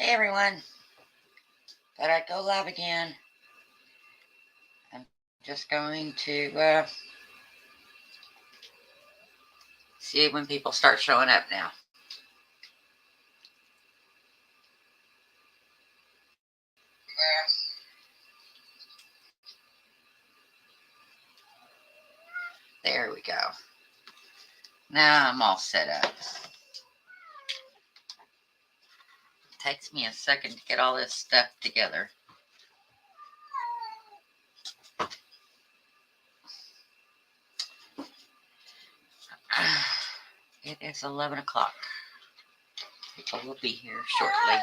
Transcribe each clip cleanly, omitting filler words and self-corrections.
Hey everyone, thought I'd go live again. I'm just going to see when people start showing up now. There we go. Now I'm all set up. It takes me a second to get all this stuff together. It is 11 o'clock. People will be here shortly.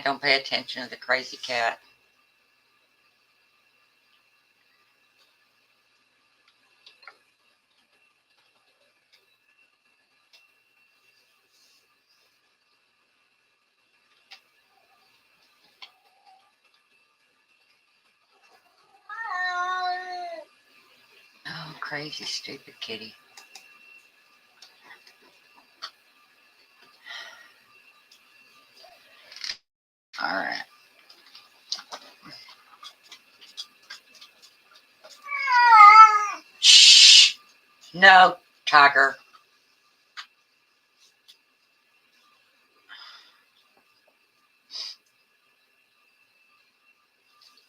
Don't pay attention to the crazy cat. Oh, crazy, stupid kitty. All right. Shh. No, Tiger.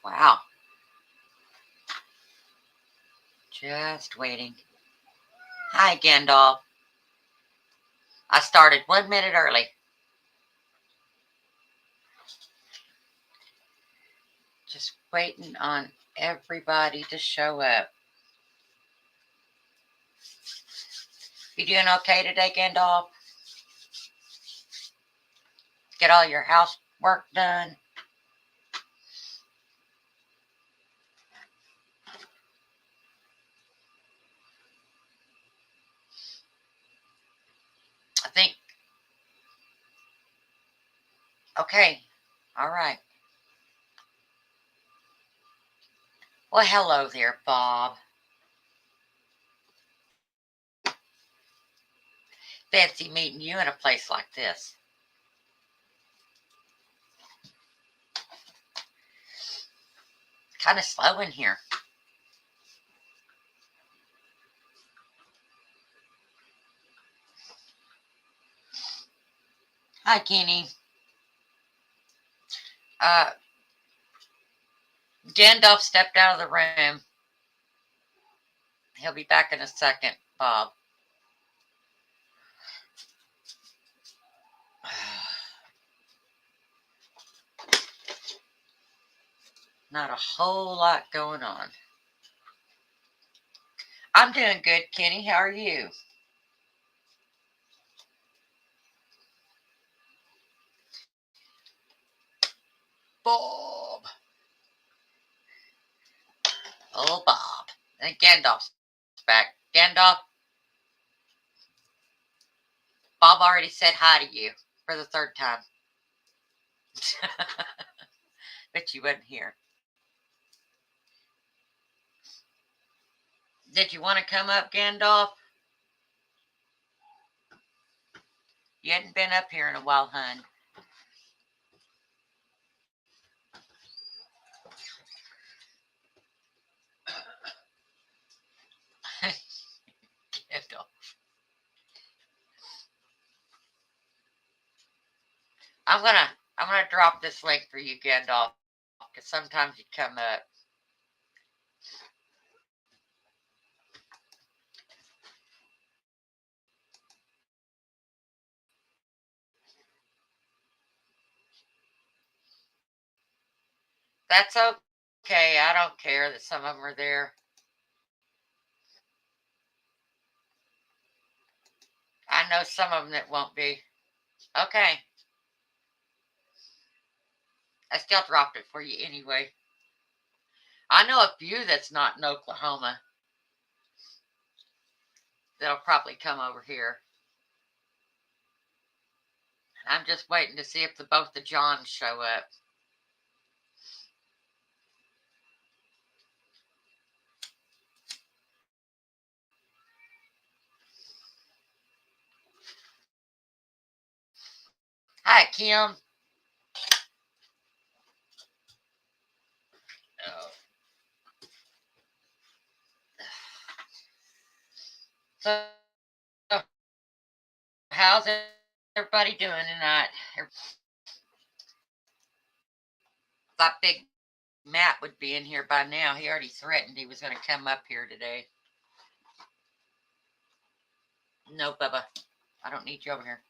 Wow. Just waiting. Hi, Gandalf. I started 1 minute early. Just waiting on everybody to show up. You doing okay today, Gandalf? Get all your housework done? I think. Okay. All right. Well, hello there, Bob. Fancy meeting you in a place like this. Kind of slow in here. Hi, Kenny. Gandalf stepped out of the room. He'll be back in a second, Bob. Not a whole lot going on. I'm doing good, Kenny. How are you? Bob. Oh, Bob. And Gandalf's back. Gandalf, Bob already said hi to you for the third time. But you wasn't here. Did you want to come up, Gandalf? You hadn't been up here in a while, hun. Gandalf. I'm gonna drop this link for you, Gandalf, because sometimes you come up. That's okay. I don't care that some of them are there. I know some of them that won't be. Okay. I still dropped it for you anyway. I know a few that's not in Oklahoma that'll probably come over here. I'm just waiting to see if both the Johns show up. Hi, Kim. Oh. So, how's everybody doing tonight? Thought Big Matt would be in here by now. He already threatened he was going to come up here today. No, Bubba. I don't need you over here.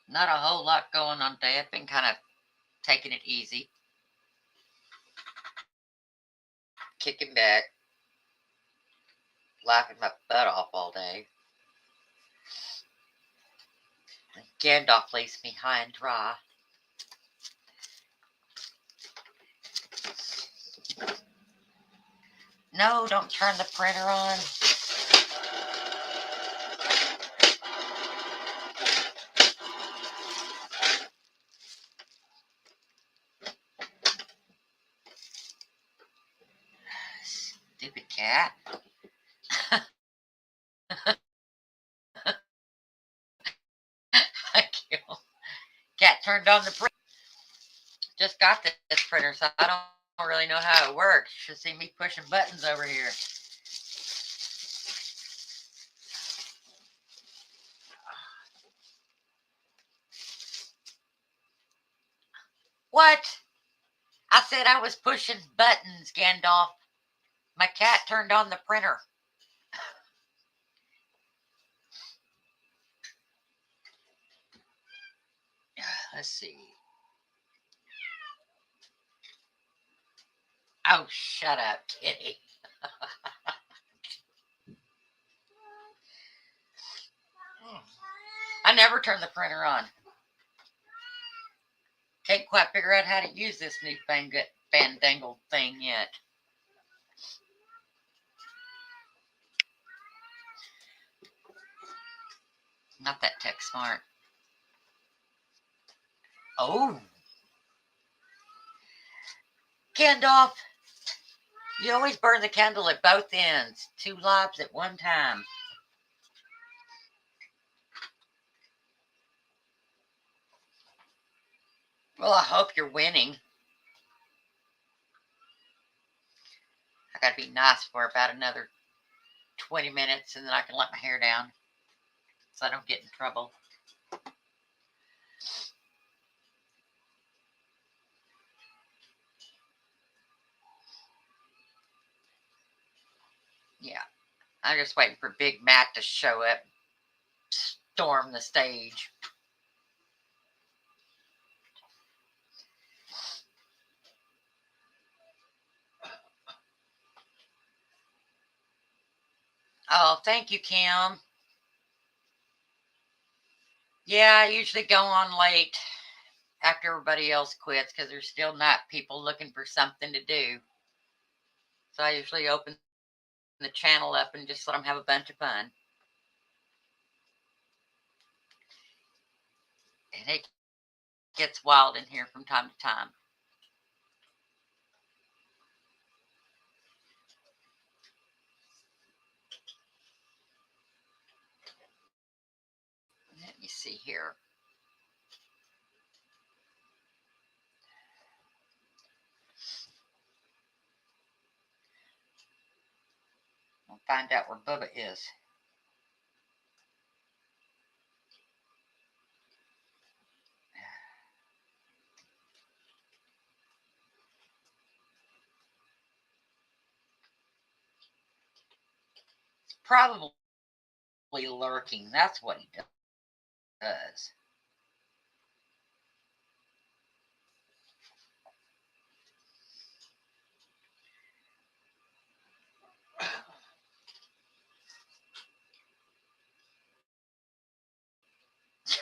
Not a whole lot going on today. I've been kind of taking it easy. Kicking back. Laughing my butt off all day. Gandalf leaves me high and dry. No, don't turn the printer on. Stupid cat. Cat turned on the printer. Just got this printer, so I don't really know how it works. You should see me pushing buttons over here. What? I said I was pushing buttons, Gandalf. My cat turned on the printer. Let's see. Oh, shut up, kitty. I never turn the printer on. Can't quite figure out how to use this new fandangled thing yet. Not that tech smart. Oh. Gandalf, you always burn the candle at both ends. 2 lives at one time. Well, I hope you're winning. I gotta be nice for about another 20 minutes and then I can let my hair down so I don't get in trouble. Yeah, I'm just waiting for Big Matt to show up, storm the stage. Oh, thank you, Kim. Yeah, I usually go on late after everybody else quits because there's still not people looking for something to do. So I usually open the channel up and just let them have a bunch of fun. And it gets wild in here from time to time. Let me see here. I'll find out where Bubba is. Probably lurking. That's what he does.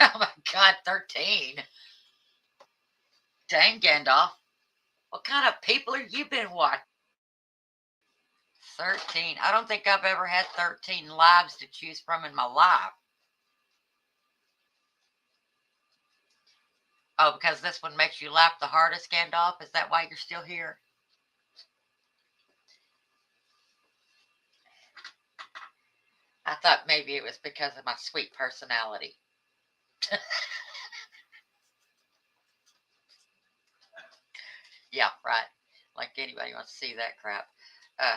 Oh my God, 13. Dang, Gandalf. What kind of people have you been watching? 13. I don't think I've ever had 13 lives to choose from in my life. Oh, because this one makes you laugh the hardest, Gandalf? Is that why you're still here? thought maybe it was because of my sweet personality. Yeah, right. Like anybody wants to see that crap. Uh,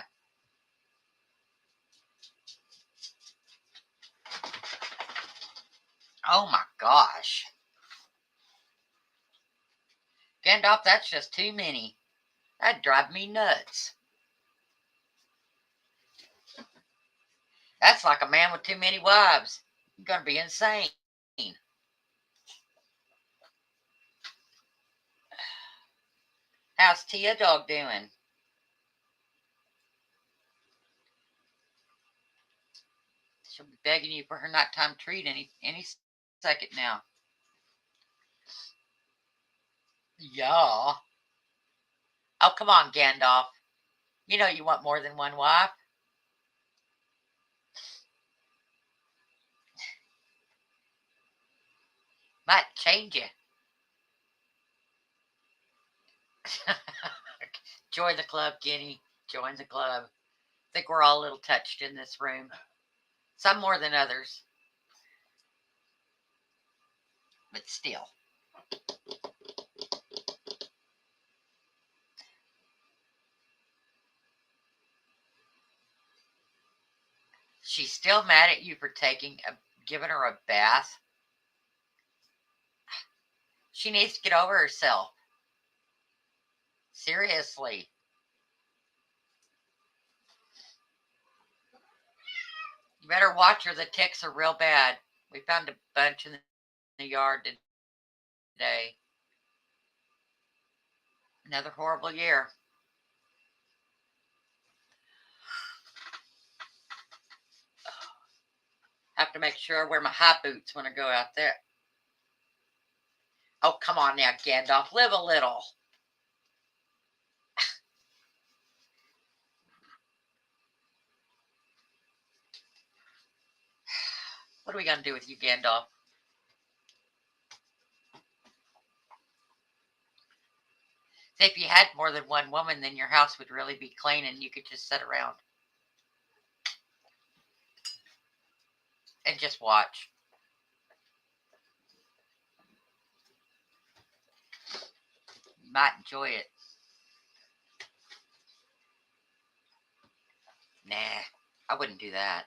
oh my gosh. Gandalf, that's just too many. That'd drive me nuts. That's like a man with too many wives. You're going to be insane. How's Tia Dog doing? She'll be begging you for her nighttime treat any second now. Yeah. Oh, come on, Gandalf. You know you want more than one wife. Might change you. Join the club, Guinea. Join the club. I think we're all a little touched in this room. Some more than others. But still. She's still mad at you for giving her a bath. She needs to get over herself. Seriously. You better watch her. The ticks are real bad. We found a bunch in the yard today. Another horrible year. Have to make sure I wear my high boots when I go out there. Oh, come on now, Gandalf. Live a little. What are we going to do with you, Gandalf? If you had more than one woman, then your house would really be clean and you could just sit around and just watch. You might enjoy it. Nah, I wouldn't do that.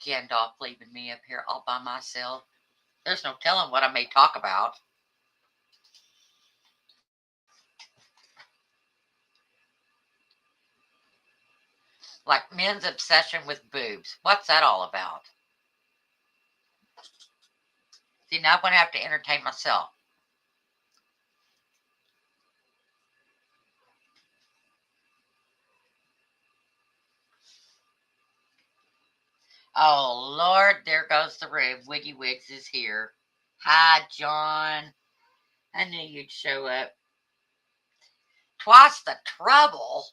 Gandalf leaving me up here all by myself. There's no telling what I may talk about. Like men's obsession with boobs. What's that all about? See, now I'm going to have to entertain myself. Oh, Lord, there goes the room. Wiggy Wigs is here. Hi, John. I knew you'd show up. Twice the trouble?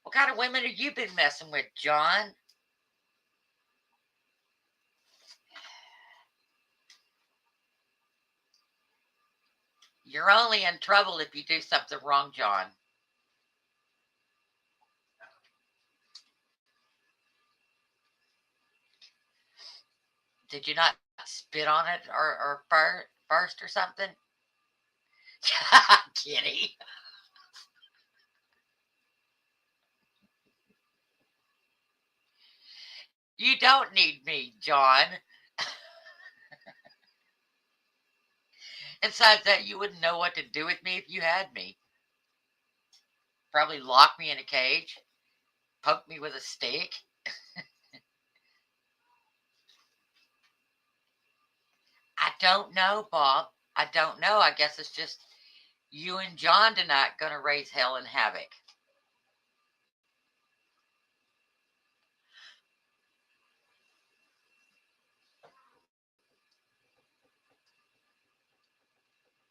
What kind of women have you been messing with, John? You're only in trouble if you do something wrong, John. Did you not spit on it or first or something? Kitty. You don't need me, John. Besides that, you wouldn't know what to do with me if you had me. Probably lock me in a cage, poke me with a stick. I don't know, Bob. I don't know. I guess it's just you and John tonight going to raise hell and havoc.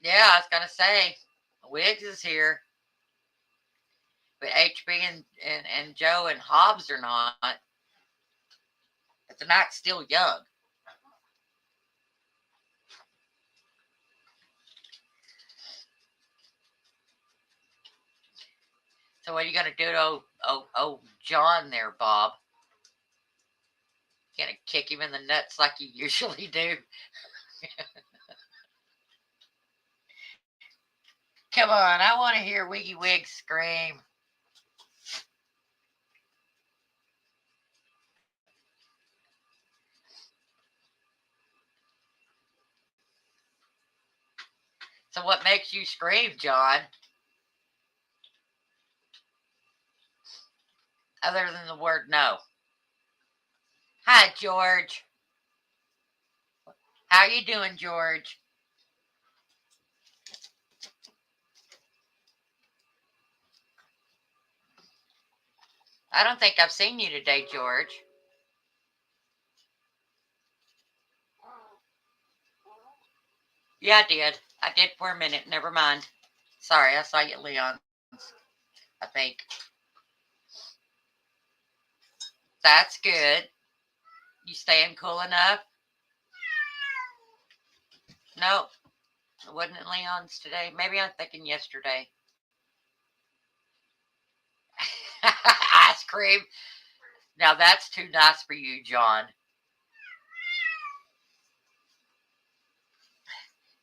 Yeah, I was going to say, Wiggs is here. But HB and Joe and Hobbs are not. But the night's still young. So what are you going to do to John there, Bob? You going to kick him in the nuts like you usually do? Come on, I want to hear Wiggy Wig scream. So what makes you scream, John? Other than the word no. Hi, George. How you doing, George? I don't think I've seen you today, George. Yeah, I did. I did for a minute. Never mind. Sorry, I saw you at Leon's, I think. That's good. You staying cool enough? Nope. It wasn't at Leon's today. Maybe I'm thinking yesterday. Ice cream. Now that's too nice for you, John.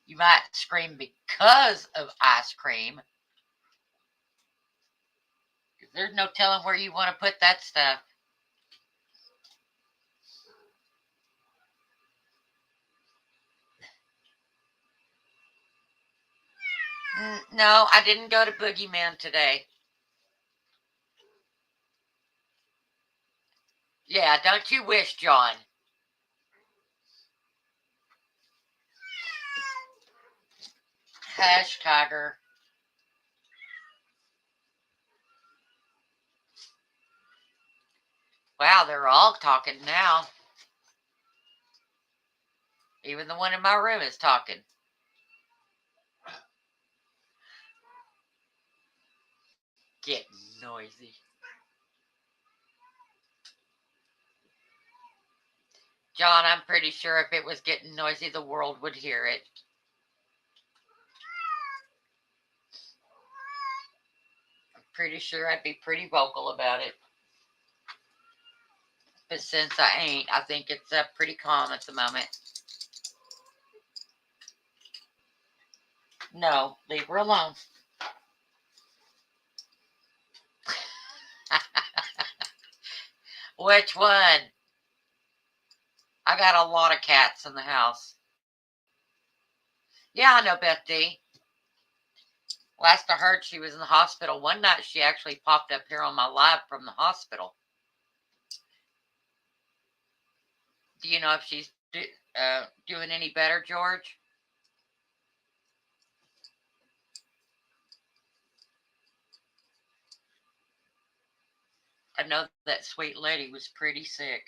You might scream because of ice cream. There's no telling where you want to put that stuff. No, I didn't go to Boogeyman today. Yeah, don't you wish, John? Hush, Tiger. Wow, they're all talking now. Even the one in my room is talking. Getting noisy. John, I'm pretty sure if it was getting noisy, the world would hear it. I'm pretty sure I'd be pretty vocal about it. But since I ain't, I think it's pretty calm at the moment. No, leave her alone. Which one? I got a lot of cats in the house. Yeah, I know Beth D. Last I heard, she was in the hospital. One night, she actually popped up here on my live from the hospital. Do you know if she's doing any better, George? I know that sweet lady was pretty sick.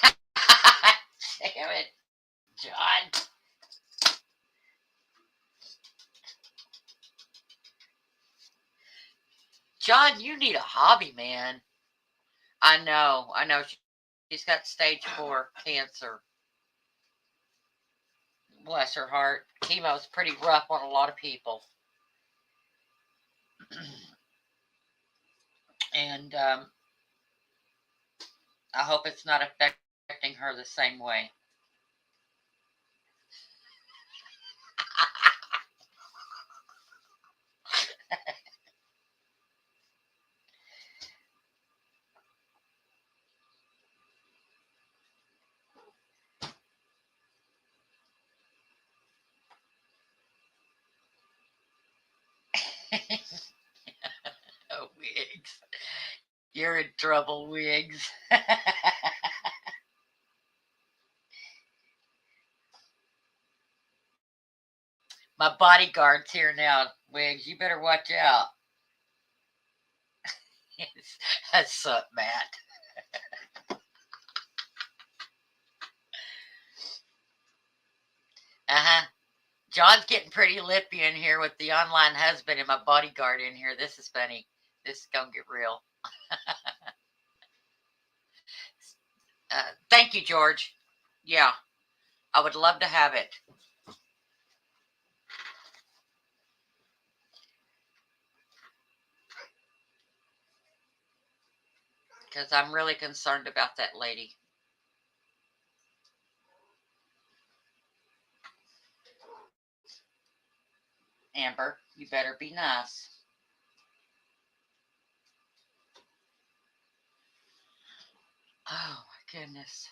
Damn it, John. John, you need a hobby, man. I know. She's got stage 4 cancer. Bless her heart. Chemo's pretty rough on a lot of people. And I hope it's not affecting her the same way. Oh, Wiggs. You're in trouble, Wiggs. My bodyguard's here now, Wiggs. You better watch out. That's up, Matt. Uh-huh. John's getting pretty lippy in here with the online husband and my bodyguard in here. This is funny. This is gonna get real. Thank you, George. Yeah, I would love to have it. because I'm really concerned about that lady. Amber, you better be nice. Oh my goodness.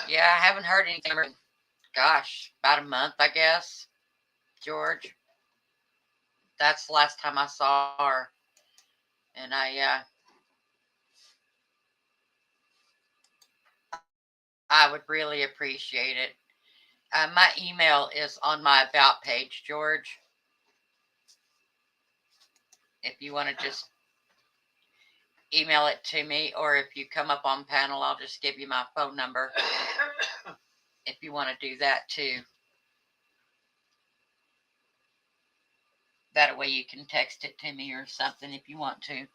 Yeah, I haven't heard anything. Gosh, about a month, I guess. George, that's the last time I saw her, and I would really appreciate it. My email is on my about page, George. If you want to just email it to me, or if you come up on panel, I'll just give you my phone number if you want to do that too. That way you can text it to me or something if you want to.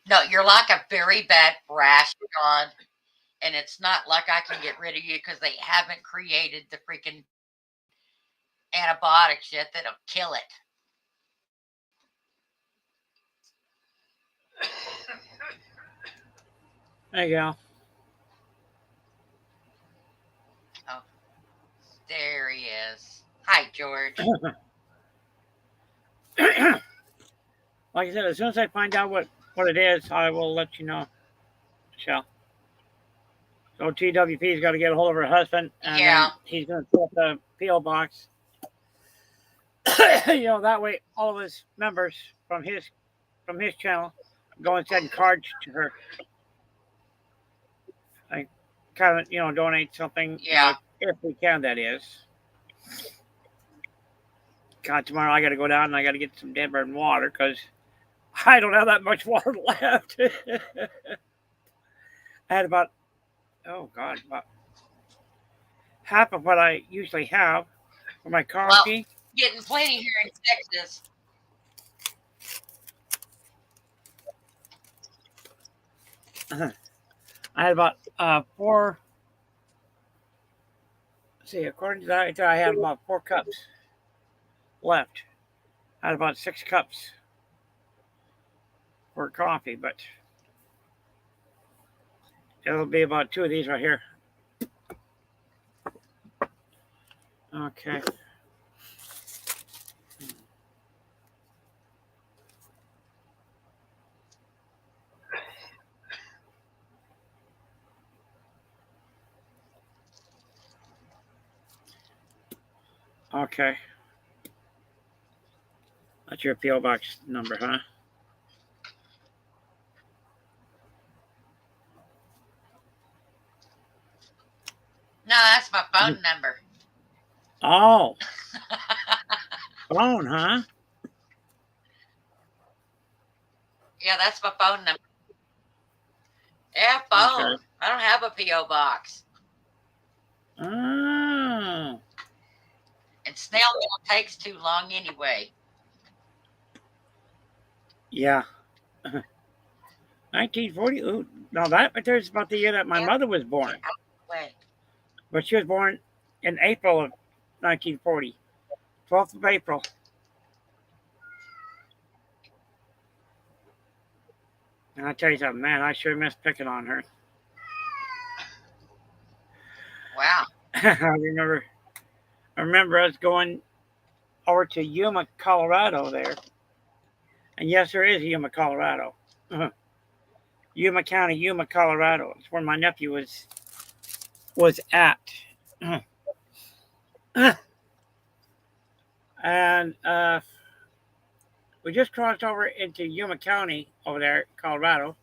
No, you're like a very bad rash, John. And it's not like I can get rid of you because they haven't created the freaking antibiotics yet that'll kill it. There you go. Oh, there he is. Hi, George. Like I said, as soon as I find out what it is, I will let you know, Michelle. So TWP's got to get a hold of her husband, and Yeah. then he's going to put up the PO box. That way all of his members from his channel go and send cards to her. Like, kind of, donate something. Yeah. If we can, that is. God, tomorrow I got to go down and I got to get some Denver and water because I don't have that much water left. I had about half of what I usually have for my coffee. Well, getting plenty here in Texas. I had about 4. See, according to that, I had about 4 cups left. I had about 6 cups for coffee, but it'll be about 2 of these right here. Okay. Okay. That's your PO box number, huh? No, that's my phone number. Oh. Phone, huh? Yeah, that's my phone number. Yeah, phone. Okay. I don't have a P.O. box. Oh. And snail mail takes too long anyway. Yeah. 1940. Ooh, now that right there is about the year that my mother was born. But she was born in April of 1940. 12th of April. And I tell you something, man, I sure miss picking on her. Wow. I remember us going over to Yuma, Colorado there. And yes, there is Yuma, Colorado. Yuma County, Yuma, Colorado. It's where my nephew was at. And we just crossed over into Yuma County over there, Colorado.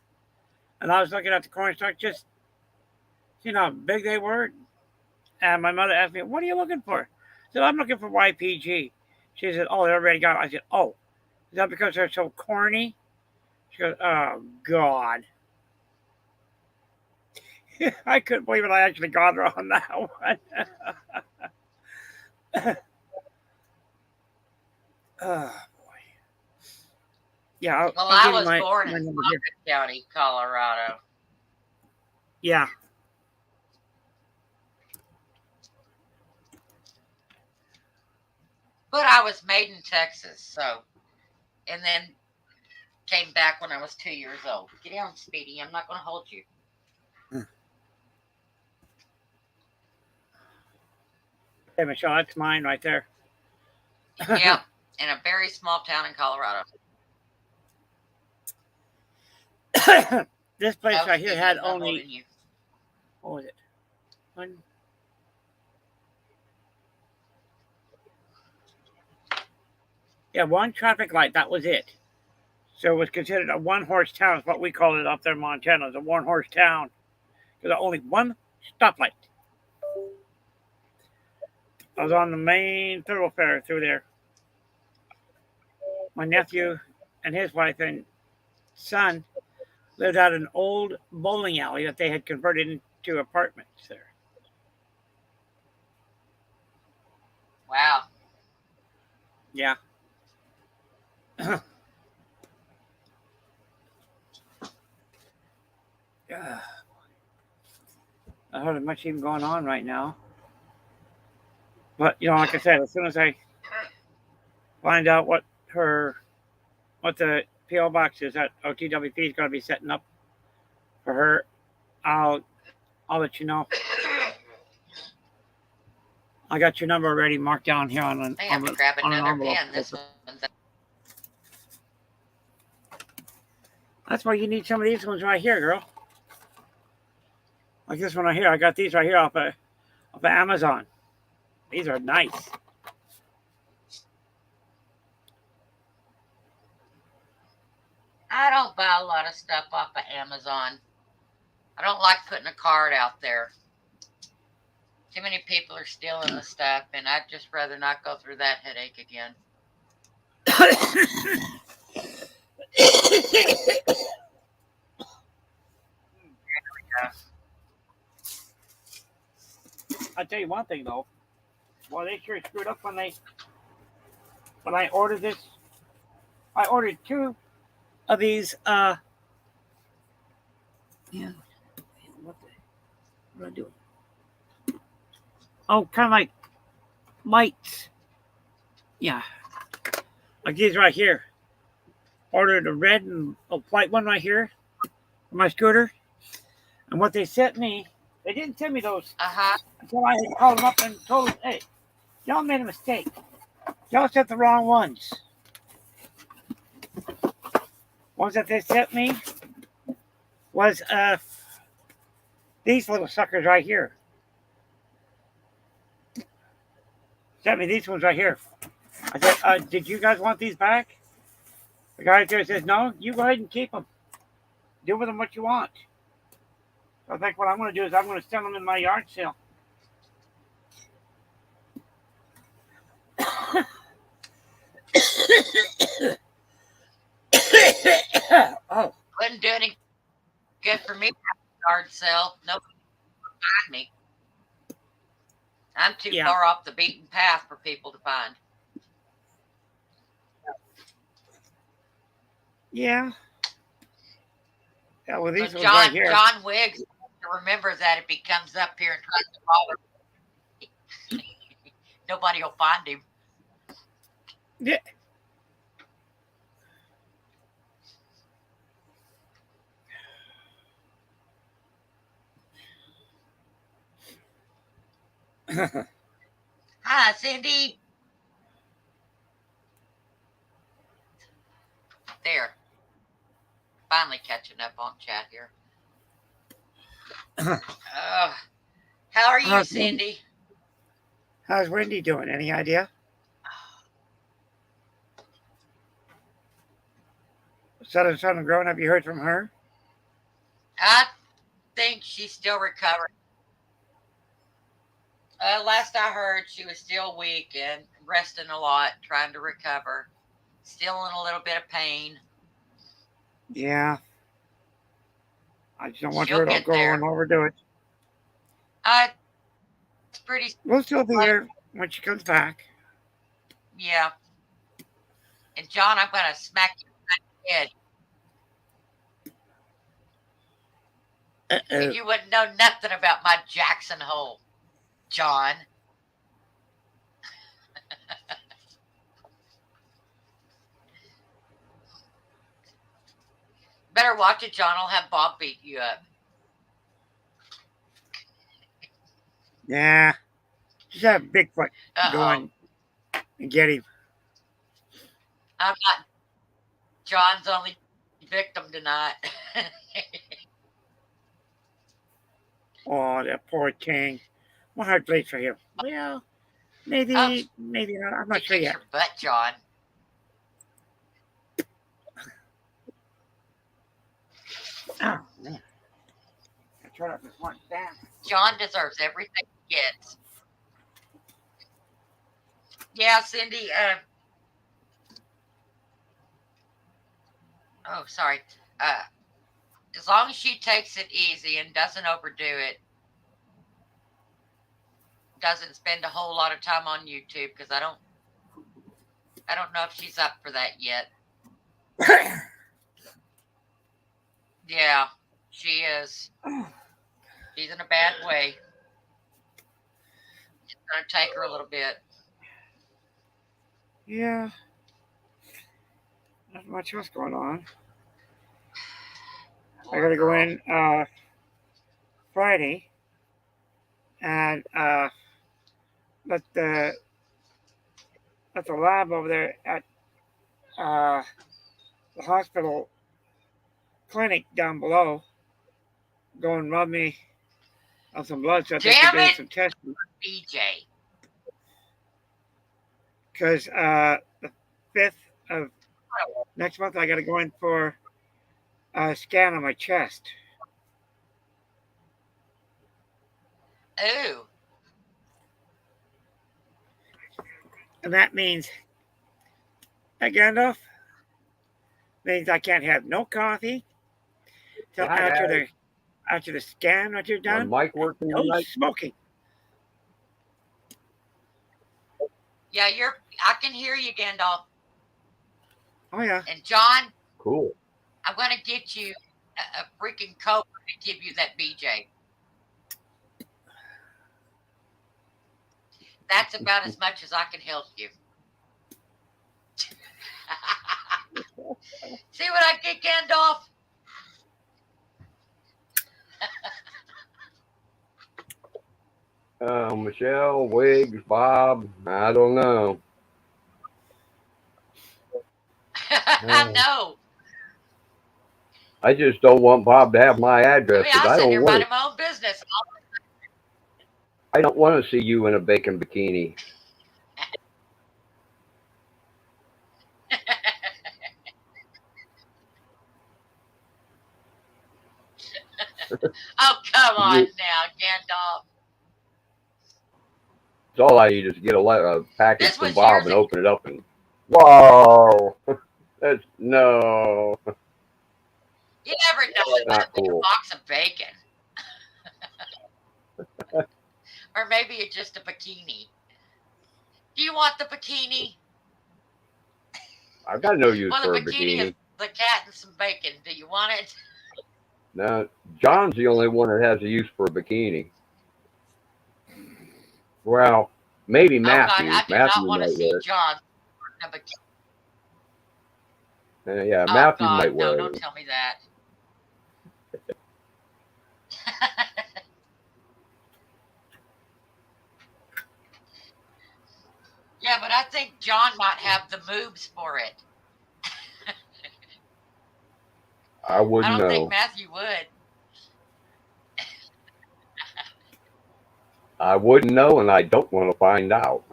And I was looking at the corn stalk, just how big they were. And my mother asked me, "What are you looking for?" I said, "I'm looking for YPG." She said, "Oh, they already got it." I said, "Oh, is that because they're so corny?" She goes, "Oh, God." I couldn't believe it. I actually got her on that one. Oh, boy. Yeah, Well, I'll I give you was born my in number here. Logan County, Colorado. Yeah. But I was made in Texas, so, and then came back when I was 2 years old. Get down, Speedy. I'm not going to hold you. Hey, Michelle, that's mine right there. Yep, in a very small town in Colorado. This place No, right here Speedy, had I'm not only, holding you. what was it? One. Yeah, one traffic light. That was it. So it was considered a one-horse town, is what we call it up there in Montana. It's a one-horse town. There's only one stoplight. I was on the main thoroughfare through there. My nephew and his wife and son lived out an old bowling alley that they had converted into apartments there. Wow. Yeah. Yeah. I don't have much even going on right now. But like I said, as soon as I find out what the PO box is that OTWP is going to be setting up for her, I'll let you know. I got your number already marked down here on an I have to grab on an another envelope. pen. This one's. That's why you need some of these ones right here, girl. Like this one right here. I got these right here off of Amazon. These are nice. I don't buy a lot of stuff off of Amazon. I don't like putting a card out there. Too many people are stealing the stuff, and I'd just rather not go through that headache again. I'll tell you one thing though. Well, they sure screwed up when I ordered this. I ordered two of these. Yeah. What am I doing? Oh, kind of like lights. Yeah. Like these right here. Ordered a red and a white one right here for my scooter. And what they sent me, they didn't send me those until I had called them up and told them, hey, y'all made a mistake. Y'all sent the wrong ones. Ones that they sent me was these little suckers right here. Sent me these ones right here. I said, did you guys want these back? The guy right there says, no, you go ahead and keep them. Do with them what you want. So I think what I'm going to do is I'm going to sell them in my yard sale. Oh. Wouldn't do any good for me. Yard sale. Nobody would find me. I'm too far off the beaten path for people to find. Yeah. Yeah, well, these ones right here. John Wiggs, remember that if he comes up here and tries to bother me, nobody will find him. Yeah. Hi, Cindy. There. Finally catching up on chat here. How are you, Cindy? How's Wendy doing? Any idea? Southern Sun and Growing, have you heard from her? I think she's still recovering. Last I heard, she was still weak and resting a lot, trying to recover. Still in a little bit of pain. Yeah. I just don't want her to go and overdo it. It's pretty. We'll still be here when she comes back. Yeah. And John, I'm going to smack you did. Uh-oh. And you wouldn't know nothing about my Jackson Hole, John. Better watch it, John. I'll have Bob beat you up. Nah. Just have Bigfoot Uh-oh. going and get him. I'm not John's only victim tonight. Oh, that poor King. My heart bleeds for him. Well, maybe not. I'm not sure Kicks yet. your butt, John. Oh, man. I turn up this one down. John deserves everything he gets. Yeah, Cindy. Oh, sorry. As long as she takes it easy and doesn't overdo it, doesn't spend a whole lot of time on YouTube, because I don't know if she's up for that yet. Yeah, she is. She's in a bad way. It's gonna take her a little bit. Yeah. Not much else going on. I gotta go in Friday and let the lab over there at the hospital clinic down below go and rub me on some blood so they can do some testing. BJ. Because the 5th of next month I gotta go in for a scan on my chest. Ooh. And that means, Gandalf, means I can't have no coffee till after the scan that you're done. My mic working No tonight? smoking. Yeah, I can hear you, Gandalf. Oh yeah. And John, Cool. I'm gonna get you a freaking Coke to give you that BJ. That's about as much as I can help you. See what I get, Gandalf? Michelle, Wiggs, Bob, I don't know. I know. I just don't want Bob to have my address because I'll I sit here don't want minding my own business. I don't want to see you in a bacon bikini. Oh, come on now, Gandalf. It's all I need is to get a package This from was Bob years and ago. open it up and whoa, that's no. You never know. It might Not be a cool. box of bacon. Or maybe it's just a bikini. Do you want the bikini? I've got no use Well, for the a bikini bikini. is the cat and some bacon. Do you want it? No, John's the only one that has a use for a bikini. Well, maybe Oh, God, Matthew. I do Matthew not want to might see wear John in a bikini. it. Yeah, Oh, Matthew God, might no, wear don't it. tell me that. Yeah, but I think John might have the moves for it. I I wouldn't don't know. think Matthew would. I wouldn't know, and I don't want to find out.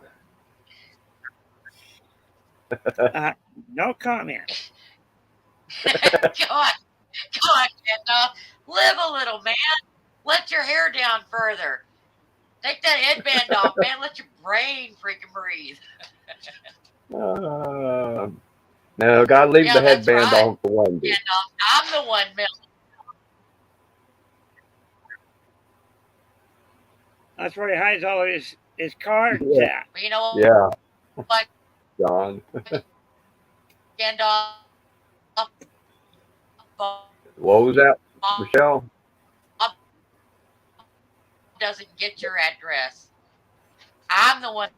No comment. Come on, Kendall. Live a little, man. Let your hair down further. Take that headband off, man. Let your brain freaking breathe. No, gotta leave Yeah, the that's headband right. on for Wendy. Kendall, I'm the one melting. That's where he hides all of his cards Yeah. at. But you know Yeah, what, John. Kendall? What was that, Michelle? Doesn't get your address. I'm the one.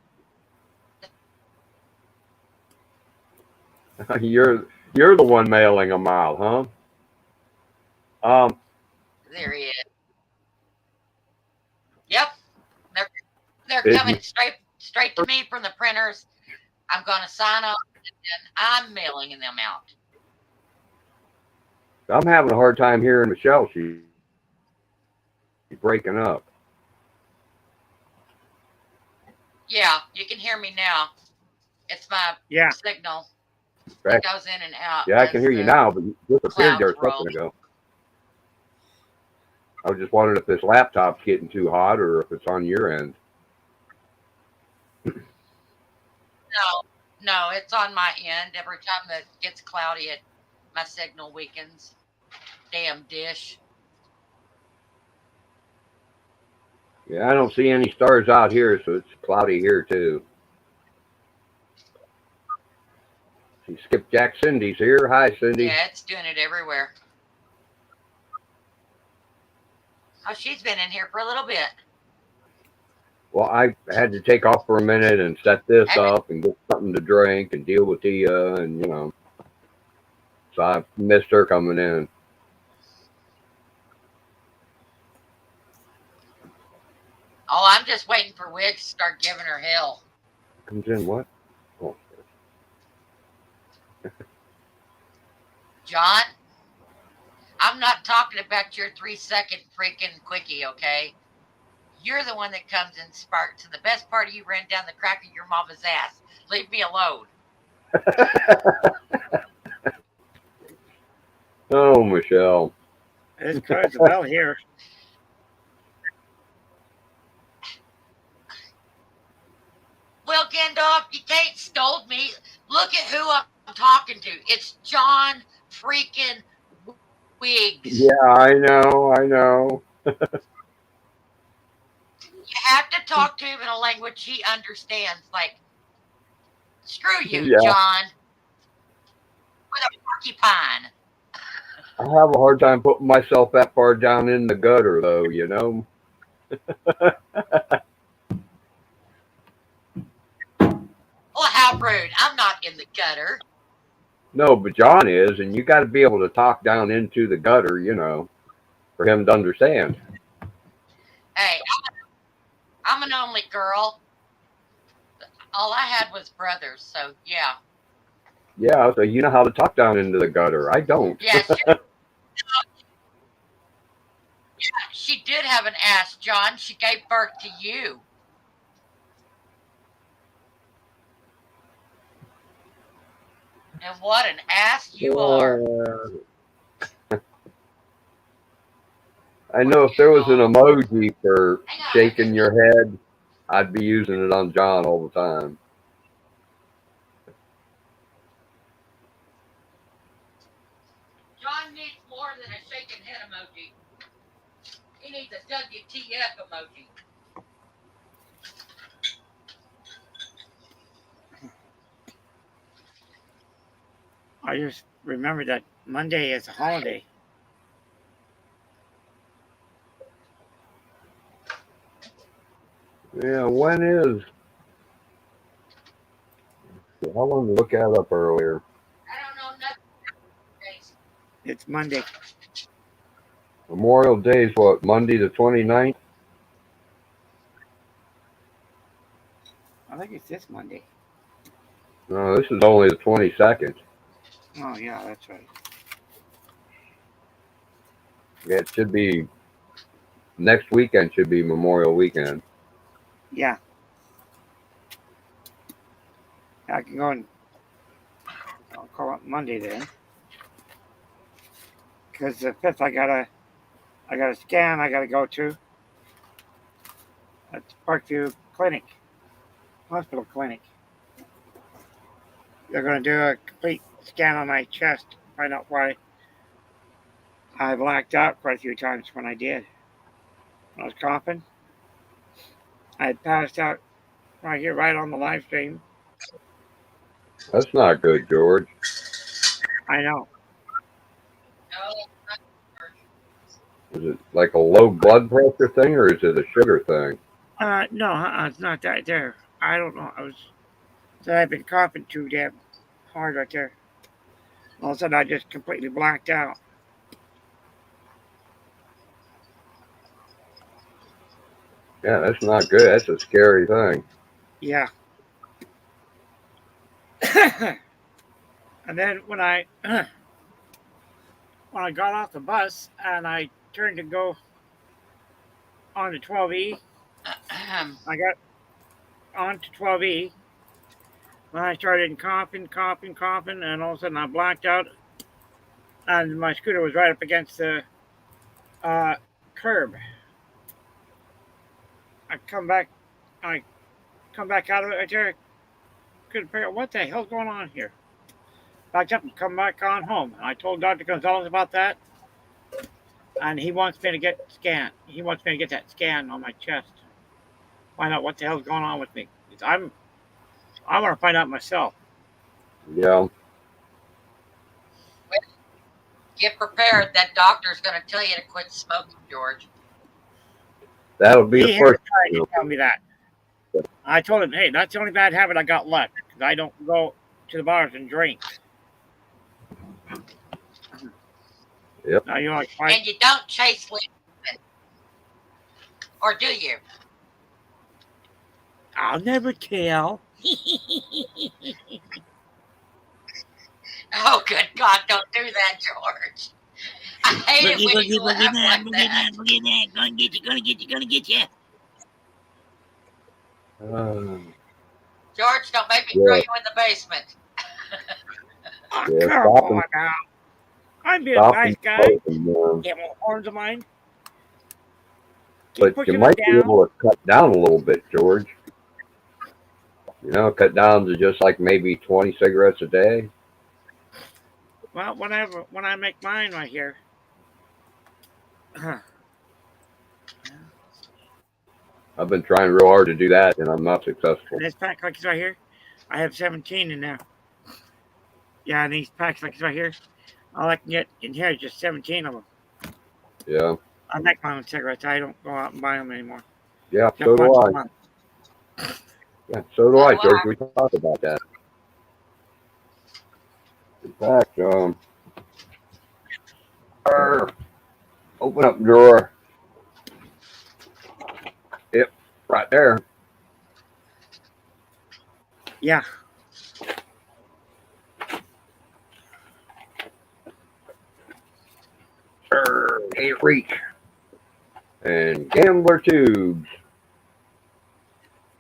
You're the one mailing them out, huh? There he is. Yep, they're they're Is, coming straight to me from the printers. I'm gonna sign up, and I'm mailing them out. I'm having a hard time hearing Michelle. She's breaking up. Yeah, you can hear me now. It's my Yeah. signal. Right. It goes in and out Yeah, I as can hear you the now, but you disappeared there clouds a roll. second ago. I was just wondering if this laptop's getting too hot or if it's on your end. No, it's on my end. Every time it gets cloudy, my signal weakens. Damn dish. Yeah, I don't see any stars out here, so it's cloudy here too. See, Skipjack Cindy's here. Hi, Cindy. Yeah, it's doing it everywhere. Oh, she's been in here for a little bit. Well, I had to take off for a minute and set this up and get something to drink and deal with Tia, and so I missed her coming in. Oh, I'm just waiting for Wiggs to start giving her hell. Comes in what? Oh. John, I'm not talking about your 3-second freaking quickie, okay? You're the one that comes and sparks, and the best part of you ran down the crack of your mama's ass. Leave me alone. Oh, Michelle. It's close the bell here. Well, Gandalf, you can't scold me. Look at who I'm talking to. It's John freaking Wiggs. Yeah, I know. You have to talk to him in a language he understands. Like, screw you, Yeah. John. With a porcupine. I have a hard time putting myself that far down in the gutter, though, Well, how rude. I'm not in the gutter. No, but John is, and you got to be able to talk down into the gutter, for him to understand. Hey, I'm an only girl. All I had was brothers, so yeah. Yeah, so you know how to talk down into the gutter. I don't. Yeah, she did have an ass, John. She gave birth to you. And what an ass you are. I know if there was an emoji for shaking your head, I'd be using it on John all the time. John needs more than a shaking head emoji. He needs a WTF emoji. I just remembered that Monday is a holiday. Yeah, when is? I wanted to look that up earlier. I don't know nothing. It's Monday. Memorial Day is what, Monday the 29th? I think it's this Monday. No, this is only the 22nd. Oh, yeah, that's right. Yeah, it should be, next weekend should be Memorial Weekend. Yeah. I can go and I'll call it Monday then. Because the 5th I got a scan I gotta go to at Parkview Clinic, hospital clinic. They're gonna do a complete scan on my chest, find out why I blacked out quite a few times when I did. When I was coughing, I had passed out right here, right on the live stream. That's not good, George. I know. Is it like a low blood pressure thing, or is it a sugar thing? No, it's not that there. I don't know. I've been coughing too damn hard right there. All of a sudden, I just completely blacked out. Yeah, that's not good. That's a scary thing. Yeah. And then when I got off the bus and I turned to go on to 12E, I got on to 12E. When I started coughing, and all of a sudden I blacked out, and my scooter was right up against the curb. I come back, I come back out of it right there. Couldn't figure out what the hell's going on here. Backed up and come back on home. I told Dr. Gonzalez about that, and he wants me to get scanned. He wants me to get that scan on my chest. Find out what the hell's going on with me. I want to find out myself. Yeah. Get prepared. That doctor's going to tell you to quit smoking, George. That'll be the first. He tell me that. I told him, hey, that's the only bad habit I got left, because I don't go to the bars and drink. Yep. Now, and you don't chase women. Or do you? I'll never tell. Oh, good God, don't do that, George. I hate it when you laugh like that. Gonna get you. George, don't make me throw you in the basement. Yeah, Come stop on now. I'm being Stop a nice and guy. smoking, Get more horns of mine. But you might be able to cut down a little bit, George. You know, cut down to just like maybe 20 cigarettes a day. Well, when I make mine right here. I've been trying real hard to do that, and I'm not successful. This pack like it's right here, I have 17 in there. Yeah, and these packs like it's right here, all I can get in here is just 17 of them. Yeah. I make my own cigarettes. I don't go out and buy them anymore. Yeah, so do I. Yeah, so do I, George. We talked about that. In fact, open up drawer. Yep, right there. Yeah. Can't reach. And Gambler tubes.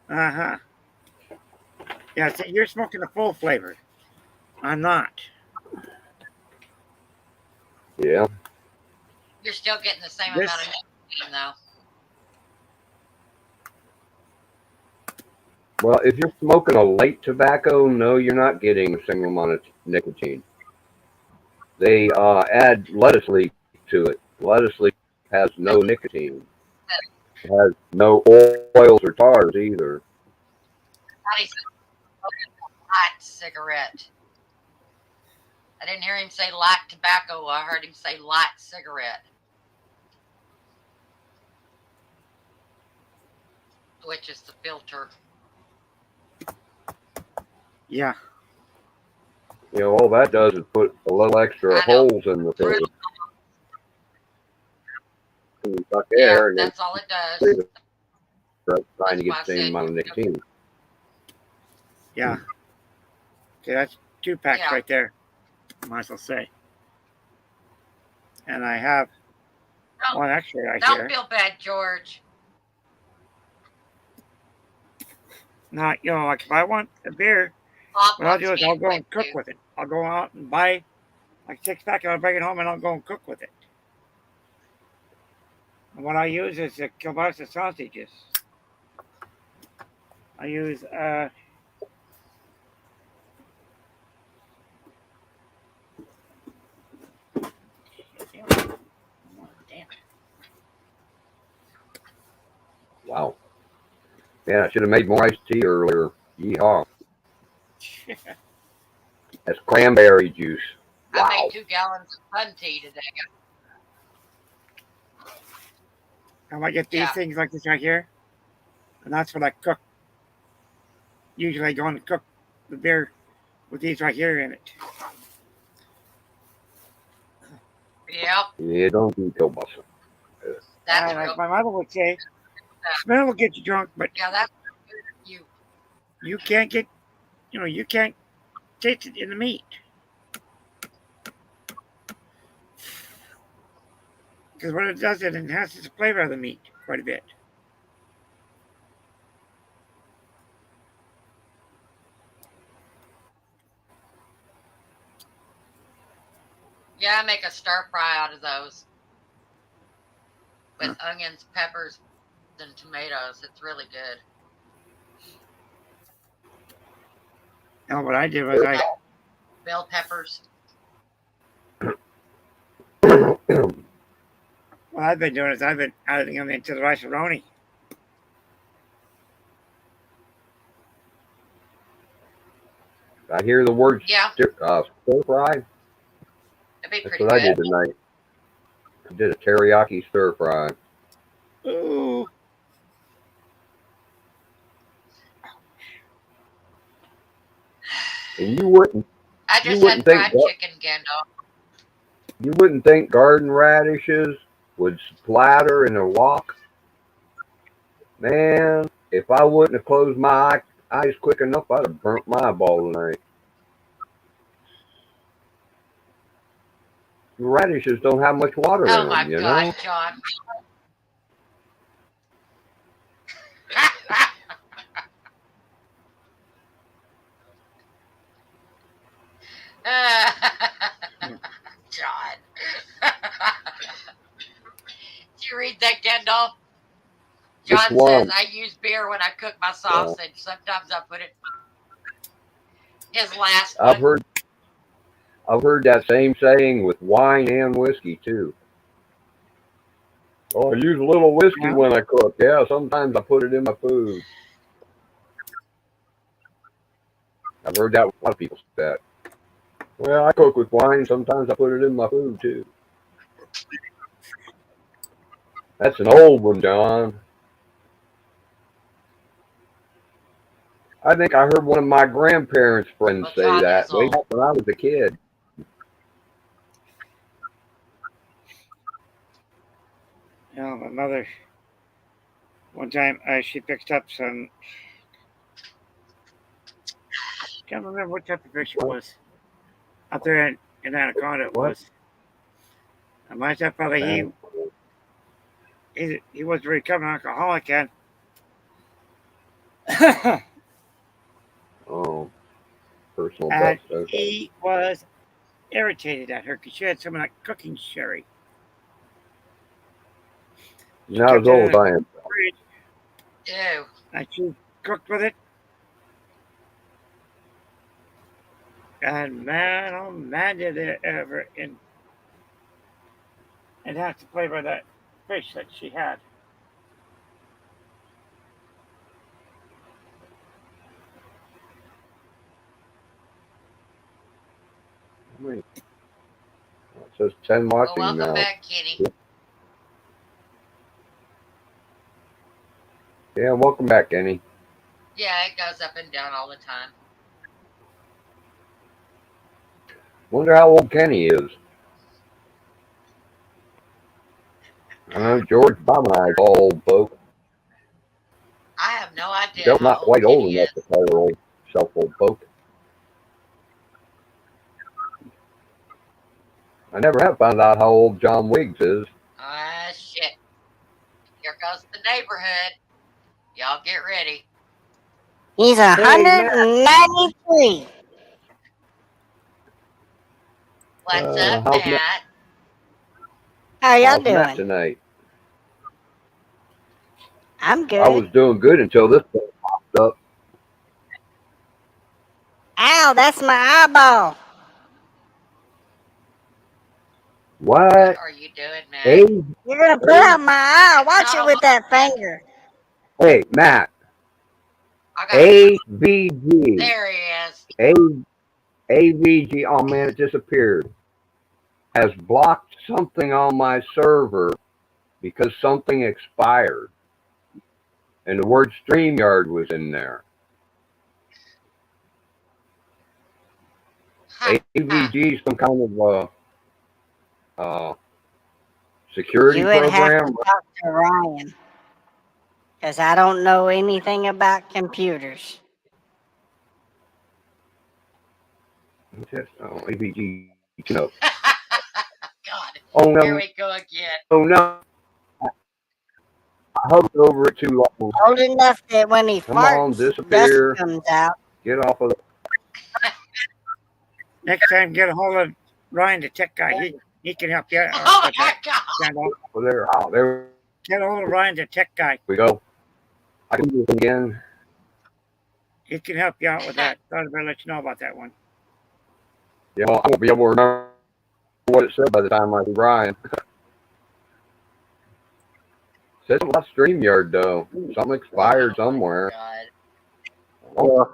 Uh-huh. Yeah, so you're smoking a full flavor. I'm not. Yeah. You're still getting the same amount of nicotine, though. Well, if you're smoking a light tobacco, no, you're not getting the same amount of nicotine. They add lettuce leaf to it. Lettuce leaf has no nicotine. It has no oils or tars either. He's smoking a light cigarette. I didn't hear him say light tobacco. I heard him say light cigarette. Which is the filter. Yeah. You know, all that does is put a little extra holes in the filter. Suck air, and that's all it does. Trying to get the same amount of nicotine. Yeah. Okay, that's 2 packs right there, might as well say. And I have one extra right here. Don't feel bad, George. Not, like if I want a beer, what I'll do is I'll go and cook with it. I'll go out and buy like 6 pack and I'll bring it home and I'll go and cook with it. And what I use is the kielbasa sausages. I use Wow. Man, I should have made more iced tea earlier. Yeehaw. That's cranberry juice. Wow. I made 2 gallons of fun tea today. I might get these Yeah. things like this right here, and that's what I cook. Usually I go and cook the beer with these right here in it. Yep. Yeah, don't do kielbasa. That's And real. like my mother would say, smell will get you drunk, but Yeah, that's good for you. you can't get, you can't taste it in the meat. Because what it does, it enhances the flavor of the meat quite a bit. Yeah, I make a stir fry out of those with onions, peppers, and tomatoes. It's really good. And what I did was Like bell peppers. what I've been doing is I've been adding them into the rice-a-roni. I hear the word Yeah, stir fry. it'd be That's pretty what I good. did tonight. I did a teriyaki stir fry. Ooh. And you wouldn't I you just wouldn't had think fried chicken, Gandalf. you wouldn't think garden radishes would splatter in a wok. Man, if I wouldn't have closed my eyes quick enough, I'd have burnt my eyeball tonight. Radishes don't have much water Oh in my them, you God, know. John. John. Did you read that, Gandalf? Which John one? says, I use beer when I cook my sausage. Sometimes I put it. His last I've one. heard that same saying with wine and whiskey too. Oh, I use a little whiskey Yeah. when I cook. Yeah, sometimes I put it in my food. I've heard that with a lot of people say that. Well, I cook with wine. Sometimes I put it in my food too. That's an old one, John. I think I heard one of my grandparents' friends Well, say John that is way old. back when I was a kid. My mother, one time, she picked up some, can't remember what type of fish it was. Up there in Anaconda it What? was. And my stepfather, he was a recovering alcoholic, and Oh, personal and best. Okay. he was irritated at her because she had some of that cooking sherry. Not Kept as it in old as the I am. fridge, Ew. and she cooked with it. And man, oh man, did it ever enhance the flavor of that fish that she had. Wait, it says 10 Well, watching welcome now. back, Kenny. Yeah, welcome back, Kenny. Yeah, it goes up and down all the time. Wonder how old Kenny is. I know George, Bob, and I are all old folk. I have no idea Joe's how not old quite old Kenny enough is. to call her old folk. I never have found out how old John Wiggs is. Ah, shit. Here goes the neighborhood. Y'all get ready. He's Hey, Matt. 193. What's up, How's Matt? Matt? How y'all How's Matt doing? tonight? I'm I good. was doing good until this thing popped up. Ow, that's my eyeball. What What? are you doing, Matt? A You're gonna put out my eye. Watch it with that finger. Hey, Matt. I got AVG. There he is. AVG. Oh man, it disappeared. Has blocked something on my server because something expired. And the word StreamYard was in there. AVG, some kind of security You would have program. to talk to Ryan. Because I don't know anything about computers. AVG, no. God, Oh here no, we go again. oh no. I hooked over it too long. Old enough that when he Come on, farts, dust disappear. comes out. Get off of Next time, get a hold of Ryan, the tech guy. He can help you out Oh with my that. God. Randall. there. Oh, there Get a hold of Ryan, the tech guy. we go. I can do it again. He can help you out with that. Thought I'd better let you know about that one. Yeah, I won't be able to remember what it said by the time I see Brian. Says about StreamYard though. Something expired Oh, my somewhere. God. Well,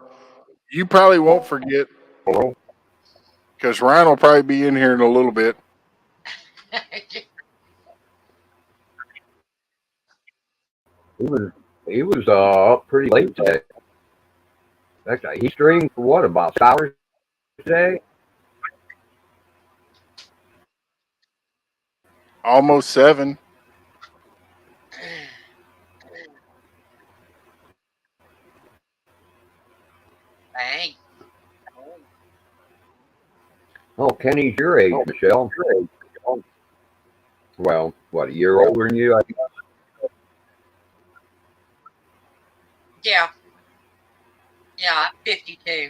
you probably won't forget Oh, because Ryan will probably be in here in a little bit. he was up pretty late today. That guy, he streamed for what, about 6 hours today? Almost 7. Dang. Oh, Kenny's your age, Michelle. Well, what, a year older than you? I think. Yeah. Yeah, I'm 52.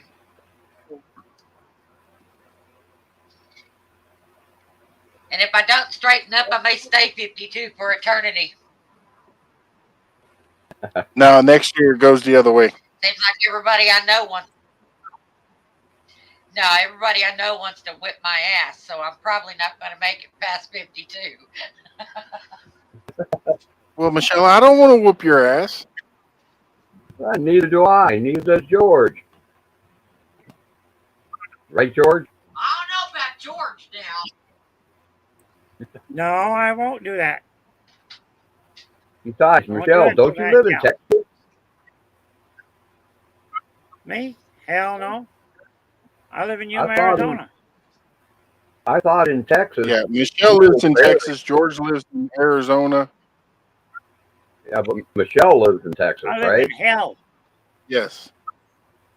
And if I don't straighten up, I may stay 52 for eternity. Now, next year it goes the other way. Seems like everybody I know wants. No, everybody I know wants to whip my ass, so I'm probably not going to make it past 52. Well, Michelle, I don't want to whoop your ass. Neither do I. Neither does George. Right, George? I don't know about George now. No, I won't do that. Besides, I won't Michelle, do don't that you live in now. Texas? Me? Hell no. I live in I Yuma, thought Arizona. I thought in Texas. Yeah, Michelle lives in Texas. George lives in Arizona. Yeah, but Michelle lives in Texas, I live right? in hell. Yes,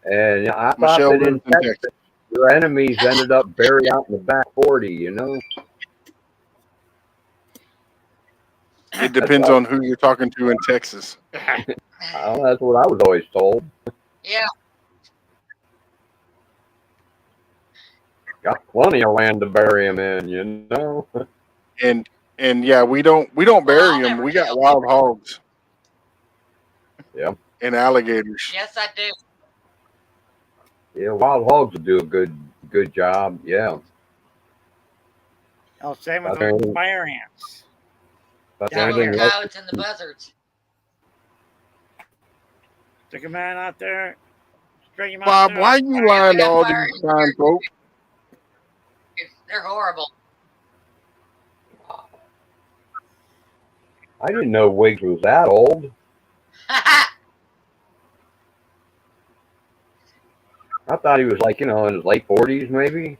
And I thought Michelle that in lives in Texas, Texas. your enemies ended up buried out in the back 40, you know? It depends on who you're talking to in Texas. Well, that's what I was always told. Yeah. Got plenty of land to bury him in, you know? And yeah, we don't Well, bury I'll them. never We got tell. wild hogs. Yeah. And alligators. Yes, I do. Yeah, wild hogs would do a good job, yeah. Oh, same with Okay. those fire ants. But Down Some of here. the anything coyotes and the buzzards. Stick a man out there. String him out Bob, there. why you We lying to got all fire these fine folk? They're horrible. I didn't know Wiggs was that old. I thought he was like, in his late 40s maybe.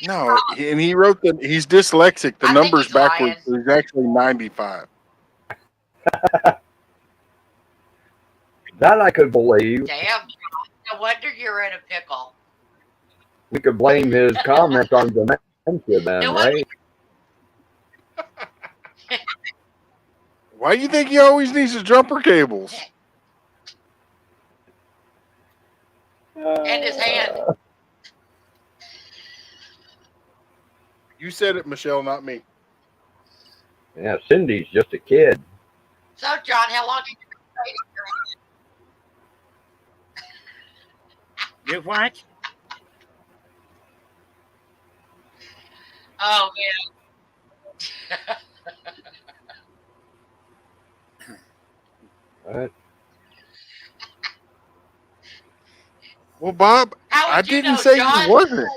No, and he wrote that he's dyslexic. The I think number's he's backwards. lying. So he's actually 95. That I could believe. Damn. No wonder you're in a pickle. We could blame his comments on dementia then, No wonder. right? Why do you think he always needs his jumper cables? And his hand. You said it, Michelle, not me. Yeah, Cindy's just a kid. So, John, how long did you stay You what? Oh, yeah. Right? Well, Bob, How I would you didn't know, say John? he wasn't.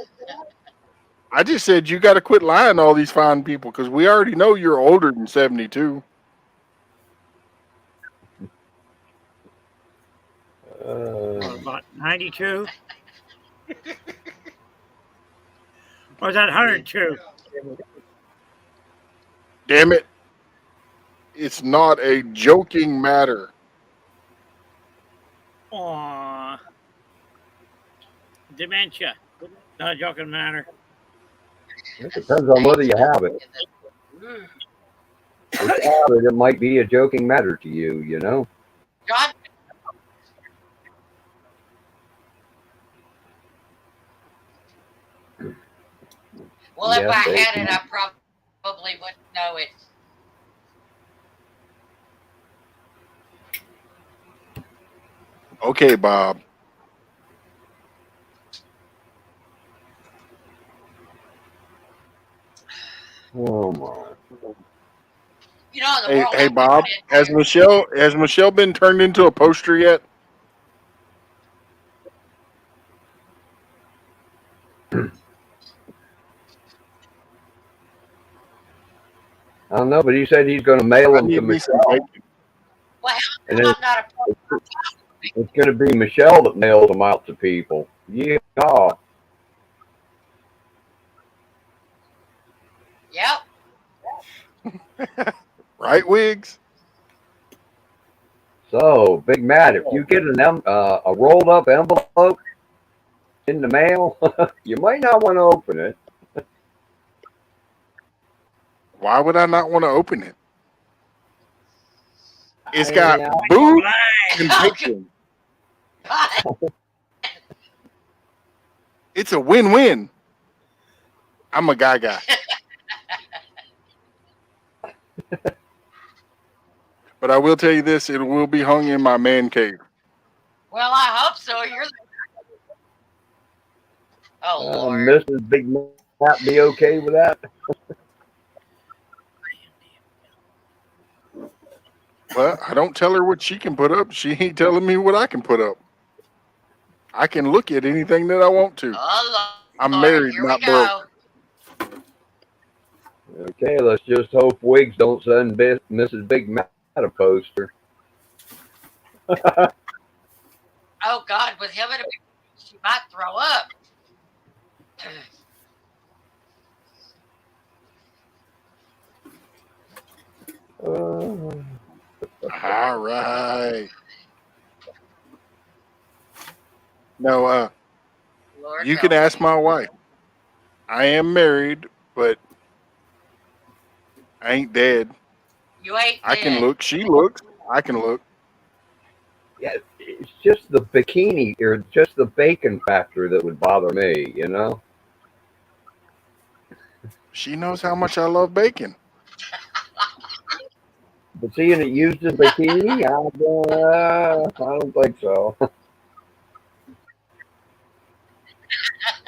I just said you got to quit lying to all these fine people because we already know you're older than 72. About 92? Or was that 102? Damn it. It's not a joking matter. Aw. Dementia. Not a joking matter. It depends on whether you have it. Mm. If you have it, it might be a joking matter to you, you know? God. Well, if Yes, I they had can. it, I probably wouldn't know it. Okay, Bob. Oh, my. You know, the Hey, world hey, that we Bob. live in. Has Michelle been turned into a poster yet? I don't know, but he said he's going to mail I them to need me some Michelle. bacon. Well, And hell, then I'm not a. it's going to be Michelle that mails them out to people. Yeah. Yep. Right, Wiggs? So, Big Matt, if you get a rolled up envelope in the mail, you might not want to open it. Why would I not want to open it? It's I got mean, booze Blind. and Oh, bacon. God. It's a win-win. I'm a guy. But I will tell you this, it will be hung in my man cave. Well, I hope so. You're the. Oh, Lord. Mrs. Big Matt be okay with that? Well, I don't tell her what she can put up. She ain't telling me what I can put up. I can look at anything that I want to. Oh, I'm Lord. married, Here we not broke. go. Okay, let's just hope Wiggs don't send Mrs. Big Matt a poster. Oh, God. With him in a. She might throw up. All right. No, Lord you can help ask me. my wife. I am married, but I ain't dead. You ain't I can dead. look. She looks. I can look. Yeah, it's just the bikini or just the bacon factor that would bother me, you know? She knows how much I love bacon. But seeing it used as bikini, I don't think so.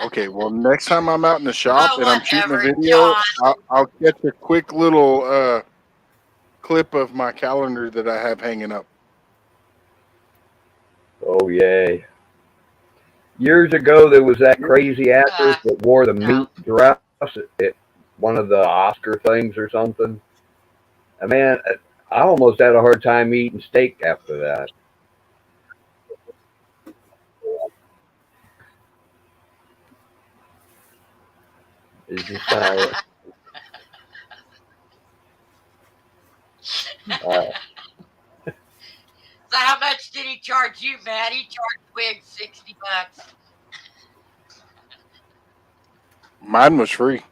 Okay, well, next time I'm out in the shop Oh, and I'm shooting a whatever, video, John. I'll catch a quick little clip of my calendar that I have hanging up. Oh, yay. Years ago, there was that crazy actress that wore the No. meat dress at one of the Oscar things or something. And man, I almost had a hard time eating steak after that. It's just So how much did he charge you, Matt? He charged Wig $60. Mine was free.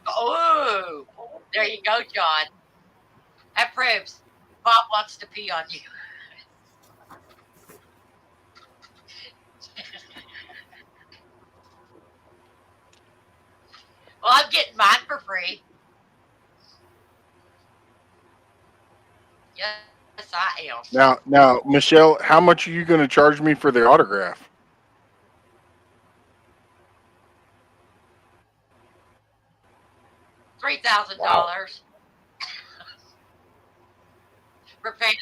Oh, there you go, John. That proves Bob wants to pee on you. Well, I'm getting mine for free. Yes, I am. Now, Michelle, how much are you going to charge me for the autograph? $3,000 wow. for paying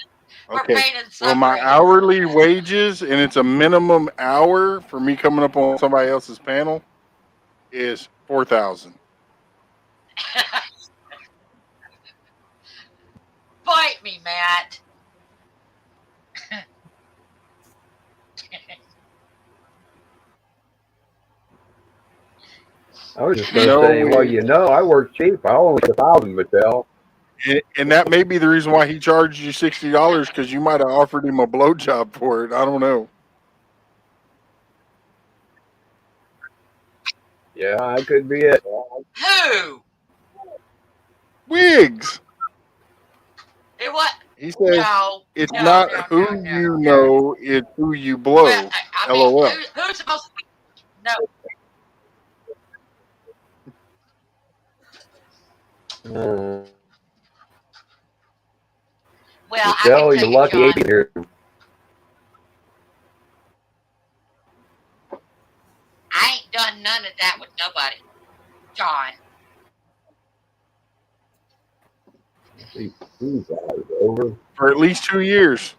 We're Okay. pain and Well, my suffering. hourly wages, and it's a minimum hour for me coming up on somebody else's panel, is 4,000. Bite me, Matt. I was just You going to know, say, well, we, I work cheap. I only get 1,000, Michelle. and that may be the reason why he charged you $60 because you might have offered him a blowjob for it. I don't know. Yeah, that could be it. Who? Wigs. It what? He says No, it's no, not no, who no, no, you no. know, it's who you Well, blow. I mean, LOL. who's supposed to be? No. Uh, Well, I Michelle, can tell you're you, lucky John. AB here. I ain't done none of that with nobody, John. See, these guys over. For at least 2 years.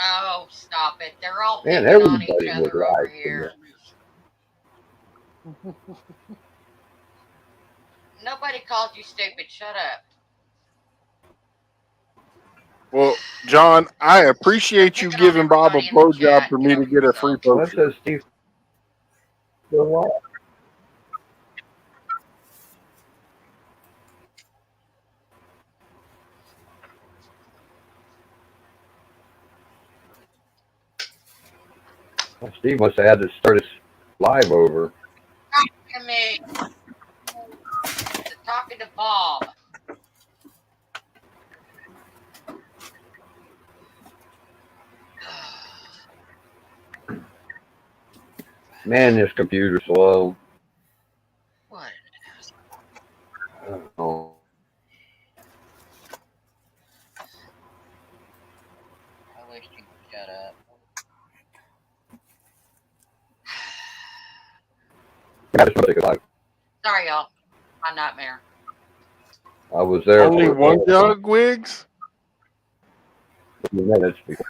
Oh, stop it! They're all Man, picking on each everybody was other over right. here. Nobody called you stupid. Shut up. Well, John, I appreciate you Picking on giving Bob a everybody in the blowjob chat. for Get me to over get a free yourself. Well, that poster. says Steve still alive. Well, Steve must have had to start his live over. To me, talking to Bob. Man, this computer's slow. What? Oh. I wish you would shut up. I just want to take a live. Sorry, y'all. My nightmare. I was there Only for one jug, Wigs? a few minutes before.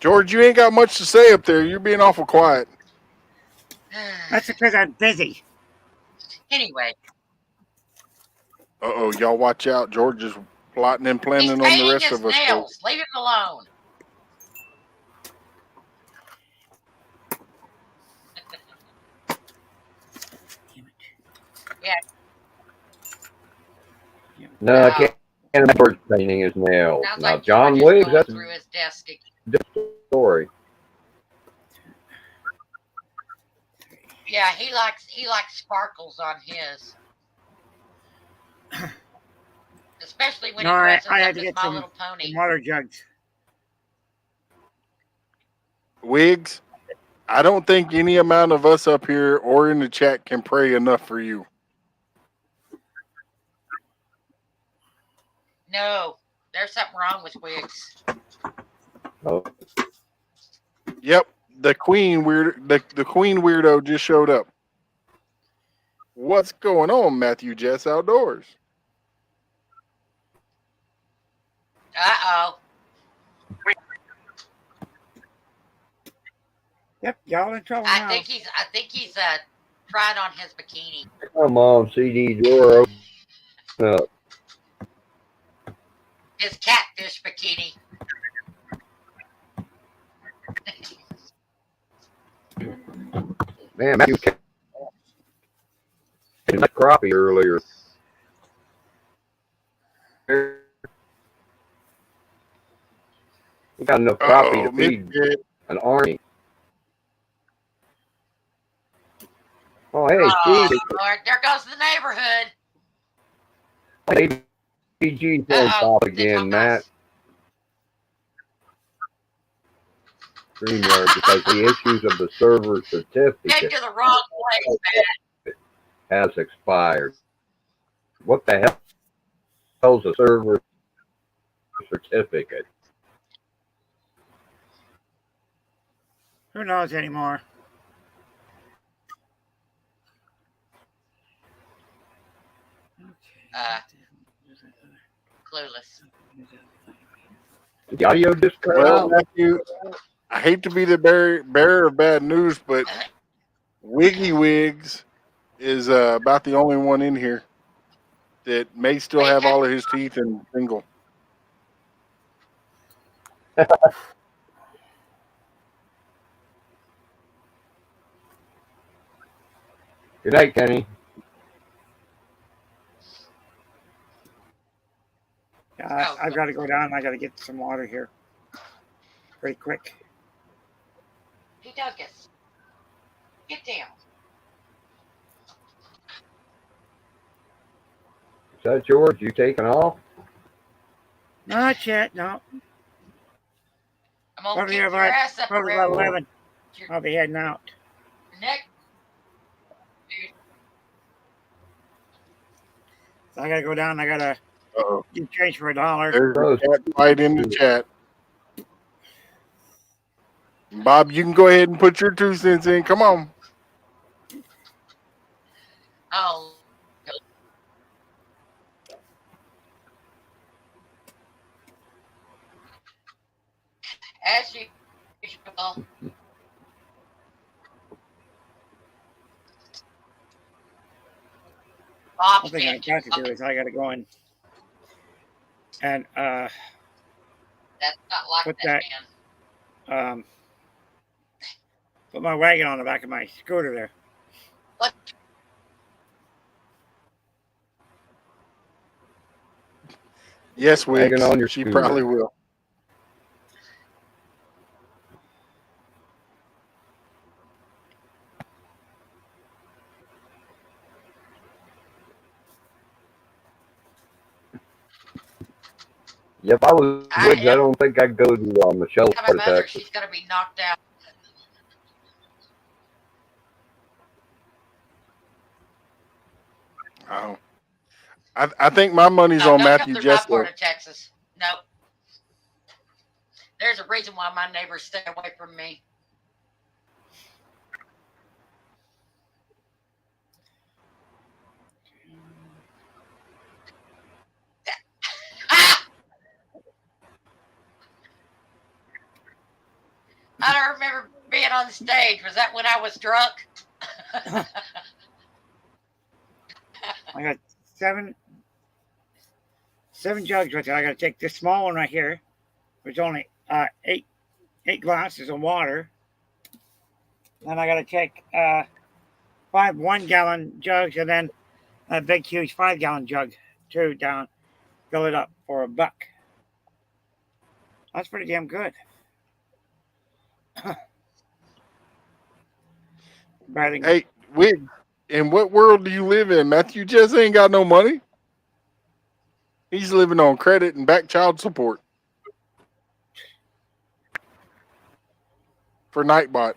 George, you ain't got much to say up there. You're being awful quiet. That's because I'm busy. Anyway, Uh-oh, y'all watch out. George is plotting and he's planning on the painting rest his of us. nails. Leave him alone. No, I can't remember painting his nails. Sounds Now, like John George is Wiggs, going that's through his desk. a different story. Yeah, he likes sparkles on his. Especially when No, he I dresses had up to as get My some Little Pony. water jugs. Wiggs, I don't think any amount of us up here or in the chat can pray enough for you. No, there's something wrong with Wiggs. Oh, Yep, the queen weirdo just showed up. What's going on, Matthew Jess Outdoors? Uh-oh. Yep, y'all in trouble I now. think he's tried on his bikini. come on, CD drawer, open up. His catfish bikini. Man, Matthew came like crappie earlier. We got enough crappie to feed an army. Oh, hey, Steve. Lord, there goes the neighborhood. ABG phone off again, Matt. StreamYard because the issues of the server Came certificate to the wrong place, man. has expired. What the hell is a server certificate? Who knows anymore? Clueless. Did the audio just cut Well, out? Matthew, I hate to be the bearer of bad news, but Wiggy Wigs is about the only one in here that may still have all of his teeth and single. Good night, Kenny. Yeah, I've got to go down. I got to get some water here. Pretty quick. Hey, Douglas. Get down. Is that George? You taking off? Not yet, no. I'm gonna Probably kick your about, ass up probably around about 11. your I'll be heading out. neck. So I got to go down. I got to Uh-oh. get change for $1. There's a cat fight in the chat. Bob, you can go ahead and put your 2 cents in. Come on. Oh. As usual. One thing I got to do is I got to go in and That's not like put that, that- man. put my wagon on the back of my scooter there. What? Yes, Wiggs. Wagon on your She scooter. probably will. If I was Wiggs, I don't think I'd go to Michelle's My part of mother, Texas. she's gonna be knocked out. Oh. I think my money's No, on don't Matthew come through my Jessup. part of Texas. Nope. There's a reason why my neighbors stay away from me. I don't remember being on the stage. Was that when I was drunk? I got seven jugs right there. I got to take this small one right here, which is only eight glasses of water. Then I got to take 5 1-gallon jugs, and then a big, huge 5-gallon jug, 2 down, fill it up for $1. That's pretty damn good. Hey, Wiggs, in what world do you live in? Matthew just ain't got no money. He's living on credit and back child support for Nightbot.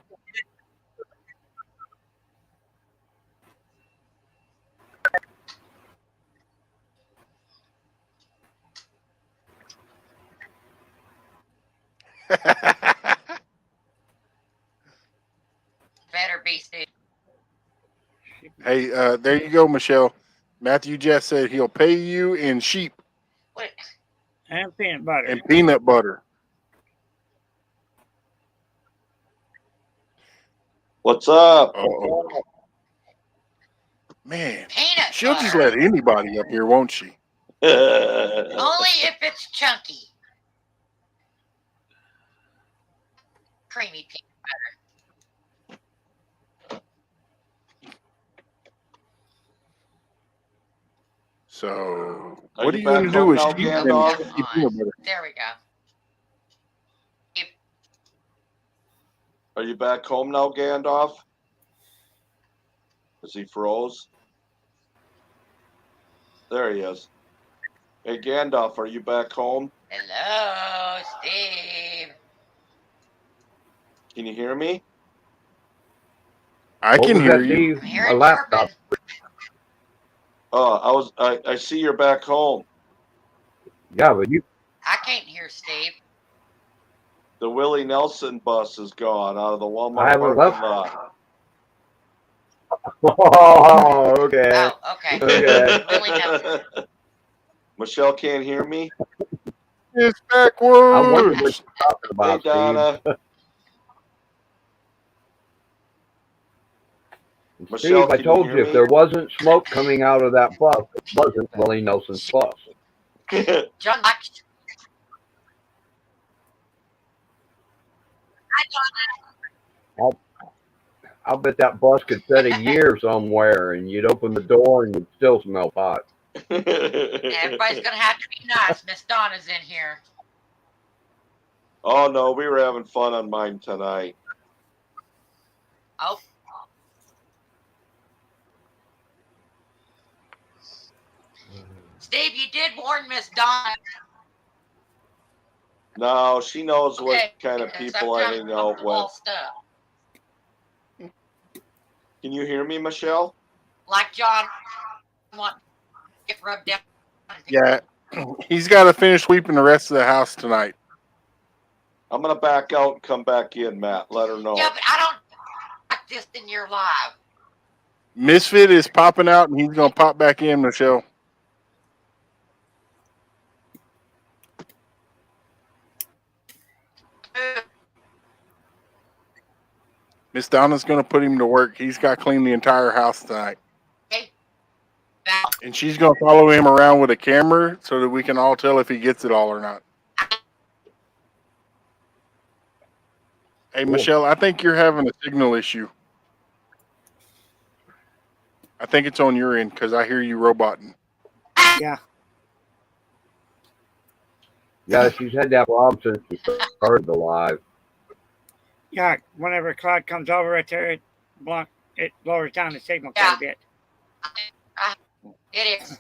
Better be soon. Hey, there you go, Michelle. Matthew just said he'll pay you in sheep What? And peanut butter. and peanut butter. What's up? Uh-oh. Man, Peanut she'll butter. just let anybody up here, won't she? Only if it's chunky. Creamy peanut So, Are what you are you back going to do home with now, sheep Gandalf? and peanut butter? There we go. Are you back home now, Gandalf? Is he froze? There he is. Hey, Gandalf, are you back home? Hello, Steve. Can you hear me? I What can was hear that, you. Steve? I'm My hearing laptop. chirping. Oh, I see you're back home. Yeah, but you. I can't hear Steve. The Willie Nelson bus is gone out of the I Walmart haven't parking left. lot. Oh, okay. Oh, okay. Okay. Willie Nelson. Michelle can't hear me. It's I wonder what backwards. you're talking Hey, about, Steve. Donna. Steve, Michelle, I can you told hear you if me? there wasn't smoke coming out of that bus, it wasn't Willie Nelson's bus. John likes. I'll bet that bus could sit a year somewhere and you'd open the door and you'd still smell pot. Everybody's gonna have to be nice. Miss Donna's in here. Oh no, we were having fun on mine tonight. Oh, Steve, you did warn Miss Donna. No, she knows what Okay, kind of because people I sometimes hang out off-the-wall with. stuff. Can you hear me, Michelle? Like John want to get rubbed down. Yeah, he's got to finish sweeping the rest of the house tonight. I'm gonna back out and come back in, Matt. Let her know. Yeah, but I don't like this in your live. Misfit is popping out, and he's going to pop back in, Michelle. Miss Donna's going to put him to work. He's got to clean the entire house tonight. Okay. Now, And she's going to follow him around with a camera so that we can all tell if he gets it all or not. Hey, Cool. Michelle, I think you're having a signal issue. I think it's on your end because I hear you roboting. Yeah. Yeah, she's had that problem since she started the live. Yeah. Whenever a cloud comes over right there, it lowers down the signal quite a bit. it is.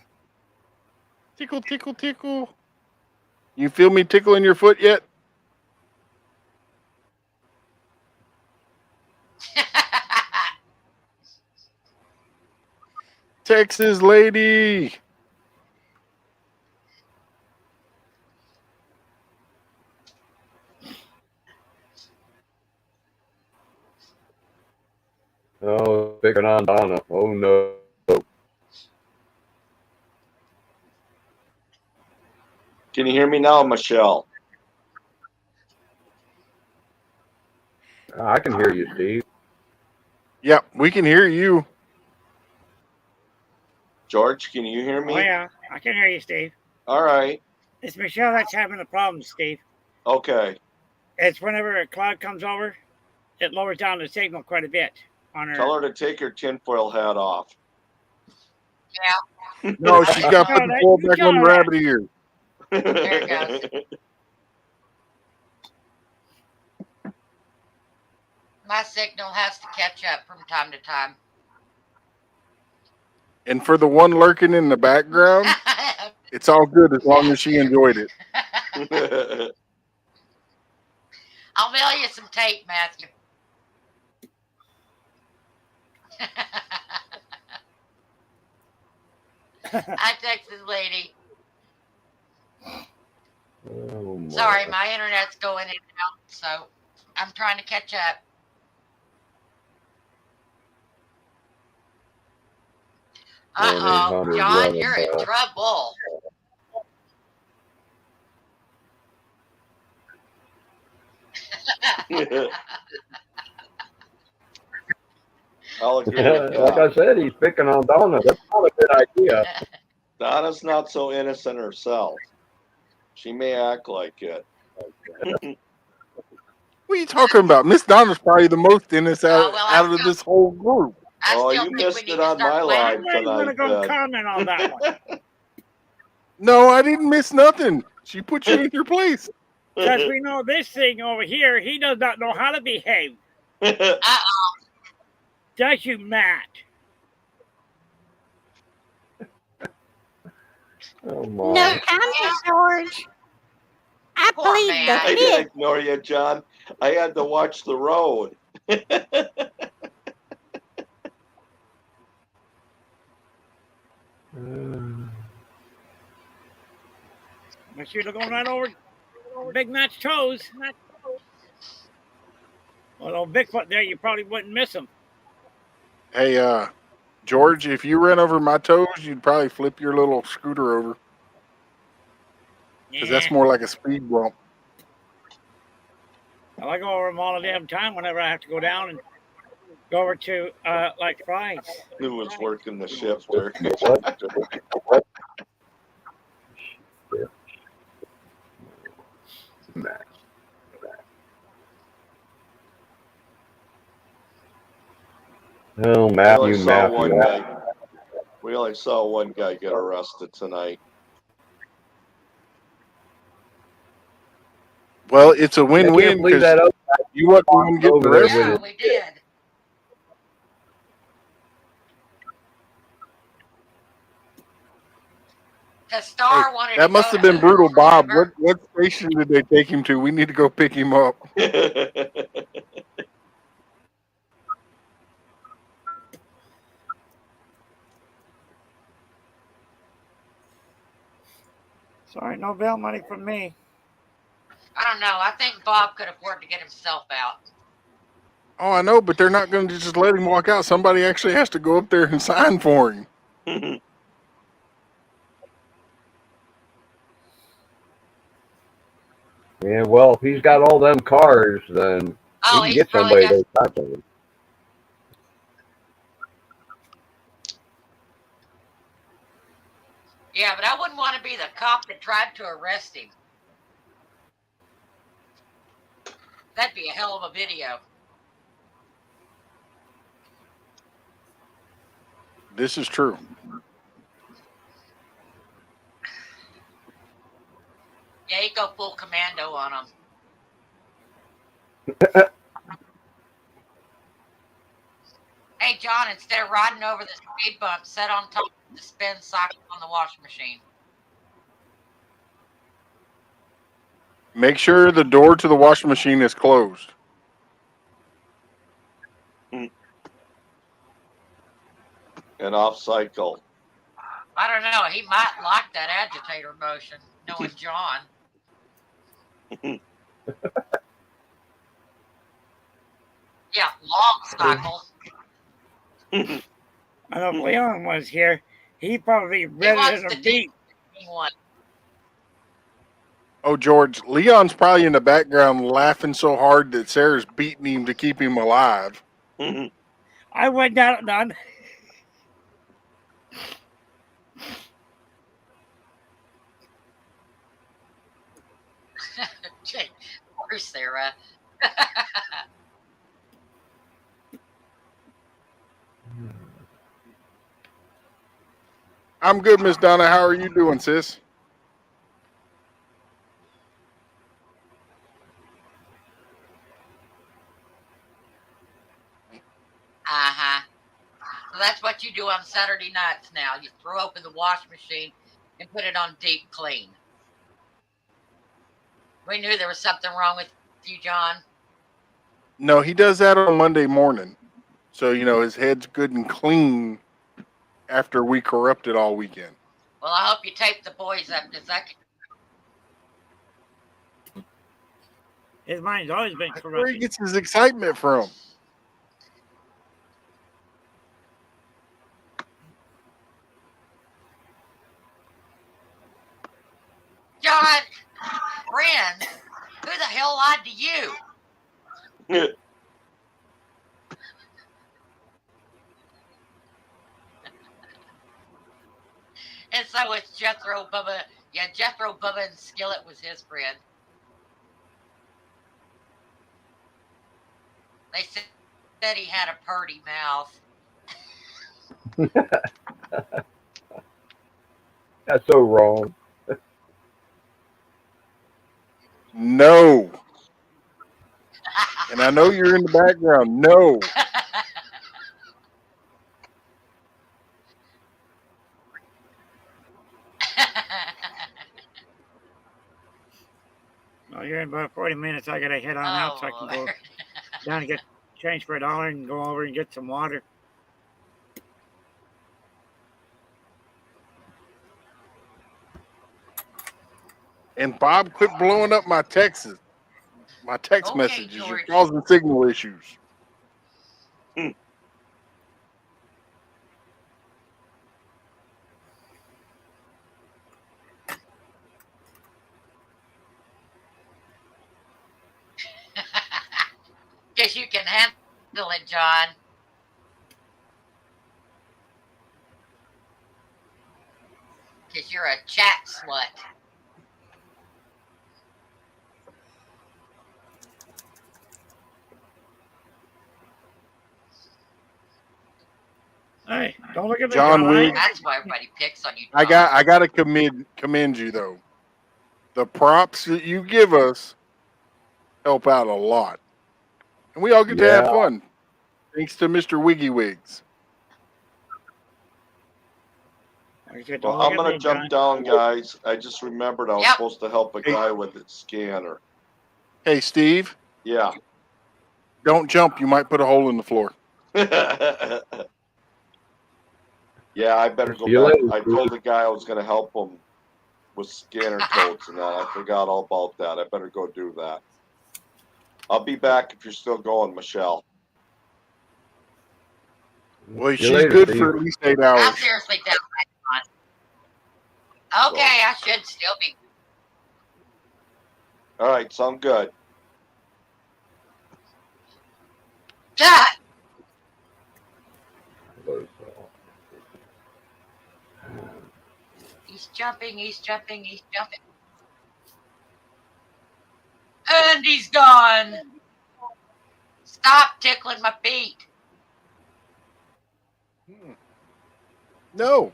Tickle, tickle, tickle. You feel me tickling your foot yet? Texas lady. Oh, picking on Donna. Oh, no. Can you hear me now, Michelle? I can hear you, Steve. Yep, we can hear you. George, can you hear me? Oh, yeah. I can hear you, Steve. All right. It's Michelle that's having the problem, Steve. Okay. It's whenever a cloud comes over, it lowers down the signal quite a bit on her. Tell her to take her tinfoil hat off. No, she's got to put the full back on the rabbit ear. There it goes. My signal has to catch up from time to time. And for the one lurking in the background, it's all good as long as she enjoyed it. I'll mail you some tape, Matthew. Hi, Texas lady. Oh, my. Sorry, my internet's going in and out, so I'm trying to catch up. Uh-oh, 1-800 John, you're in Rebel. trouble. I'll agree with Like that. I said, he's picking on Donna. That's not a good idea. Donna's not so innocent herself. She may act like it. What are you talking about? Miss Donna's probably the most innocent Oh, well, out of this whole group. I Oh, still you think missed we it need to on start my planning. live I'm not tonight, going to go then. comment on that one. No, I didn't miss nothing. She put you in your place. Because we know this thing over here, he does not know how to behave. Uh-oh. Does you, Matt? Oh, No my. comment, George. I Poor plead man. the I fifth. didn't ignore you, John. I had to watch the road. Make sure you're going right over Big Matt's toes. Well, old Bigfoot there, you probably wouldn't miss him. Hey, George, if you ran over my toes, you'd probably flip your little scooter over because that's Yeah. more like a speed bump. Well, I go over them all the damn time whenever I have to go down and go over to like Fry's. Who was working the shift there? What? Oh, We only Matthew, saw one Matthew. guy. We only saw one guy get arrested tonight. Well, it's a I win-win can't believe because that other you wasn't the one getting over there with Yeah, arrested. it. we did. Because Star wanted That to must go have been to, brutal, Bob. remember? What station did they take him to? We need to go pick him up. Sorry, no bail money from me. I don't know. I think Bob could afford to get himself out. Oh, I know, but they're not going to just let him walk out. Somebody actually has to go up there and sign for him. Yeah, well, if he's got all them cars, then Oh, he can he's get probably somebody got. to stop him. Yeah, but I wouldn't want to be the cop that tried to arrest him. That'd be a hell of a video. This is true. Yeah, he'd go full commando on him. Hey, John, instead of riding over the speed bump, sit on top of the spin socket on the washing machine. Make sure the door to the washing machine is closed. And off cycle. I don't know. He might like that agitator motion, knowing John. Yeah, long cycle. I know if Leon was here, he probably read it wants in to a do- beat. One. Oh, George, Leon's probably in the background laughing so hard that Sarah's beating him to keep him alive. I went down and Poor Sarah. I'm good, Miss Donna. How are you doing, sis? Uh-huh. So that's what you do on Saturday nights now. You throw open the wash machine and put it on deep clean. We knew there was something wrong with you, John. No, he does that on Monday morning. So, his head's good and clean after we corrupted all weekend. Well, I hope you tape the boys up because that could. his mind's always been That's where he corrupted. gets his excitement from. John, friend, who the hell lied to you? And so it's Jethro Bubba. Yeah, Jethro Bubba and Skillet was his friend. They said he had a purty mouth. That's so wrong. No. And I know you're in the background. No. Well, you're in about 40 minutes. I gotta head on out so I can go Lord. down and get change for $1 and go over and get some water. And Bob, quit blowing up my text Okay, messages. You're George. causing signal issues. Guess you can handle it, John. Because you're a chat slut. Hey, don't look at me, John John. Wiggs. That's why everybody picks on you. I John. got to commend you though. The props that you give us help out a lot, and we all get to have Yeah. fun thanks to Mr. Wiggy Wigs. Like I said, Well, don't look I'm at gonna me, jump John. down, guys. I just remembered I was Yep. supposed to help a guy with his scanner. Hey, Steve, Yeah. don't jump. You might put a hole in the floor. Yeah, I better go See you back. later, I Steve. told the guy I was gonna help him with scanner codes and that. I forgot all about that. I better go do that. I'll be back if you're still going, Michelle. Well, See you she's later, good Steve. for at least 8 I'm hours. seriously down. John. Okay, I should still be. All right, sound good. God! He's jumping, he's jumping, he's jumping. And he's gone. Stop tickling my feet. No.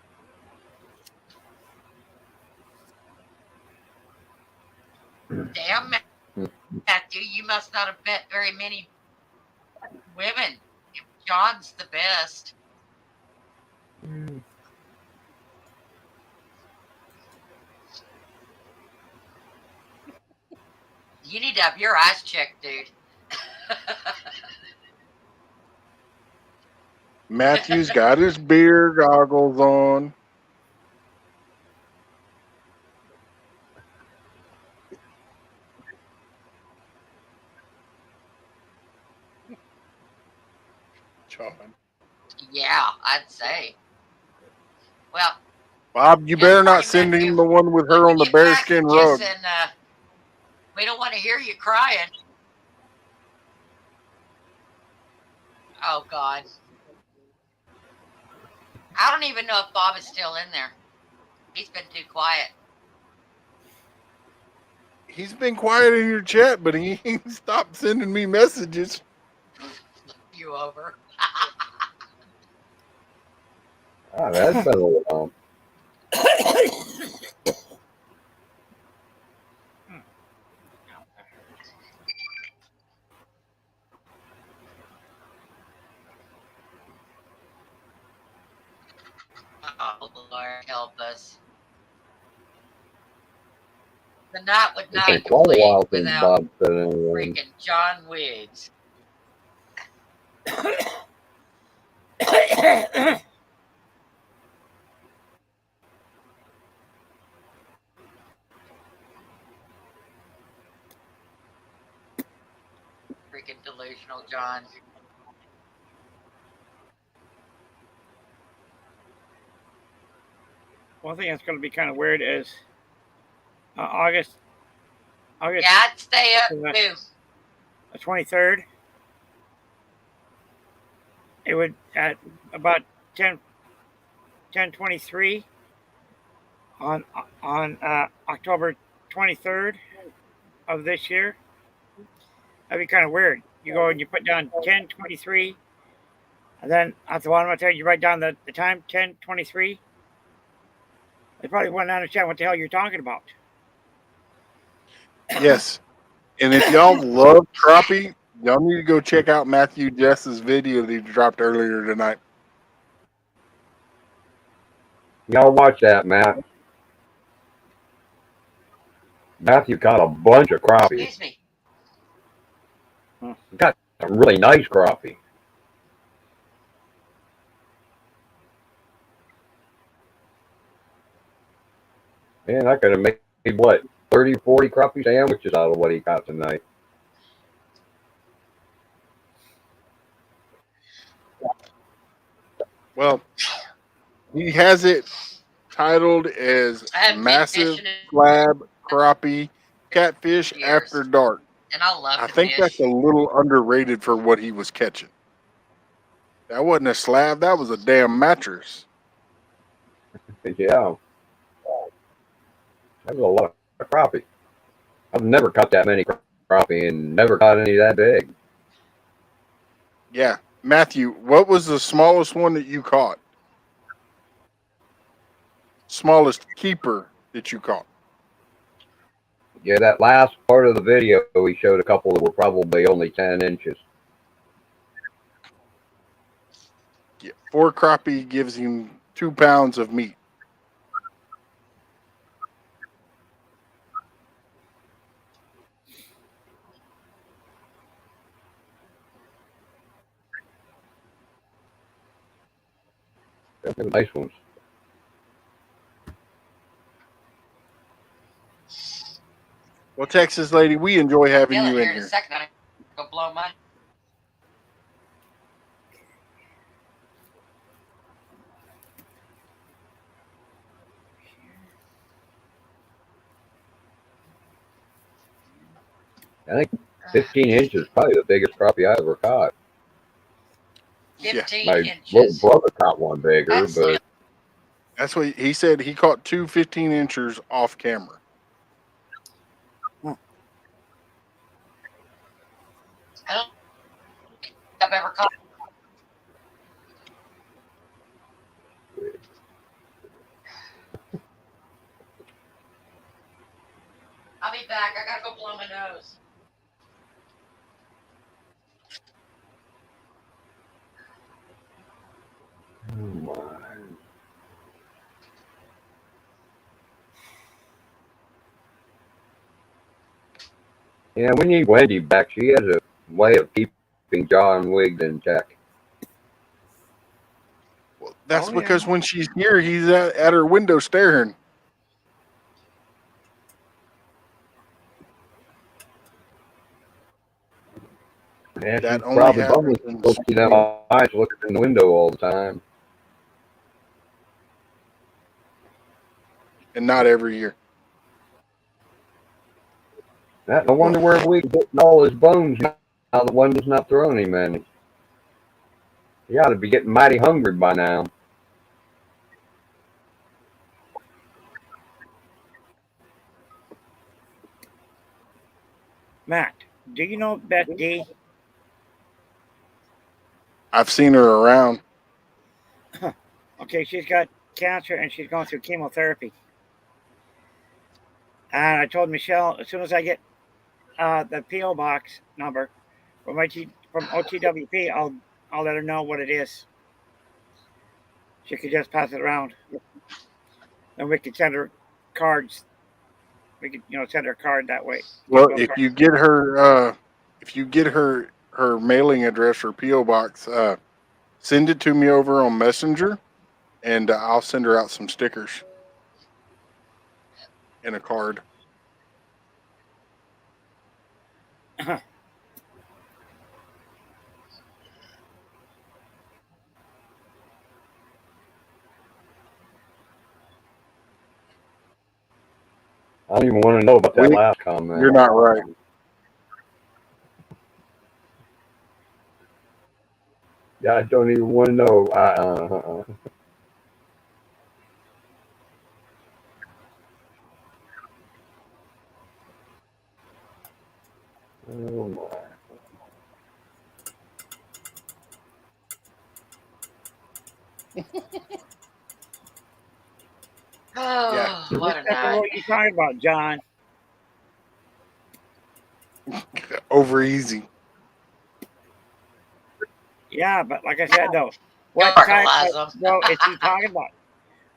Damn, Matthew, you must not have met very many women. John's the best. You need to have your eyes checked, dude. Matthew's got his beer goggles on. John. Yeah, I'd say. Well, Bob, you Just better for not you, send Matthew. him the one with her let me on the get back to bearskin rug. kissing. We don't want to hear you crying. Oh, God. I don't even know if Bob is still in there. He's been too quiet. He's been quiet in your chat, but he ain't stopped sending me messages. You over. Ah, that's been a while. Oh, Lord, help us. The night would It's not been be quite a complete while since without Bob's been in the room. freaking John Wiggs. Freaking delusional John. One thing that's going to be kind of weird is August Yeah, I'd stay up Yeah. too. the 23rd. It would at about 10:23 on October 23rd of this year. That'd be kind of weird. You go and you put down 10:23, and then at the bottom of it, you write down the time 10:23. They probably wouldn't understand what the hell you're talking about. Yes. And if y'all love crappie, y'all need to go check out Matthew Jess's video that he dropped earlier tonight. Y'all watch that, Matt. Matthew caught a bunch of crappie. Excuse me. Got some really nice crappie. Man, I could have made, what, 30, 40 crappie sandwiches out of what he caught tonight. Well, he has it titled as I haven't been Massive fishing in Slab Crappie Catfish years. After Dark. and I love I to think fish. that's a little underrated for what he was catching. That wasn't a slab, that was a damn mattress. Yeah. That was a lot of crappie. I've never caught that many crappie and never caught any that big. Yeah. Matthew, what was the smallest one that you caught? Smallest keeper that you caught? Yeah, that last part of the video, he showed a couple that were probably only 10 inches. Yeah. 4 crappie gives him 2 pounds of meat. They were nice ones. Well, Texas lady, we enjoy having Feel it you here in in a here. second. I go blow mine. I think 15 inches is probably the biggest crappie I ever caught. 15 My little inches. brother caught one bigger, That's but That's what he said. He caught 2 15-inchers off camera. I don't think I've ever caught. I'll be back. I gotta go blow my nose. oh my. Yeah, we need Wendy back. She has a way of keeping John Wiggs in check. Well, that's Oh, because yeah. when she's here, he's at her window staring. Yeah, That she's only probably happens bumming. in She'll see them eyes looking in the window all the time. and not every year. No wonder where Wiggs getting all his bones now the window's not throwing him any. He ought to be getting mighty hungry by now. Matt, do you know Beth D? I've seen her around. Okay, she's got cancer and she's going through chemotherapy. And I told Michelle, as soon as I get the PO box number from OTWP, I'll let her know what it is. She could just pass it around, and we could send her cards. We could, send her a card that way. Well, if you get her, her mailing address or PO box, send it to me over on Messenger, and I'll send her out some stickers and a card. I don't even want to know about that last comment. You're not right. Yeah, I don't even want to know. Oh my. Oh, Yeah. what a That's night. what you talking about, John. Over easy. Yeah, but like I said though, what Don't type organize of roll is he talking about?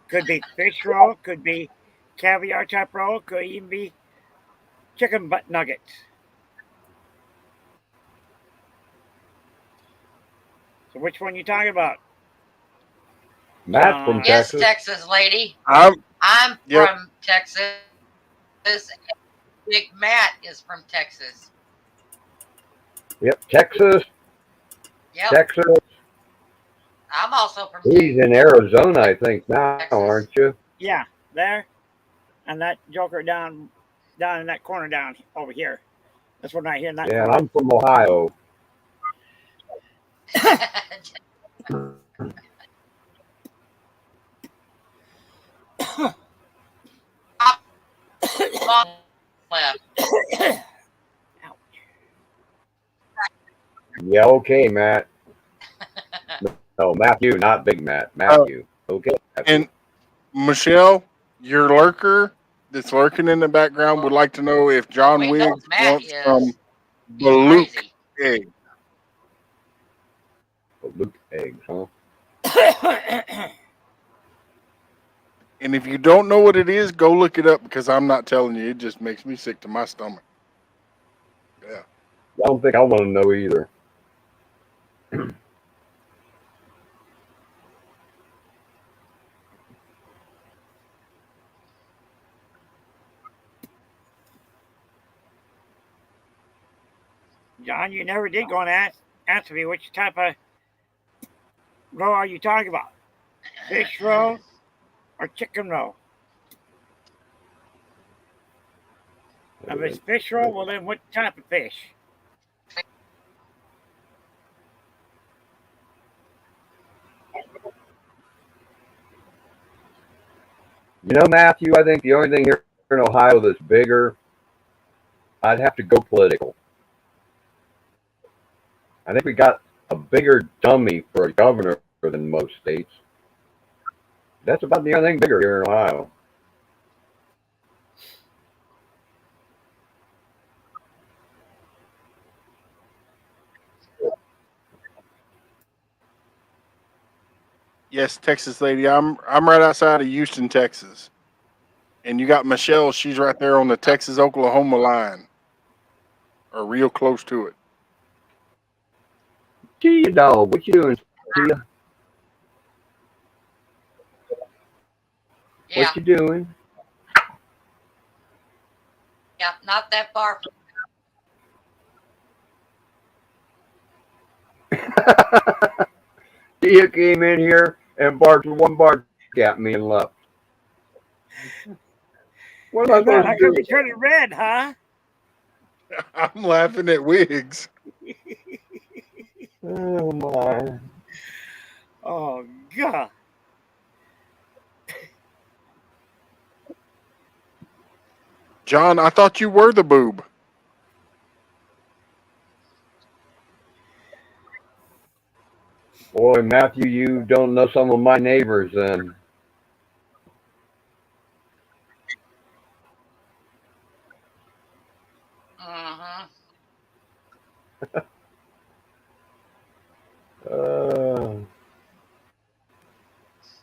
Could be fish roll, could be caviar type roll, could even be chicken butt nuggets. So which one you talking about? Matt's from Yes, Texas. Texas lady. I'm I'm Yep. from Texas. Big Matt is from Texas. Yep, Texas. Yep. Texas. I'm also from He's in Arizona, I think now, Texas. aren't you? Yeah, there, and that joker down in that corner down over here. That's what I hear in that Yeah, corner. I'm from Ohio. Left. Yeah, okay, Matt. No, Matthew, not Big Matt. Matthew. Okay. Matthew. and Michelle, your lurker that's lurking in the background would like to know if John We know Wiggs Matt wants is. some He's Baluch crazy. egg. Luke eggs, huh? And if you don't know what it is, go look it up because I'm not telling you. It just makes me sick to my stomach. Yeah. I don't think I want to know either. John, you never did go and answer me which type of roll are you talking about? Fish roll or chicken roll? If it's fish roll, well then what type of fish? You know, Matthew, I think the only thing here in Ohio that's bigger, I'd have to go political. I think we got a bigger dummy for a governor than most states. That's about the only thing bigger here in Ohio. Yes, Texas lady. I'm right outside of Houston, Texas. And you got Michelle, she's right there on the Texas-Oklahoma line. Or real close to it. Tia dog, what you doing, Tia? Yeah. What you doing? Yeah. Not that far from. Tia came in here and barked one bark at me and left. What am I Hey, man, supposed how to come do? you turning red, huh? I'm laughing at Wiggs. Oh my. Oh, God. John, I thought you were the boob. Boy, Matthew, you don't know some of my neighbors then. Mm-hmm.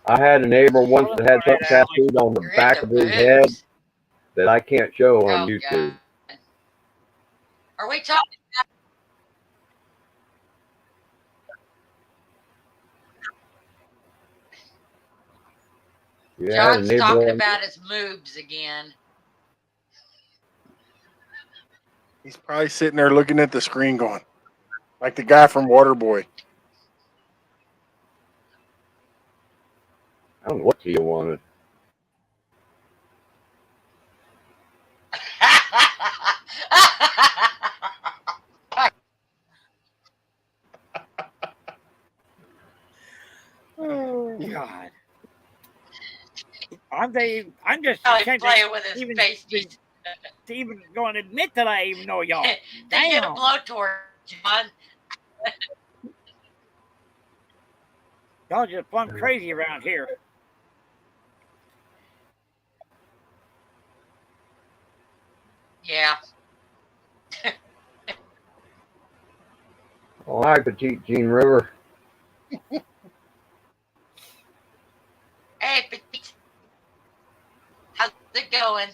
I had a neighbor once that had something tattooed on the You're back into of his head boobs. that I can't show on Oh, YouTube. God. Are we talking? Yeah, I had a John's neighbor talking on- about his moobs again. He's probably sitting there looking at the screen going, like the guy from Waterboy. I don't know what Tia wanted. Oh, God. I'm just Probably ashamed playing with his even face. to even go and admit that I even know y'all. They get a Damn. blowtorch, John. Y'all just plumb crazy around here. Yeah. Oh, hi, Petite Jean River. Hey, Petite. How's it going?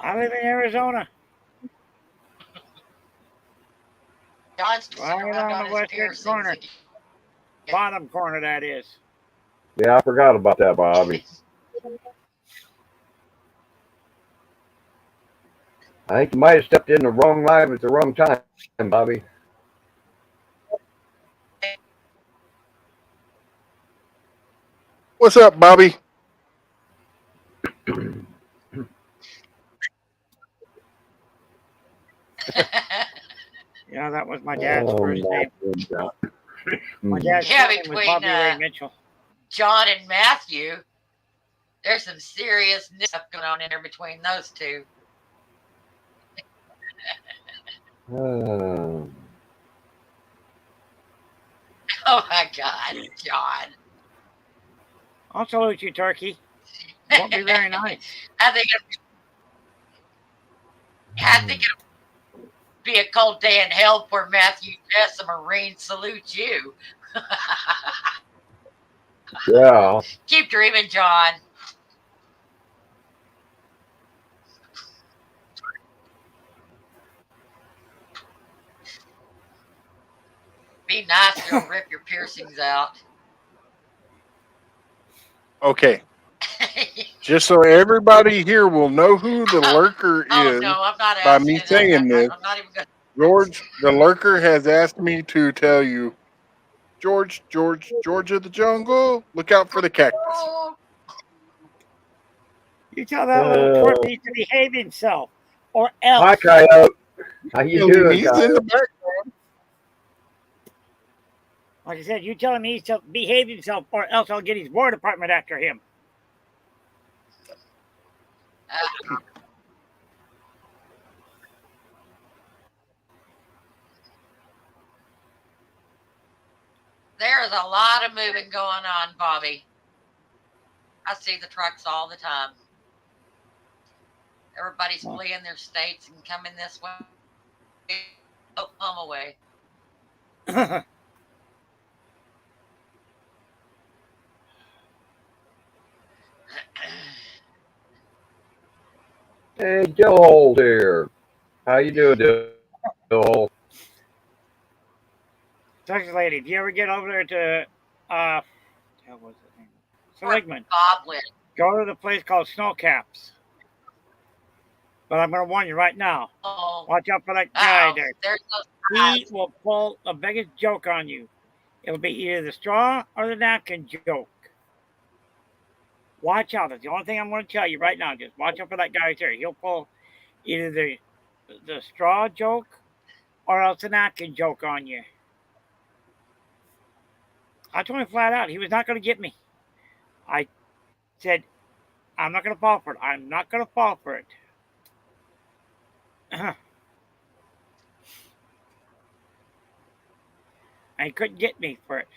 I live in Arizona, John's still right around on on the his western piercings corner, again. bottom corner that is. Yeah, I forgot about that, Bobby. I think you might have stepped in the wrong live at the wrong time, Bobby. What's up, Bobby? Yeah, that was my dad's Oh, first name. my My God. dad's Yeah, name was between Bobby Ray Mitchell. John and Matthew, there's some serious stuff going on in there between those two. Oh. Oh my God, John. I'll salute you, Turkey. Won't be very nice. I think it'll be a cold day in hell for Matthew Jess, a Marine, salute you. Yeah. Keep dreaming, John. Be nice, you'll rip your piercings out. Okay. Just so everybody here will know who the lurker Oh is no, I'm not by asking me that. saying this, I'm not even going. George, the lurker has asked me to tell you, George of the jungle, look out for the cactus. Oh, You tell that little twerp he to behave himself, or else. Hi, Coyote. How you doing, He's in Coyote? the background. Like I said, you tell him he to behave himself, or else I'll get his war department after him. there's a lot of moving going on, Bobby. I see the trucks all the time. Everybody's fleeing their states and coming this way. Oh, home away. Hey, Joel here. How you doing, Joel? Texas lady, if you ever get over there to, hell, what's his name? Seligman, Goblin. go to the place called Snowcaps. But I'm going to warn you right now. Oh, Watch out for that guy uh-oh. there. There's no He will pull the biggest joke on you. It'll be either the straw or the napkin joke. Watch out. That's the only thing I'm going to tell you right now. Just watch out for that guy right there. He'll pull either the straw joke or else the napkin joke on you. I told him flat out he was not going to get me. I said, I'm not going to fall for it. I'm not going to fall for it. And he couldn't get me for it.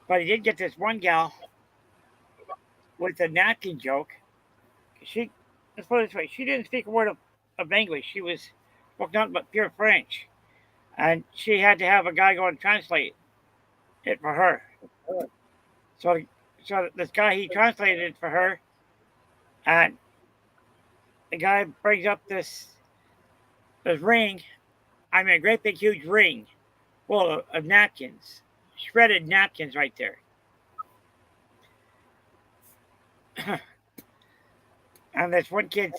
But he did get this one gal with the napkin joke. Let's put it this way, she didn't speak a word of English. She spoke nothing but pure French. And she had to have a guy go and translate it for her. So this guy, he translated it for her. And the guy brings up this ring. I mean, a great big huge ring full of napkins. Shredded napkins right there. And this one kid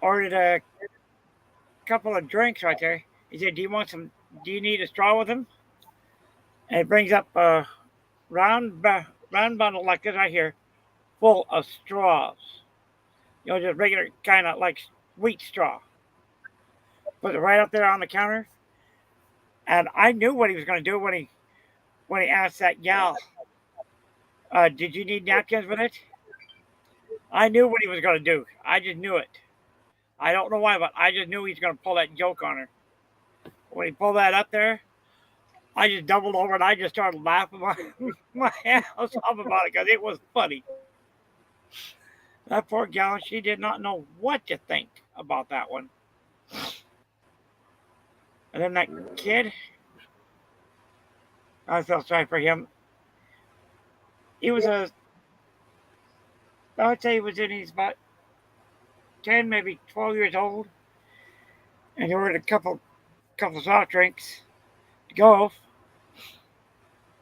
ordered a couple of drinks right there. He said, do you need a straw with him? And it brings up a round bundle like this right here, full of straws. You know, just regular kind of like wheat straw. Put it right up there on the counter. And I knew what he was going to do when he asked that gal, did you need napkins with it? I knew what he was going to do. I just knew it. I don't know why, but I just knew he was going to pull that joke on her. When he pulled that up there, I just doubled over and I just started laughing my ass off about it because it was funny. That poor gal, she did not know what to think about that one. And then that kid, I felt sorry for him. He was I would say he was in his about 10, maybe 12 years old, and he ordered a couple soft drinks to go.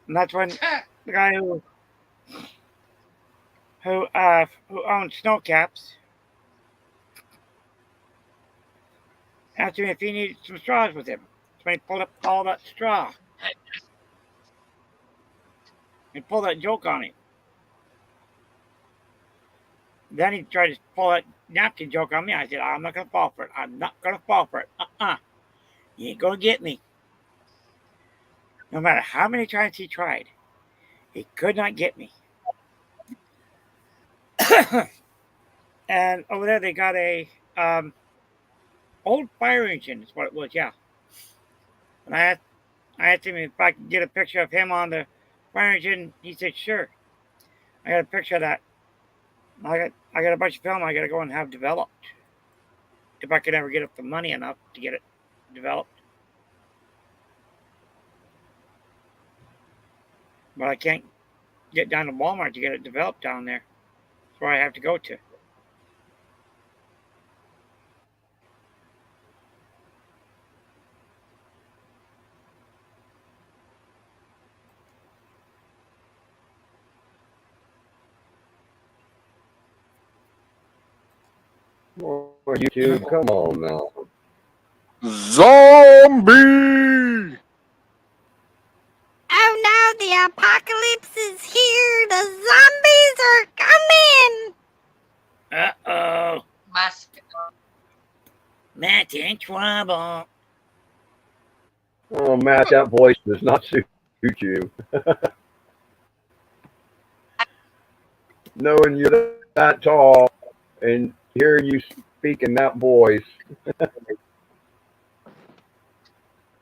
And that's when the guy who owned Snow Caps asked him if he needed some straws with him. So he pulled up all that straw. He pulled that joke on him. Then he tried to pull that napkin joke on me. I said, I'm not going to fall for it. I'm not going to fall for it. You ain't going to get me. No matter how many times he tried, he could not get me. And over there, they got a old fire engine is what it was, yeah. And I asked him if I could get a picture of him on the fire engine. He said, sure. I got a picture of that. I got a bunch of film I got to go and have developed. If I could ever get up the money enough to get it developed. But I can't get down to Walmart to get it developed down there. That's where I have to go to. Oh, YouTube, come on now. Zombie! Oh no, the apocalypse is here. The zombies are coming. Uh-oh. Must. Matt's in trouble. Oh, Matt, that voice does not suit you. Knowing you're that tall and hearing you speak in that voice.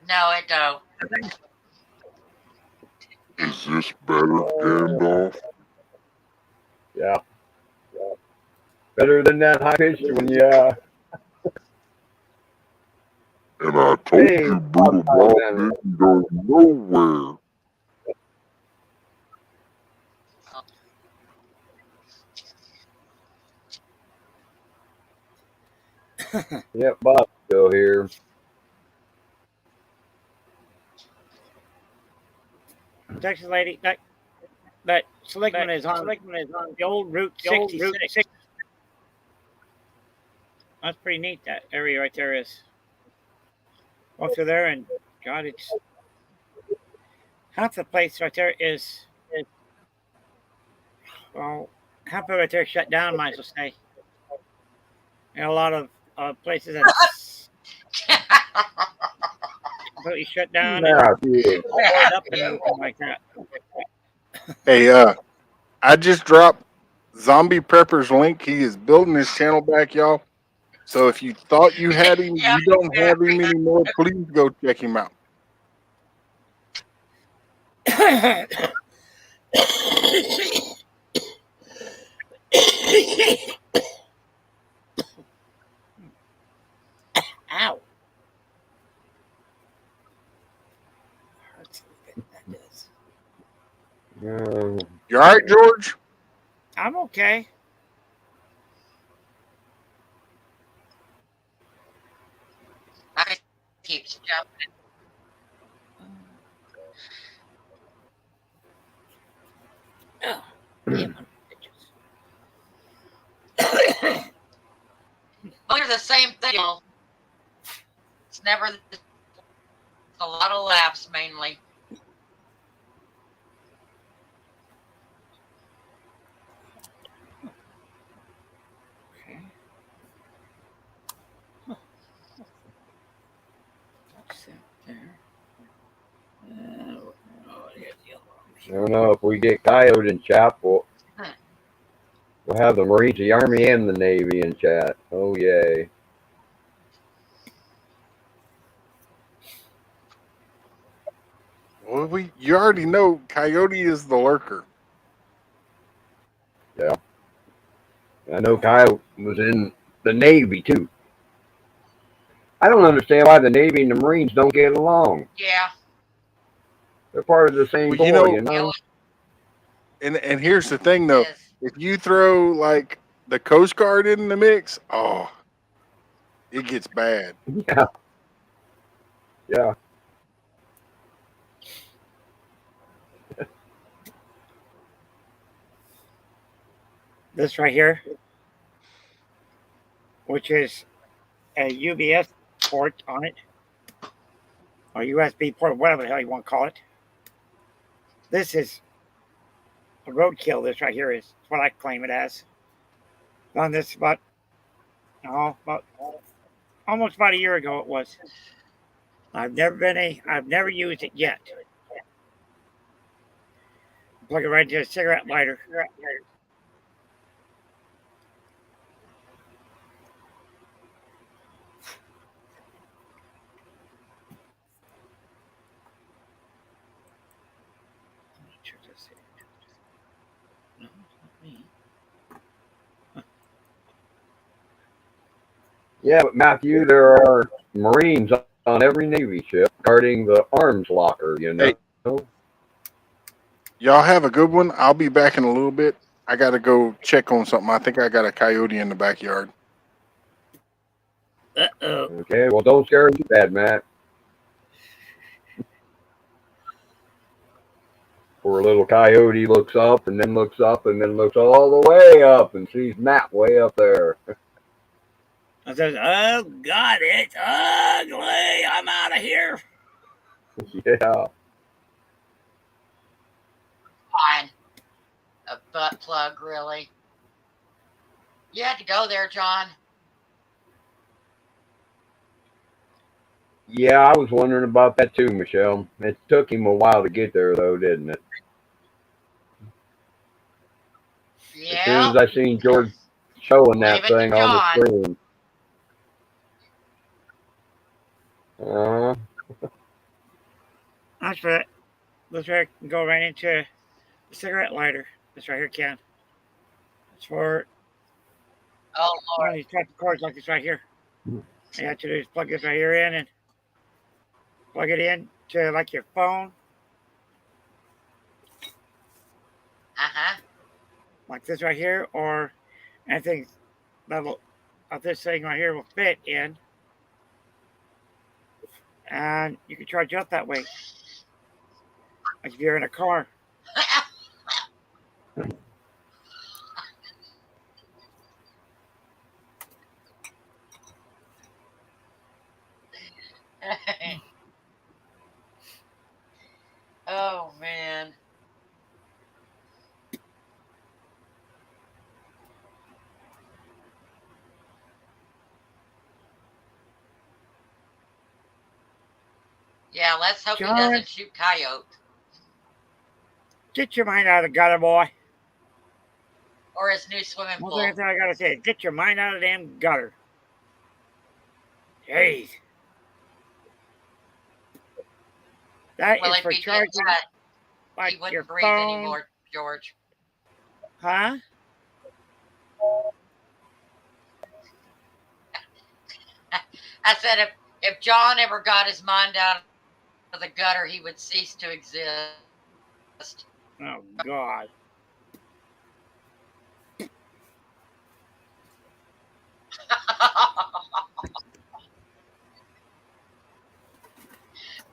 No, it don't. Is this better, Gandalf? Yeah. Better than that high pitched one, yeah. And I told Hey, you Brutal Bob didn't go nowhere. Yep, Bob's still here. Texas lady, that Seligman is on the old Route 66. That's pretty neat. That area right there is. Walk through there, and God, it's half the place right there is well, half of it right there shut down. Might as well say. And a lot of places that's completely shut down and Nah, dude. up and everything like that. Hey, I just dropped Zombie Prepper's link. He is building his channel back, y'all. So if you thought you had him, Yeah, you don't have him anymore. Please go check him out. Ow. You all right, George? I'm okay. I keeps jumping. Oh, damn, Well, they're the same thing. It's never a lot of laughs mainly. okay. That's that there. Here's the other one. I don't know if we get Coyote in chat, we'll have the Marines, the Army, and the Navy in chat. Oh, yay. Well, you already know Coyote is the lurker. Yeah. I know Coyote was in the Navy, too. I don't understand why the Navy and the Marines don't get along. Yeah. They're part of the same Well, boy, you know? And here's the thing, though. Yes. If you throw, like, the Coast Guard in the mix, oh, it gets bad. Yeah. Yeah. This right here, which is a UBS port on it, or USB port, whatever the hell you want to call it. This is a roadkill. This right here is what I claim it as. Done this about almost about a year ago. It was. I've never used it yet. Plug it right into a cigarette lighter. Yeah, but Matthew, there are Marines on every Navy ship guarding the arms locker, you know. Hey. Y'all have a good one. I'll be back in a little bit. I got to go check on something. I think I got a coyote in the backyard. Uh-oh. Okay, well, don't scare me bad, Matt. Poor little coyote looks up and then looks up and then looks all the way up and sees Matt way up there. I says, "Oh God, it's ugly. I'm out of here." Yeah. Fine. A butt plug, really? You had to go there, John. Yeah, I was wondering about that too, Michelle. It took him a while to get there, though, didn't it? Yeah. As soon as I seen George showing that Leave it to thing on the John. screen. That's for it. This right can go right into the cigarette lighter. This right here can. It's for Oh, one of Lord. these type of cords like this right here. All you have to do is plug this right here in and plug it in to like your phone, Uh-huh. like this right here, or anything that'll this thing right here will fit in, and you can charge it up that way. Like if you're in a car. Oh, man. Yeah, let's hope John. he doesn't shoot coyote. Get your mind out of the gutter, boy. Or his new swimming One pool. thing I gotta say, get your mind out of the damn gutter. Jeez. That Well, is if for he did charging that, he like your wouldn't breathe phone. anymore, George. Huh? I said if John ever got his mind out of the gutter, he would cease to exist. Oh, God.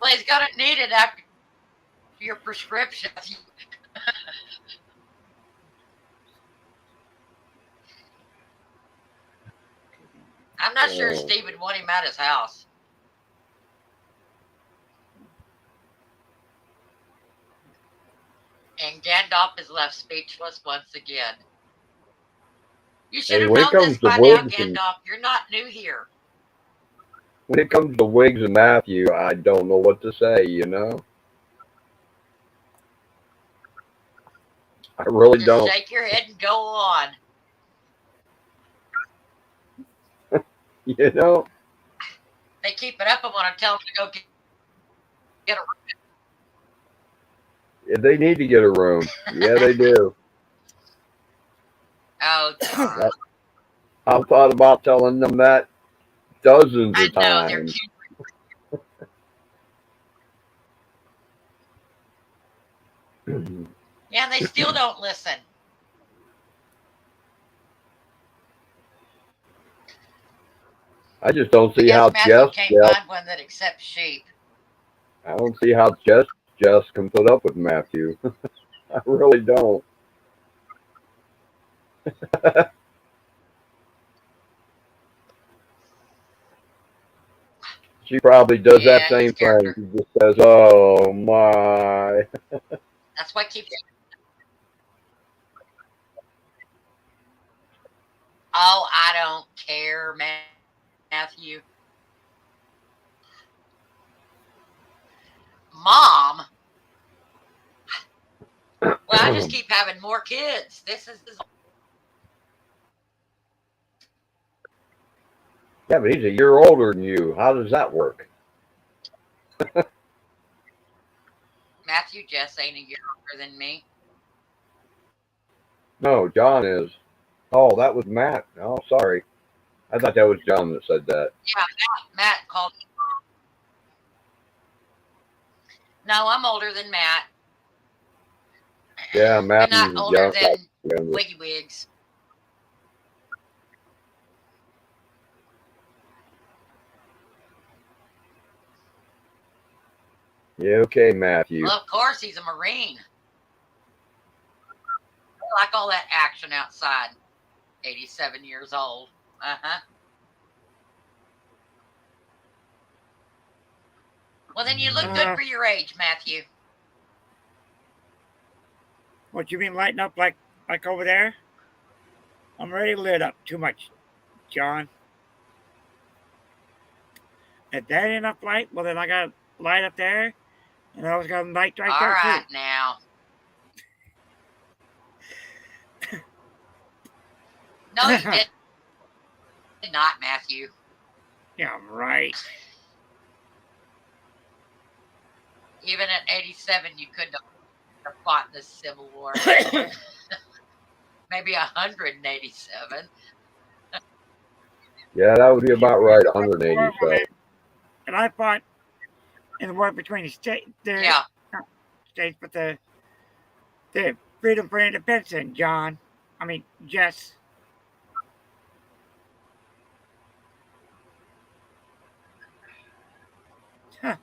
Well, he's gonna need it after your prescription. I'm not sure Steve would want him at his house. And Gandalf is left speechless once again. You should Hey, have when it known comes this to by now, wigs and- Gandalf. You're not new here. When it comes to Wiggs and Matthew, I don't know what to say, you know? I really Just don't. shake your head and go on. You know? They keep it up. I want to tell them to go get a Yeah, they need to get a room. Yeah, they do. Oh, John. I've thought about telling them that dozens I of know they're times. cute. Yeah, and they still don't listen. I just don't I see guess how Matthew Jess, can't Jess, find one that accepts sheep. I don't see how Jess can put up with Matthew. I really don't. She probably does that Yeah, he's same thing. character. She just says, "Oh my." That's what keeps. Oh, I don't care, Matthew. Mom. Well, I just keep having more kids. This is Yeah, but he's a year older than you. How does that work? Matthew Jess ain't a year older than me. No, John is. Oh, that was Matt. Oh, sorry. I thought that was John that said that. Yeah, Matt called me. No, I'm older than Matt, Yeah, but Matt not and older John. than Wiggy Wigs. Yeah, okay, Matthew. Well, of course, he's a Marine. I like all that action outside. 87 years old. Uh-huh. Well, then you look good for your age, Matthew. What you mean lighting up like over there? I'm already lit up too much, John. If that ain't enough light, well then I got light up there, and I always got a light right All there right, too. now. No, you did not, Matthew. Yeah, right. Even at 87, you couldn't have fought in the Civil War. Maybe 187. Yeah, that would be about right. 187. And I fought in the war between the Yeah. states, but the Freedom for Independence, and John. I mean, Jess. Huh.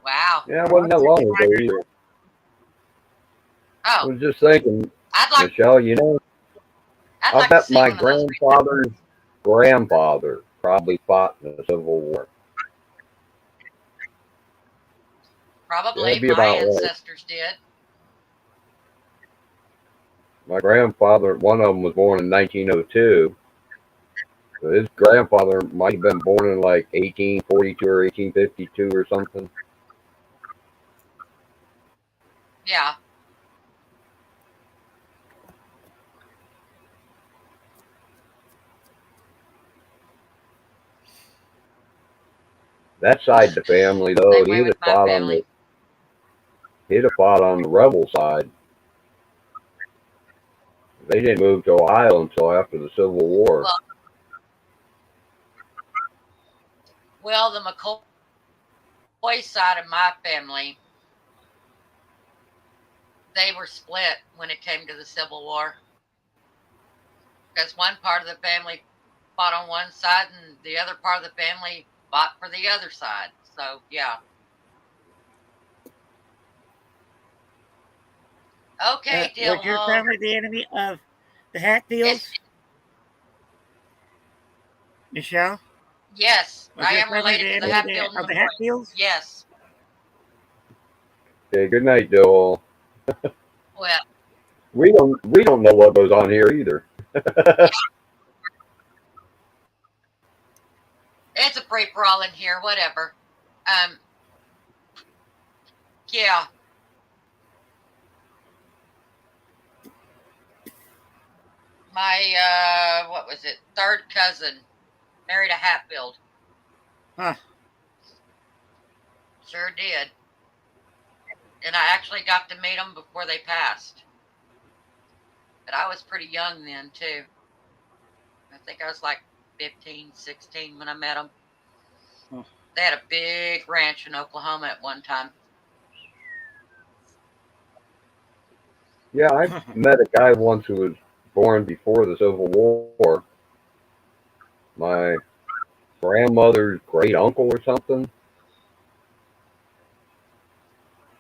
Wow. Yeah, it wasn't that long ago either. I Oh, was just thinking, I'd like Michelle, you know, I'd I like to bet see my one of those. grandfather's grandfather probably fought in the Civil War. Probably That'd be my about right. ancestors did. My grandfather, one of them was born in 1902. So his grandfather might have been born in like 1842 or 1852 or something. Yeah. That side of the family, though, Same way he'd with have my fought family. on the rebel side. They didn't move to Ohio until after the Civil War. Well, the McCoy side of my family, they were split when it came to the Civil War. Because one part of the family fought on one side and the other part of the family fought for the other side. So, yeah. Okay, Was your family the enemy of the Hatfields? Michelle? Yes, Was I your am family related the to the enemy Hatfield of the McCoy. Hatfields? Yes. Okay, good night, Joel. Well, We don't know what goes on here either. it's a free for all in here, whatever. Yeah. My what was it? Third cousin married a Hatfield. Huh. Sure did. And I actually got to meet them before they passed. But I was pretty young then, too. I think I was like 15, 16 when I met them. Huh. They had a big ranch in Oklahoma at one time. Yeah, I met a guy once who was born before the Civil War. My grandmother's great uncle or something.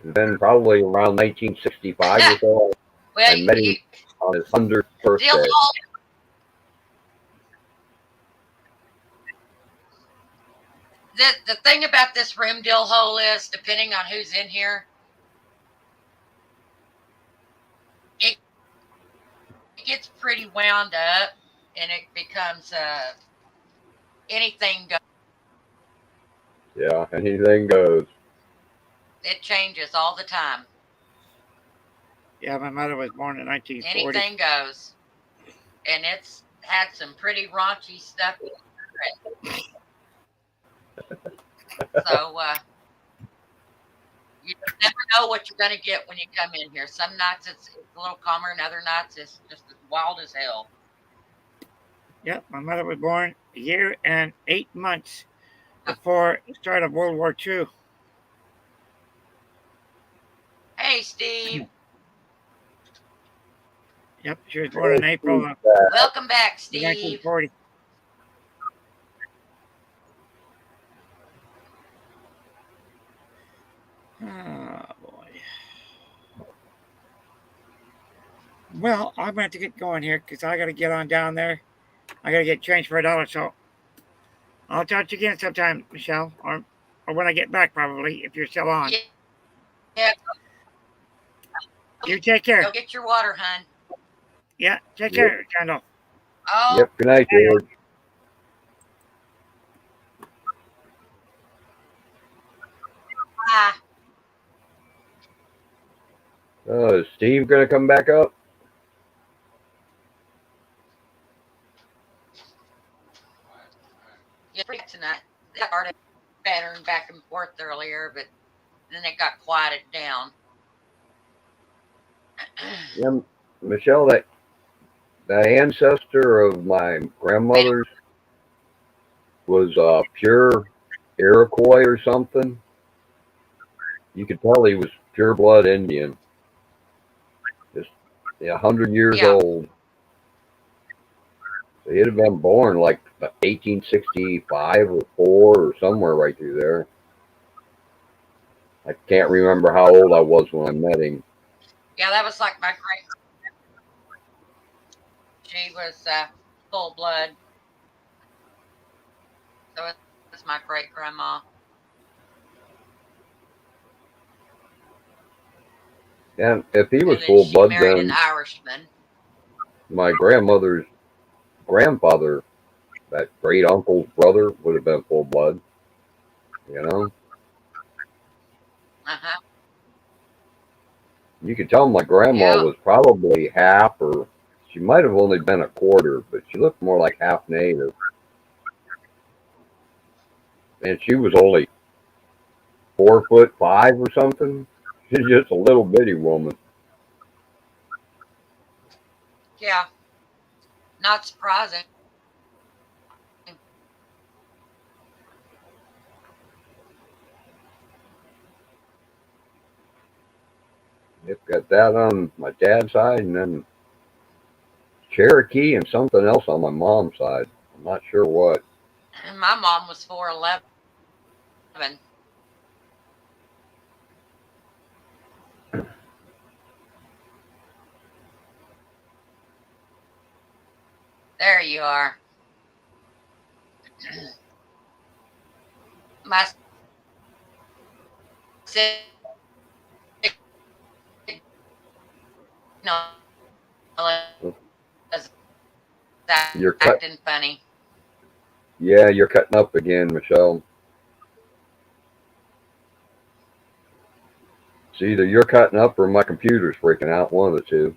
And then probably around 1965 or so, Well, I met him on his 100th Dill birthday. Hall. The thing about this room Dill hole is, depending on who's in here, it gets pretty wound up, and it becomes anything goes. Yeah, anything goes. It changes all the time. Yeah, my mother was born in 1940. Anything goes, and it's had some pretty raunchy stuff. So you never know what you're going to get when you come in here. Some nights it's a little calmer, and other nights it's just as wild as hell. Yep, my mother was born a year and 8 months before the start of World War II. Hey, Steve. Yep, she was born in April of Welcome back, Steve. 1940. Oh, boy. Well, I'm going to have to get going here because I got to get on down there. I got to get changed for $1, so I'll talk to you again sometime, Michelle, or when I get back, probably, if you're still on. Yeah. You take care. Go get your water, hun. Yeah, take care, Kendall. Oh, Yep, good night, George. bye. Is Steve going to come back up? Yeah, pretty tonight. They started battering back and forth earlier, but then it got quieted down. Yeah, Michelle, that ancestor of my grandmother's was pure Iroquois or something. You could tell he was pure blood Indian. Just 100 years Yeah. old. So he'd have been born like 1865 or 4 or somewhere right through there. I can't remember how old I was when I met him. Yeah, that was like my great. She was full blood. So it was my great grandma. And if he was And then full she blood, married then an Irishman. my grandmother's grandfather, that great uncle's brother, would have been full blood. You know? Uh-huh. You could tell my grandma Yeah. was probably half, or she might have only been a quarter, but she looked more like half native. And she was only 4'5" or something. She's just a little bitty woman. Yeah. Not surprising. Yep, got that on my dad's side, and then Cherokee and something else on my mom's side. I'm not sure what. And my mom was 4'11". There you are. My sister, no, was You're acting funny. Yeah, you're cutting up again, Michelle. It's either you're cutting up or my computer's freaking out, one of the two.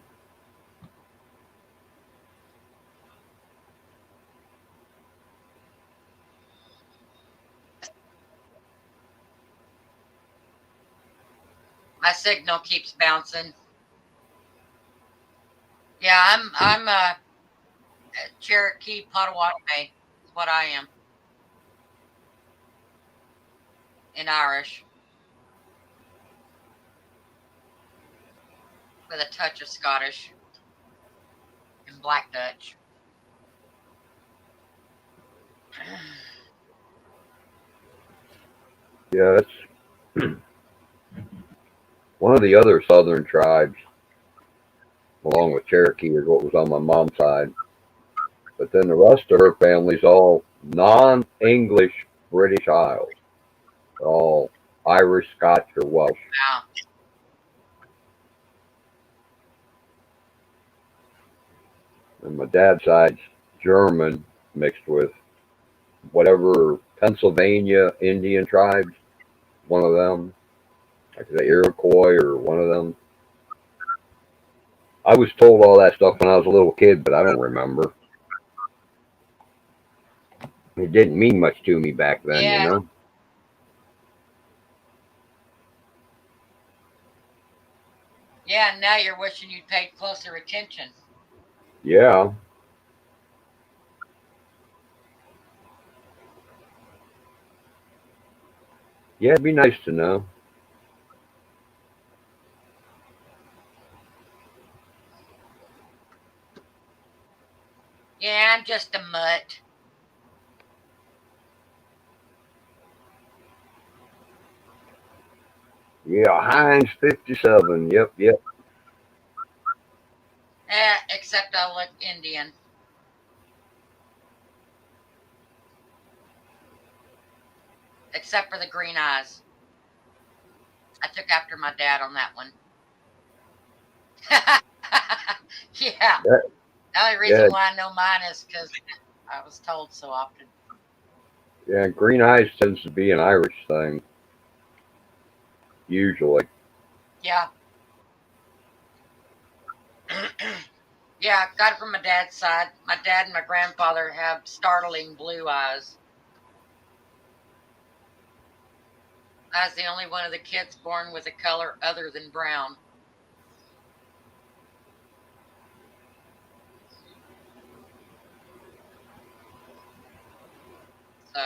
My signal keeps bouncing. Yeah, I'm Cherokee Potawatomi is what I am in Irish, with a touch of Scottish and Black Dutch. Yeah, that's one of the other southern tribes, along with Cherokee, is what was on my mom's side. But then the rest of her family's all non-English British Isles, all Irish, Scotch, or Welsh. Wow. And my dad's side's German mixed with whatever Pennsylvania Indian tribes, one of them, like the Iroquois or one of them. I was told all that stuff when I was a little kid, but I don't remember. It didn't mean much to me back then, you Yeah. know? Yeah, and now you're wishing you'd paid closer attention. Yeah. Yeah, it'd be nice to know. Yeah, I'm just a mutt. Yeah, Heinz 57. Yep, yep. Except I look Indian. Except for the green eyes. I took after my dad on that one. Yeah. That, The only reason yeah, why I know mine is because I was told so often. yeah, green eyes tends to be an Irish thing, usually. Yeah. Yeah, got it from my dad's side. My dad and my grandfather have startling blue eyes. I was the only one of the kids born with a color other than brown. So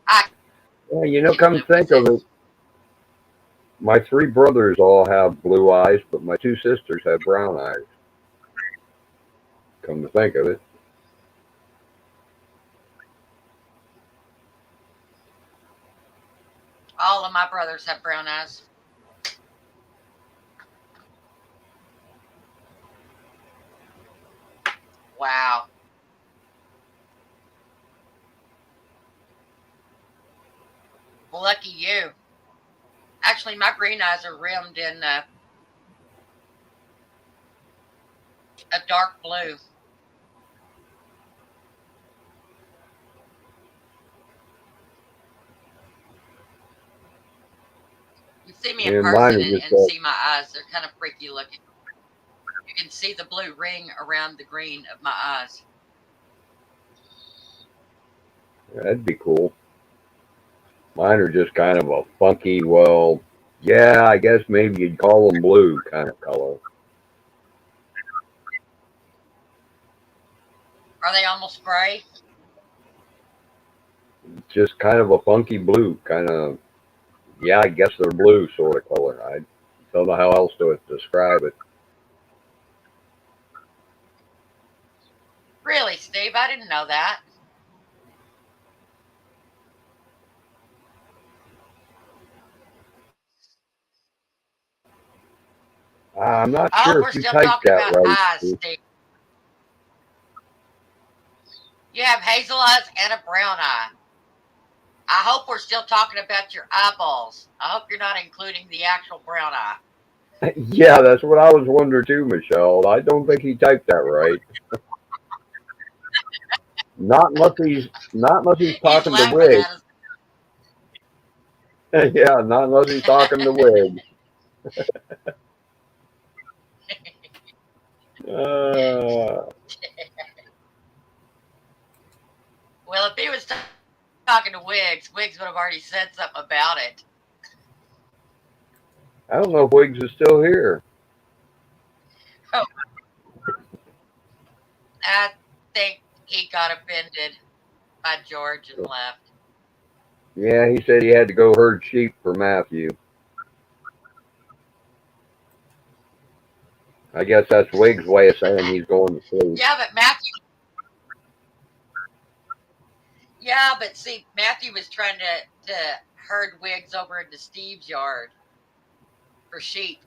I Yeah, you know, can come to live think with of it. it, my three brothers all have blue eyes, but my two sisters have brown eyes. Come to think of it. All of my brothers have brown eyes. Wow. Well, lucky you. Actually, my green eyes are rimmed in a dark blue. You see me in And mine person are just and see my eyes. They're kind of freaky looking. You can see the blue ring around the green of my eyes. that'd be cool. Mine are just kind of a funky, well, yeah, I guess maybe you'd call them blue kind of color. Are they almost gray? Just kind of a funky blue, kind of, yeah, I guess they're blue sort of color. I don't know how else to describe it. Really, Steve? I didn't know that. I'm not I hope sure we're if you still typed talking that about right. eyes, Steve. Steve. You have hazel eyes and a brown eye. I hope we're still talking about your eyeballs. I hope you're not including the actual brown eye. Yeah, that's what I was wondering too, Michelle. I don't think he typed that right. Not unless he's He's talking to laughing Wig. at us. Yeah, not unless he's talking to Wig. Uh, Well, if he was talking to Wiggs, Wiggs would have already said something about it. I don't know if Wiggs is still here. Oh, I think he got offended by George and left. Yeah, he said he had to go herd sheep for Matthew. I guess that's Wiggs' way of saying he's going to sleep. Yeah, but Matthew. Yeah, but see, Matthew was trying to herd wigs over into Steve's yard for sheep.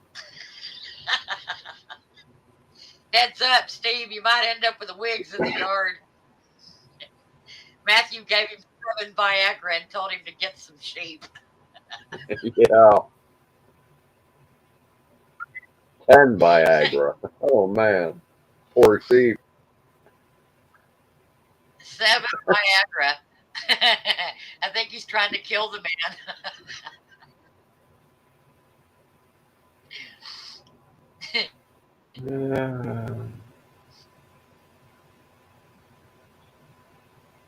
Heads up, Steve, you might end up with the wigs in the yard. Matthew gave him 7 Viagra and told him to get some sheep. Yeah. And Viagra. Oh man. Poor Steve. 7 Viagra. I think he's trying to kill the man.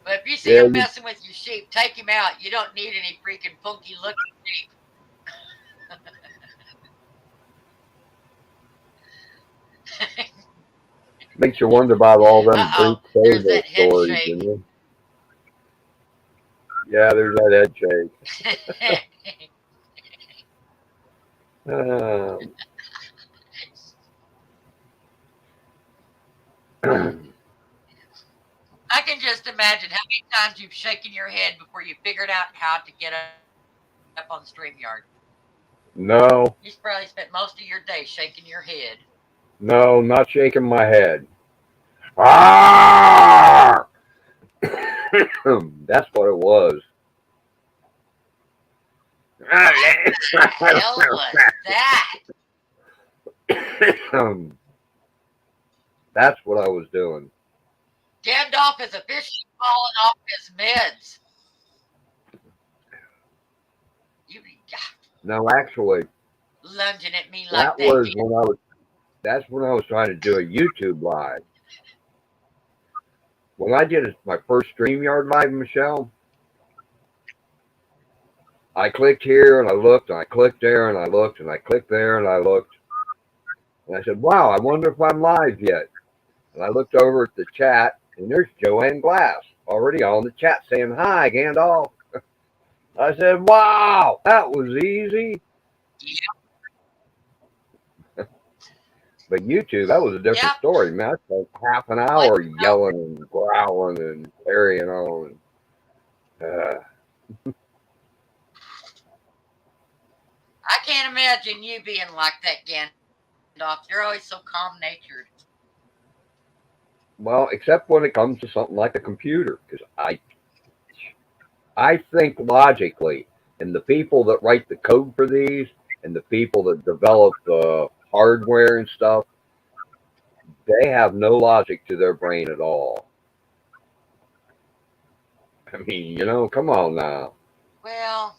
But if you see Yeah, him messing with your sheep, take him out. You don't need any freaking funky looking sheep. makes you wonder about all them Uh-oh, Greek there's fable that head stories, shake. you know? Yeah, there's that head shake. I can just imagine how many times you've shaken your head before you figured out how to get up on StreamYard. No, You've probably spent most of your day shaking your head. no, not shaking my head. Ah! That's what it was. What the hell was that? That's what I was doing. Gandalf is officially falling off his meds. You No, actually, lunging at me like that that. was when I was. That's when I was trying to do a YouTube live. When I did my first StreamYard live, Michelle, I clicked here and I looked, and I clicked there and I looked, and I clicked there and I looked, and I said, "Wow, I wonder if I'm live yet." And I looked over at the chat, and there's Joanne Glass already on the chat saying, "Hi, Gandalf." I said, "Wow, that was easy." But YouTube, that was a different Yep. story, man. I spent half an hour yelling and growling and carrying on. I can't imagine you being like that, Gandalf. You're always so calm-natured. Well, except when it comes to something like a computer, because I think logically, and the people that write the code for these, and the people that develop the hardware and stuff, they have no logic to their brain at all. I mean, come on now. Well,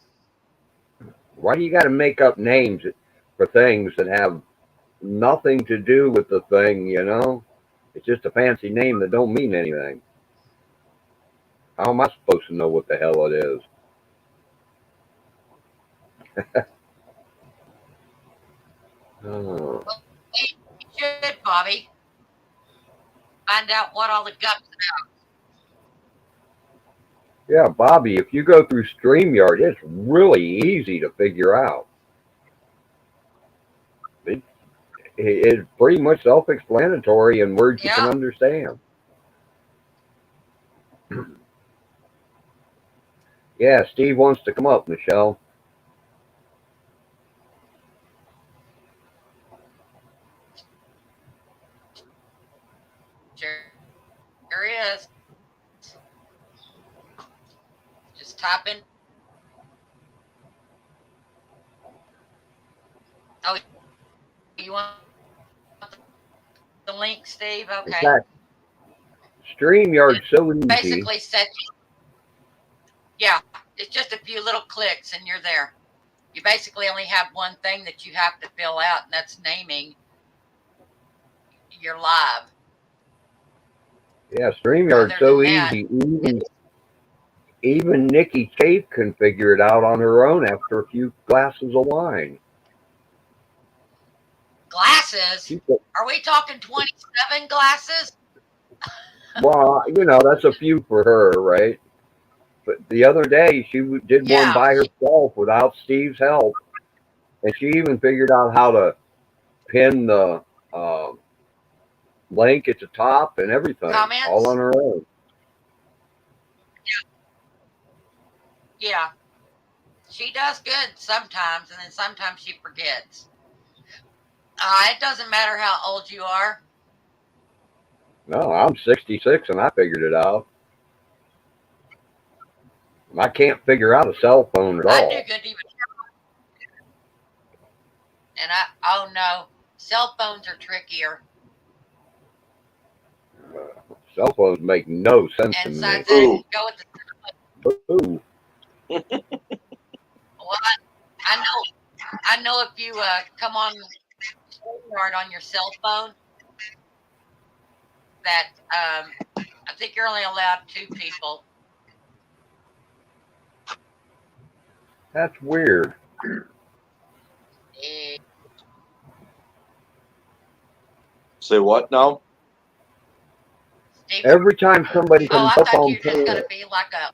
Why do you got to make up names for things that have nothing to do with the thing, It's just a fancy name that don't mean anything. How am I supposed to know what the hell it is? Oh. you should, Bobby. Find out what all the guts about. Yeah, Bobby, if you go through StreamYard, it's really easy to figure out. It's pretty much self-explanatory in words you can understand. Yeah, Steve wants to come up, Michelle. Sure is. Just type in. Oh, you want the link, Steve? In Okay. fact, StreamYard's so easy. Basically, yeah, it's just a few little clicks and you're there. You basically only have one thing that you have to fill out, and that's naming your live. Yeah, StreamYard's so easy. Even Nikki Cave can figure it out on her own after a few glasses of wine. Glasses? Are we talking 27 glasses? Well, that's a few for her, right? But the other day, she did one by herself without Steve's help. And she even figured out how to pin the link at the top and everything, Comments? all on her own. Yeah, she does good sometimes, and then sometimes she forgets. It doesn't matter how old you are. No, I'm 66 and I figured it out. I can't figure out a cell phone at I do all. good even. And oh no, cell phones are trickier. Cell phones make no sense to And me. besides that, Ooh. go with the. Ooh, Well, I know if you come on StreamYard on your cell phone, that I think you're only allowed 2 people. that's weird. Eh, Say what now? Steve, Every time somebody oh, comes I up thought on you were just panel, gonna be like a.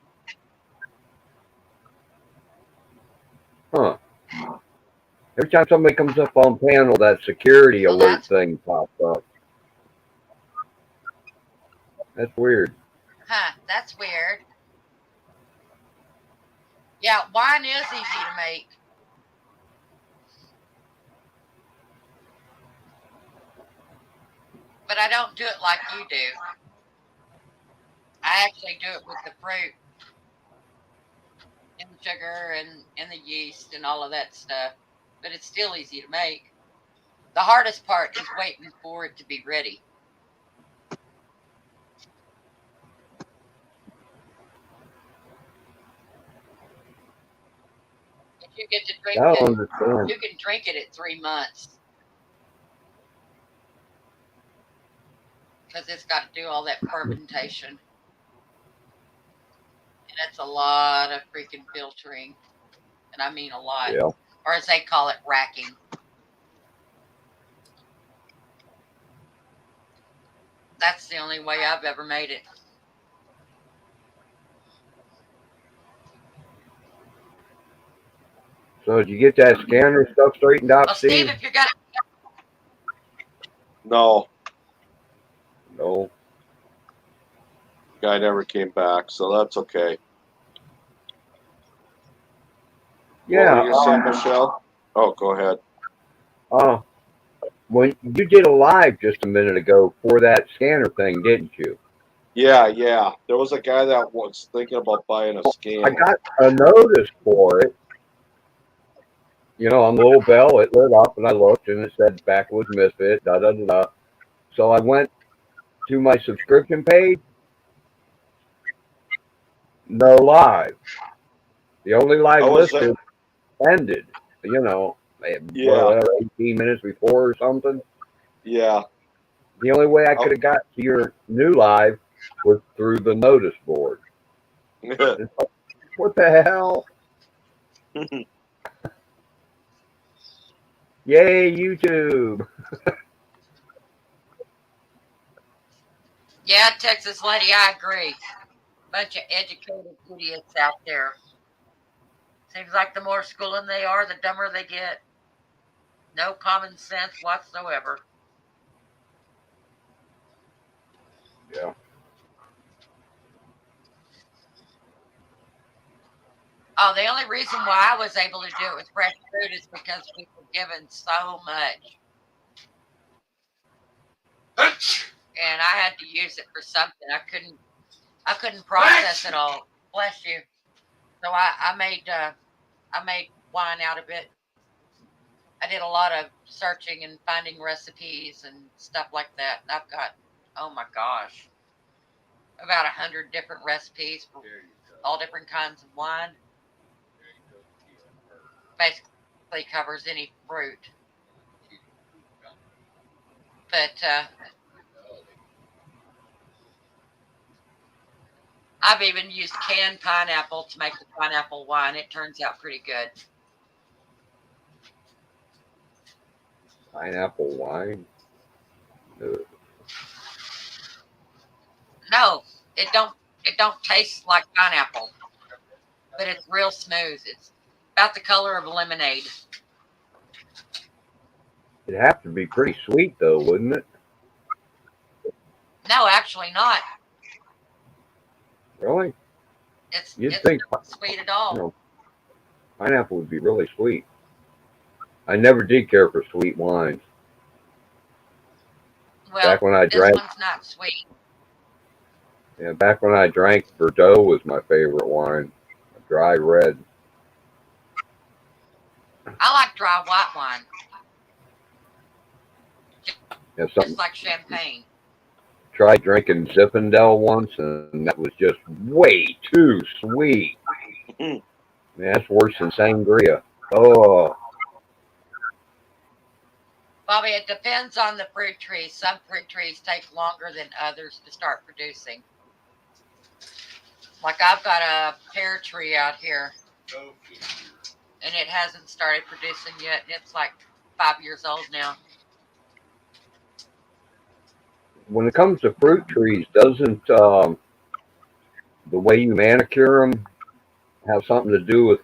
huh? Every time somebody comes up on panel, that security Well, alert that's thing pops up. That's weird. that's weird. Yeah, wine is easy to make. But I don't do it like you do. I actually do it with the fruit and the sugar and the yeast and all of that stuff. But it's still easy to make. The hardest part is waiting for it to be ready. If you get to drink I it, don't understand. you can drink it at 3 months because it's got to do all that fermentation. And that's a lot of freaking filtering. And I mean a lot. Yeah. Or as they call it, racking. That's the only way I've ever made it. So did you get that scanner stuff straightened out, Well, Steve, Steve? if you're gonna No, No. guy never came back, so that's okay. Yeah. What were you saying, Michelle? Oh, go ahead. When you did a live just a minute ago for that scanner thing, didn't you? Yeah. There was a guy that was thinking about buying a I scanner. got a notice for it. You know, on the little bell, it lit up, and I looked, and it said Backwoods Misfit, da da da da. So I went to my subscription page. No live. The only live I was listed ended. You know, Yeah. whatever, 18 minutes before or something. Yeah. The only way I could have got to your new live was through the notice board. What the hell? Yay, YouTube. Yeah, Texas lady, I agree. Bunch of educated idiots out there. Seems like the more schooling they are, the dumber they get. No common sense whatsoever. Yeah. Oh, the only reason why I was able to do it with fresh fruit is because we were given so much. And I had to use it for something. I couldn't process it all. Bless you. So I made wine out of it. I did a lot of searching and finding recipes and stuff like that. And I've got, oh my gosh, about 100 different recipes for all different kinds of wine. Basically covers any fruit. But I've even used canned pineapple to make the pineapple wine. It turns out pretty good. Pineapple wine. No, it don't taste like pineapple, but it's real smooth. It's about the color of lemonade. It'd have to be pretty sweet, though, wouldn't it? No, actually not. Really? You'd it's think, not sweet at all. you know, pineapple would be really sweet. I never did care for sweet wines. Well, Back when I this drank, one's not sweet. yeah, back when I drank, Bordeaux was my favorite wine. A dry red. I like dry white wine, Yeah, just something. like champagne. Tried drinking Zinfandel once, and that was just way too sweet. Man, that's worse than sangria. Oh, Bobby, it depends on the fruit trees. Some fruit trees take longer than others to start producing. Like I've got a pear tree out here, and it hasn't started producing yet. It's like 5 years old now. when it comes to fruit trees, doesn't the way you manicure them have something to do with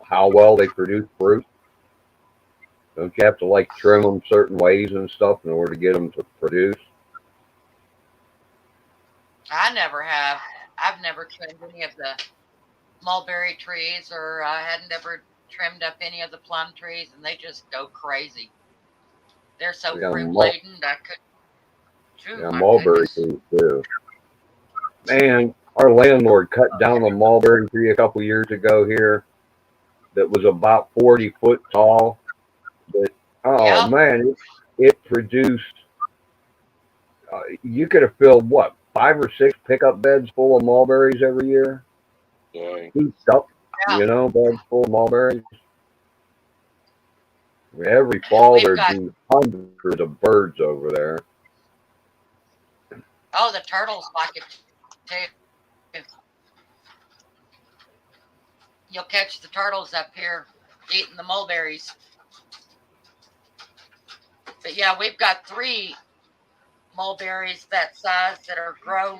how well they produce fruit? Don't you have to like trim them certain ways and stuff in order to get them to produce? I never have. I've never trimmed any of the mulberry trees, or I hadn't ever trimmed up any of the plum trees, and they just go crazy. They're so Yeah, fruit laden. I could. yeah, My mulberry goodness. trees too. Man, our landlord cut down a mulberry tree a couple years ago here that was about 40 foot tall. But oh Yep. man, it produced. You could have filled what 5 or 6 pickup beds full of mulberries every year. Dang. Heaped up, Yeah. beds full of mulberries. Every fall We've there'd got. be hundreds of birds over there. Oh, the turtles like it too. You'll catch the turtles up here eating the mulberries. But yeah, we've got 3 mulberries that size that are grown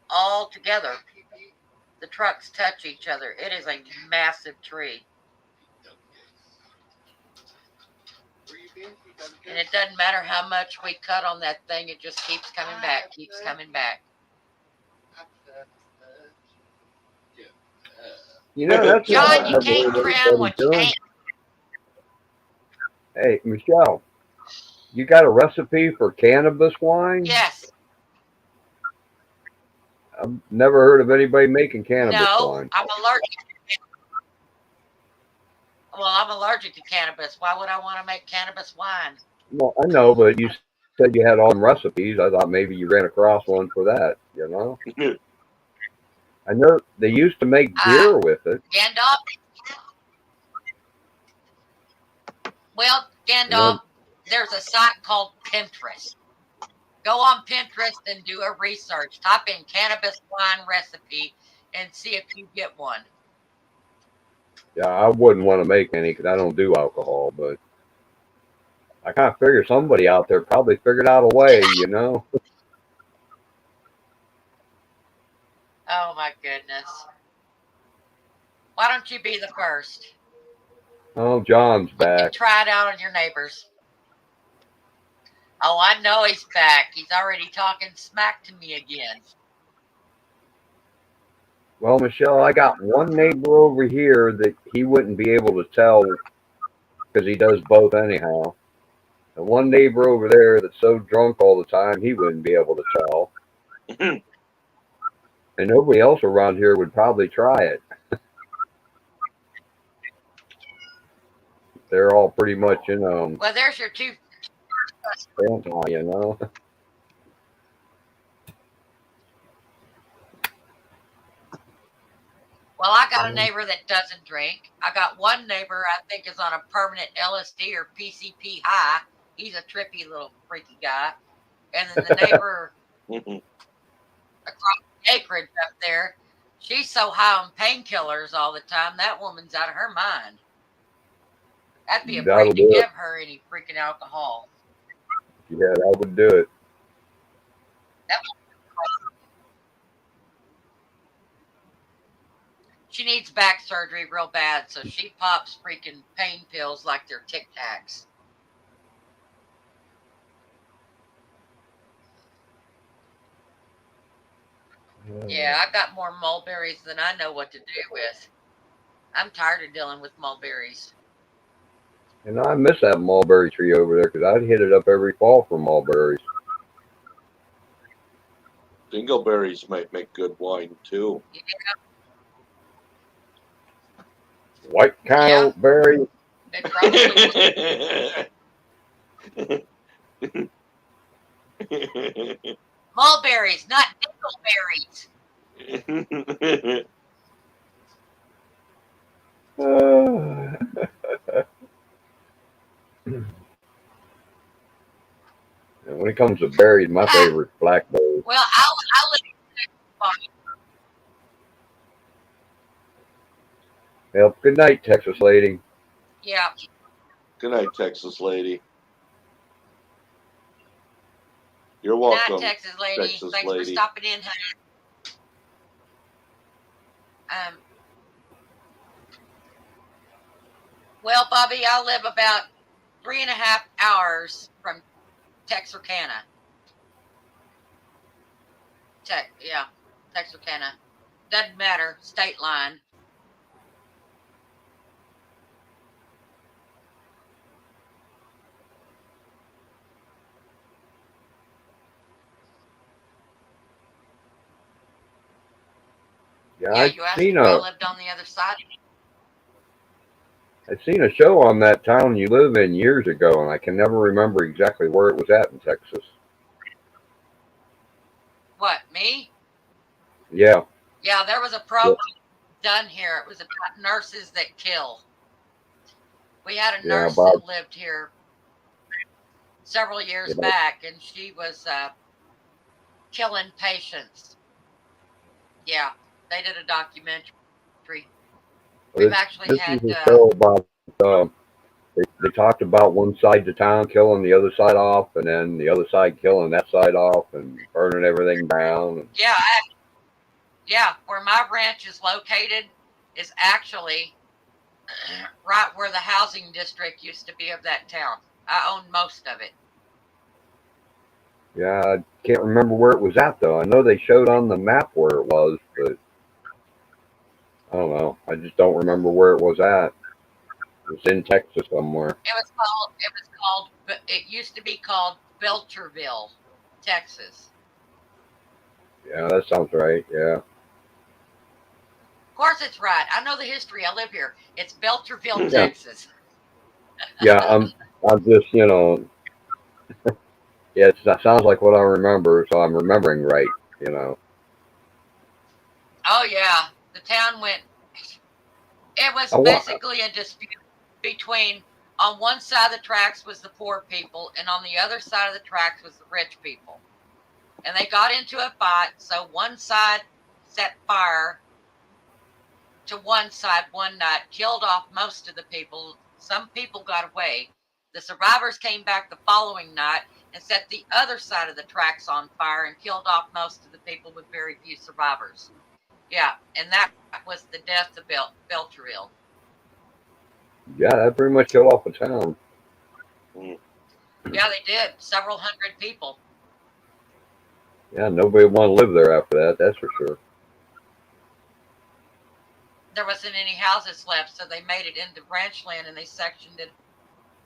all together. The trucks touch each other. It is a massive tree. And it doesn't matter how much we cut on that thing, it just keeps coming back, keeps coming back. That's John, what I you never can't heard trim anybody what you doing. can't. Hey, Michelle, you got a recipe for cannabis wine? Yes. I've never heard of anybody making cannabis No, wine. I'm allergic. Well, I'm allergic to cannabis. Why would I want to make cannabis wine? Well, I know, but you said you had all them recipes. I thought maybe you ran across one for that, I know they used to make beer with it. Gandalf? Well, And Gandalf, there's a site called Pinterest. Go on Pinterest and do a research. Type in cannabis wine recipe and see if you get one. Yeah, I wouldn't want to make any because I don't do alcohol, but I kind of figure somebody out there probably figured out a way, Oh my goodness. Why don't you be the first? Oh, John's And back. try it out on your neighbors. Oh, I know he's back. He's already talking smack to me again. Well, Michelle, I got one neighbor over here that he wouldn't be able to tell because he does both anyhow. And one neighbor over there that's so drunk all the time he wouldn't be able to tell. And nobody else around here would probably try it. They're all pretty much, Well, there's your 2. anti, Well, I got a neighbor that doesn't drink. I got one neighbor I think is on a permanent LSD or PCP high. He's a trippy little freaky guy. And then the neighbor across the acreage up there, she's so high on painkillers all the time, that woman's out of her mind. I'd be That'll afraid to do give it. her any freaking alcohol. Yeah, that would do it. She needs back surgery real bad, so she pops freaking pain pills like they're Tic Tacs. Yeah, I got more mulberries than I know what to do with. I'm tired of dealing with mulberries. And I miss that mulberry tree over there because I'd hit it up every fall for mulberries. Dingleberries might make good wine too. White Yeah, cowberry. they probably would. Mulberries, not dingleberries. And when it comes to berries, my favorite's blackberries. Well, I'll let you. Well, good night, Texas lady. Yeah. Good night, Texas lady. You're Good night, welcome, Texas lady. Texas Thanks for lady. stopping in, honey. Well, Bobby, I live about 3.5 hours from Texarkana. Texarkana. Doesn't matter. State line. Yeah, Yeah, you asked if I lived on the other side. I'd seen a show on that town you live in years ago, and I can never remember exactly where it was at in Texas. What, me? Yeah. Yeah, there was a program done here. It was about nurses that kill. We had a nurse that lived here several years back, and she was killing patients. Yeah, they did a documentary. We've actually had. This is a show about. They talked about one side of the town killing the other side off, and then the other side killing that side off, and burning everything down. Yeah, where my ranch is located is actually right where the housing district used to be of that town. I own most of it. Yeah, I can't remember where it was at though. I know they showed on the map where it was, but I don't know. I just don't remember where it was at. It's in Texas somewhere. It used to be called Belcherville, Texas. Yeah, that sounds right. Yeah. Of course it's right. I know the history. I live here. It's Belcherville, Texas. Yeah, I'm just, yeah, that sounds like what I remember, so I'm remembering right, Oh, yeah. The town went, it was basically a dispute between, on one side of the tracks was the poor people, and on the other side of the tracks was the rich people. And they got into a fight, so one side set fire to one side one night, killed off most of the people. Some people got away. The survivors came back the following night and set the other side of the tracks on fire and killed off most of the people with very few survivors. Yeah, and that was the death of Belcherville. Yeah, that pretty much killed off a town. Yeah, they did. Several hundred people. Yeah, nobody would want to live there after that, that's for sure. There wasn't any houses left, so they made it into ranch land and they sectioned it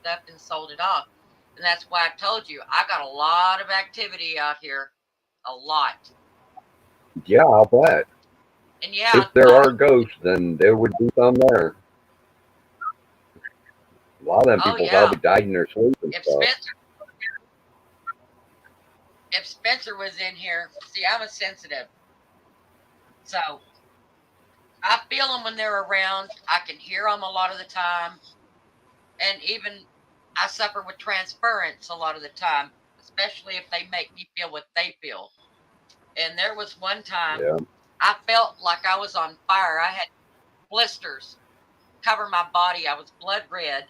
up and sold it off. And that's why I told you, I got a lot of activity out here. A lot. Yeah, I'll bet. And yeah, if there are ghosts, then there would be some there. A lot of them people probably died in their sleep and stuff. If Spencer was in here, see, I'm a sensitive. So I feel them when they're around. I can hear them a lot of the time. And even I suffer with transference a lot of the time, especially if they make me feel what they feel. And there was one time I felt like I was on fire. I had blisters cover my body. I was blood red.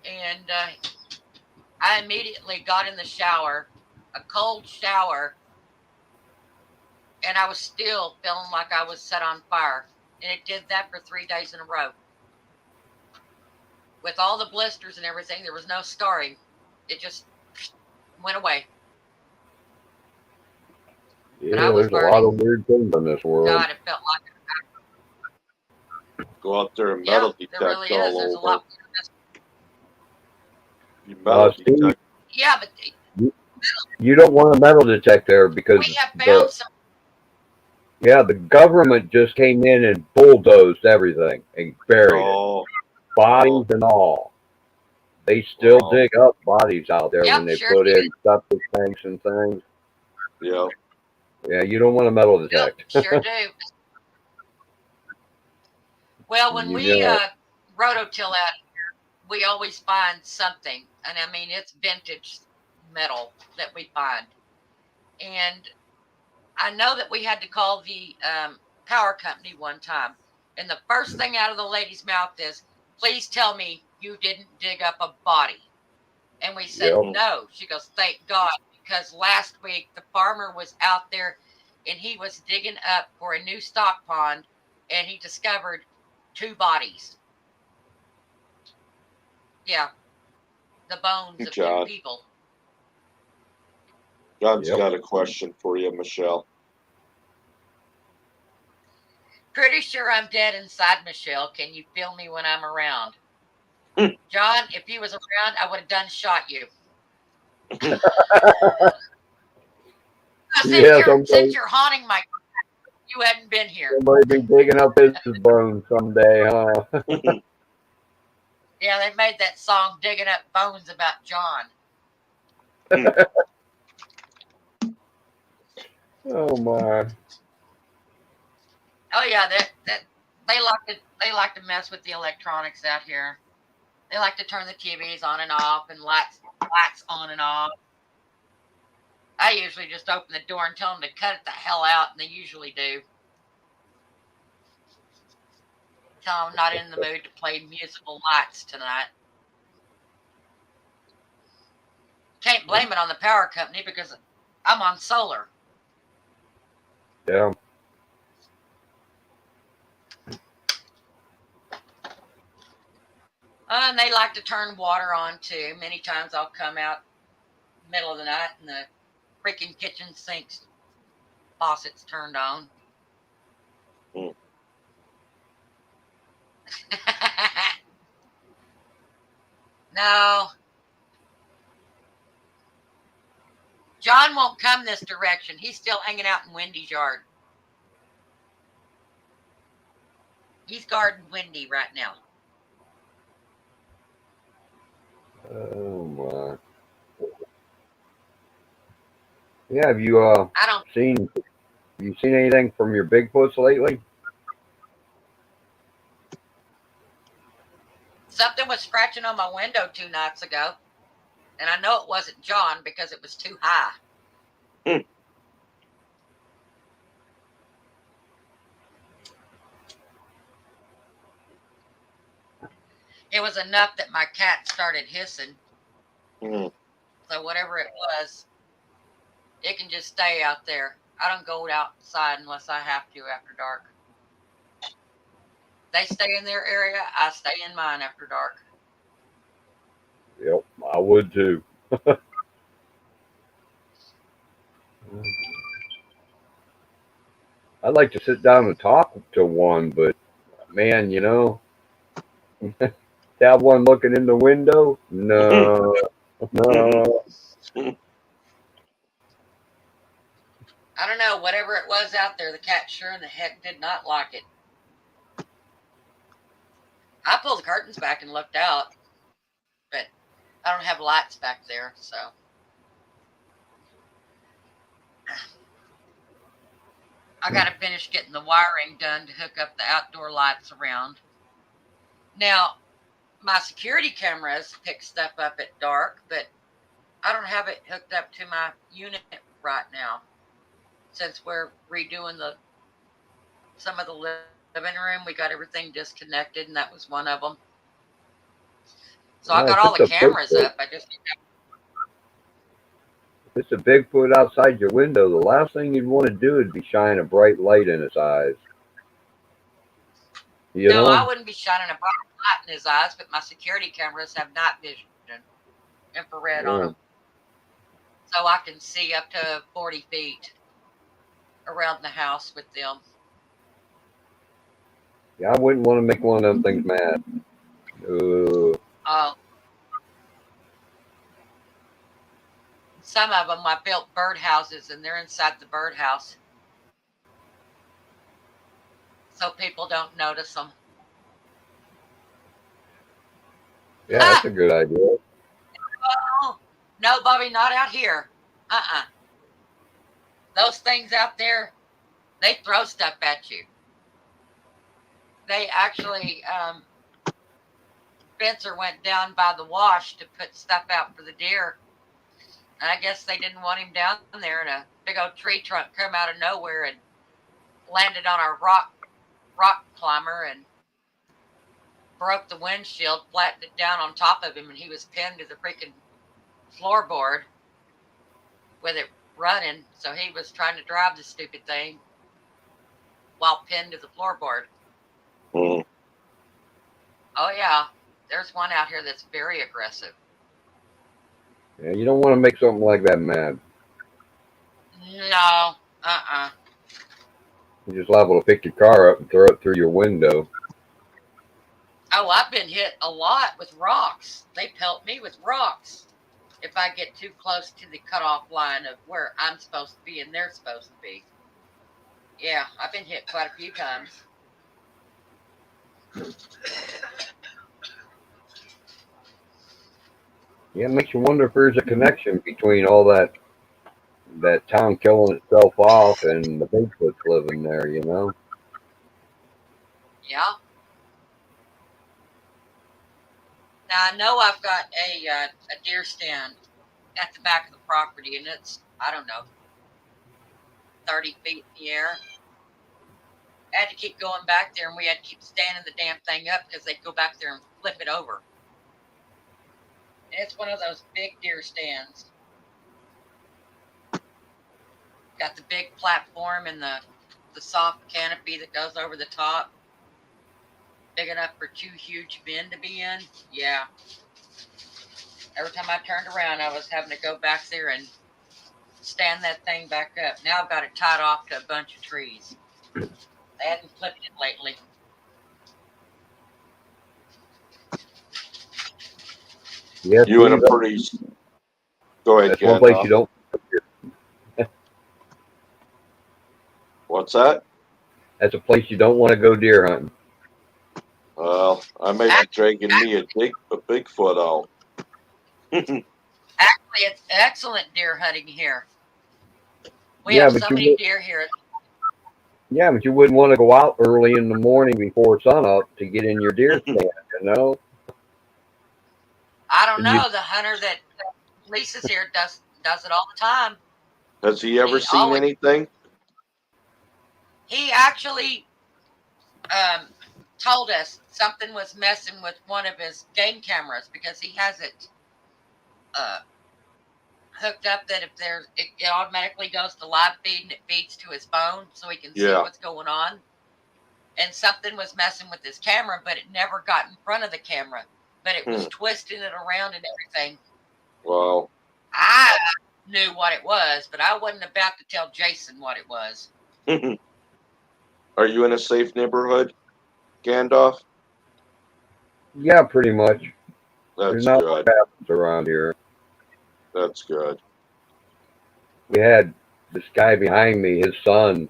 And I immediately got in the shower, a cold shower, and I was still feeling like I was set on fire. And it did that for 3 days in a row. With all the blisters and everything, there was no scarring. It just went away. Yeah, I was there's a lot of burning. weird things in this world. God, it felt like Go out there and yeah, metal there detect really is. all There's a over. lot. You metal Steve, detect. Yeah, but you don't want a metal detector because we have the found some. the government just came in and bulldozed everything and buried it, Oh, bodies and all. They still wow. dig up bodies out there when Yep, they sure put did. in septic tanks and things. Yeah. Yeah, you don't want a metal Yep, detect. sure do. Well, when You we know, rototill out here, we always find something, and I mean it's vintage metal that we find. And I know that we had to call the power company one time, and the first thing out of the lady's mouth is, "Please tell me you didn't dig up a body." And we said, Yep. "No." She goes, "Thank God, because last week the farmer was out there and he was digging up for a new stock pond, and he discovered 2 bodies. Yeah, the bones of 2 John. people." John's Yep. got a question for you, Michelle. Pretty sure I'm dead inside, Michelle. Can you feel me when I'm around? John, if you was around, I would have done shot you. Since Yeah, since you're haunting my, you hadn't been here. somebody be digging up his bones someday, huh? Yeah, they made that song "Digging Up Bones" about John. Oh my. Oh yeah, that they like to mess with the electronics out here. They like to turn the TVs on and off and lights on and off. I usually just open the door and tell them to cut it the hell out, and they usually do. Tell them I'm not in the mood to play musical lights tonight. Can't blame it on the power company because I'm on solar. Yeah. And they like to turn water on too. Many times I'll come out middle of the night and the freaking kitchen sink's faucet's turned on. Mm. No. John won't come this direction. He's still hanging out in Wendy's yard. He's guarding Wendy right now. Oh my. Yeah, have you I don't. seen anything from your Bigfoots lately? Something was scratching on my window 2 nights ago, and I know it wasn't John because it was too high. It was enough that my cat started hissing. Mm. So whatever it was, it can just stay out there. I don't go outside unless I have to after dark. They stay in their area, I stay in mine after dark. Yep, I would too. I'd like to sit down and talk to one, but man, that one looking in the window? No, no. I don't know, whatever it was out there, the cat sure in the heck did not like it. I pulled the curtains back and looked out, but I don't have lights back there, so. I got to finish getting the wiring done to hook up the outdoor lights around. Now, my security cameras pick stuff up at dark, but I don't have it hooked up to my unit right now since we're redoing some of the living room. We got everything disconnected, and that was one of them. So I No, got if all the it's a cameras Bigfoot, up. I just if it's a Bigfoot outside your window, the last thing you'd want to do would be shine a bright light in its eyes. You no, I know? wouldn't be shining a bright light in his eyes, but my security cameras have night vision, infrared on Yeah. them, so I can see up to 40 feet. around the house with them. Yeah, I wouldn't want to make one of them things mad. Uh, some of them I built birdhouses, and they're inside the birdhouse, so people don't notice them. Yeah, that's a good idea. Oh, no, Bobby, not out here. Those things out there, they throw stuff at you. They actually, Spencer went down by the wash to put stuff out for the deer. And I guess they didn't want him down there, and a big old tree trunk come out of nowhere and landed on our rock climber and broke the windshield, flattened it down on top of him, and he was pinned to the freaking floorboard with it running. So he was trying to drive the stupid thing while pinned to the floorboard. Mm. Oh yeah, there's one out here that's very aggressive. Yeah, you don't want to make something like that mad. No, You're just liable to pick your car up and throw it through your window. Oh, I've been hit a lot with rocks. They pelt me with rocks if I get too close to the cutoff line of where I'm supposed to be and they're supposed to be. Yeah, I've been hit quite a few times. Yeah, it makes you wonder if there's a connection between all that town killing itself off and the Bigfoots living there, you know? Yeah. Now I know I've got a deer stand at the back of the property, and it's, I don't know, 30 feet in the air. I had to keep going back there, and we had to keep standing the damn thing up because they'd go back there and flip it over. And it's one of those big deer stands. Got the big platform and the soft canopy that goes over the top. Big enough for 2 huge men to be in. Yeah. Every time I turned around, I was having to go back there and stand that thing back up. Now I've got it tied off to a bunch of trees. They hadn't flipped it lately. Yes, You in a pretty. Go ahead, that's one place Gandalf. you don't. What's that? That's a place you don't want to go deer hunting. Well, I may be dragging me a Bigfoot out. Actually, it's excellent deer hunting here. We Yeah, have but so you many would- deer here. Yeah, but you wouldn't want to go out early in the morning before sunup to get in your deer stand, you know? I don't You- know. The hunter that Lisa's here does it all the time. Has he ever He seen always- anything? He actually told us something was messing with one of his game cameras because he has it hooked up that if there's it automatically goes to live feed and it feeds to his phone so he can see Yeah. what's going on. And something was messing with his camera, but it never got in front of the camera. But it was twisting it around and everything. Wow. I knew what it was, but I wasn't about to tell Jason what it was. Are you in a safe neighborhood, Gandalf? Yeah, pretty much. There's That's not good. much happens around here. That's good. We had this guy behind me, his son,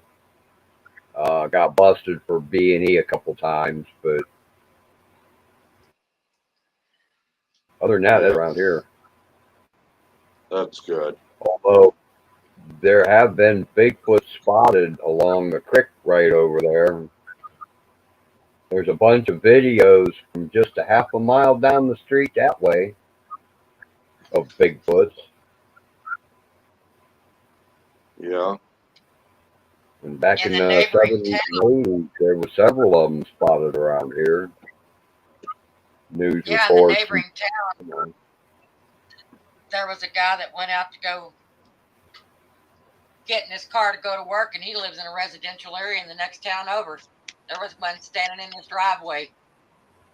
got busted for B&E a couple times, but other than that, that's around here. That's good. Although there have been Bigfoot spotted along the creek right over there. There's a bunch of videos from just a half a mile down the street that way of Bigfoots. Yeah. And back In in the the neighboring 70s and 80s, there were several of them spotted around here. News Yeah, in the reports. neighboring town, You know. there was a guy that went out to go get in his car to go to work, and he lives in a residential area in the next town over. There was one standing in his driveway.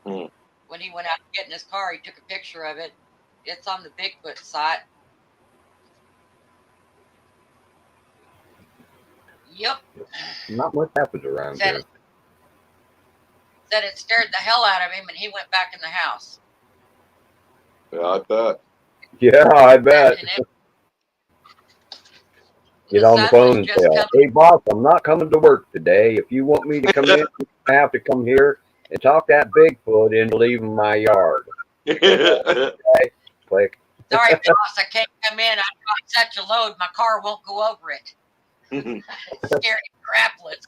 When he went out to get in his car, he took a picture of it. It's on the Bigfoot site. Yep. Not much happens around Said here. said it scared the hell out of him, and he went back in the house. Yeah, I bet. Yeah, I bet. And Get the on the sun was phone and just say, coming. "Hey, boss, I'm not coming to work today. If you want me to come in, you have to come here and talk that Bigfoot into leaving my yard." Click. Sorry, boss, I can't come in. I've got such a load, my car won't go over it. Scared him crapless.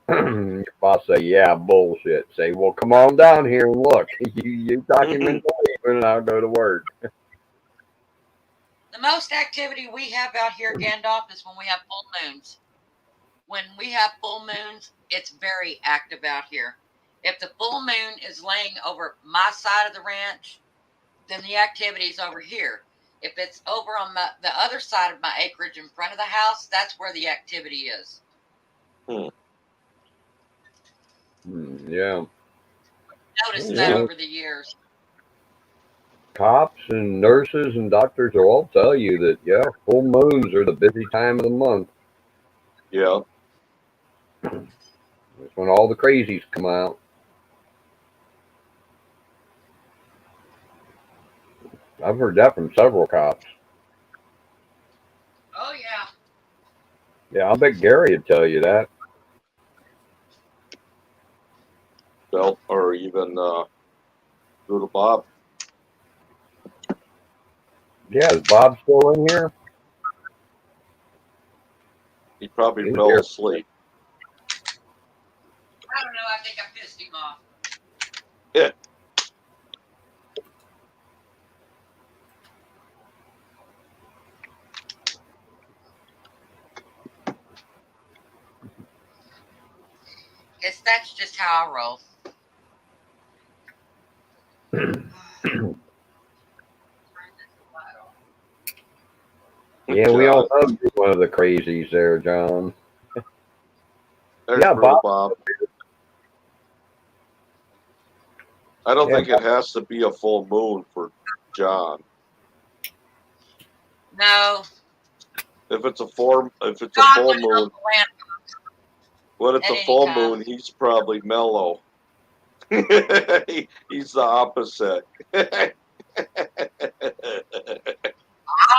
Your boss say, "Yeah, bullshit." Say, "Well, come on down here and look." You talk him into leaving, and I'll go to work. The most activity we have out here, Gandalf, is when we have full moons. When we have full moons, it's very active out here. If the full moon is laying over my side of the ranch, then the activity is over here. If it's over on the other side of my acreage in front of the house, that's where the activity is. Yeah. Noticed that over the years. Cops and nurses and doctors will all tell you that, yeah, full moons are the busy time of the month. Yeah. That's when all the crazies come out. I've heard that from several cops. Oh yeah. Yeah, I bet Gary would tell you that. Well, or even Doodle Bob. Yeah, is Bob still in here? He probably He's fell here. asleep. I don't know. I think I pissed him off. Yeah. Guess that's just how I roll. Yeah, we all know you're one of the crazies there, John. There's Yeah, Doodle Bob. Bob. I don't Yeah, think it has to be a full moon for John. No. If it's a full John moon, wouldn't own the land when it's at a any full time. moon, he's probably mellow. He's the opposite. I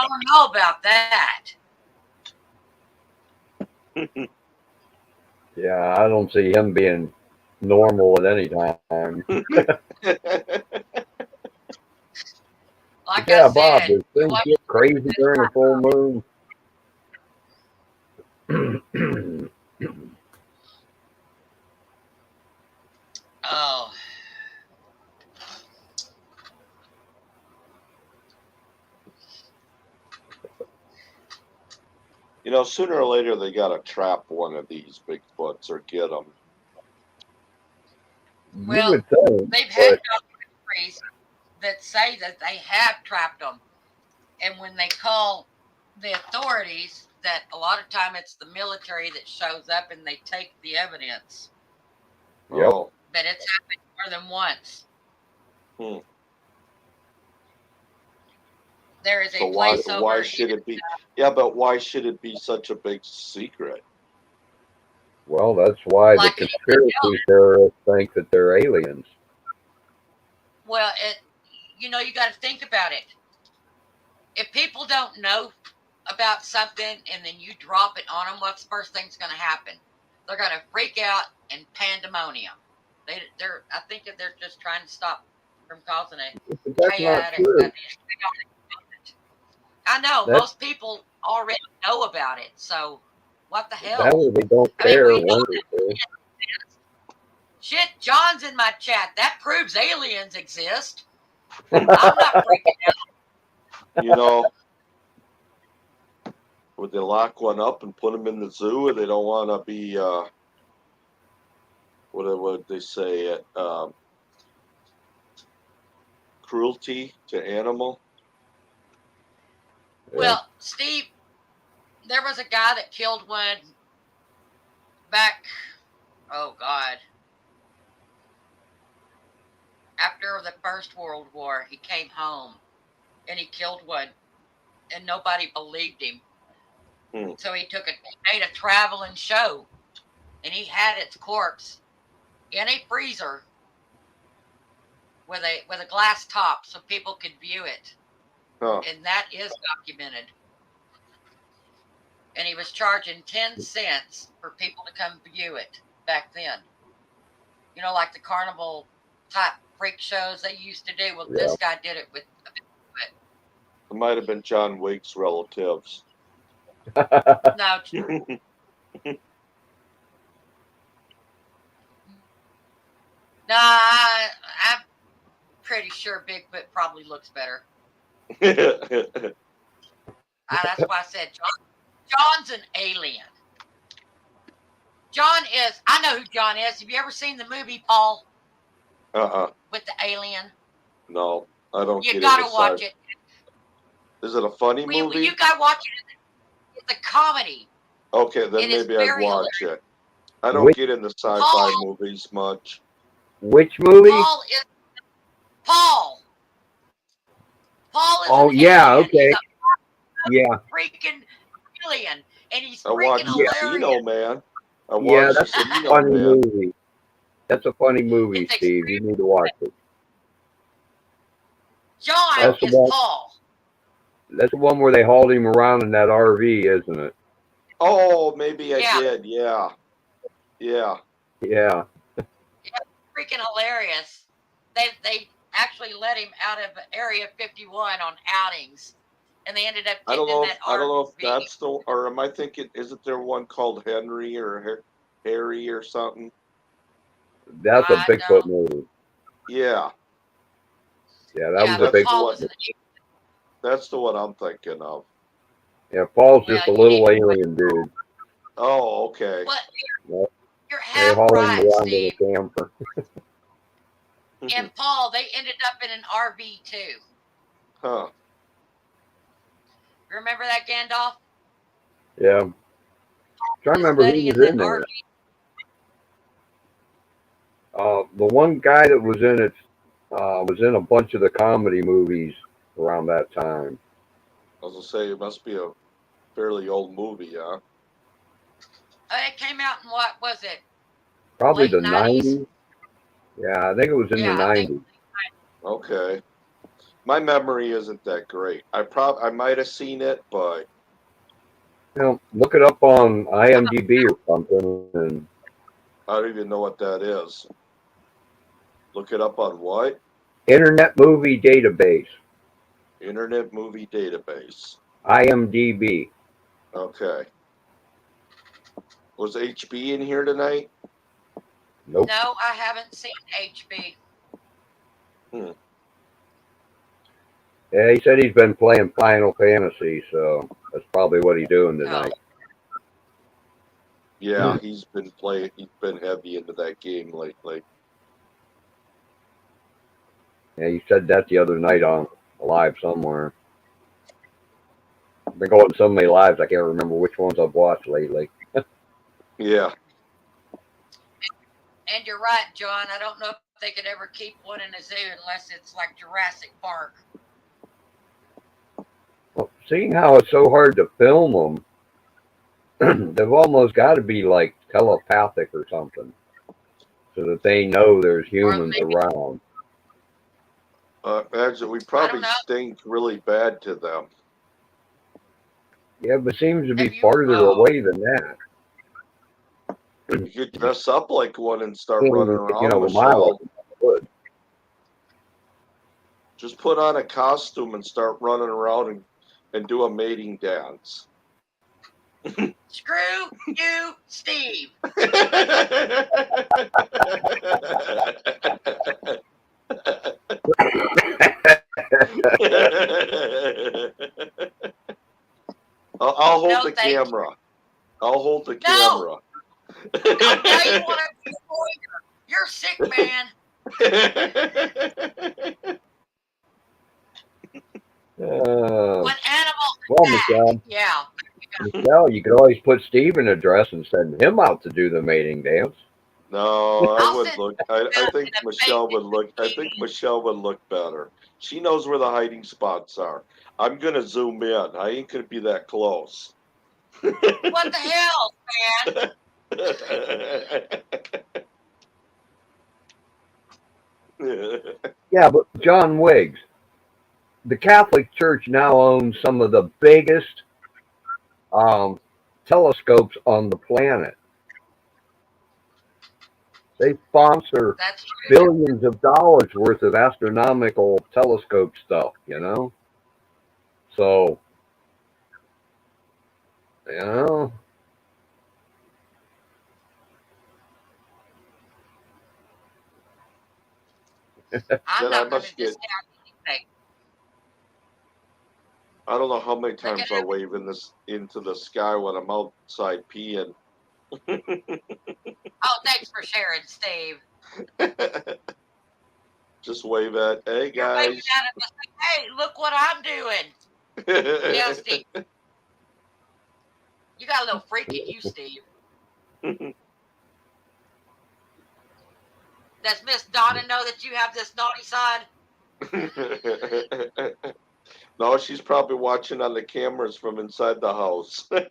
don't know about that. Yeah, I don't see him being normal at any time. Like Yeah, I Bob, said, does we things watch get crazy during a full moon? Oh. You know, sooner or later they got to trap one of these Bigfoots or get them. You Well, would think, they've had but documentaries that say that they have trapped them. And when they call the authorities, that a lot of time it's the military that shows up and they take the evidence. Yep. Oh, But it's happened more than once. There is so a place why over should here. it be? Yeah, but why should it be such a big secret? Well, that's why Like the conspiracy theorists think that they're aliens. Well, you got to think about it. If people don't know about something and then you drop it on them, what's the first thing's going to happen? They're going to freak out and pandemonium. I think that they're just trying to stop from causing a But that's not chaotic. true. I know That's- most people already know about it, so what the hell? That way they don't I mean, care. we know Wonderful. Shit, John's in my chat. That proves aliens exist. I'm not freaking out. You know, would they lock one up and put them in the zoo, or they don't want to be? What would they say? It cruelty to animal. Yeah. Well, Steve, there was a guy that killed one back, oh God, after the First World War. He came home and he killed one and nobody believed him. So he made a traveling show, and he had its corpse in a freezer with a glass top so people could view it, Huh. and that is documented. And he was charging 10 cents for people to come view it back then. You know, like the carnival type freak shows they used to do. Well, this guy did it with. It might have been John Wake's relatives. No, no, I'm pretty sure Bigfoot probably looks better. That's why I said John's an alien. John is. I know who John is. Have you ever seen the movie Paul with the alien? No, I don't. You gotta watch it. Is it a funny movie? You gotta watch it. It's a comedy. Okay, then It is maybe I'd very watch hilarious. it. I don't get into sci-fi Paul. movies much. Which movie? Paul is Paul. Paul is Oh, an yeah, alien. okay. He's Yeah, a freaking alien, and he's I watched freaking Casino hilarious. Man. I yeah, watched that's a Casino funny Man. movie. That's a funny movie, It's Steve. You need to watch it. John That's the is one. Paul. That's the one where they hauled him around in that RV, isn't it? Oh, maybe I Yeah. did. Yeah. Yeah. Freaking hilarious. They actually let him out of Area 51 on outings, and they ended up I getting don't know. in If, that I don't know if RV. that's the. Or am I thinking? Isn't there one called Henry or Harry or something? That's a I Bigfoot know. movie. Yeah, Yeah, that Yeah, was a but big Paul one. is an that's the one I'm thinking of. Yeah, Paul's just a Well, you little need to- alien dude. Oh, okay. Well, Yep. you're They half haul him right, around in a Steve. camper. And Paul, they ended up in an RV too. Huh. Remember that, Gandalf? Yeah. Trying to remember who Buddy was that in there. RV. The one guy that was in it was in a bunch of the comedy movies around that time. I was gonna say it must be a fairly old movie, huh? It came out in what was it? Probably Late the 90s? 90s. Yeah, I think it was in Yeah, the I 90s. think- Okay. My memory isn't that great. I might have seen it, but You know, look it up on IMDb or something, and I don't even know what that is. Look it up on what? Internet Movie Database, Internet Movie Database. IMDb. Okay. Was HB in here tonight? Nope. No, I haven't seen HB. Yeah, he said he's been playing Final Fantasy, so that's probably what he's doing tonight. Yeah, he's been heavy into that game lately. Yeah, he said that the other night on live somewhere. I've been going to so many lives, I can't remember which ones I've watched lately. Yeah. And you're right, John. I don't know if they could ever keep one in a zoo unless it's like Jurassic Park. Well, seeing how it's so hard to film them, they've almost got to be like telepathic or something, so that they know there's humans around. Imagine we I probably don't know. stink really bad to them. Yeah, but it seems to be Have you- farther oh. away than that. You could dress up like one and start You running around. know, a Michelle. mile would. Just put on a costume and start running around and do a mating dance. Screw you, Steve. I'll hold No, the thank you. camera. I'll hold the No. camera. Now you want to be a lawyer. You're sick, man. When animals Well, attack, Michelle, yeah. you could always put Steve in a dress and send him out to do the mating dance. No, I I'll would sit look. I down think in a Michelle bacon would look. I think Michelle would look better. She knows where the hiding spots are. I'm gonna zoom in. I ain't gonna be that close. What the hell, man? Yeah, but John Wiggs, the Catholic Church now owns some of the biggest telescopes on the planet. They sponsor That's true. billions of dollars worth of astronomical telescope stuff, you know? So, you know, I'm Then I not going to must get. discount anything. I don't know how many Look at times I wave in this into the sky when I'm outside peeing. Oh, thanks for sharing, Steve. Just wave at, hey You're waving guys. at us like, hey, look what I'm doing. Yeah, Steve. You got a little freak in you, Steve. Does Miss Donna know that you have this naughty side? No, she's probably watching on the cameras from inside the house. there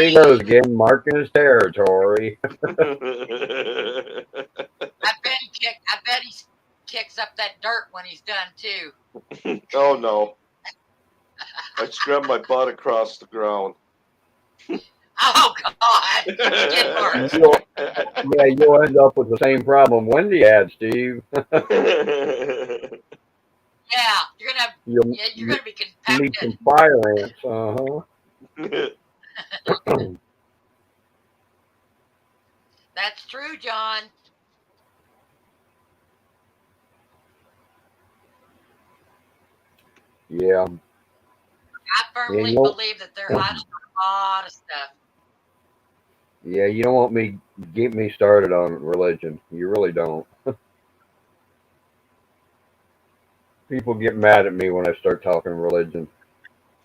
he goes again, marking his territory. I bet he kicks up that dirt when he's done too. Oh no. I scrubbed my butt across the ground. Oh God, it did work. Yeah, you'll end up with the same problem Wendy had, Steve. Yeah, you're gonna You'll be need compacted. some fire ants. That's true, John. Yeah. I firmly you know- believe that they're hiding a lot of stuff. Yeah, you don't want me get me started on religion. You really don't. People get mad at me when I start talking religion.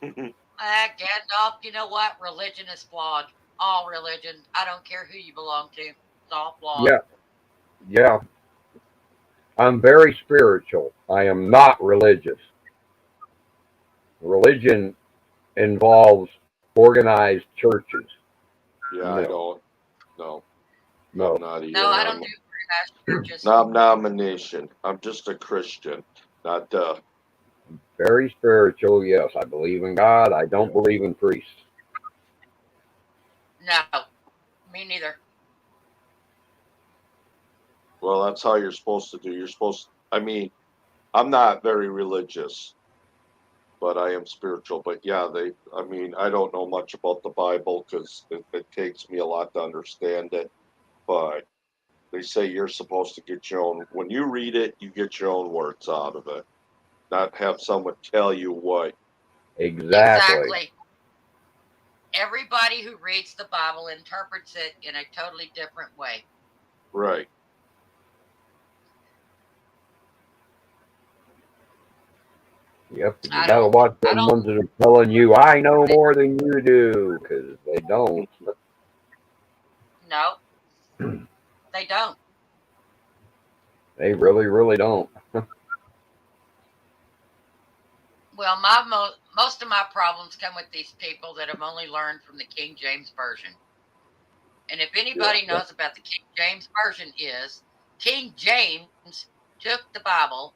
Gandalf, you know what? Religion is flawed. All religion. I don't care who you belong to. It's all flawed. Yeah. I'm very spiritual. I am not religious. Religion involves organized churches. Yeah, I don't. No. No. I'm not either. No, I don't do organized churches. Nomination. I'm just a Christian, not Very spiritual, yes. I believe in God. I don't believe in priests. No, me neither. well, that's how you're supposed to do. You're supposed I mean, I'm not very religious, but I am spiritual. But yeah, I don't know much about the Bible because it takes me a lot to understand it. But they say you're supposed to get your own, when you read it, you get your own words out of it, not have someone tell you what. Exactly. Everybody who reads the Bible interprets it in a totally different way. Right. Yep. You I gotta don't- watch I them don't- ones that are telling you, I know more than you do, because they don't. No, they don't. They really, really don't. Well, most of my problems come with these people that have only learned from the King James Version. And if anybody knows about the King James Version is, King James took the Bible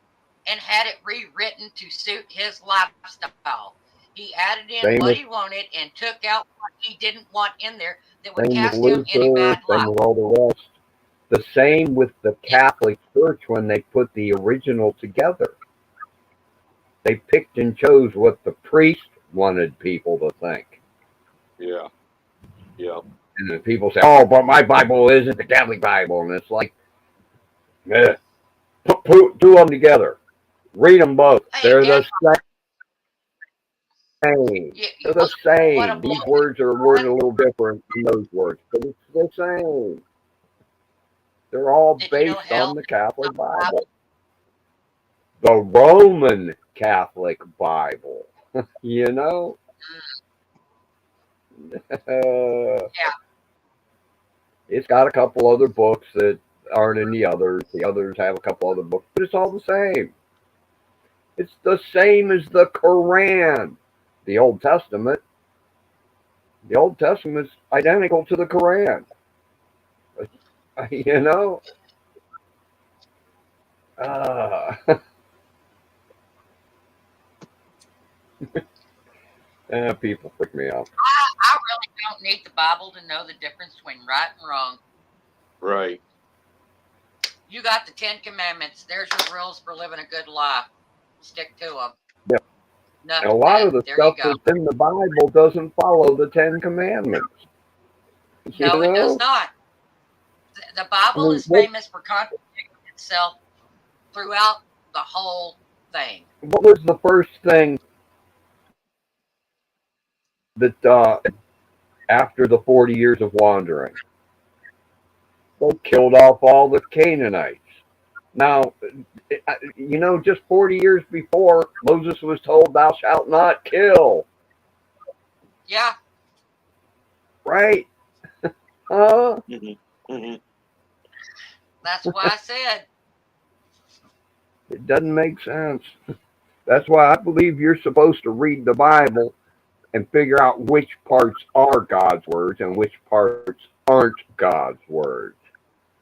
and had it rewritten to suit his lifestyle. He added in Same what with- he wanted and took out what he didn't want in there that would Same with cast him in a Luther, bad same light. with all the rest. The same with the Catholic Church when they put the original together. They picked and chose what the priest wanted people to think. Yeah. Yeah. And then people say, oh, but my Bible isn't the Catholic Bible. And it's like, put two of them together. Read them both. Hey, They're the and- same. You- They're the what same. a These blow- words are worded a little different than those words, but it's the same. They're all Did you know based hell on the Catholic is not the Bible. The Roman Catholic Bible. You know? It's got a couple other books that aren't in the others. The others have a couple other books, but it's all the same. It's the same as the Quran. the Old Testament. The Old Testament's identical to the Quran. You know? People freak me out. I really don't need the Bible to know the difference between right and wrong. Right. You got the 10 Commandments. There's your rules for living a good life. Stick to them. Yeah. And a lot of the stuff that's in the Bible doesn't follow the 10 Commandments. No, it does not. The Bible is famous for contradicting itself throughout the whole thing. What was the first thing that after the 40 years of wandering? They killed off all the Canaanites. Now, just 40 years before, Moses was told, "Thou shalt not kill." Yeah. Right? That's why I said. It doesn't make sense. That's why I believe you're supposed to read the Bible and figure out which parts are God's words and which parts aren't God's words.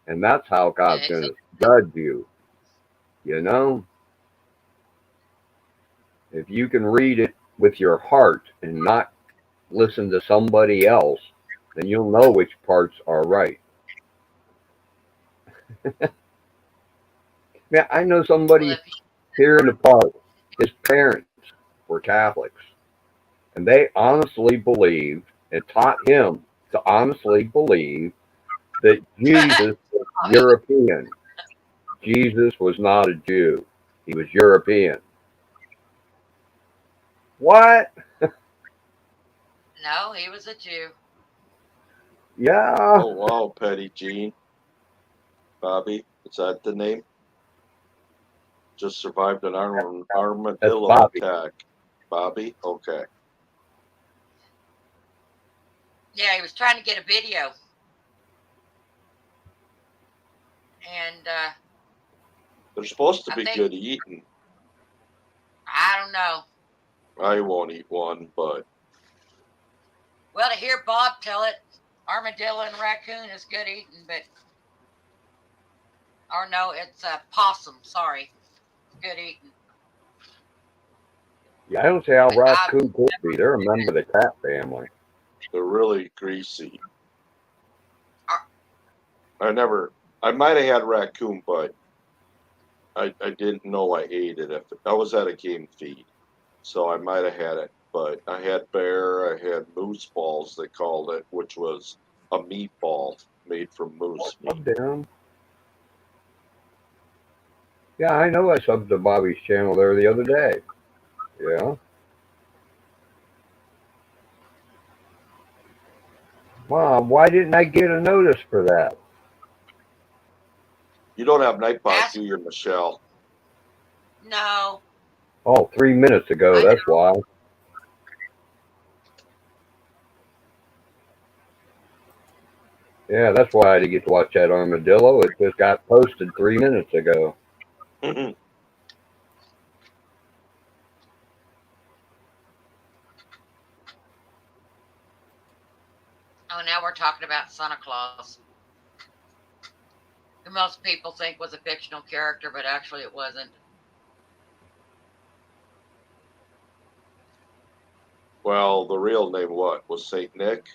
And that's how God's going to judge you. You know? If you can read it with your heart and not listen to somebody else, then you'll know which parts are right. Yeah, I know somebody here in the park, his parents were Catholics, and they honestly believed and taught him to honestly believe that Jesus was European. Jesus was not a Jew. He was European. What? No, he was a Jew. Yeah. Oh, wow, Petty Jean. Bobby, is that the name? Just survived an armadillo attack. Bobby? Okay. Yeah, he was trying to get a video. And they're supposed to be good eating. I don't know. I won't eat one, but. Well, to hear Bob tell it, armadillo and raccoon is good eating, but. Or no, it's a possum. Sorry. Good eating. Yeah, I don't see how raccoon could be. They're a member of the cat family. They're really greasy. I might have had raccoon, but I didn't know I ate it. I was at a game feed, so I might have had it. But I had bear, I had moose balls, they called it, which was a meatball made from moose meat. Damn. Yeah, I know I subbed to Bobby's channel there the other day. Yeah. Mom, why didn't I get a notice for that? You don't have Nightbot, do you, Michelle? No. Oh, 3 minutes ago, that's why. Yeah, that's why I didn't get to watch that armadillo. It just got posted 3 minutes ago. Oh, now we're talking about Santa Claus. Who most people think was a fictional character, but actually it wasn't. Well, the real name was Saint Nick?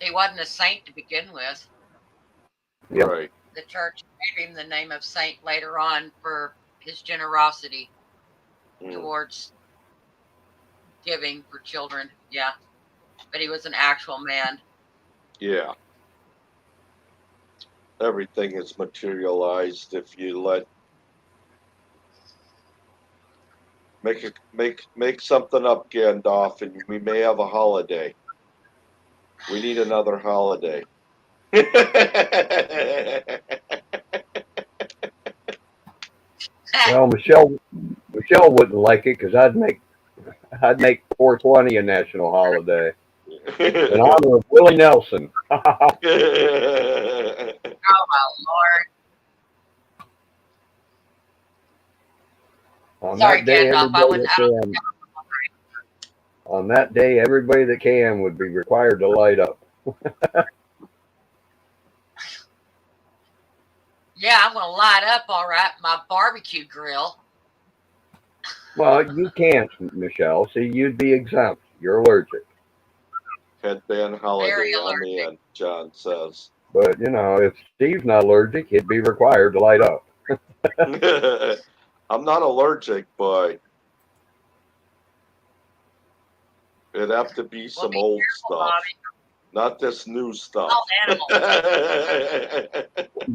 He wasn't a saint to begin with. Yep. Right. The church gave him the name of saint later on for his generosity towards giving for children. Yeah. But he was an actual man. Yeah. Everything is materialized if you make something up, Gandalf, and we may have a holiday. We need another holiday. Well, Michelle wouldn't like it because I'd make 420 a national holiday in honor of Willie Nelson. Oh my Lord! On Sorry, that day, Gandalf. I wouldn't. On that day, everybody that can would be required to light up. Yeah, I'm gonna light up all right my barbecue grill. Well, you can't, Michelle. See, you'd be exempt. You're allergic. Headband holiday. Very I'm allergic. in, John says. But, if Steve's not allergic, he'd be required to light up. I'm not allergic, but it'd have to be some be old careful, stuff, Bobby. not this new stuff. Wild animals.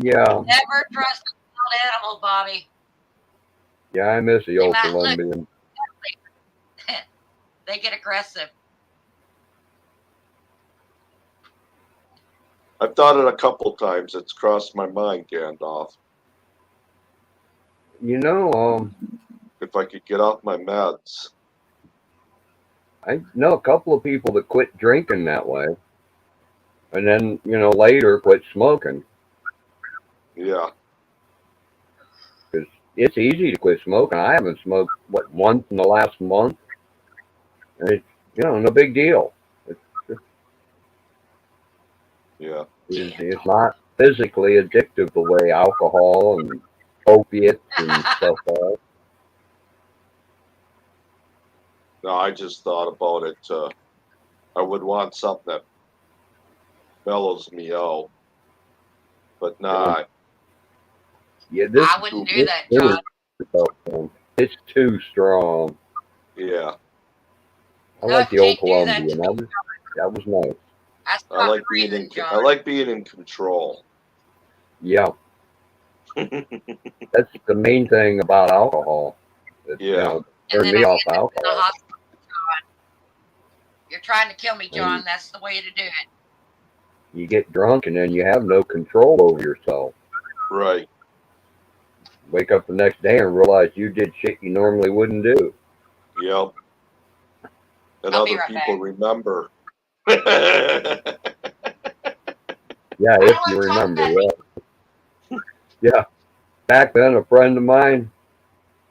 Yeah. Never trust a wild animal, Bobby. Yeah, I miss the They old might look- Colombian. They get aggressive. I've thought it a couple times. It's crossed my mind, Gandalf. If If I could get off my meds. I know a couple of people that quit drinking that way. And then, later quit smoking. Yeah. It's easy to quit smoking. I haven't smoked, once in the last month. And it's, no big deal. Yeah. It's not physically addictive the way alcohol and opiates and stuff are. No, I just thought about it. I would want something that mellows me out, but not. Yeah, this I wouldn't do that, John. It's too strong. Yeah. I No, like the old can't do that Colombian. to me. That was nice. I I stopped like being breathing, in. John. I like being in control. Yeah, that's the main thing about alcohol. Yeah. And Turn then me I off end up in the alcohol. hospital, John. You're trying to kill me, John. That's the way to do it. You get drunk and then you have no control over yourself. Right. Wake up the next day and realize you did shit you normally wouldn't do. Yep. And I'll be other right people back. remember. Yeah, I if don't you wanna talk remember. about Yeah. Yeah. Back then, a friend of mine,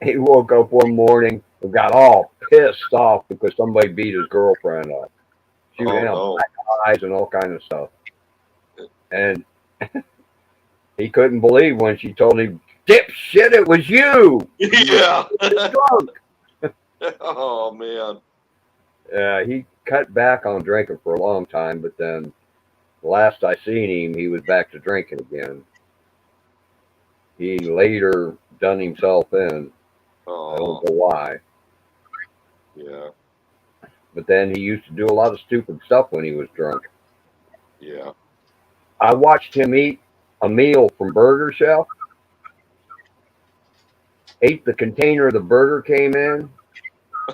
he woke up one morning and got all pissed off because somebody beat his girlfriend up. She Oh, went no. black eyes and all kind of stuff. And he couldn't believe when she told him, "Dipshit, it was you." Yeah. Drunk. Oh man. He cut back on drinking for a long time, but then the last I seen him, he was back to drinking again. He later done himself in. I Oh don't know why. yeah. But then he used to do a lot of stupid stuff when he was drunk. Yeah. I watched him eat a meal from Burger Chef. Ate the container the burger came in.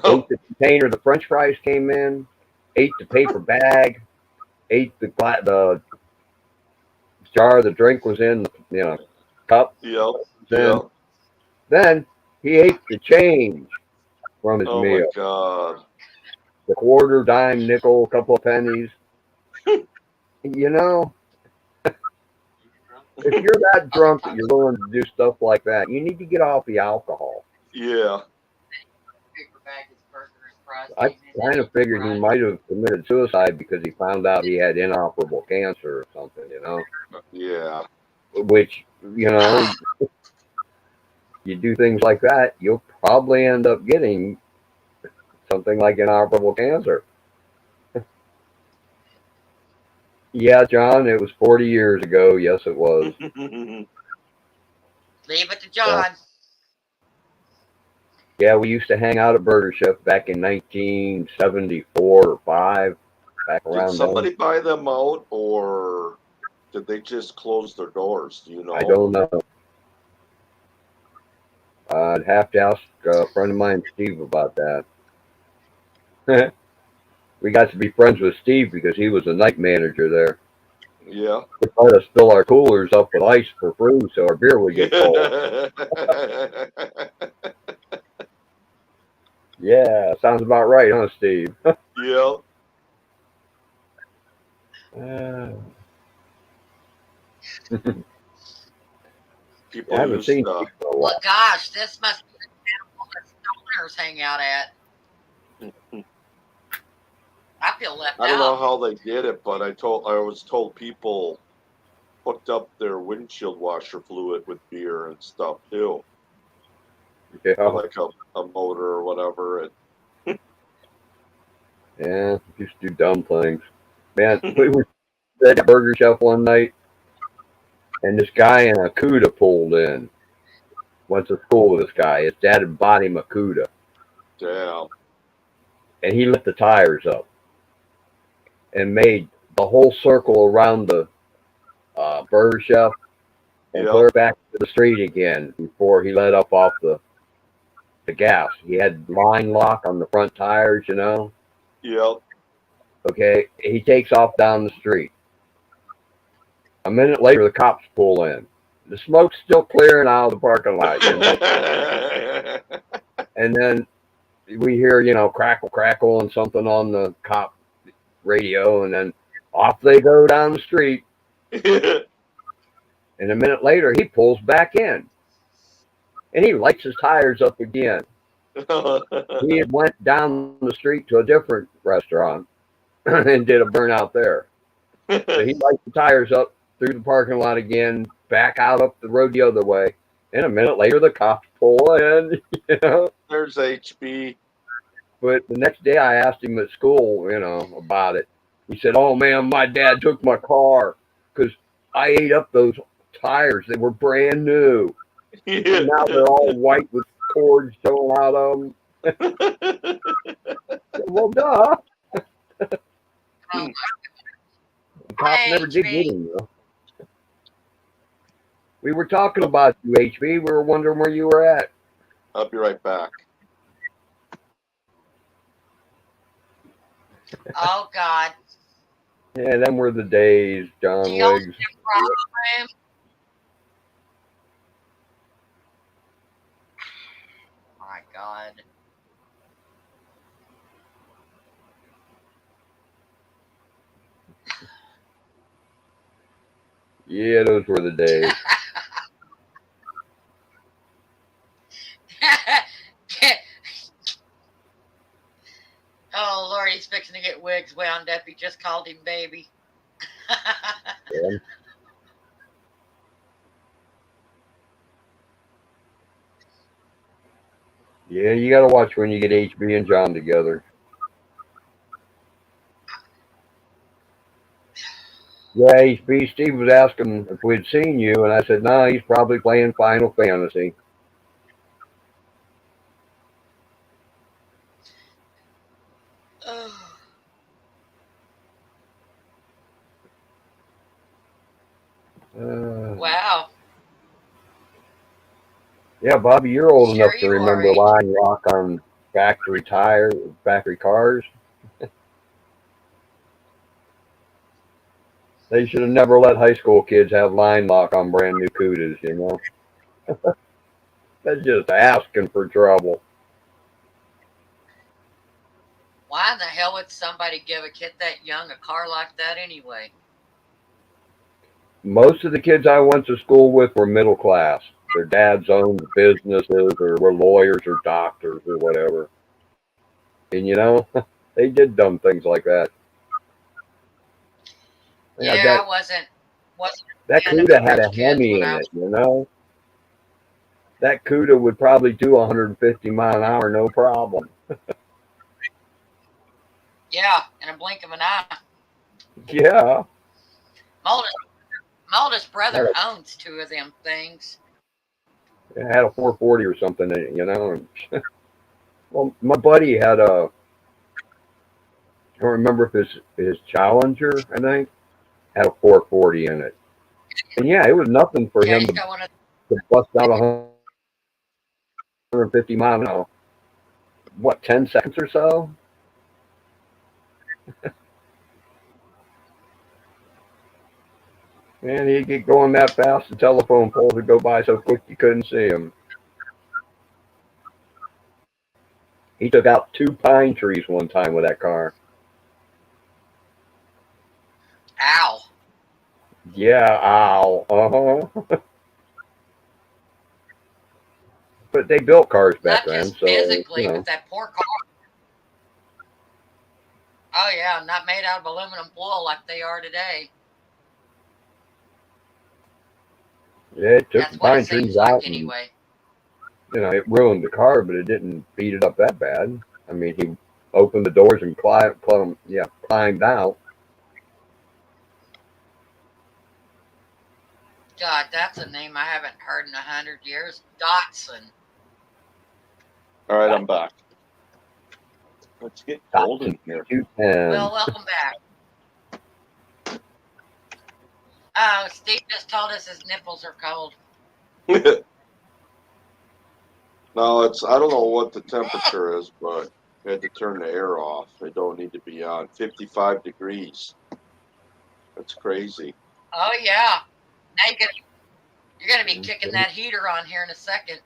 Ate the container the French fries came in. Ate the paper bag. Ate the jar the drink was in. Cup. Yep. Then, Yep. then he ate the change from his Oh meal. my God. The quarter, dime, nickel, a couple of pennies. If you're that drunk that you're willing to do stuff like that, you need to get off the alcohol. Yeah. Paper bag is burger and fries. I kind of figured he might have committed suicide because he found out he had inoperable cancer or something, Yeah. Which, you do things like that, you'll probably end up getting something like inoperable cancer. Yeah, John, it was 40 years ago. Yes, it was. Leave it to John. Yeah, we used to hang out at Burger Chef back in 1974 or 5, back around Did somebody buy them out, or did they just close their doors? Do you know? then. I don't know. I'd have to ask a friend of mine, Steve, about that. We got to be friends with Steve because he was the night manager there. Yeah. He let us fill our coolers up with ice for free so our beer would get cold. Yeah, sounds about right, huh, Steve? Yep. People I haven't used seen to. Steve for a while. Well, gosh, this must be the animal that stoners hang out at. left I don't know out. how they did it, but I was told people hooked up their windshield washer fluid with beer and stuff too, Yeah, like a motor or whatever. yeah, just do dumb things. Man, we were at a burger chef one night, and this guy in a Cuda pulled in. Went to school with this guy. His dad had bought him a Cuda, Damn. and he lit the tires up and made the whole circle around the burger chef and Yep. clear back to the street again before he let up off the gas. He had line lock on the front tires, you know. Yep. Okay, he takes off down the street. A minute later, the cops pull in. The smoke's still clearing out of the parking lot, you know? And then we hear, you know, crackle, crackle, and something on the cop radio, and then off they go down the street. And a minute later, he pulls back in, and he lights his tires up again. He had went down the street to a different restaurant and did a burnout there. So he lights the tires up through the parking lot again, back out up the road the other way. And a minute later, the cops pull in, you know. There's HB. But the next day, I asked him at school, you know, about it. He said, "Oh man, my dad took my car because I ate up those tires. They were brand new. And now they're all white with cords showing out of them." Well, duh. Oh, The cops never did HB. get him, though. We were talking about you, HB. We were wondering where you were at. I'll be right back. Oh God. Yeah, them were the days, John Do y'all Wiggs. see a problem? My God. Yeah, those were the days. Oh Lord, he's fixing to get Wiggs wound up. He just called him baby. Yeah. Yeah, you got to watch when you get HB and John together. Yeah, HB, Steve was asking if we'd seen you, and I said, no, he's probably playing Final Fantasy. Oh. Wow. Yeah, Bobby, you're old Sure enough to you remember are, line lock on factory cars. They should have never let high school kids have line lock on brand new Cudas, you know? That's just asking for trouble. Why in the hell would somebody give a kid that young a car like that anyway? Most of the kids I went to school with were middle class. Their dads owned businesses or were lawyers or doctors or whatever. And, you know, they did dumb things like that. Yeah, I wasn't That fan of Cuda had a rich kids Hemi when in I it, you know? That Cuda would probably do 150 mile an hour, no problem. yeah, in a blink of an eye. Yeah. My oldest brother owns two of them things. It had a 440 or something in it, you know? Well, my buddy had a, I don't remember if his Challenger, I think, had a 440 in it. And yeah, it was nothing for Yeah, him he's to got one of bust out 150 miles an hour. What, 10 seconds or so? Man, he'd get going that fast, the telephone poles would go by so quick you couldn't see him. He took out 2 pine trees one time with that car. ow. Yeah, ow. Uh-huh. But they built cars back Not then, just so, physically, you know. but that poor car. Oh yeah, not made out of aluminum foil like they are today. Yeah, it took That's the what it pine seems trees like out, and anyway. it ruined the car, but it didn't beat it up that bad. I mean, he opened the doors and climbed out. God, that's a name I haven't heard in 100 years. Dotson. All right, I'm back. Let's get cold in Dotson here. 210. Well, welcome back. Oh, Steve just told us his nipples are cold. No, I don't know what the temperature is, but I had to turn the air off. They don't need to be on. 55 degrees. That's crazy. Oh yeah. Now you're gonna be kicking that heater on here in a second.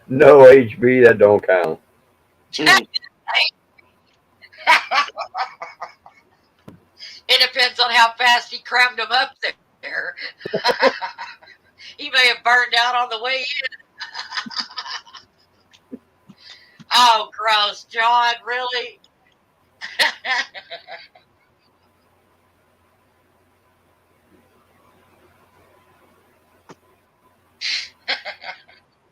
No HB, that don't count. It depends on how fast he crammed them up there. He may have burned out on the way in. Oh, gross, John, really?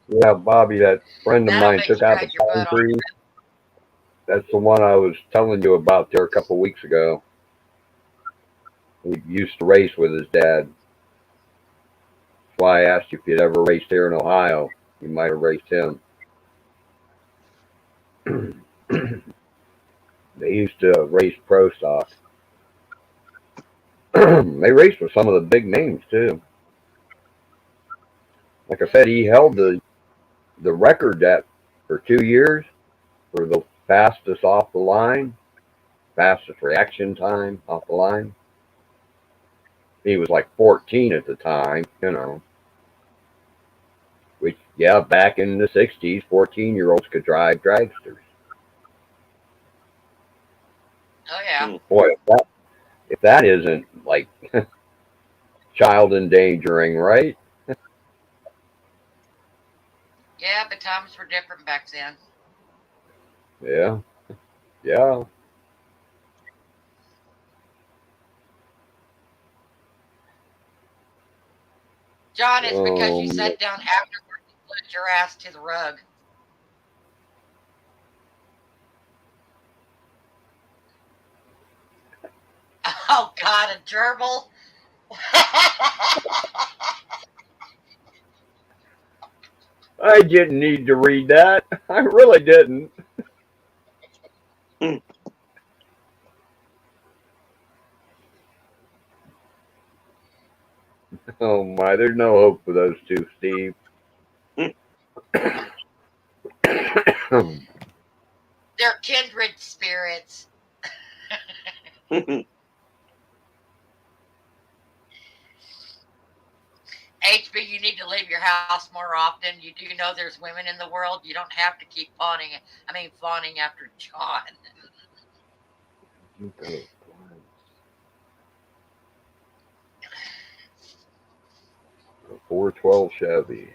Yeah, Bobby, that friend of That'll mine make took you out the drag your pine butt on. tree. That's the one I was telling you about there a couple of weeks ago. He used to race with his dad. That's why I asked you if you'd ever raced here in Ohio. You might have raced him. They used to race pro stock. They raced with some of the big names too. Like I said, he held the record for 2 years for the fastest off the line, fastest reaction time off the line. He was like 14 at the time, which, yeah, back in the 60s, 14-year-olds could drive dragsters. Oh yeah. Boy, if that isn't like child endangering, right? Yeah, but times were different back then. Yeah. Yeah. John, it's because you sat down afterward and glued your ass to the rug. Oh God, a gerbil. I didn't need to read that. I really didn't. Oh my, there's no hope for those two, Steve. They're kindred spirits. HB, you need to leave your house more often. You do know there's women in the world. You don't have to keep fawning after John. Okay. 412 Chevy.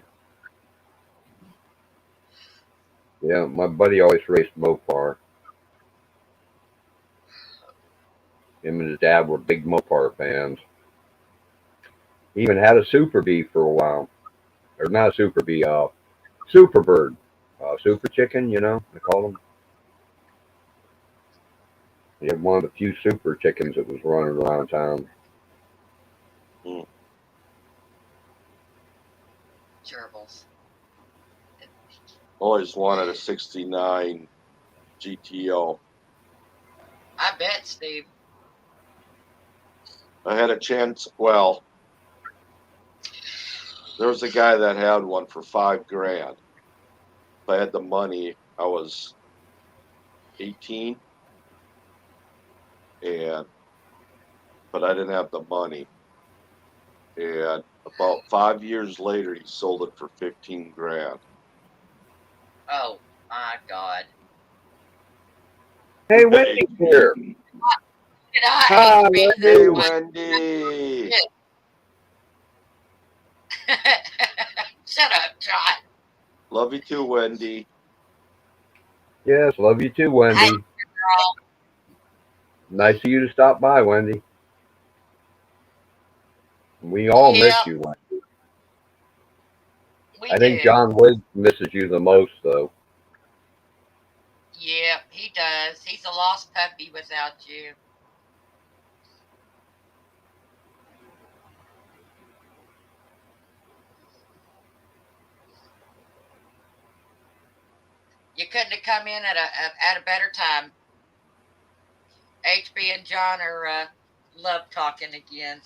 Yeah, my buddy always raced Mopar. Him and his dad were big Mopar fans. He even had a Super Bee for a while. Or not a Super Bee, Super Bird. Super Chicken, they call them. He had one of the few Super Chickens that was running around town. Gerbils. Always wanted a 69 GTO. I bet, Steve. I had a chance. Well, there was a guy that had one for $5,000. If I had the money, I was 18, but I didn't have the money. And about 5 years later, he sold it for $15,000. Oh my God. Hey, Wendy's here. Good Hi, HB. Hey, Wendy. Wendy. Shut up, John. Love you too, Wendy. Yes, love you too, Wendy. Hey, girl. Nice of you to stop by, Wendy. We all miss Yep, you, Wendy. we I think do. John Wiggs misses you the most, though. Yep, he does. He's a lost puppy without you. You couldn't have come in at a better time. HB and John are love talking again.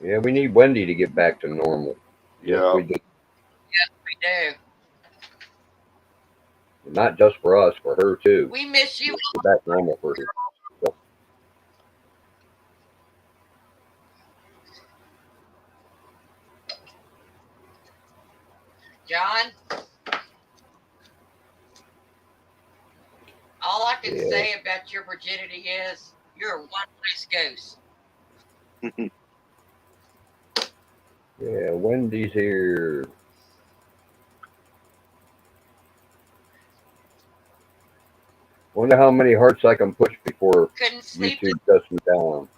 Yeah, we need Wendy to get back to normal. Yes, Yeah. we do. We do. Not just for us, for her too. We miss you. Get back to normal for her. John, all I can Yeah. say about your virginity is you're a one loose goose. Yeah, Wendy's here. Wonder how many hearts I can push before Couldn't sleep. YouTube shuts me down.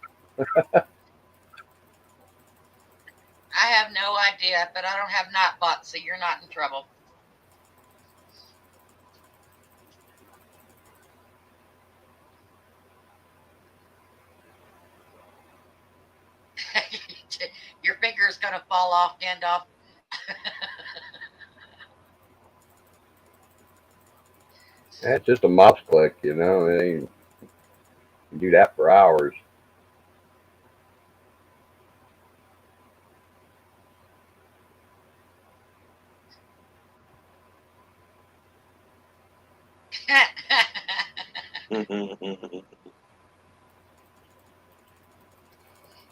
I have no idea, but I don't have Nightbot, so you're not in trouble. Your finger is going to fall off, Gandalf. That's just a mouse click, you know. It ain't, you can do that for hours.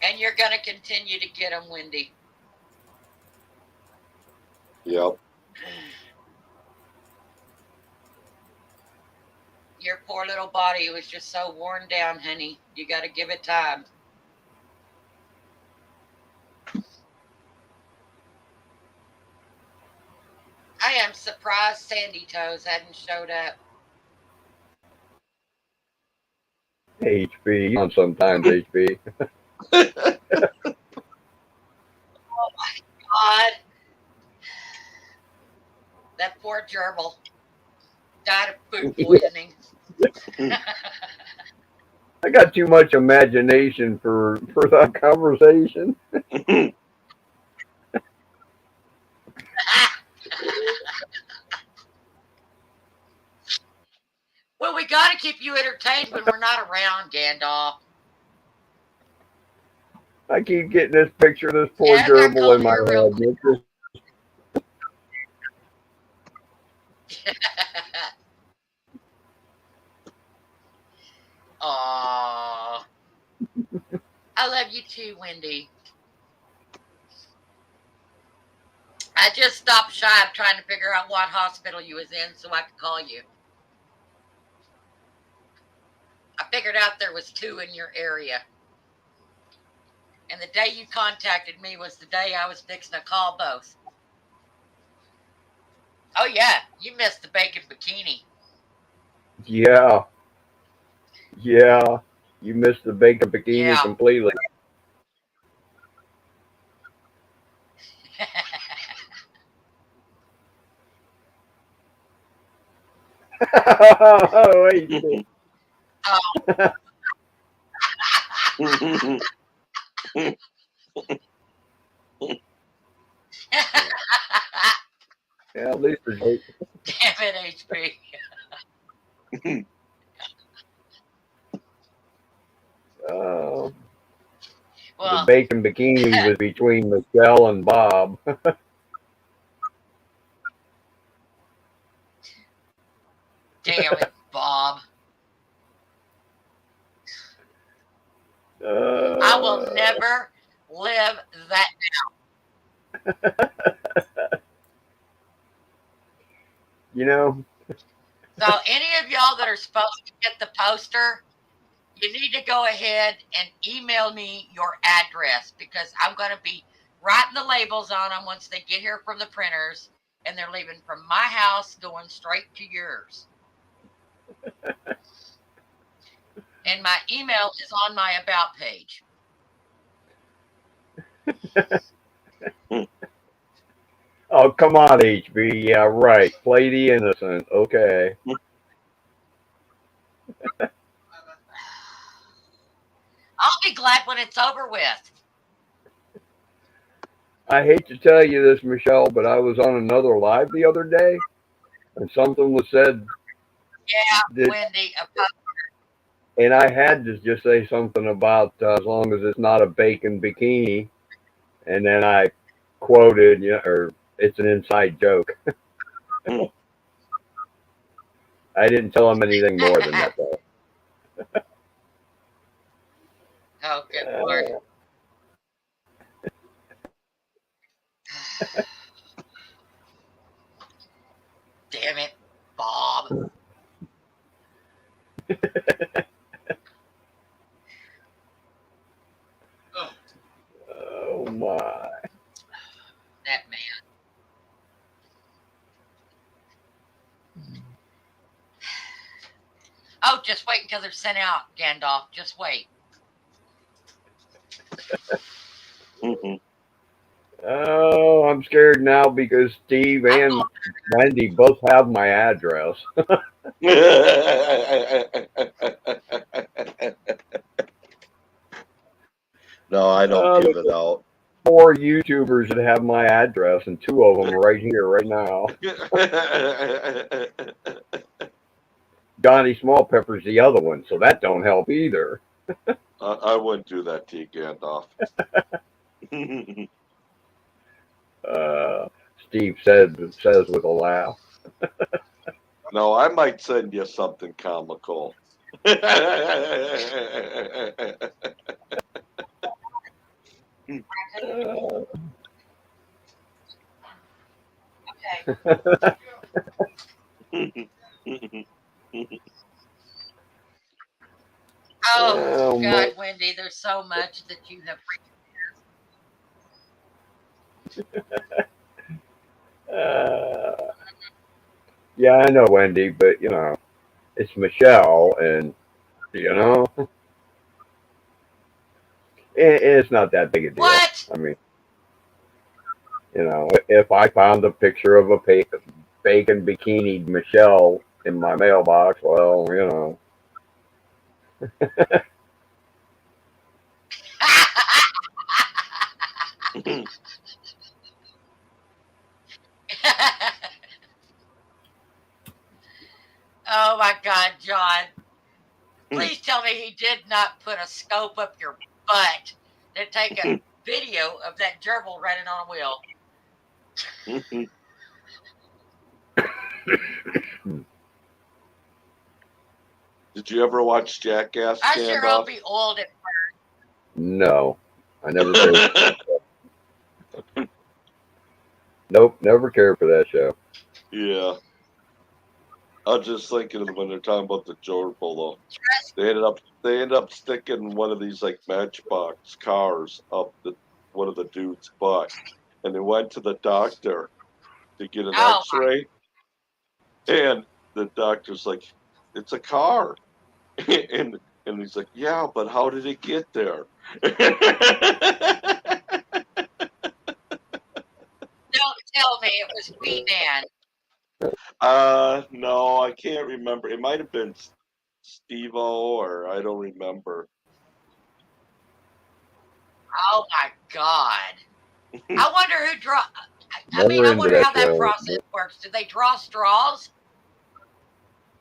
And you're going to continue to get them, Wendy. Yep. Your poor little body was just so worn down, honey. You got to give it time. I am surprised Sandy Toes hadn't showed up. HB, on sometimes HB. Oh my God. That poor gerbil died of food poisoning. I got too much imagination for that conversation. Well, we got to keep you entertained when we're not around, Gandalf. I keep getting this picture of this poor Yeah, gerbil in my real head. It's just, Aww. I love you too, Wendy. I just stopped shy of trying to figure out what hospital you was in so I could call you. I figured out there was 2 in your area. And the day you contacted me was the day I was fixing to call both. Oh, yeah. You missed the bacon bikini. yeah. Yeah. You missed the bacon bikini Yeah. completely. Oh, HB. Yeah, at least it's Damn it, HB. the Well, bacon bikini was between Michelle and Bob. damn it, Bob. I will never live that You know, So any of y'all that are supposed to get the poster, you need to go ahead and email me your address because I'm going to be writing the labels on them once they get here from the printers, and they're leaving from my house going straight to yours. And my email is on my about page. Oh, come on, HB. Yeah, right. Play the innocent. Okay. I'll be glad when it's over with. I hate to tell you this, Michelle, but I was on another live the other day, and something was said, Yeah, that, Wendy. and I had to just say something about as long as it's not a bacon bikini, and then I quoted, or it's an inside joke. I didn't tell him anything more than that, though. Oh, good Lord. Damn it, Bob. Oh my! That man. Oh, just wait until they're sent out, Gandalf. Just wait. Oh, I'm scared now because Steve and Wendy both have my address. No, I don't give it out. 4 YouTubers that have my address, and 2 of them right here, right now. Johnny Small Pepper's the other one, so that don't help either. I wouldn't do that to you, Gandalf. Steve says with a laugh. No, I might send you something comical. Oh, God, man. Wendy, there's so much that you have. Yeah, I know, Wendy, but it's Michelle, and it's not that big a deal. What? I mean, if I found a picture of a bacon bikini Michelle in my mailbox, well, Oh, my God, John. Please tell me he did not put a scope up your butt to take a video of that gerbil running on a wheel. Did you ever watch Jackass, I sure hope Gandalf? he oiled it. no, I never cared. Nope, never cared for that show. Yeah. I was just thinking of when they're talking about the gerbil, though. They ended up sticking one of these like Matchbox cars up one of the dude's butt, and they went to the doctor to get an Oh, X-ray, and the doctor's like, "It's a car," and he's like, "Yeah, but how did it get there?" Don't tell me it was P-Man. No, I can't remember. It might have been Steve-O, or I don't remember. Oh, my God. I wonder who draw. I Never mean, I into wonder that how that show. process works. Do they draw straws?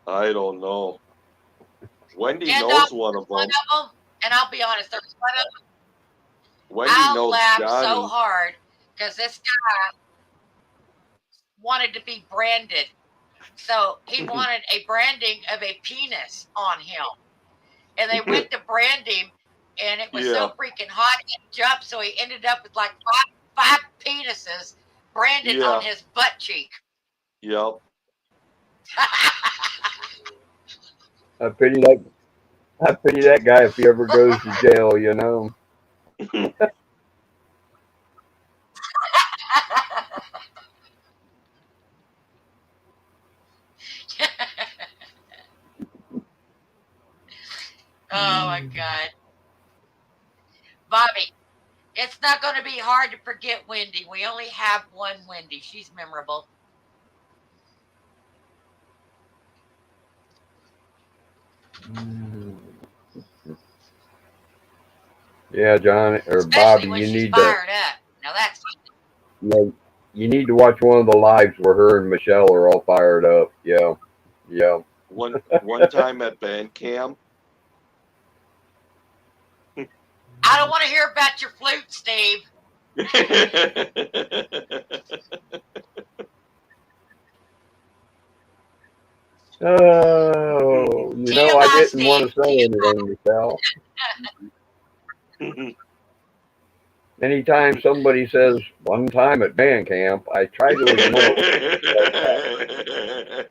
I don't know. Wendy Gandalf knows one of One them. of them, and I'll be honest, there was one of them. Wendy I knows laughed Johnny. so hard because this guy wanted to be branded. So he wanted a branding of a penis on him. And they went to brand him, and it was so freaking hot it jumped, so he ended up with like five penises branded on his butt cheek. Yep. I pity that guy if he ever goes to jail. Oh my God. Bobby, it's not going to be hard to forget Wendy. We only have one Wendy. She's memorable. Yeah, John or Especially Bobby, when you she's need to fired up. Now that's you need to watch one of the lives where her and Michelle are all fired up. Yeah, yeah. One time at band camp. I don't want to hear about your flute, Steve. Oh, I TMI, didn't want Steve. to say anything, Michelle. Anytime somebody says one time at band camp, I try to ignore it.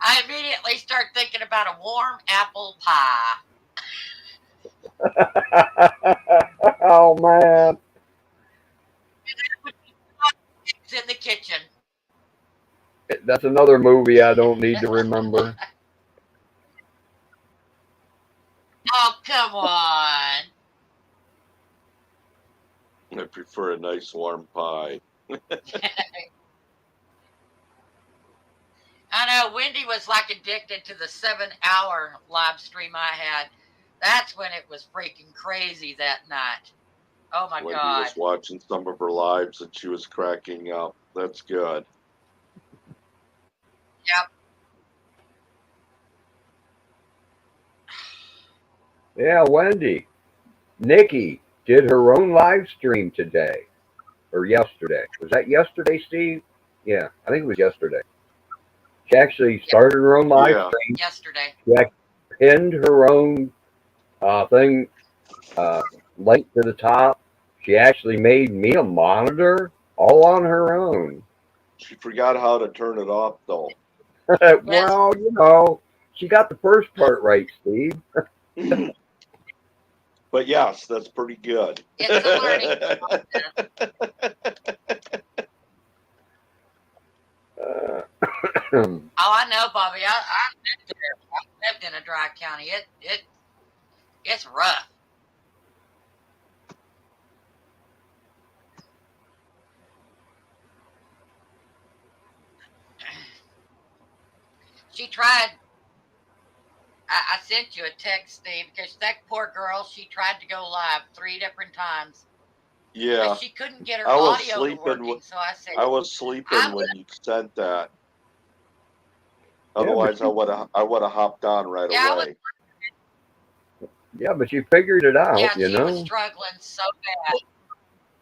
I immediately start thinking about a warm apple pie. Oh man. It's in the kitchen. That's another movie I don't need to remember. Oh, come on. I prefer a nice warm pie. I know Wendy was like addicted to the 7-hour live stream I had. That's when it was freaking crazy that night. Oh my Wendy God. was watching some of her lives and she was cracking up. That's good. Yep. Yeah, Wendy. Nikki did her own live stream today. Or yesterday. Was that yesterday, Steve? Yeah, I think it was yesterday. She actually started her own live Yeah. stream. Yesterday. She pinned her own thing link to the top. She actually made me a monitor all on her own. She forgot how to turn it off though. Well, she got the first part right, Steve. But yes, that's pretty good. It's a learning process. Oh, I know, Bobby. I lived in a dry county. It's rough. She tried. I sent you a text, Steve, because that poor girl, she tried to go live 3 different times. Yeah. But she couldn't get her I was audio sleeping working, so I said, I was sleeping when you sent that. Otherwise, I would have hopped on right Yeah, away. Yeah, but you figured it out, yeah, you she know. was struggling so bad.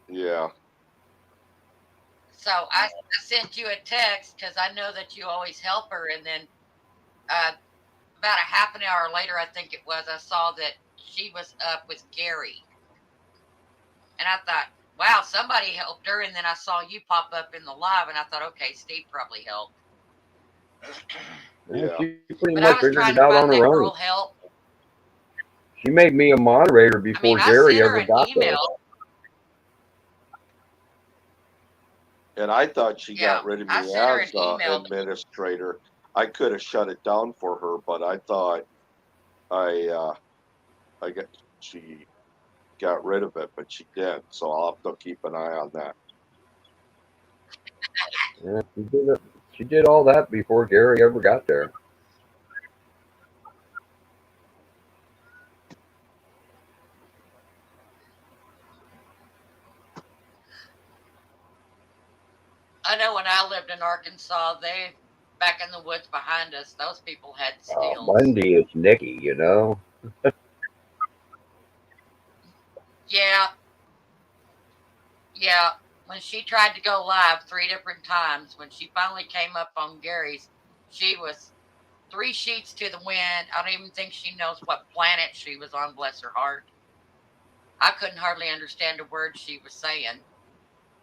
Yeah. So I sent you a text because I know that you always help her. And then about a half an hour later, I think it was, I saw that she was up with Gary. And I thought, wow, somebody helped her. And then I saw you pop up in the live, and I thought, okay, Steve probably helped. Yeah, Yeah. she pretty But I much was figured trying it to out find on that her girl own. help. She made me a moderator I before mean, I Gary sent her ever an got there. email. And I thought she Yeah, got rid of I me sent her as an email. administrator. I could have shut it down for her, but I thought she got rid of it, but she did. So I'll have to keep an eye on that. Yeah, she did it. She did all that before Gary ever got there. I know when I lived in Arkansas, back in the woods behind us, those people had stills. Wendy is Nikki, you know. Yeah. Yeah. When she tried to go live 3 different times, when she finally came up on Gary's, she was 3 sheets to the wind. I don't even think she knows what planet she was on, bless her heart. I couldn't hardly understand a word she was saying.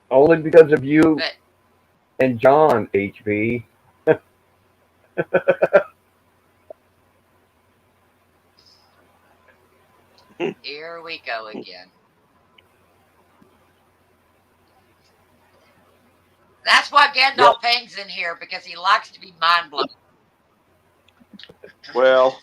Only because of you But and John, HB. here we go again. That's why Gandalf hangs in here, because he likes to be mind blown. Well,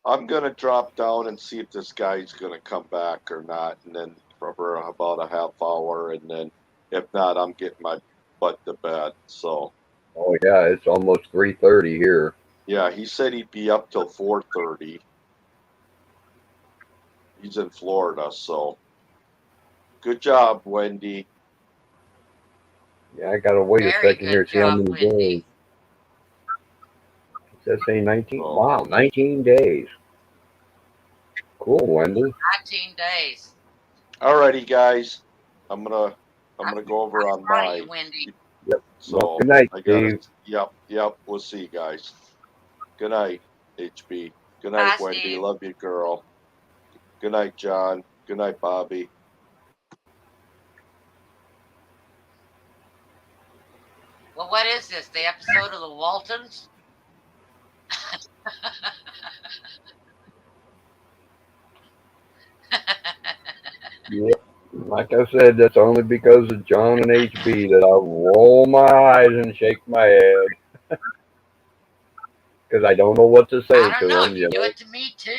I'm gonna drop down and see if this guy's gonna come back or not, and then for about a half hour, and then if not, I'm getting my butt to bed. So Oh yeah, it's almost 3:30 here. yeah, he said he'd be up till 4:30. He's in Florida, so good job, Wendy. Yeah, I gotta wait a Very second here good to see how job, many days. Wendy. It says say 19. Oh. Wow, 19 days. Cool, Wendy. 19 days. Alrighty, guys, I'm gonna go over on Proud of you, my. Wendy. So Well, good night, I gotta. Steve. Yep. We'll see you guys. Good night, HB. Good night, Bye, Wendy. Steve. Love you, girl. Good night, John. Good night, Bobby. Well, what is this? The episode of the Waltons? Yeah. Like I said, that's only because of John and HB that I roll my eyes and shake my head. Because I don't know what to say I to don't know. them, You do it to me too.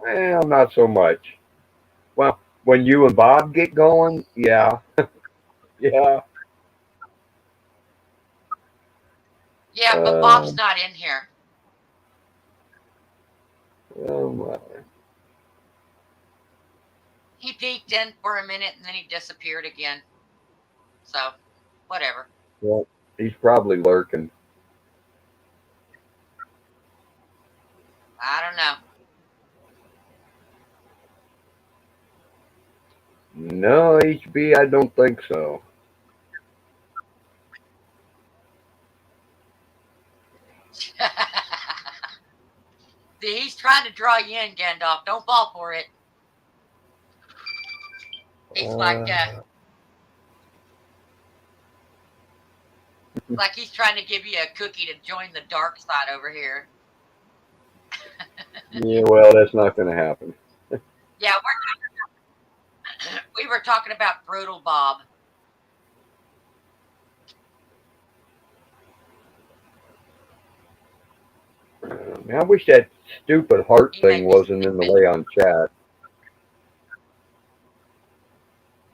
Well, not so much. Well, when you and Bob get going, yeah. Yeah. Yeah, but Bob's not in here. Oh my. He peeked in for a minute and then he disappeared again. So, whatever. Well, he's probably lurking. I don't know. No, HB, I don't think so. See, he's trying to draw you in, Gandalf. Don't fall for it. He's like he's trying to give you a cookie to join the dark side over here. Yeah, well, that's not going to happen. Yeah, we were talking about Brutal Bob. I wish that stupid heart He thing made me wasn't in the way on chat.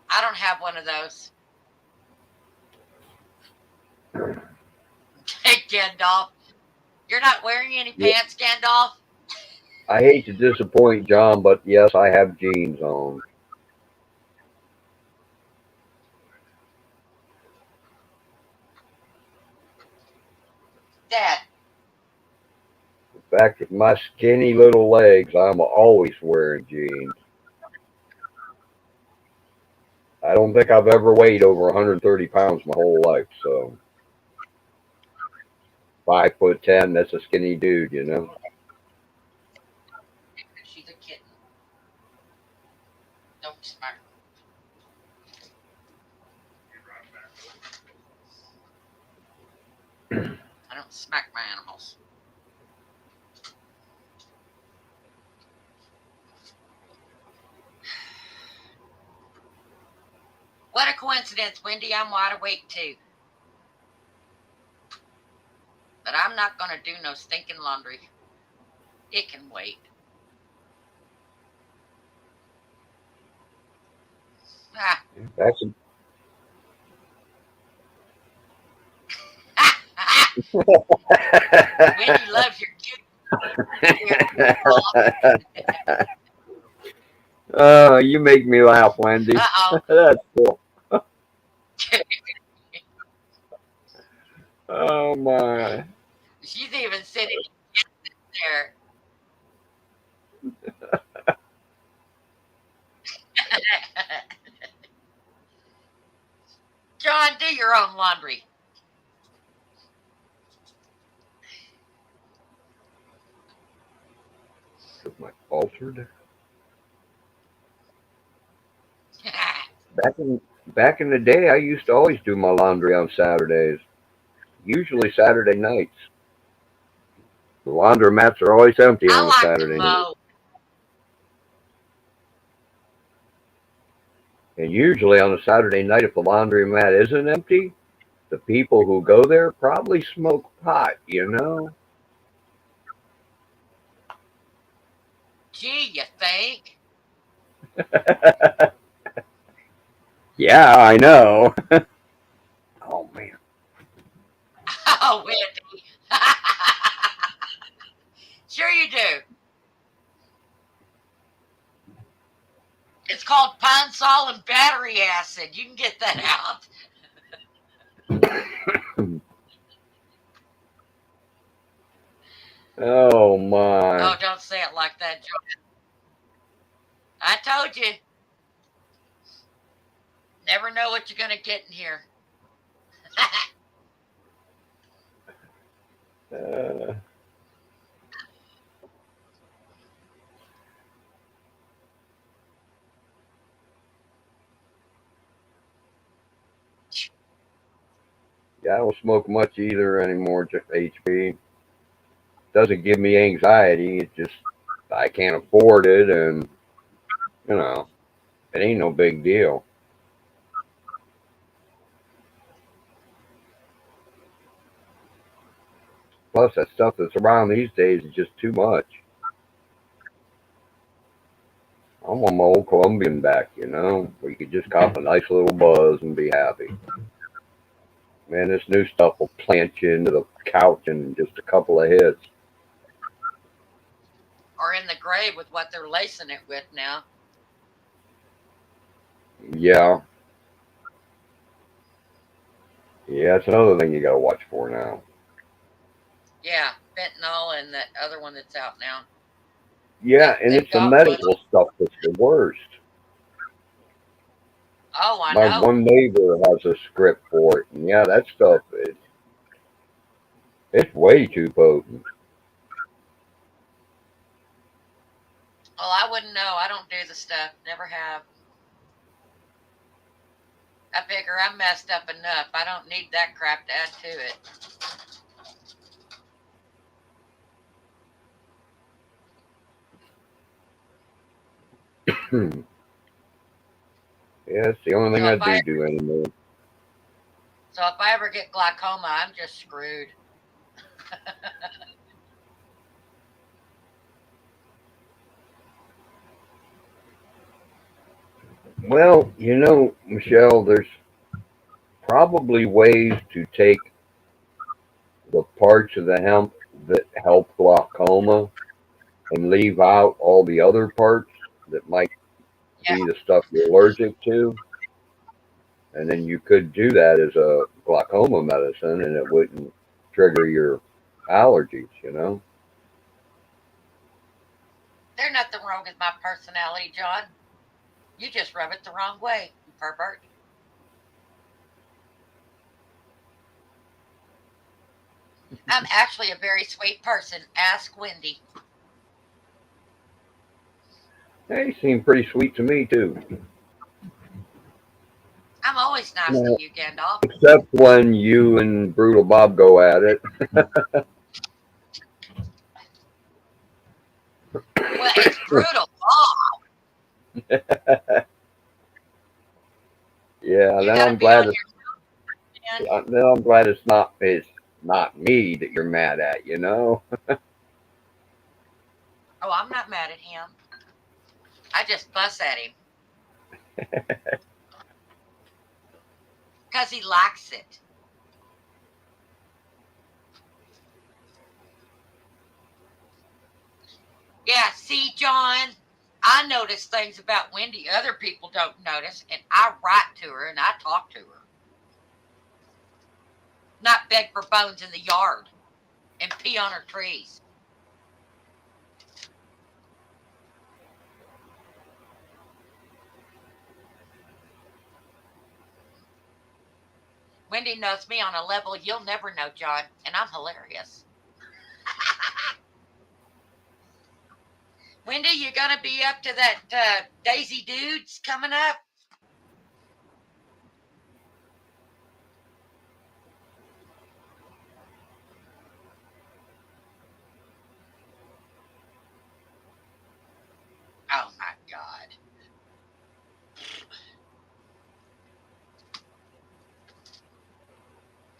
I don't have one of those. Hey, Gandalf. You're not wearing any pants, Gandalf? I hate to disappoint John, but yes, I have jeans on. Dad. In fact, with my skinny little legs, I'm always wearing jeans. I don't think I've ever weighed over 130 pounds my whole life, so 5'10", that's a skinny dude, you know. She's a kitten. Don't smack. I don't smack my animals. What a coincidence, Wendy. I'm wide awake too. But I'm not going to do no stinking laundry. It can wait. Ah. Wendy loves your cute. You make me laugh, Wendy. Uh-oh. That's cool. Oh my. She's even sitting there. John, do your own laundry. My altered. Back in the day, I used to always do my laundry on Saturdays. Usually Saturday nights. The laundromats are always empty I on a like Saturday to night. mow. And usually on a Saturday night, if the laundromat isn't empty, the people who go there probably smoke pot, you know? Gee, you think? Yeah, I know. Oh, man. Oh, Wendy. Sure you do. It's called pine sol and battery acid. You can get that out. Oh, my. Oh, don't say it like that, John. I told you. Never know what you're going to get in here. Uh, yeah, I don't smoke much either anymore, just HB. Doesn't give me anxiety. It just, I can't afford it, and, you know, it ain't no big deal. Plus, that stuff that's around these days is just too much. I want my old Colombian back, you know, where you could just cop a nice little buzz and be happy. Man, this new stuff will plant you into the couch in just a couple of hits. Or in the grave with what they're lacing it with now. Yeah. Yeah, it's another thing you gotta watch for now. Yeah, fentanyl and the other one that's out now. Yeah, and They've it's the got one. medical stuff that's the worst. Oh, I My know. one neighbor has a script for it, and yeah, that stuff is it's way too potent. Well, I wouldn't know. I don't do the stuff. Never have. I figure I'm messed up enough. I don't need that crap to add to it. Yeah, it's the only thing So I if I do anymore. ever get glaucoma, I'm just screwed. Well, you know, Michelle, there's probably ways to take the parts of the hemp that help glaucoma and leave out all the other parts that might Yeah, be the stuff you're allergic to. And then you could do that as a glaucoma medicine and it wouldn't trigger your allergies, you know? there's nothing wrong with my personality, John. You just rub it the wrong way, you pervert. I'm actually a very sweet person. Ask Wendy. They seem pretty sweet to me, too. I'm always nice to Well, you, Gandalf. except when you and Brutal Bob go at it. Well, it's brutal. Oh, Yeah, you then got to I'm be on glad your man. then I'm glad it's not me that you're mad at, you know? Oh, I'm not mad at him. I just fuss at him because he likes it. Yeah, see, John, I notice things about Wendy other people don't notice, and I write to her and I talk to her. Not beg for bones in the yard and pee on her trees. Wendy knows me on a level you'll never know, John, and I'm hilarious. Wendy, you gonna be up to that Daisy Dudes coming up? Oh my God.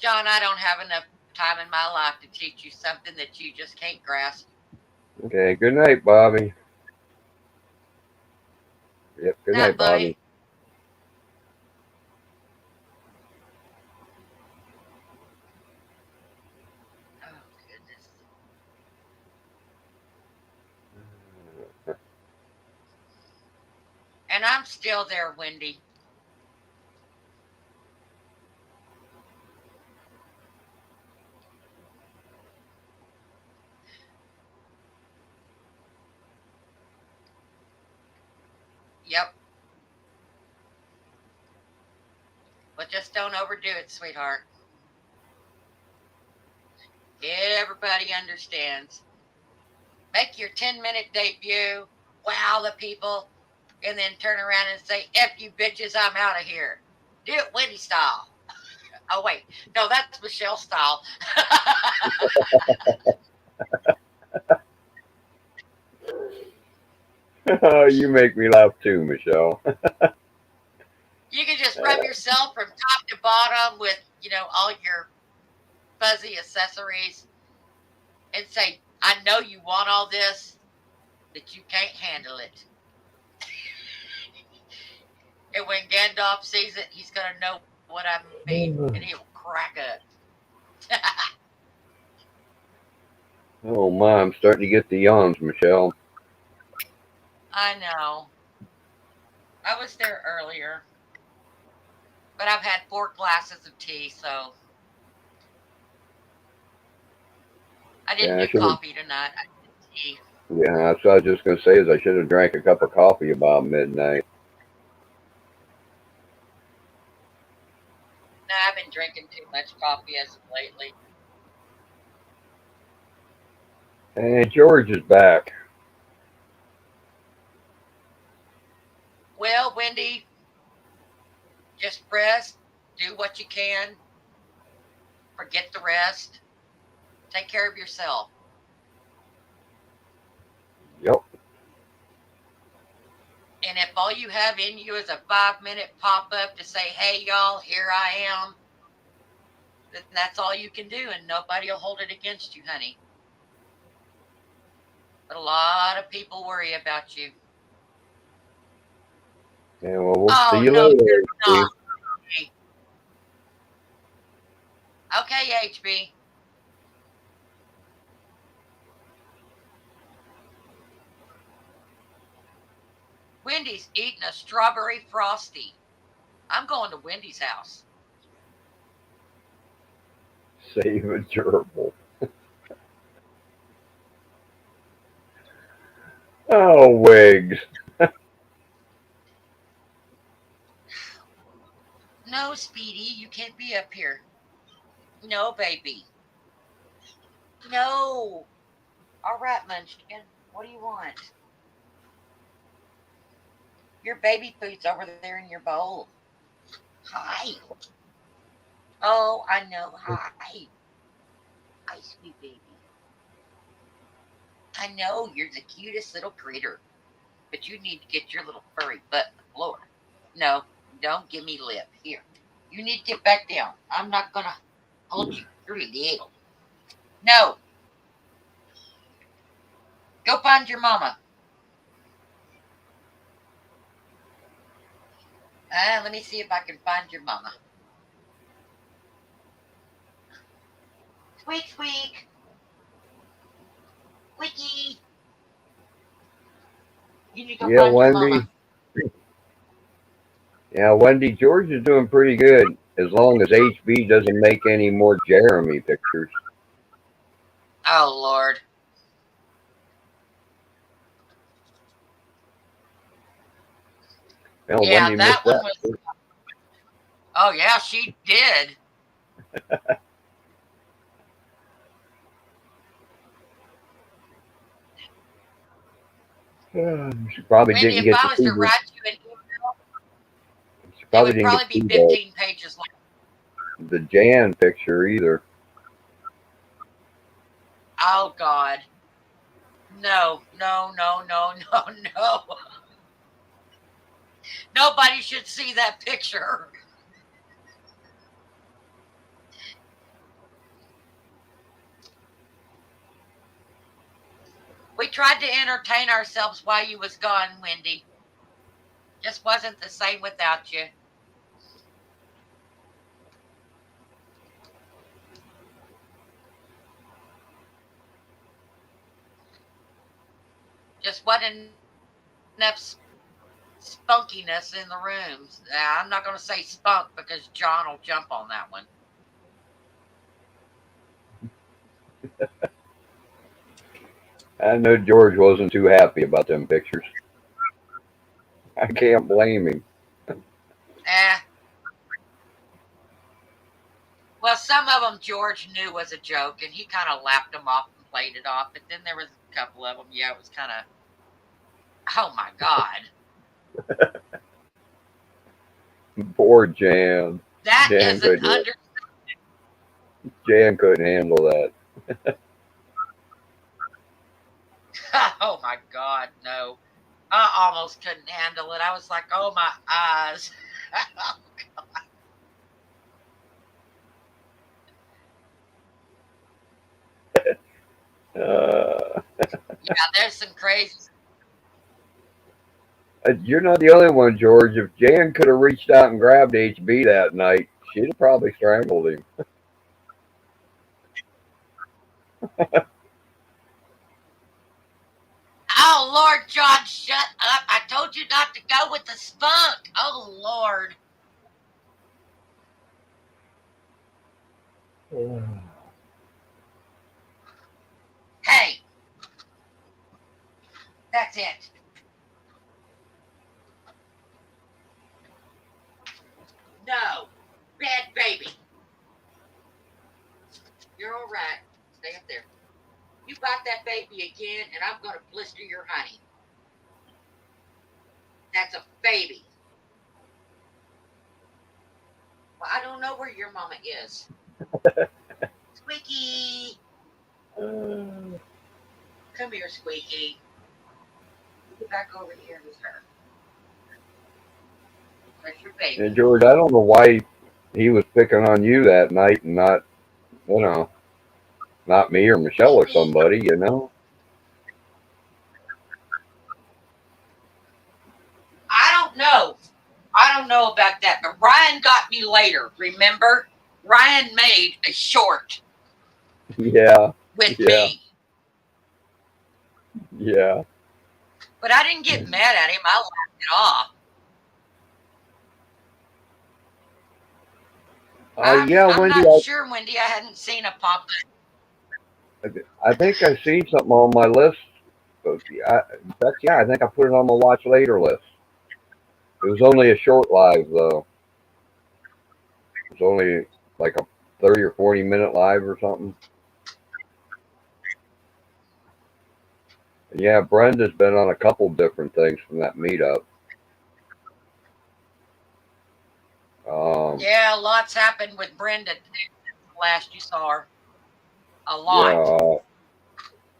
John, I don't have enough time in my life to teach you something that you just can't grasp. Okay, good night, Bobby. Yep, good Night, night, Bobby. Oh, goodness. And I'm still there, Wendy. Yep. But just don't overdo it, sweetheart. Everybody understands. Make your 10-minute debut, wow the people, and then turn around and say, F you bitches, I'm out of here. Do it Wendy style. Oh, wait. No, that's Michelle style. Oh, you make me laugh too, Michelle. You can just rub yourself from top to bottom with, all your fuzzy accessories and say, I know you want all this, but you can't handle it. And when Gandalf sees it, he's going to know what I mean, and he'll crack up. Oh my, I'm starting to get the yawns, Michelle. I know. I was there earlier, but I've had 4 glasses of tea, so I didn't Yeah, I do should have. coffee tonight. I did tea. Yeah, that's what I was just gonna say. Is I should have drank a cup of coffee about midnight. No, I've been drinking too much coffee as of lately. And George is back. Well, Wendy, just rest, do what you can, forget the rest, take care of yourself. Yep. And if all you have in you is a 5-minute pop up to say, hey, y'all, here I am, then that's all you can do, and nobody will hold it against you, honey. But a lot of people worry about you. Yeah, well, we'll see Oh, you no, later, you're HB. not. Okay, HB. Wendy's eating a strawberry frosty. I'm going to Wendy's house. Save a gerbil. Oh, wigs. No, Speedy, you can't be up here. No, baby. No. All right, Munchkin. What do you want? Your baby food's over there in your bowl. Hi. Oh, I know. Hi. Hi, sweet baby. I know you're the cutest little critter, but you need to get your little furry butt on the floor. No, don't give me lip. Here. You need to get back down. I'm not going to hold you. You're little. No. Go find your mama. Let me see if I can find your mama. Squeak, squeak. Squeaky. You need to go Yeah, find your Wendy. mama. Yeah, Wendy. George is doing pretty good as long as HB doesn't make any more Jeremy pictures. Oh, Lord. Well, Yeah, Wendy that missed one that. was. Oh, yeah, she did. She probably Wendy, didn't if get I to was see to the. write you an email, She it probably would didn't get probably to be see 15 pages long. the Jan picture either. Oh, God. No, no, no, no, no, no. Nobody should see that picture. We tried to entertain ourselves while you was gone, Wendy. Just wasn't the same without you. Just wasn't enough spunkiness in the rooms. I'm not going to say spunk because John will jump on that one. I know George wasn't too happy about them pictures. I can't blame him. Well, some of them George knew was a joke, and he kind of laughed them off and played it off. But then there was a couple of them, yeah, it was kind of, oh my God. Poor Jan. That Jan is an couldn't, Jan couldn't handle that. Oh my God, no. I almost couldn't handle it. I was like, oh my eyes. Yeah, there's some crazy. You're not the only one, George. If Jan could have reached out and grabbed HB that night, she'd have probably strangled him. Oh Lord, John, shut up. I told you not to go with the spunk. Oh Lord. Hey. That's it. No. Bad baby. You're all right. Stay up there. You bite that baby again, and I'm going to blister your honey. That's a baby. Well, I don't know where your mama is. Squeaky. Come here, Squeaky. Get back over here with her. That's your baby. And George, I don't know why he was picking on you that night and not, not me or Michelle or somebody, I don't know. I don't know about that, but Ryan got me later, remember? Ryan made a short Yeah, with Yeah. me. yeah. But I didn't get mad at him. I laughed it off. I'm Wendy, not sure, Wendy. I hadn't seen a pop. I think I seen something on my list. I think I put it on my watch later list. It was only a short live, though. It was only like a 30 or 40-minute live or something. And yeah, Brenda's been on a couple different things from that meetup. Yeah, lots happened with Brenda last you saw her. A lot.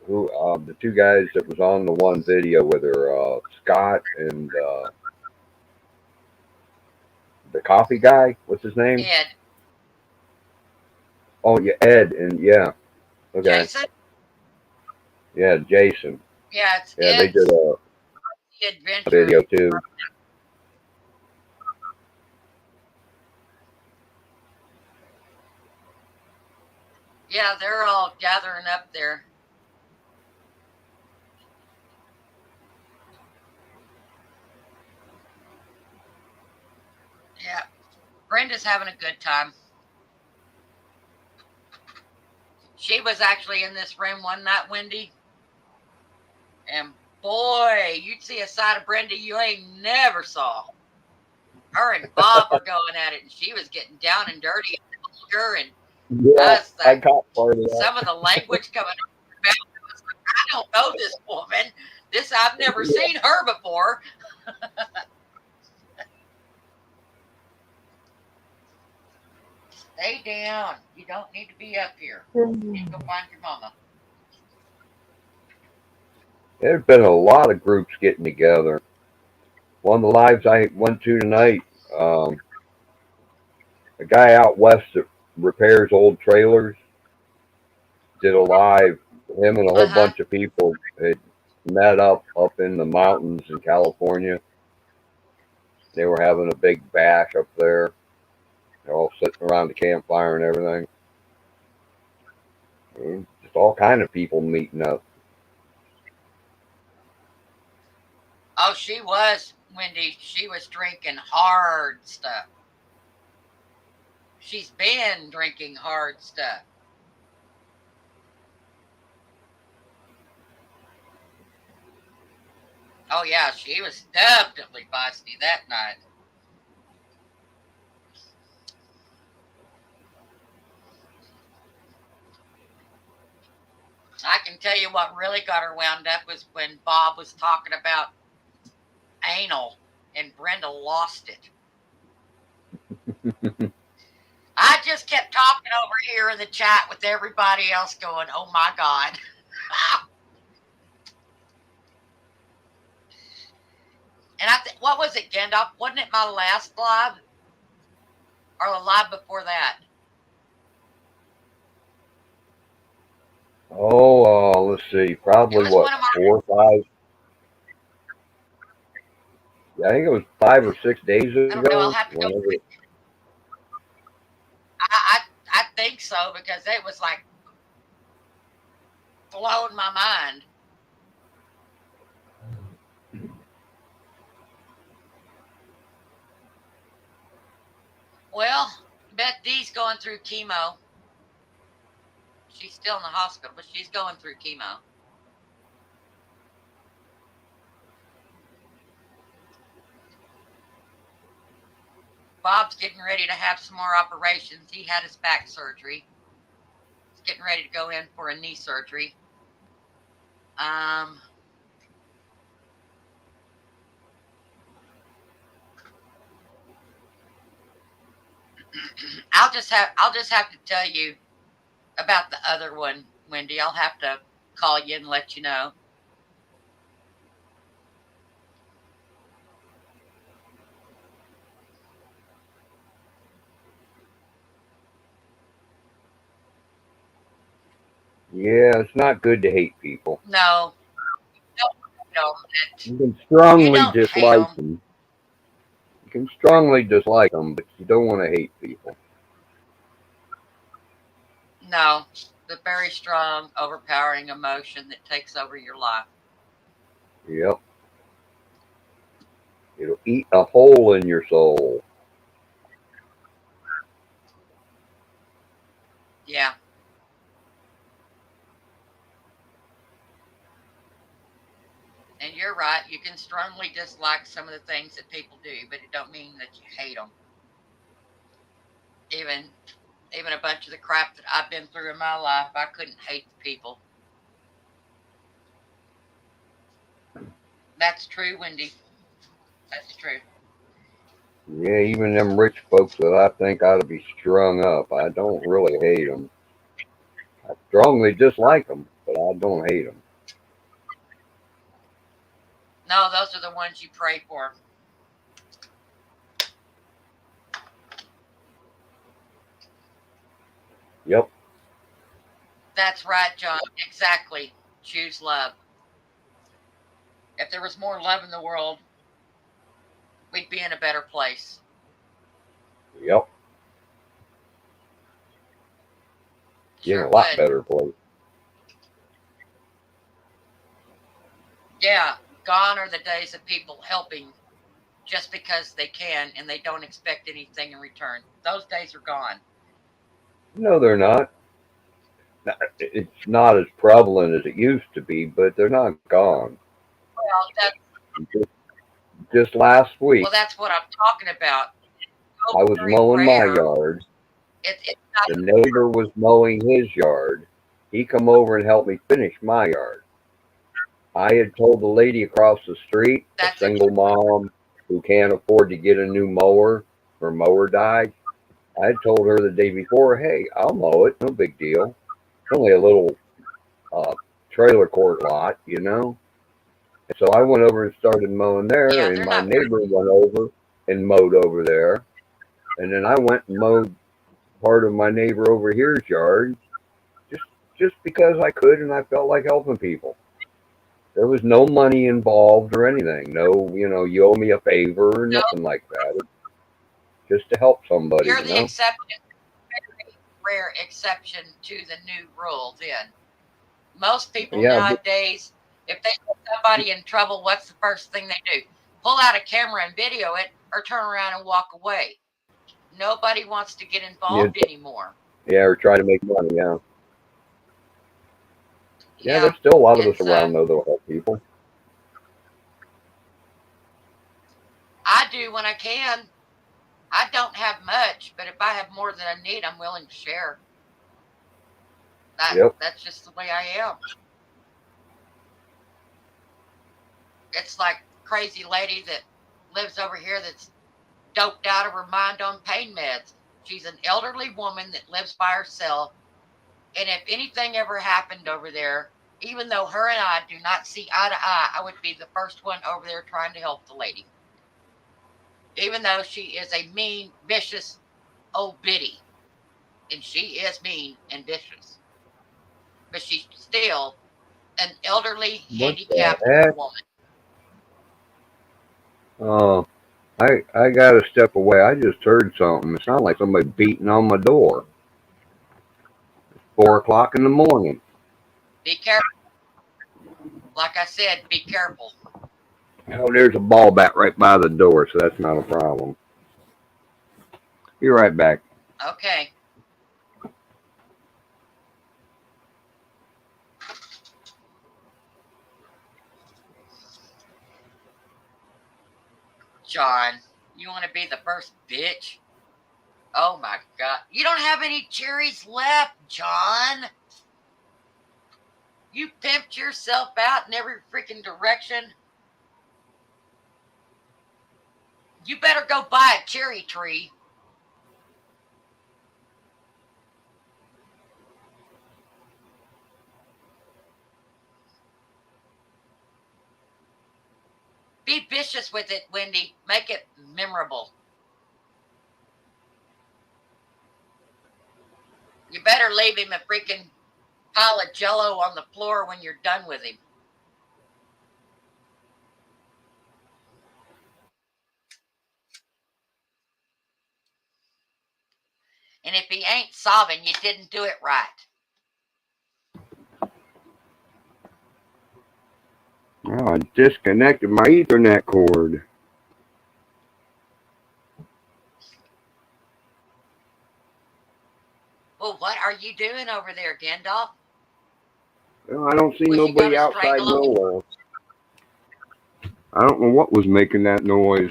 Yeah, the two guys that was on the one video with her, Scott and the coffee guy. What's his name? Ed. Oh yeah, Ed and yeah. Okay. Jason? Yeah, Jason. Yeah, it's Yeah, they Ed's did a adventure. video too. Yeah, they're all gathering up there. Yeah, Brenda's having a good time. She was actually in this room one night, Wendy. And boy, you'd see a side of Brenda you ain't never saw. Her and Bob were going at it, and she was getting down and dirty and vulgar, and Yeah, I like, caught part of that. some of the language coming out of her mouth. I was like, I don't know this woman. I've never seen her before. Stay down. You don't need to be up here. You need to go find your mama. There's been a lot of groups getting together. One of the lives I went to tonight, a guy out west that repairs old trailers did a live him and a whole Uh-huh. bunch of people had met up in the mountains in California. They were having a big bash up there. They're all sitting around the campfire and everything. Just all kind of people meeting up. Oh, she was, Wendy. She was drinking hard stuff. She's been drinking hard stuff. Oh, yeah, she was definitely busty that night. I can tell you what really got her wound up was when Bob was talking about anal and Brenda lost it. I just kept talking over here in the chat with everybody else going, oh my God. And what was it, Gandalf? Wasn't it my last live? Or the live before that? Oh, let's see, probably was what, one of my- 4 or 5? Yeah, I think it was 5 or 6 days ago. I don't know. I'll have to go. whenever- I think so, because it was like blowing my mind. Well, Beth D's going through chemo. She's still in the hospital, but she's going through chemo. Bob's getting ready to have some more operations. He had his back surgery. He's getting ready to go in for a knee surgery. I'll just have to tell you about the other one, Wendy. I'll have to call you and let you know. Yeah, it's not good to hate people. No. You can strongly don't hate dislike 'em. them. You can strongly dislike them, but you don't want to hate people. No. The very strong, overpowering emotion that takes over your life. Yep. It'll eat a hole in your soul. Yeah. And you're right. You can strongly dislike some of the things that people do, but it don't mean that you hate them. Even a bunch of the crap that I've been through in my life, I couldn't hate the people. That's true, Wendy. That's true. Yeah, even them rich folks that I think ought to be strung up, I don't really hate them. I strongly dislike them, but I don't hate them. No, those are the ones you pray for. Yep. That's right, John. Exactly. Choose love. If there was more love in the world, we'd be in a better place. Yep. Sure In a lot would. better place. Yeah, gone are the days of people helping just because they can and they don't expect anything in return. Those days are gone. No, they're not. It's not as prevalent as it used to be, but they're not gone. Well, Just last week, that's what I'm talking about. I was Very mowing my rare. yard. It's not, The neighbor was mowing his yard. He come over and helped me finish my yard. I had told the lady across the street, That's a single mom who can't afford to get a new mower, her mower died. I had told her the day before, hey, I'll mow it, no big deal. It's only a little trailer court lot, you know. And so I went over and started mowing there, Yeah, and they're my not neighbor went over and mowed over there. And then I went and mowed part of my neighbor over here's yard. Just just because I could and I felt like helping people. There was no money involved or anything. No, you owe me a favor or No, nothing like that. Just to help somebody, you're the exception, very rare exception to the new rule. Then most people Yeah, but nowadays, if they get somebody in trouble, what's the first thing they do? Pull out a camera and video it, or turn around and walk away. Nobody wants to get yeah, involved anymore. yeah, or try to make money. Yeah, yeah. Yeah, There's still a lot of us it's around though that'll help people. I do when I can. I don't have much, but if I have more than I need, I'm willing to share. Yep. That's just the way I am. It's like crazy lady that lives over here that's doped out of her mind on pain meds. She's an elderly woman that lives by herself. And if anything ever happened over there, even though her and I do not see eye to eye, I would be the first one over there trying to help the lady. Even though she is a mean, vicious old biddy. And she is mean and vicious. But she's still an elderly, What the handicapped heck? woman. Oh, I gotta step away. I just heard something. It sounded like somebody beating on my door. 4 o'clock in the morning. Be careful. Like I said, be careful. Oh, there's a ball bat right by the door, so that's not a problem. Be right back. Okay. John, you want to be the first bitch? Oh my God. You don't have any cherries left, John. You pimped yourself out in every freaking direction. You better go buy a cherry tree. Be vicious with it, Wendy. Make it memorable. You better leave him a freaking pile of jello on the floor when you're done with him. And if he ain't sobbing, you didn't do it right. Oh, I disconnected my Ethernet cord. Well, what are you doing over there, Gandalf? Well, I don't see Was you nobody gonna outside strangle him? nowhere. I don't know what was making that noise,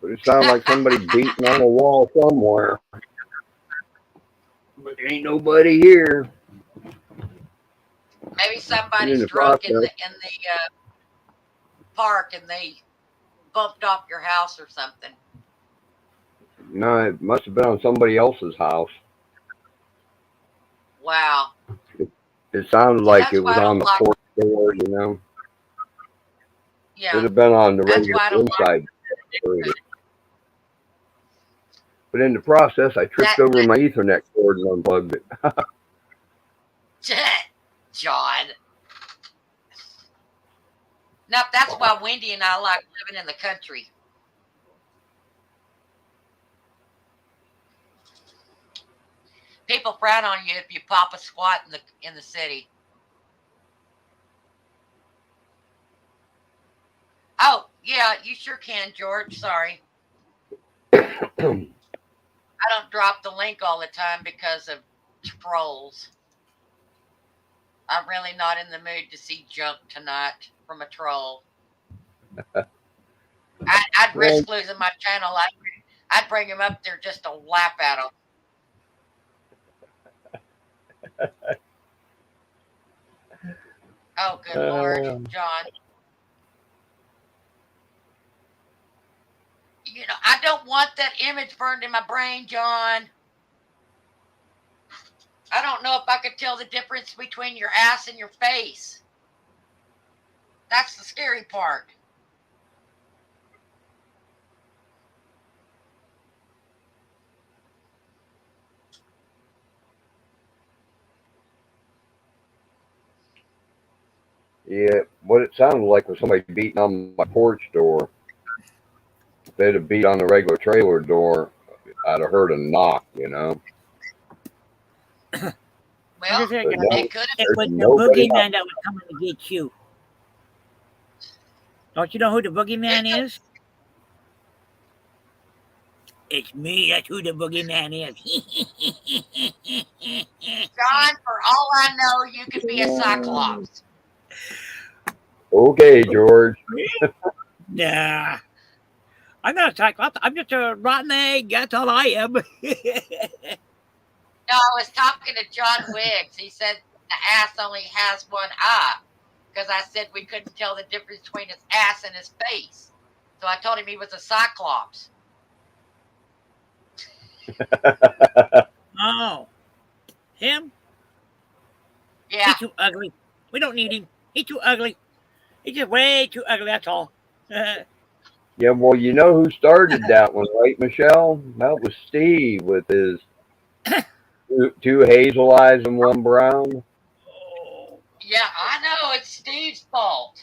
but it sounded like somebody beating on a wall somewhere. But there ain't nobody here. Maybe And in somebody's the drunk in process, the park and they bumped off your house or something. no, it must have been on somebody else's house. Wow. It sounded See, like that's it why was I on don't the like. porch door. Yeah, Should have been on the that's regular why I don't like inside door. But in the process, I tripped that. over my Ethernet cord and unplugged it. John. Now that's why Wendy and I like living in the country. People frown on you if you pop a squat in the city. Oh, yeah, you sure can, George. Sorry. I don't drop the link all the time because of trolls. I'm really not in the mood to see junk tonight from a troll. I'd Well, risk losing my channel. I'd bring him up there just to laugh at him. Oh, good Lord, John. You know, I don't want that image burned in my brain, John. I don't know if I could tell the difference between your ass and your face. That's the scary part. Yeah, what it sounded like was somebody beating on my porch door. If they'd have beat on the regular trailer door, I'd have heard a knock, you know. I'm Well, just thinking, But no, it could have. it there's was the nobody out. boogeyman that was coming to get you. Don't you know who the boogeyman is? It's me. That's who the boogeyman is. John, for all I know, you could be a cyclops. Okay, George. Nah, I'm not a cyclops. I'm just a rotten egg. That's all I am. No, I was talking to John Wiggs. He said the ass only has one eye because I said we couldn't tell the difference between his ass and his face. So I told him he was a cyclops. Oh, him? Yeah. He's too ugly. We don't need him. He's too ugly. He's just way too ugly. That's all. Yeah, well, you know who started that one, right, Michelle? That was Steve with his two hazel eyes and one brown. Oh. Yeah, I know. It's Steve's fault.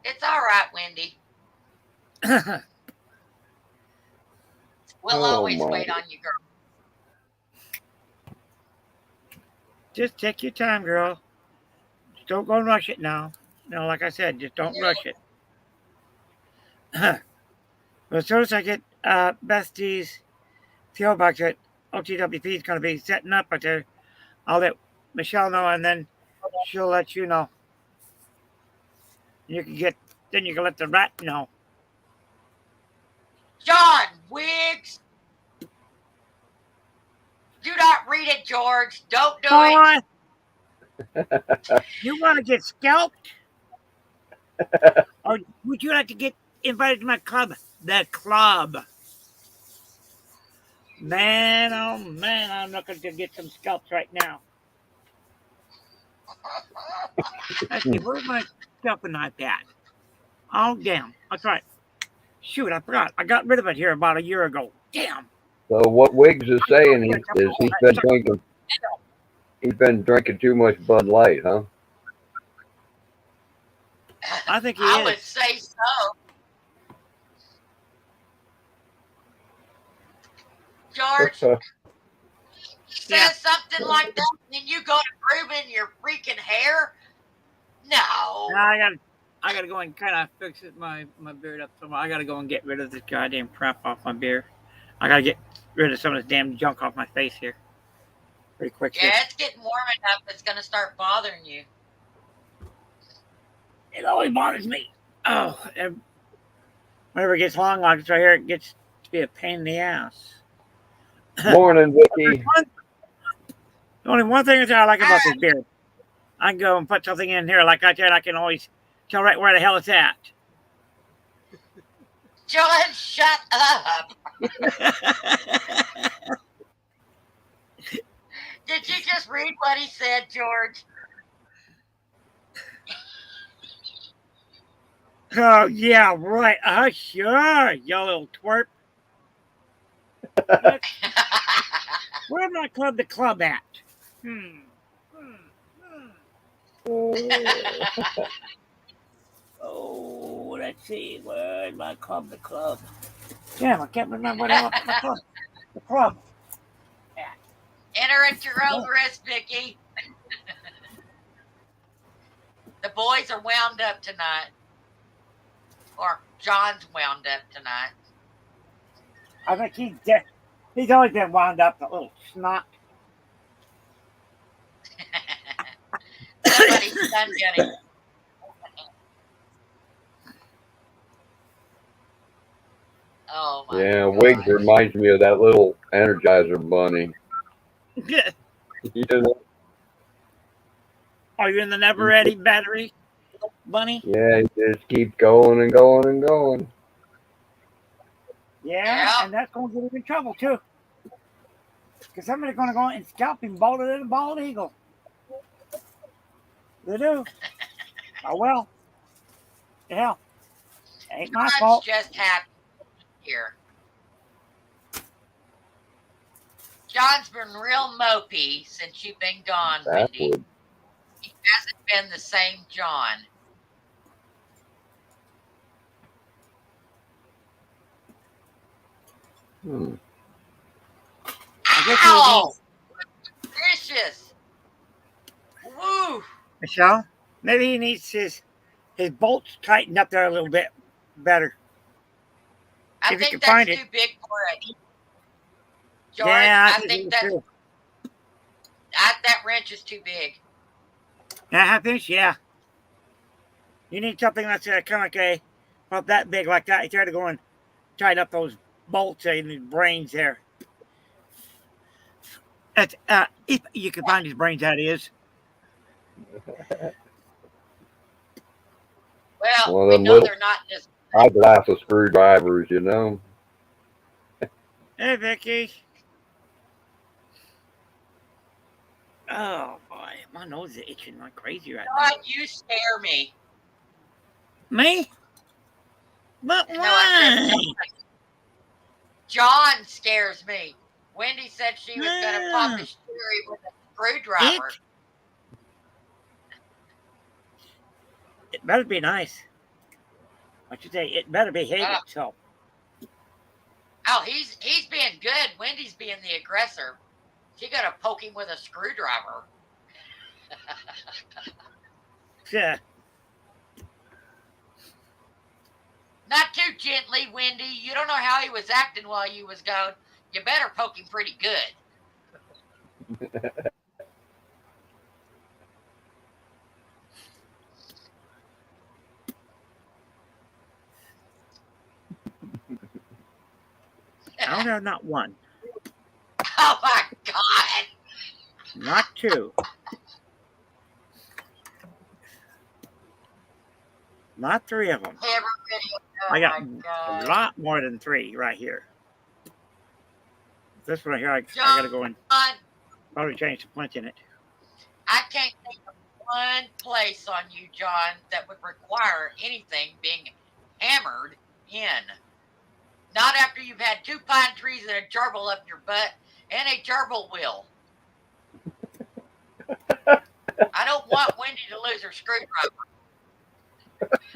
It's all right, Wendy. We'll Oh, always my. wait on you, girl. Just take your time, girl. Just don't go and rush it now. No, like I said, just don't rush it. But as soon as I get Bestie's PO box that OTWP is going to be setting up right there, I'll let Michelle know, and then she'll let you know. You can get, then you can let the rat know. John Wiggs. Do not read it, George. Don't do it. Boy, you want to get scalped? Or would you like to get invited to my club? The club. Man, oh man, I'm looking to get some scalps right now. Let's see, where's my scalping knife at? Oh, damn. That's right. Shoot, I forgot. I got rid of it here about a year ago. Damn. So what Wiggs is saying is he's been drinking too much Bud Light, huh? I think he I is. would say so. George says something like that, and you go to grooming your freaking hair? No. I gotta go and kind of fix it, my beard up somewhere. I gotta go and get rid of this goddamn crap off my beard. I gotta get rid of some of this damn junk off my face here. Pretty quick. Yeah, it's getting warm enough. It's going to start bothering you. It always bothers me. Oh, and whenever it gets long like it's right here, it gets to be a pain in the ass. Morning, Vicky. The only one thing that I like about this beard, I can go and put something in here like that, I can always tell right where the hell it's at. John, shut up. Did you just read what he said, George? Oh, yeah, right. Sure, you little twerp. Where's my club the club at? Oh, let's see. Where's my club the club? Damn, I can't remember what happened to my club. The club. Enter at your own risk, Vicky. The boys are wound up tonight. Or John's wound up tonight. I think he's always been wound up, a little snot. Somebody's done getting. Oh my Yeah, gosh. Wiggs reminds me of that little Energizer bunny. You know? Are you in the never-ready battery, bunny? Yeah, he just keeps going and going and going. Yeah, and that's going to get him in trouble, too. Because somebody's going to go and scalp him bald as a bald eagle. They do. Oh, well. Hell, ain't my What's fault. just happened here? John's been real mopey since you've been gone, That Wendy. would. He hasn't been the same John. I guess Ow! Vicious. Woo! Michelle, maybe he needs his bolts tightened up there a little bit better. I If you think can find that's it. too big for it. George, Yeah, I think that too. that wrench is too big. Yeah, I think yeah. You need something that's kind of like not that big like that. You try to go and tighten up those bolts and the brains there. That's if you can find his brains, that is. Well, One of we them know little they're not just. eyeglass of screwdrivers, you know. Hey, Vicky. Oh boy, my nose is itching like crazy right now. God, you scare me. Me? But No, I said why? John scares me. Wendy said she was going to pop Ah. his cherry with a screwdriver. It better be nice. I should say it better behave itself. Oh, he's being good. Wendy's being the aggressor. She got to poke him with a screwdriver. Yeah. Not too gently, Wendy. You don't know how he was acting while you was gone. You better poke him pretty good. I don't have not one, Oh my God! not two, not three of them. Every video. Oh I got my God. a lot more than three right here. This one here, I gotta go and John, probably change the punch in it. I can't think of one place on you, John, that would require anything being hammered in. Not after you've had 2 pine trees and a gerbil up your butt and a gerbil wheel. I don't want Wendy to lose her screwdriver.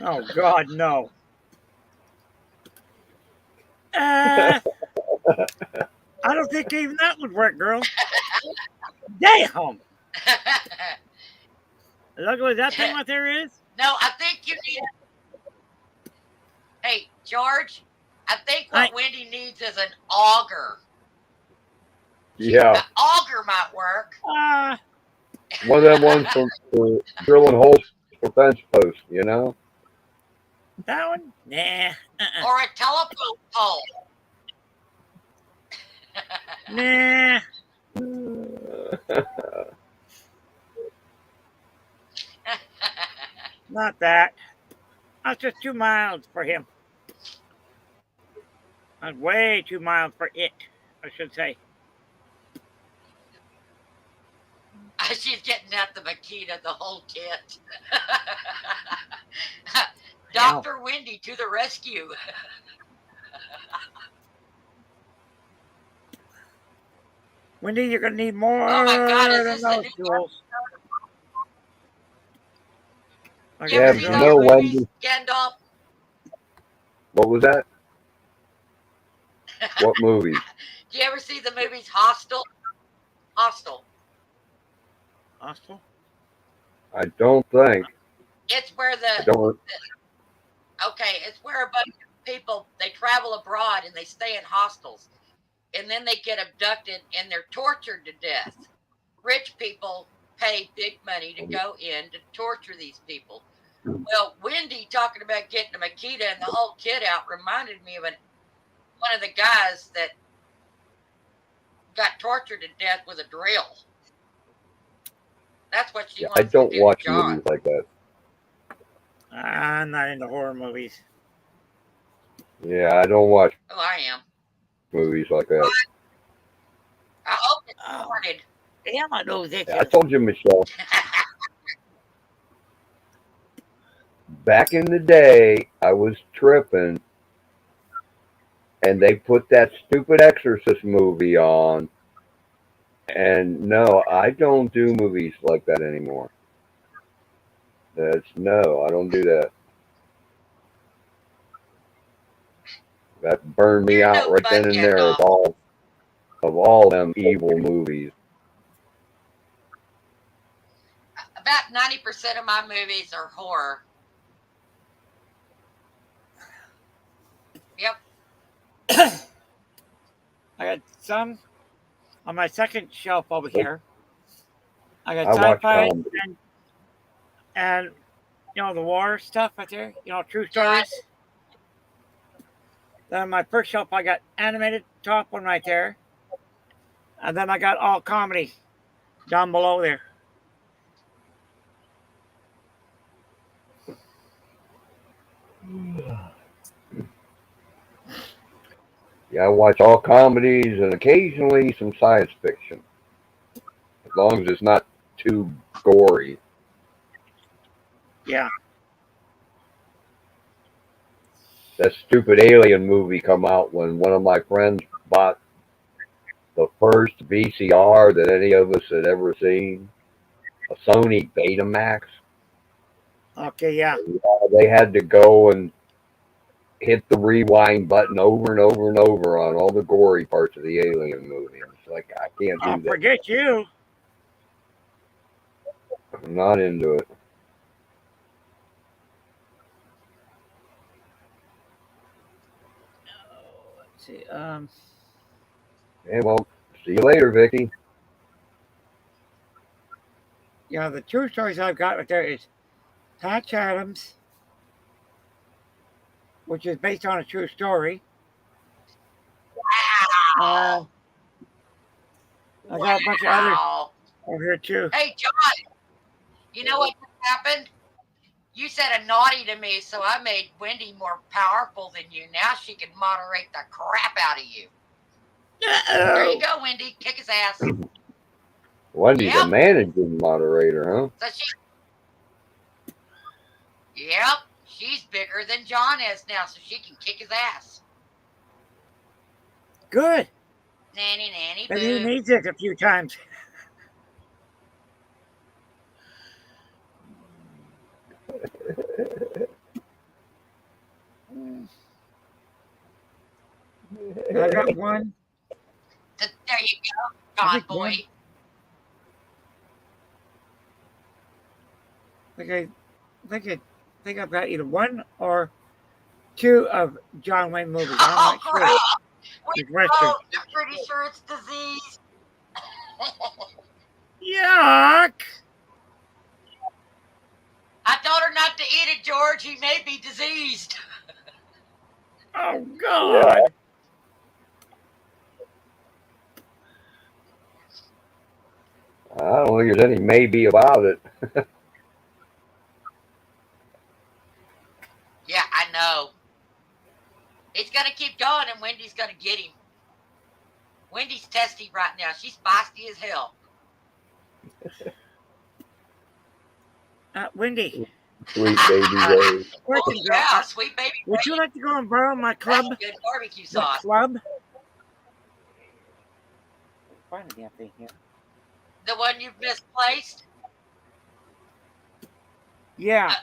Oh God, no. I don't think even that would work, girl. Damn. Look at that thing what there is. No, I think you need. Hey, George, I think what Wendy needs is an auger. Yeah. An auger might work. One of them ones for drilling holes for fence posts, you know? That one? Nah. Or a telephone pole. Nah. Not that. That's just too mild for him. That's way too mild for it, I should say. She's getting out the Makita, the whole kit. Dr. Wendy to the rescue. Wendy, you're going to need more Oh my God, is than this those a new tools. You ever Yeah, see you those know, movies, Wendy. Gandalf? What was that? What movie? Do you ever see the movies Hostel? Hostel. Hostel? I don't think. It's where I don't. it's where a bunch of people, they travel abroad and they stay in hostels. And then they get abducted and they're tortured to death. Rich people pay big money to go in to torture these people. Well, Wendy talking about getting a Makita and the whole kit out reminded me of one of the guys that got tortured to death with a drill. That's what she Yeah, wants I don't to do watch to John. movies like that. I'm not into horror movies. Yeah, I don't watch Oh, I am. movies like that. I hope it's recorded. Damn, I know this. Yeah, I told you, Michelle. Back in the day, I was tripping, and they put that stupid Exorcist movie on, And no, I don't do movies like that anymore. No, I don't do that. That burned me You're out no right fun, then and there Gandalf. of all them evil movies. About 90% of my movies are horror. Yep. I got some on my second shelf over here. I got I watch sci-fi comedy. and the war stuff right there. True John, stories. Then on my first shelf, I got animated top one right there, and then I got all comedy down below there. Yeah, I watch all comedies and occasionally some science fiction, as long as it's not too gory. Yeah. That stupid alien movie come out when one of my friends bought the first VCR that any of us had ever seen, a Sony Betamax. Okay. Yeah. They had to go and hit the rewind button over and over and over on all the gory parts of the alien movie. It's like, I can't Oh, do that. forget you. I'm not into it. Let's see. Yeah, well, see you later, Vicky. The true stories I've got right there is Patch Adams, which is based on a true story. wow. I got a bunch of others Wow. over here too. Hey, John, you know what just happened? You said a naughty to me, so I made Wendy more powerful than you. Now she can moderate the crap out of you. There you go, Wendy. Kick his ass. Wendy's a Yep. managing moderator, huh? So yep, she's bigger than John is now, so she can kick his ass. Good. Nanny, nanny, But he boo. needs it a few times. I got one. There you go, I John think boy. one. I think I've got either one or two of John Wayne movies. I'm Oh, not sure. great. It's Western. I'm pretty sure it's disease. Yuck! I told her not to eat it, George. He may be diseased. Oh God! I don't think there's any maybe about it. Yeah, I know. He's gonna keep going, and Wendy's gonna get him. Wendy's testy right now. She's feisty as hell. Wendy. Sweet baby Ray. Question, girl. Yeah, sweet baby. Would you like to go and borrow my club? That's good barbecue My sauce. club? Find the damn thing here. The one you've misplaced. Yeah.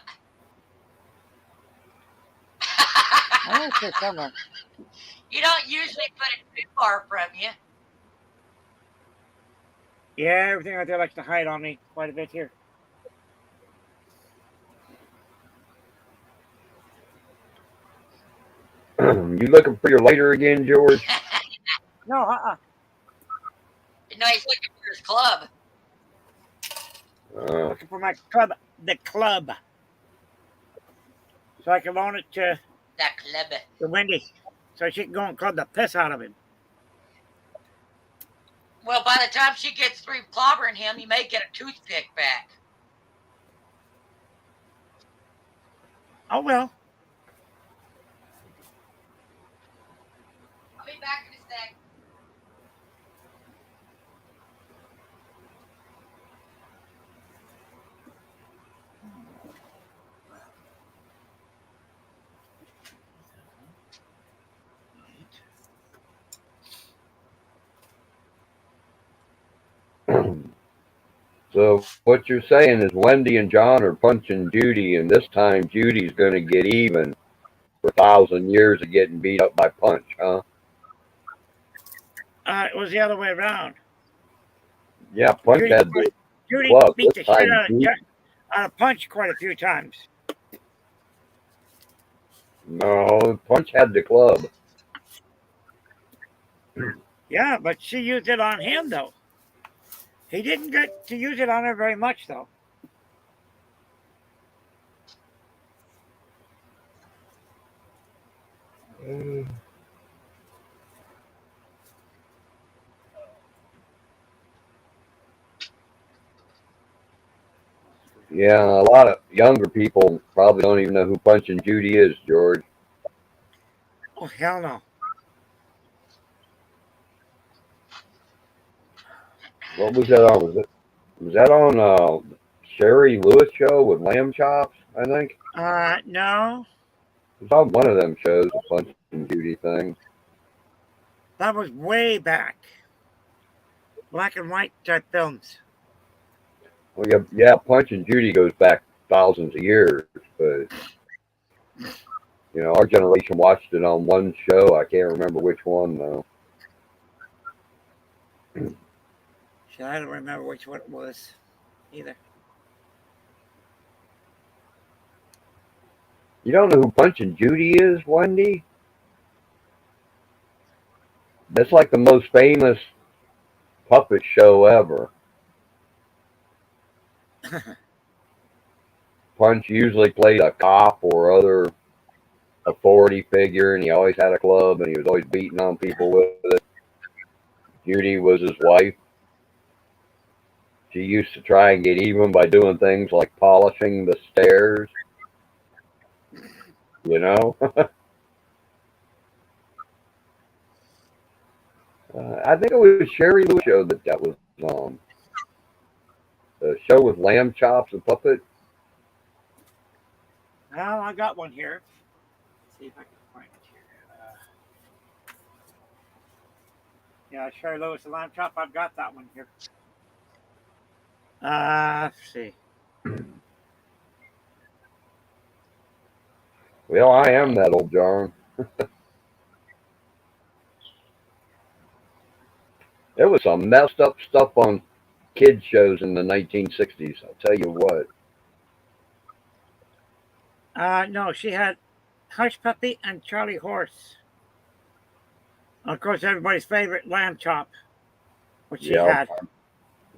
I know it's here somewhere. You don't usually put it too far from you. Yeah, everything out there likes to hide on me quite a bit here. You looking for your lighter again, George? No, No, he's looking for his club. looking for my club, the club. So I can loan it to That club. Wendy. So she can go and club the piss out of him. Well, by the time she gets through clobbering him, you may get a toothpick back. Oh well. I'll be back in a sec. So what you're saying is Wendy and John are punching Judy, and this time Judy's going to get even for 1,000 years of getting beat up by Punch, huh? It was the other way around. Yeah, Punch Judy, had the Judy club. beat This the shit time, out of Punch quite a few times. no, Punch had the club. Yeah, but she used it on him, though. He didn't get to use it on her very much, though. Yeah, a lot of younger people probably don't even know who Punching Judy is, George. Oh, hell no. What was that on? Was that on Sherry Lewis show with Lamb Chops? I think No. it was on one of them shows, the Punching Judy thing. That was way back. Black and white type films. Well, yeah, Punching Judy goes back thousands of years, but our generation watched it on one show. I can't remember which one though. Shit, I don't remember which one it was either. You don't know who Punching Judy is, Wendy? That's like the most famous puppet show ever. Punch usually played a cop or other authority figure, and he always had a club, and he was always beating on people with it. Judy was his wife. She used to try and get even by doing things like polishing the stairs. I think it was Sherry Lewis show that was on. The show with Lamb Chops and Puppet. Well, I got one here. Let's see if I can find it here. Yeah, Sherry Lewis and Lamb Chop. I've got that one here. Let's see. Well, I am that old John. There was some messed up stuff on kids shows in the 1960s. I'll tell you what. No, she had Hush Puppy and Charlie Horse. Of course, everybody's favorite, Lamb Chop, which she had.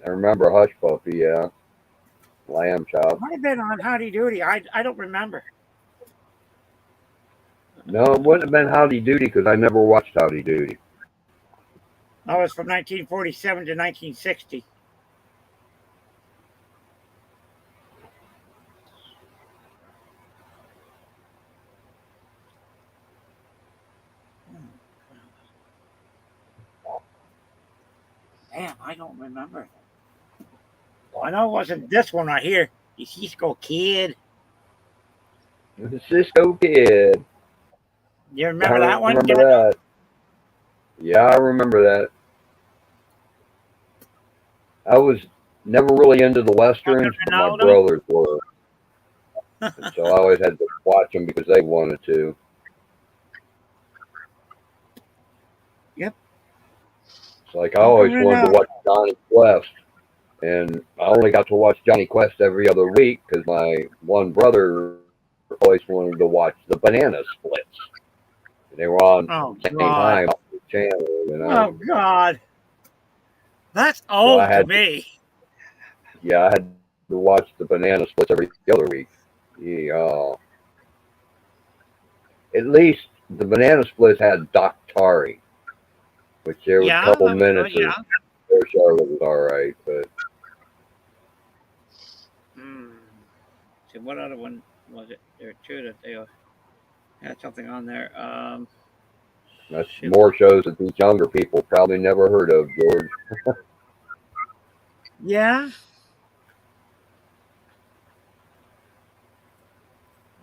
I remember Hush Puppy, yeah. Lamb Chop. Might have been on Howdy Doody. I don't remember. No, it wouldn't have been Howdy Doody because I never watched Howdy Doody. That was from 1947 to 1960. Damn, I don't remember. I know it wasn't this one right here. The Cisco Kid. The Cisco Kid. You remember that one? I remember that. Yeah, I remember that. I was never really into the westerns, but my brothers were. So I always had to watch them because they wanted to. Yep. It's like I always wanted to watch Johnny Quest. And I only got to watch Johnny Quest every other week because my one brother always wanted to watch the Banana Splits. And they were on the same time on the channel. Oh, God. That's old to me. Yeah, I had to watch the Banana Splits every other week. At least the Banana Splits had Doc Tari, which there was a couple minutes of their show that was all right, but. So what other one was it? There were two that they had something on there. That's more shows that these younger people probably never heard of, George. Yeah.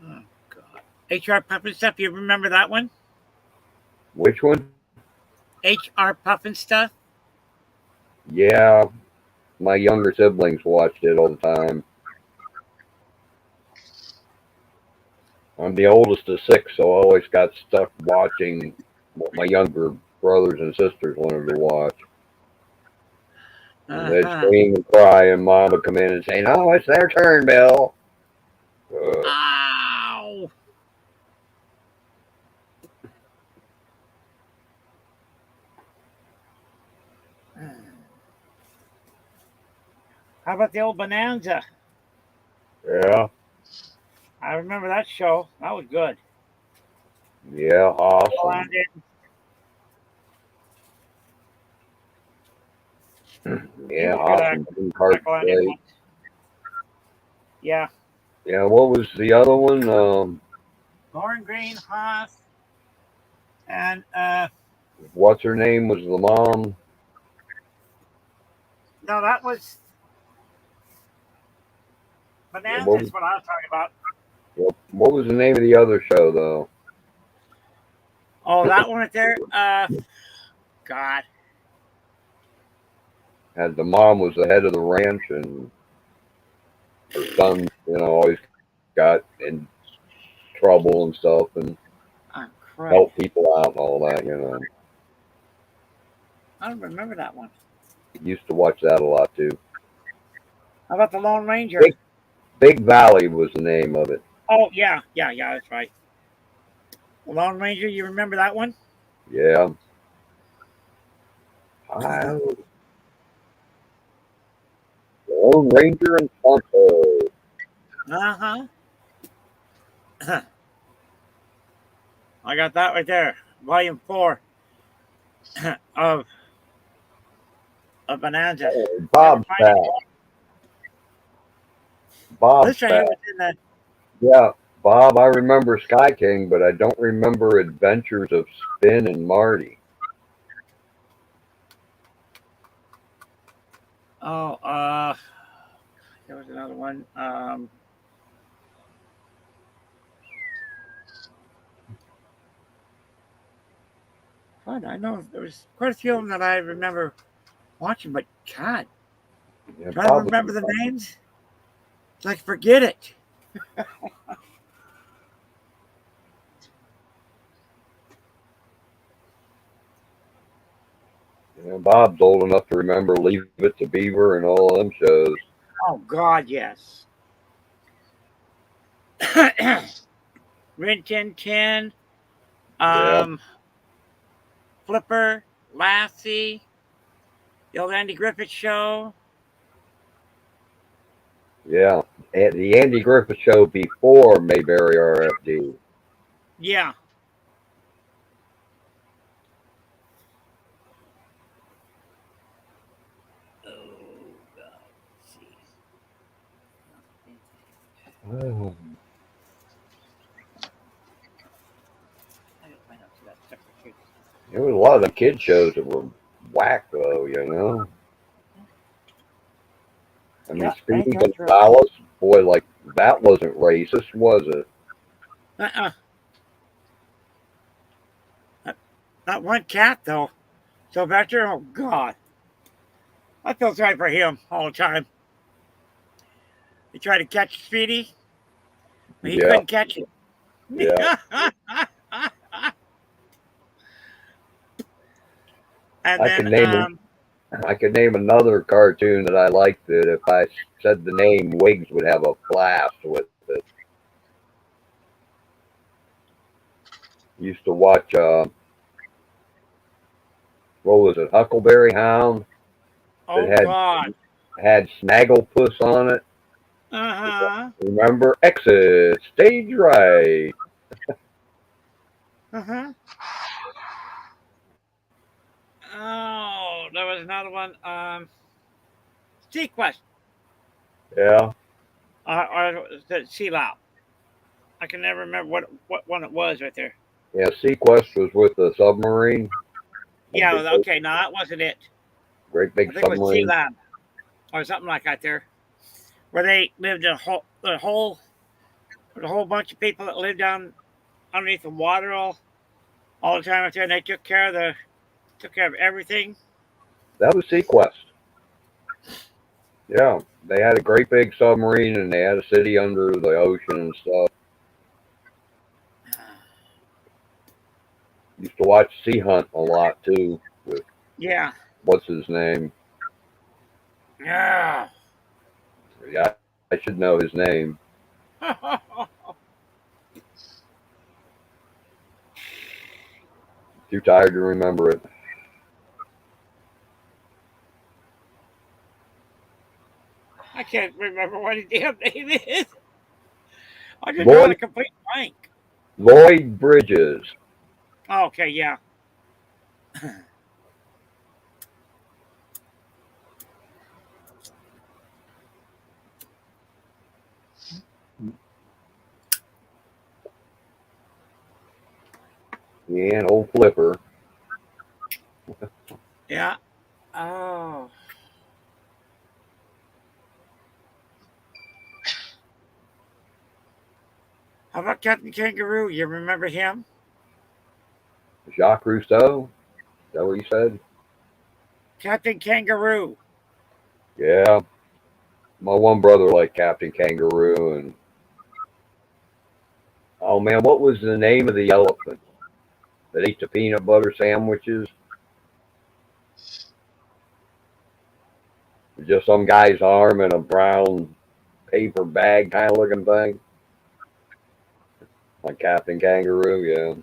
Oh, God. HR Puffin Stuff. You remember that one? Which one? HR Puffin Stuff. Yeah. my younger siblings watched it all the time. I'm the oldest of six, so I always got stuck watching what my younger brothers and sisters wanted to watch. And they'd Uh-huh. scream and cry, and Mom would come in and say, "No, it's their turn, Bill." Ow! How about the old Bonanza? Yeah, I remember that show. That was good. yeah, awesome. Yeah, was good awesome. Jim Carter Michael played. Andy. Yeah. Yeah, what was the other one? Lauren Green, Haas, and What's her name was the mom? no, that was Yeah, Bonanza is what I was talking about. what was the name of the other show though? Oh, that one right there. God. Had the mom was the head of the ranch, and her son, always got in trouble and stuff, and Oh, crap. helped people out and all that. I don't remember that one. Used to watch that a lot too. How about the Lone Ranger? Big Valley was the name of it. Oh, yeah, that's right. The Lone Ranger, you remember that one? Yeah. Lone Ranger and Tonto. Uh-huh. I got that right there. Volume 4 of Bonanza. Bob's back. Bob's This right back. here was in the Yeah, Bob, I remember Sky King, but I don't remember Adventures of Spin and Marty. there was another one. God, I know there was quite a few of them that I remember watching, but God, Yeah, trying to remember the names, it's like forget it. Bob's old enough to remember Leave It to Beaver and all of them shows. Oh God, yes. Rin Tin Tin, Flipper, Lassie, the old Andy Griffith Show. Yeah, the Andy Griffith Show before Mayberry RFD. Yeah. Oh. There was a lot of the kid shows that were whack, though, I mean, Yeah, Speedy that's right. Gonzalez, boy, like, that wasn't racist, was it? Not one cat, though. Sylvester, oh God. I feel sorry for him all the time. He tried to catch Speedy, but he couldn't catch him. Yeah. And I could name another cartoon that I liked that if I said the name, Wiggs would have a blast with it. Used to watch, what was it, Huckleberry Hound? God. Had Snagglepuss on it. Uh-huh. Remember? Exit, stage right. Uh-huh. Oh, there was another one. Sequest. Yeah. Or the Sea Loud. I can never remember what one it was right there. Yeah, Sequest was with the submarine. Yeah, okay, no, that wasn't it. Great big I think it was Sea submarine. Loud. Or something like that there. Where they lived in a whole bunch of people that lived down underneath the water all the time out there, and they took care of everything. That was Sequest. Yeah, they had a great big submarine and they had a city under the ocean and stuff. Used to watch Sea Hunt a lot too. With Yeah. what's his name? Yeah. Yeah, I should know his name. Too tired to remember it. I can't remember what his damn name is. I just drawing a Lloyd complete blank. Lloyd Bridges. Oh, okay, yeah. Yeah, an old flipper. Yeah. Oh. How about Captain Kangaroo? You remember him? Jacques Rousseau. Is that what you said? Captain Kangaroo. Yeah. My one brother liked Captain Kangaroo and oh man, what was the name of the elephant that ate the peanut butter sandwiches? Just some guy's arm in a brown paper bag kind of looking thing. Like Captain Kangaroo, yeah.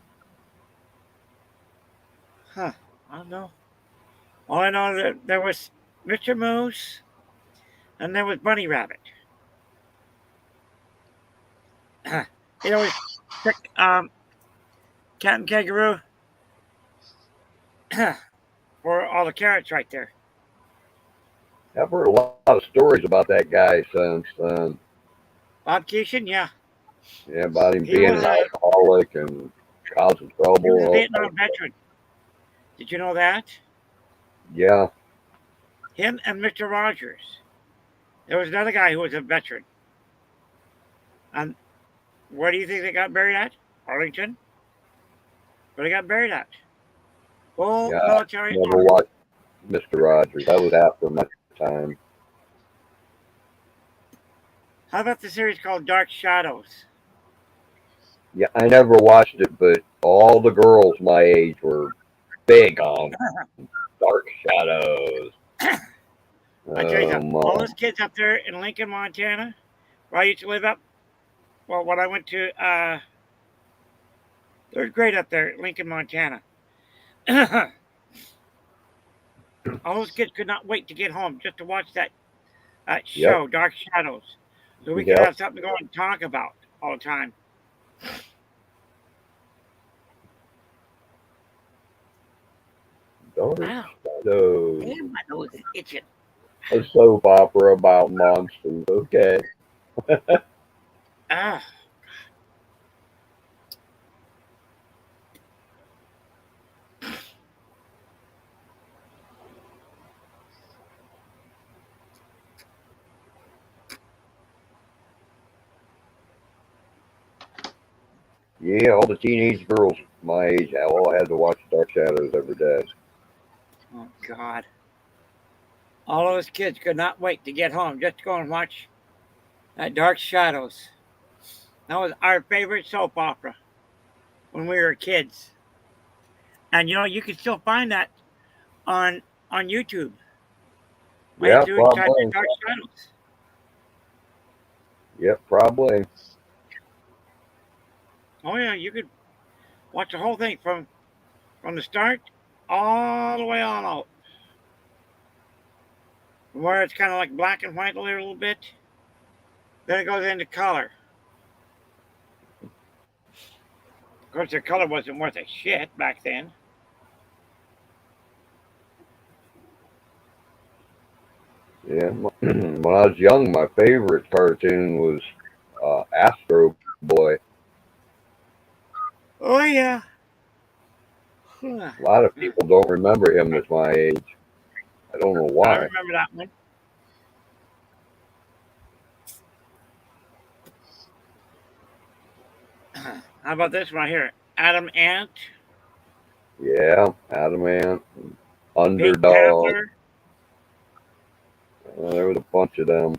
Huh. I don't know. All I know that there was Mr. Moose and there was Bunny Rabbit. You know, Captain Kangaroo for all the carrots right there. I've heard a lot of stories about that guy since then. Bob Keeshan, yeah. Yeah, about him He being was an a alcoholic and causing he was a trouble. Vietnam veteran. Did you know that? Yeah, Him and Mr. Rogers. There was another guy who was a veteran. And where do you think they got buried at? Arlington? Where they got buried at? Full yeah. military Never honor. watched Mr. Rogers. That was after my time. How about the series called Dark Shadows? Yeah, I never watched it, but all the girls my age were big on Dark Shadows. I tell you Oh something, all my. those kids up there in Lincoln, Montana, where I used to live up, well, when I went to third grade up there in Lincoln, Montana, all those kids could not wait to get home just to watch that Yep, show, Dark Shadows, so we could yep. have something to go and talk about all the time. Dark Ow, Shadows. damn, my nose is itching. A soap opera about monsters. Okay. Ah, Yeah, all the teenage girls my age all had to watch Dark Shadows every day. oh God. All those kids could not wait to get home just to go and watch that Dark Shadows. That was our favorite soap opera when we were kids. And you know, you can still find that on YouTube. All you have Yeah, to do is type in probably. Dark Shadows. Yep, probably. Oh yeah, you could watch the whole thing from the start all the way on out. From where it's kind of like black and white a little bit, then it goes into color. Of course, the color wasn't worth a shit back then. Yeah. When I was young, my favorite cartoon was Astro Boy. Oh yeah. I A lot of people don't remember him at my age. I don't know why. remember that one. How about this one here? Adam Ant, Yeah, Adam Ant, Pink Underdog. Panther. There was a bunch of them.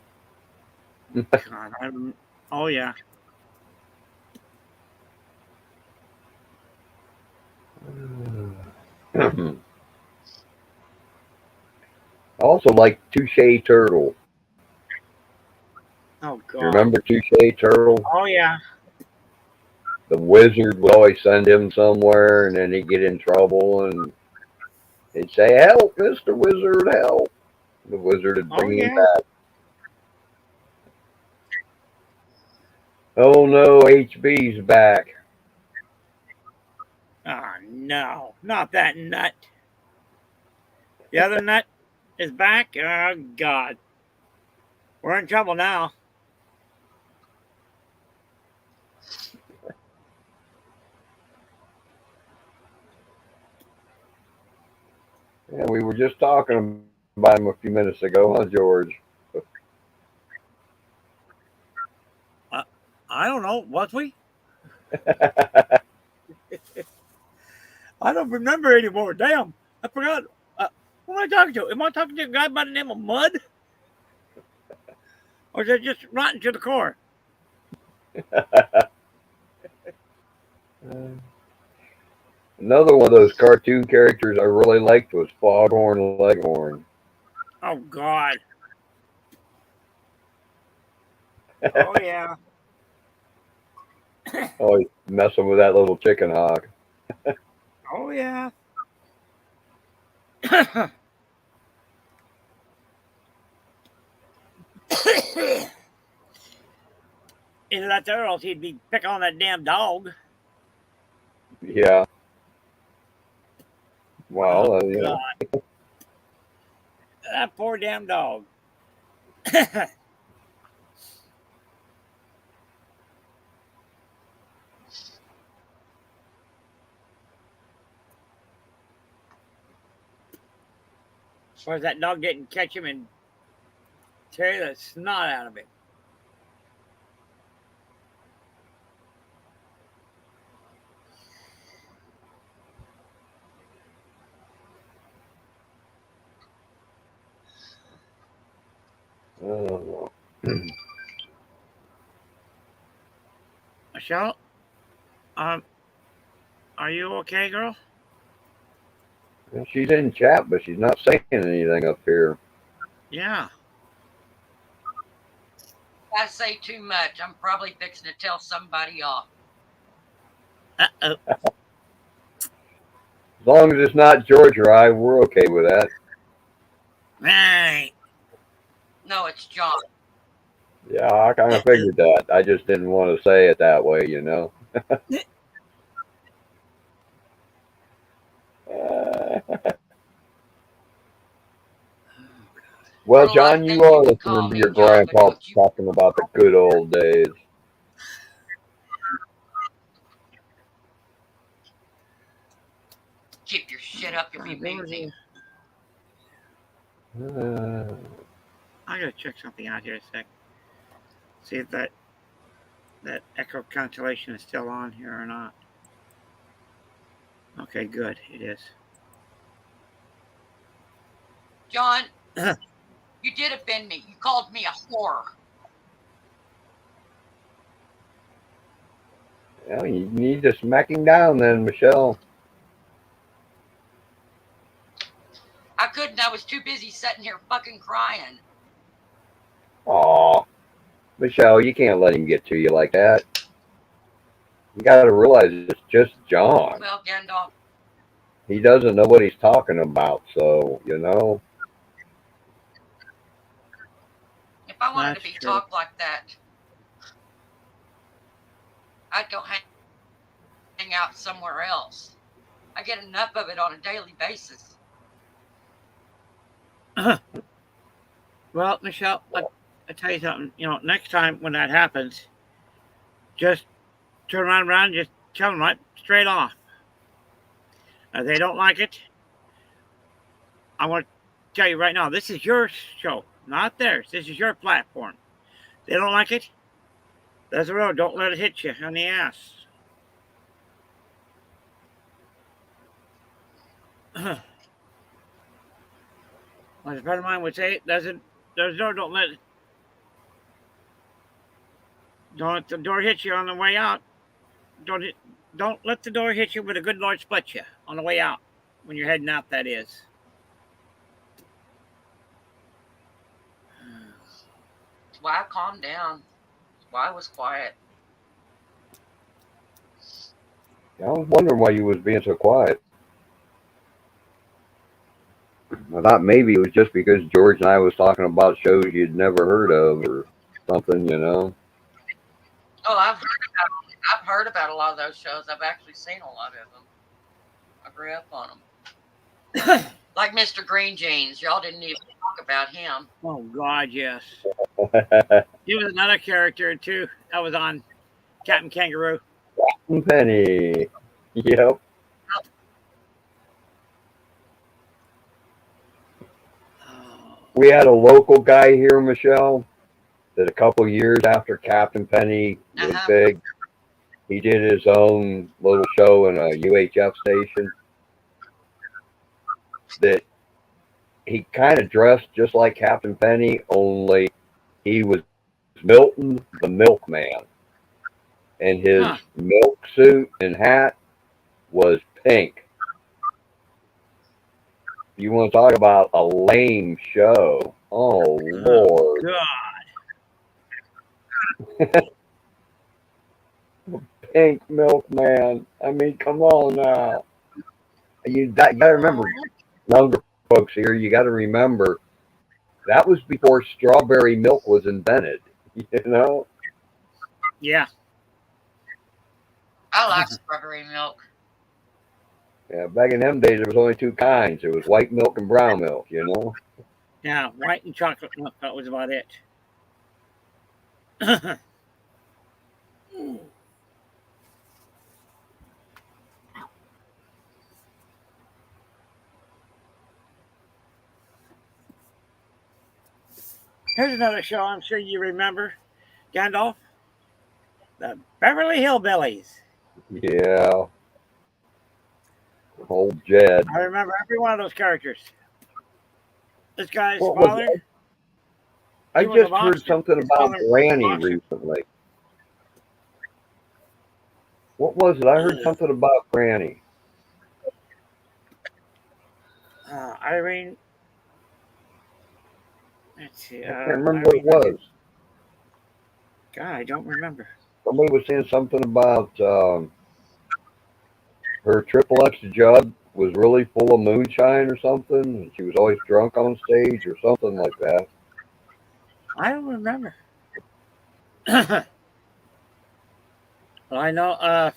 God, oh yeah. I also like Touche Turtle. Oh God. You remember Touche Turtle? Oh yeah. The wizard would always send him somewhere, and then he'd get in trouble, and he'd say, "Help, Mr. Wizard, help!" The wizard would Oh bring him yeah. back. Oh no, HB's back. Oh no, not that nut. The other nut is back. Oh God, we're in trouble now. Yeah, we were just talking about him a few minutes ago, huh, George? I don't know. Was we? I don't remember anymore. Damn, I forgot. Who am I talking to? Am I talking to a guy by the name of Mud? Or is it just rotten to the core? Another one of those cartoon characters I really liked was Foghorn Leghorn. Oh God. Oh yeah. Always messing with that little chicken hawk. Oh yeah. Either that or else he'd be picking on that damn dog. Yeah. Well, Oh you know. God. That poor damn dog. Or as that dog didn't catch him and tear the snot out of him. Oh, Michelle, um, are you okay, girl? well, she's in chat, but she's not saying anything up here. Yeah. I say too much. I'm probably fixing to tell somebody off. Uh-oh. As long as it's not George or I, we're okay with that. Right. No, it's John. Yeah, I kind of figured that. I just didn't want to say it that way, you know. Well, Turtle, I John, you think are you can call listening to me your John, but grandpa don't you talking about the good old days. keep your shit up if you mute me. I gotta check something out here a sec. See if that Echo Constellation is still on here or not. Okay, good. It is. John, you did offend me. You called me a whore. Well, you need to smack him down then, Michelle. I couldn't. I was too busy sitting here fucking crying. Aw, Michelle, you can't let him get to you like that. You got to realize it's just John. Well, Gandalf, He doesn't know what he's talking about, so, you know. if I wanted That's to be true. talked like that, I'd go hang out somewhere else. I get enough of it on a daily basis. Well, Michelle, I tell you something. You know, next time when that happens, just turn around and just tell them right straight off. If they don't like it, I want to tell you right now, this is your show, not theirs. This is your platform. They don't like it. That's the road. Don't let it hit you on the ass. As a friend of mine would say, it doesn't There's no, don't let the door hit you on the way out. Don't let the door hit you, but a good Lord split you on the way out when you're heading out. That is. That's why I calmed down. That's why I was quiet. I was wondering why you was being so quiet. I thought maybe it was just because George and I was talking about shows you'd never heard of or something, you know. Oh, I've heard about a lot of those shows. I've actually seen a lot of them. I grew up on them. Like Mr. Green Jeans. Y'all didn't even talk about him. Oh God, yes. He was another character too. That was on Captain Kangaroo. Penny. Yep. We had a local guy here, Michelle, that a couple years after Captain Penny was big, he did his own little show in a UHF station that he kind of dressed just like Captain Penny, only he was Milton the Milkman. And his milk suit and hat was pink. You want to talk about a lame show? Oh, Lord. God. Pink Milkman. I mean, come on now. You got to remember, younger folks here, you got to remember, that was before strawberry milk was invented, you know? Yeah. I like strawberry milk. Yeah, back in them days, there was only two kinds. There was white milk and brown milk, you know? Yeah, white and chocolate milk. That was about it. Here's another show I'm sure you remember, Gandalf. The Beverly Hillbillies. Yeah. Old Jed. I remember every one of those characters. This guy's What was father. it? I he was a just heard boxer. something His about father was a Granny boxer. recently. What was it? I heard something about Granny. Irene. Let's see. I can't remember what it was. God, I don't remember. Somebody was saying something about her Triple X jug was really full of moonshine or something, and she was always drunk on stage or something like that. I don't remember. Well, I know.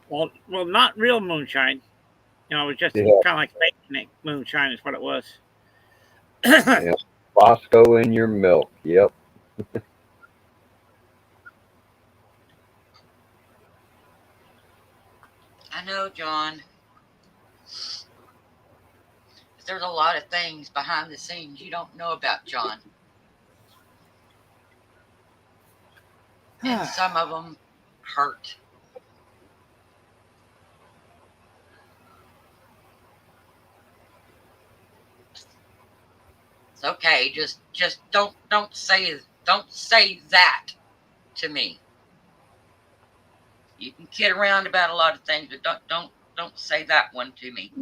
Well, not real moonshine. You know, it was just kind of like fake moonshine is what it was. Yep. Bosco in your milk. Yep. I know, John. There's a lot of things behind the scenes you don't know about John. And some of them hurt. It's okay. Just don't say that to me. You can kid around about a lot of things, but don't say that one to me.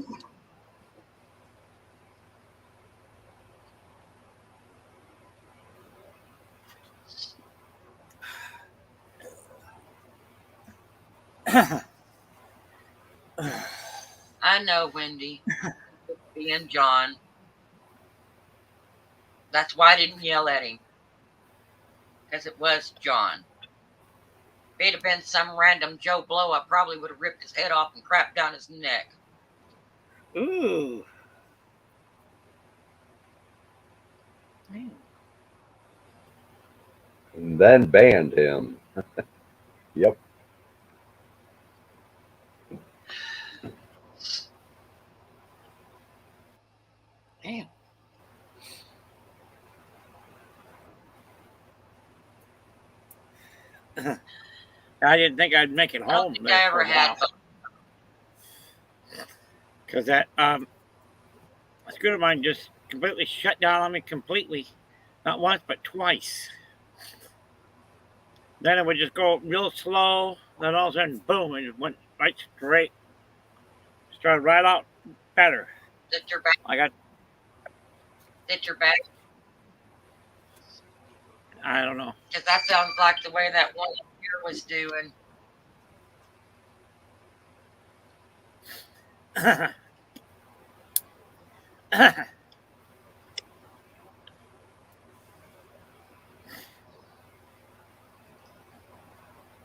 I know, Wendy. Being John. That's why I didn't yell at him. Because it was John. If it had been some random Joe Blow, I probably would have ripped his head off and crapped down his neck. Ooh. And then banned him. Yep. Damn. I didn't think I'd make it I don't home. think I ever had. Because that a good of mine just completely shut down on me completely. Not once, but twice. Then it would just go real slow. Then all of a sudden, boom, it just went right straight. Started right out better. Did your back? I got, Did your back? I don't know. Because that sounds like the way that one here was doing.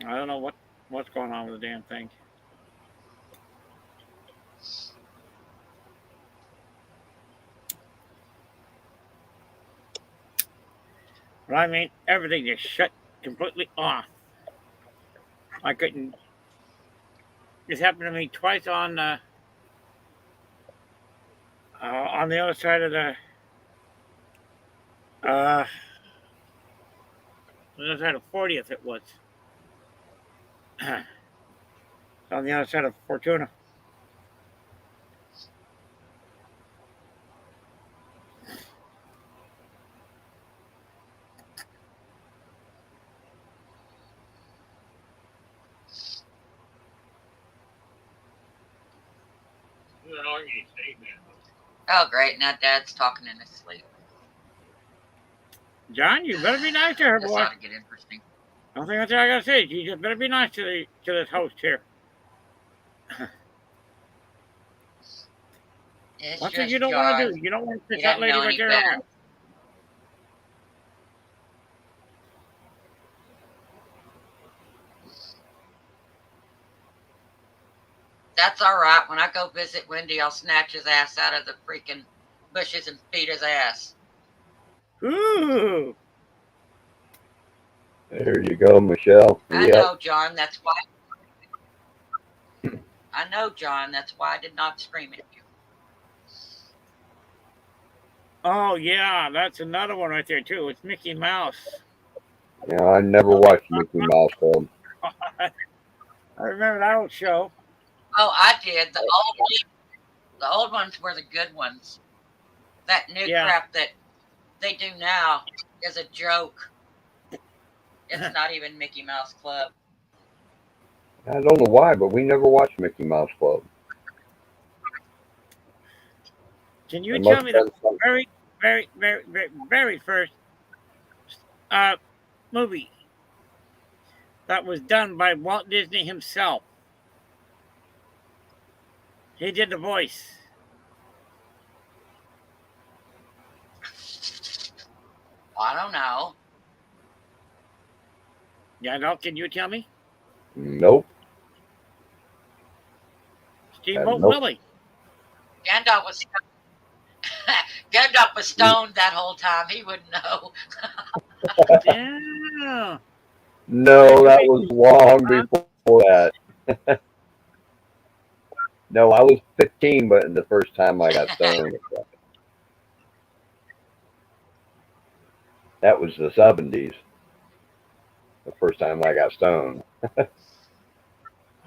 I don't know what's going on with the damn thing. But I mean, everything just shut completely off. I couldn't. This happened to me twice on the other side of the on the other side of 40th. It was on the other side of Fortuna. Oh, great. Now Dad's talking in his sleep. John, you better be nice to her, This boy. ought to get interesting. The only thing I gotta say is you just better be nice to this host here. It's One thing just you don't want to John. do, you don't want to He sit that doesn't lady know right any there. better. That's all right. When I go visit Wendy, I'll snatch his ass out of the freaking bushes and beat his ass. Ooh. There you go, Michelle. I Yep. know, John. That's why. I know, John. That's why I did not scream at you. Oh yeah, that's another one right there too. It's Mickey Mouse. Yeah, I never watched Mickey Mouse Club. I remember that old show. Oh, I did. The old ones were the good ones. That new Yeah. crap that they do now is a joke. It's not even Mickey Mouse Club. I don't know why, but we never watched Mickey Mouse Club. Can you It tell must me have the been some- very first movie that was done by Walt Disney himself? He did the voice. I don't know. Yeah, no, can you tell me? Nope. Steamboat Nope. Willie. Gandalf was Gandalf was stoned that whole time. He wouldn't know. Yeah. No, that was long before that. No, I was 15, but the first time I got stoned. That was the 70s. The first time I got stoned.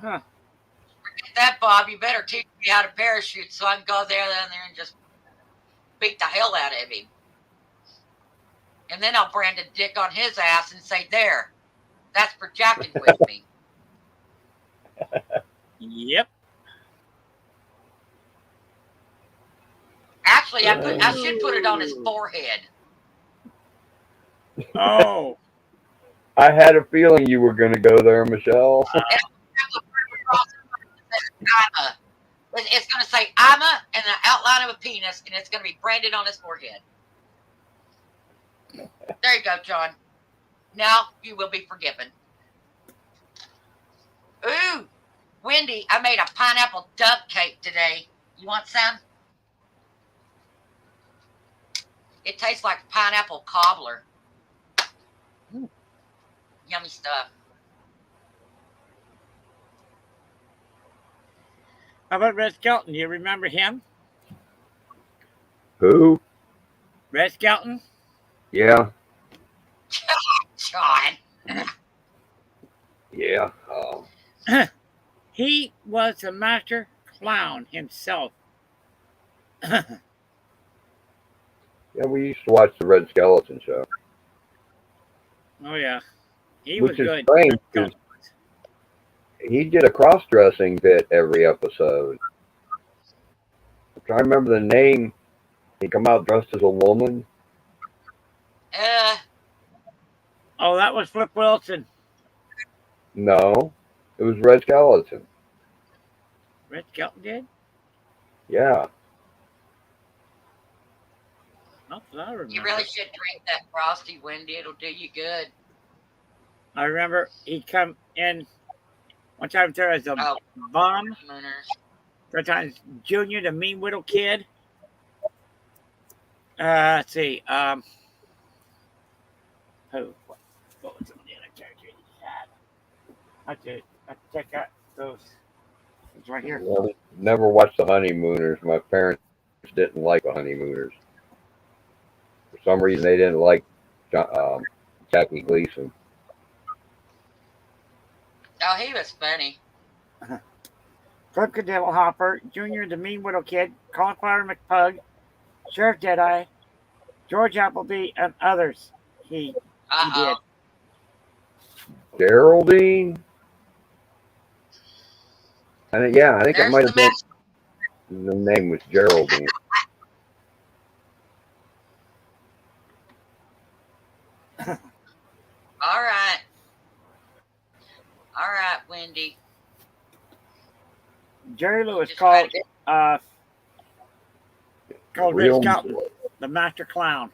Huh. Forget that, Bob. You better teach me how to parachute so I can go there and just beat the hell out of him. And then I'll brand a dick on his ass and say, "There, that's projecting with me." Yep. Actually, I should put it on his forehead. Oh. I had a feeling you were going to go there, Michelle. It's going to say "I'ma" and the outline of a penis, and it's going to be branded on his forehead. There you go, John. Now you will be forgiven. Ooh, Wendy, I made a pineapple duck cake today. You want some? It tastes like pineapple cobbler. Yummy stuff. How about Red Skelton? Do you remember him? Who? Red Skelton? Yeah. John. Yeah. He was a master clown himself. Yeah, we used to watch the Red Skeleton show, Oh yeah, he was which is good. strange because he did a cross-dressing bit every episode. I'm trying to remember the name. He come out dressed as a woman. Uh, Oh, that was Flip Wilson. No, it was Red Skeleton. Red Skelton did. Yeah. Not that I remember. you really should drink that Frosty, Wendy. It'll do you good. I remember he come in one time there as a Oh, bomb. Mooners. Sometimes Junior, the mean little kid. Let's see. Who? What was some of the other characters he had? I check out those. It's right here. Well, never watched the Honeymooners. My parents didn't like the Honeymooners. For some reason, they didn't like Jackie Gleason. Oh, he was funny. Flip Cadell Hopper, Junior, the mean little kid, Cauliflower McPug, Sheriff Deadeye, George Appleby, and others. He Uh-oh. did. Geraldine? I think it There's might the have been. mess. The name was Geraldine. All right. All right, Wendy. Jerry Lewis Just try called to called Real- Red Skelton the master clown.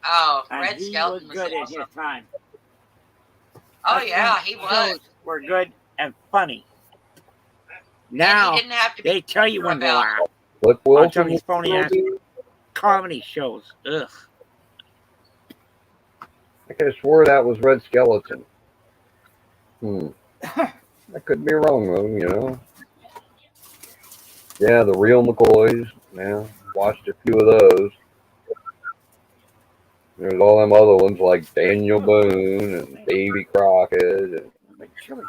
Oh, And Red he Skeleton was was good in awesome. his time. Oh, That's yeah, when he was. shows were good and funny. And Now he didn't have to be they tell you when to about- laugh. Flip On Wilson? some of these phony ass Geraldine? comedy shows. Ugh. I could have swore that was Red Skeleton. I could be wrong though, you know. Yeah, the real McCoys. Yeah, watched a few of those. There's all them other ones like Daniel Boone and Davy Crockett. And Like chili.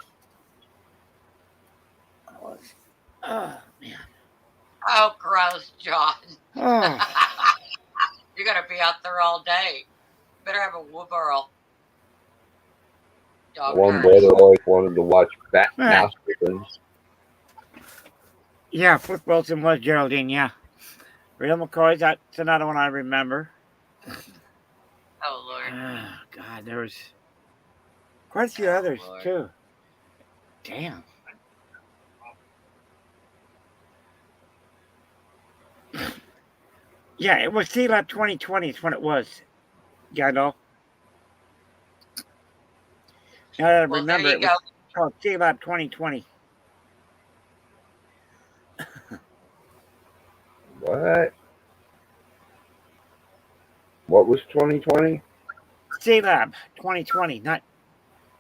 Oh man. Oh, gross, John. Oh. You're going to be out there all day. Better have a Woodboro. Dog one turd. brother always wanted to watch Bat Right. Masterson. Yeah, Flip Wilson was Geraldine, yeah. Real McCoys, that's another one I remember. Oh, Lord. Oh, God, there was quite a few others, Lord. too. Damn. Yeah, it was C-Lab 2020 is when it was. Yeah, I know. Now that I Well, remember, there it you was go. called C-Lab 2020. What? What was 2020? C-Lab 2020. Not.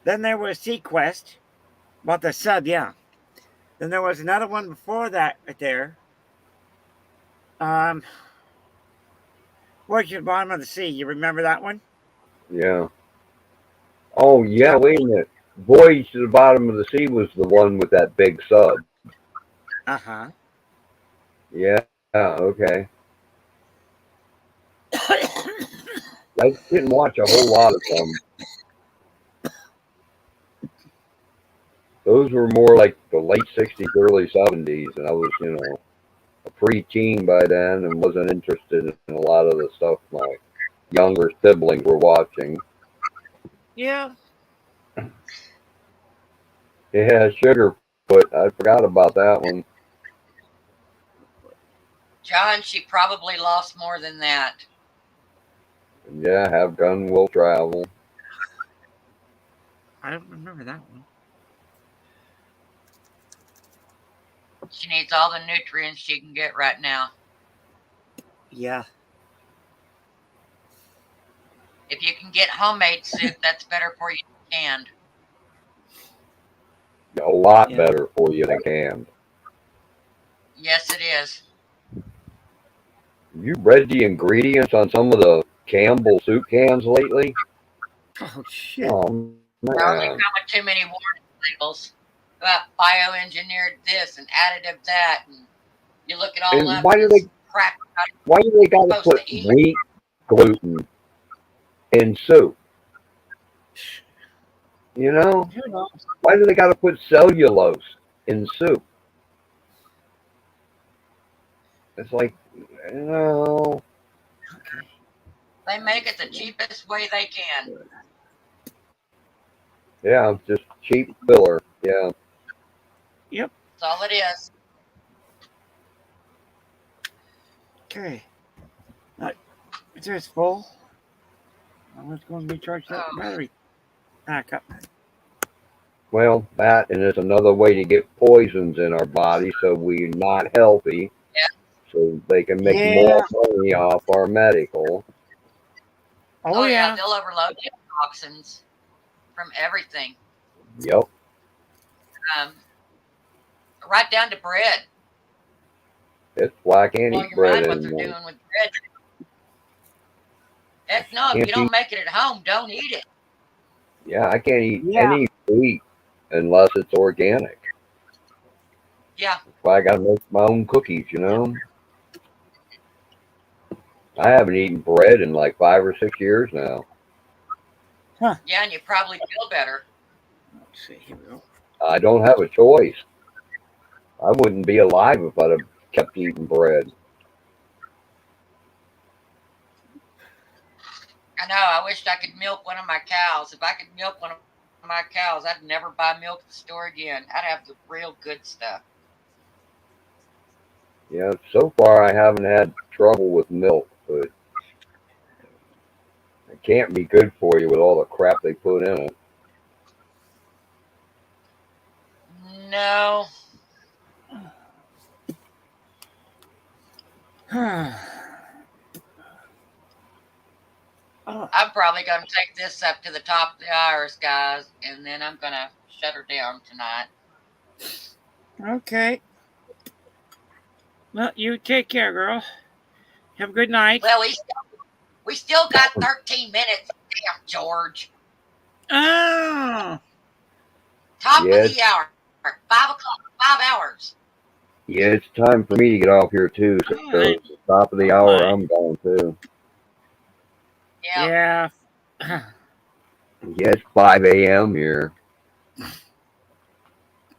Then there was Sequest. About the sub, yeah. Then there was another one before that right there. Voyage to the Bottom of the Sea. You remember that one? Yeah. Oh, yeah, wait a minute. Voyage to the Bottom of the Sea was the one with that big sub. Uh-huh. Yeah, okay. I didn't watch a whole lot of them. Those were more like the late 60s, early 70s, and I was, you know, a pre-teen by then and wasn't interested in a lot of the stuff my younger siblings were watching. Yeah. Yeah, Sugarfoot. I forgot about that one. John, she probably lost more than that. And yeah, Have Gun Will Travel. I don't remember that one. She needs all the nutrients she can get right now. Yeah. If you can get homemade soup, that's better for you than canned. A lot Yeah. better for you than canned. Yes, it is. You read the ingredients on some of the Campbell soup cans lately? Oh, shit. Oh, They only man. come with too many warning labels about bioengineered this and additive that, and you look at all And that. why do they crap. Why do they gotta Supposed put to eat. wheat gluten in soup? You know? Who knows? Why do they gotta put cellulose in soup? It's like, no. Okay. They make it the cheapest way they can. Yeah, just cheap filler. Yeah. Yep. That's all it is. Okay. If it's full, it's going to be charged up Oh. battery back up. Well, that and it's another way to get poisons in our body so we're not healthy. Yeah. So they can make Yeah. more money off our medical. Oh, yeah. They'll overload you with toxins from everything. Yep. Right down to bread. That's why I can't Blow eat your bread mind what they're anymore. doing with bread. Heck no, if Can't you don't make it at home, don't eat it. Yeah, I can't eat Yeah. any wheat unless it's organic. Yeah. That's why I gotta make my own cookies, you know? I haven't eaten bread in like 5 or 6 years now. Yeah, and you probably feel better. Let's see. Here we go. I don't have a choice. I wouldn't be alive if I'd have kept eating bread. I know. I wished I could milk one of my cows. If I could milk one of my cows, I'd never buy milk at the store again. I'd have the real good stuff. Yeah, so far I haven't had trouble with milk, but it can't be good for you with all the crap they put in it. No. Oh, I'm probably going to take this up to the top of the hours, guys, and then I'm going to shut her down tonight. okay. Well, you take care, girl. Have a good night. Well, we still got 13 minutes. Damn, George. Oh, Top Yes. of the hour. 5 o'clock. 5 hours. Yeah, it's time for me to get off here too. So Alright. it's the top of the hour, Alright. I'm going too. Yeah. yeah. Yeah, it's 5 a.m. here.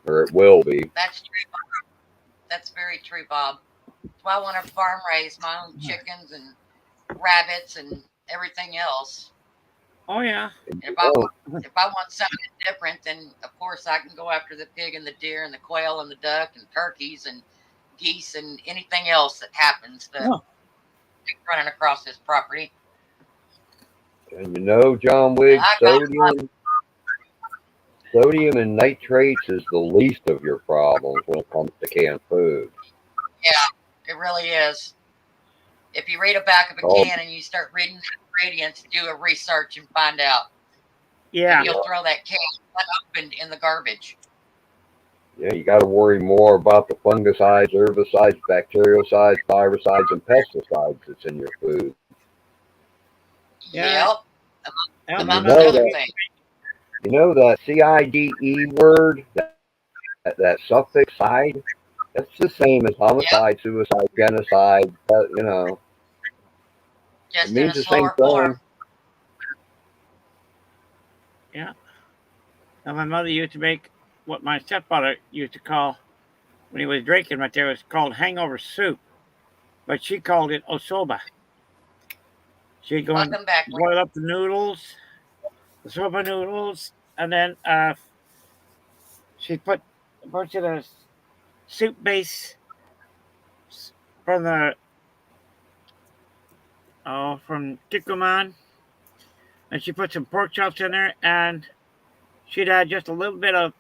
Or it will be. That's true, Bob. That's very true, Bob. That's why I want to farm raise my own chickens and rabbits and everything else. Oh, yeah. And if I want something different, then of course I can go after the pig and the deer and the quail and the duck and turkeys and geese and anything else that happens to Oh. be running across this property. And you know, John Wigg, I got sodium and nitrates is the least of your problems when it comes to canned food. It really is. If you read a back of a Oh. can and you start reading the ingredients, do a research and find out. Yeah. And you'll throw that can unopened in the garbage. Yeah, you got to worry more about the fungicides, herbicides, bactericides, virucides, and pesticides that's in your food. Yep. Yeah. You Among know other that- things. You know the CIDE word, that suffix side? That's the same as homicide, suicide, genocide, you know. Just It in means a the same slower form. thing. Now, my mother used to make what my stepfather used to call, when he was drinking right there, it was called hangover soup. But she called it osoba. She'd go and Welcome back. boil up the noodles, the soba noodles, and then she'd put a bunch of the soup base from from Kikkoman, and she put some pork chops in there, and she'd add just a little bit of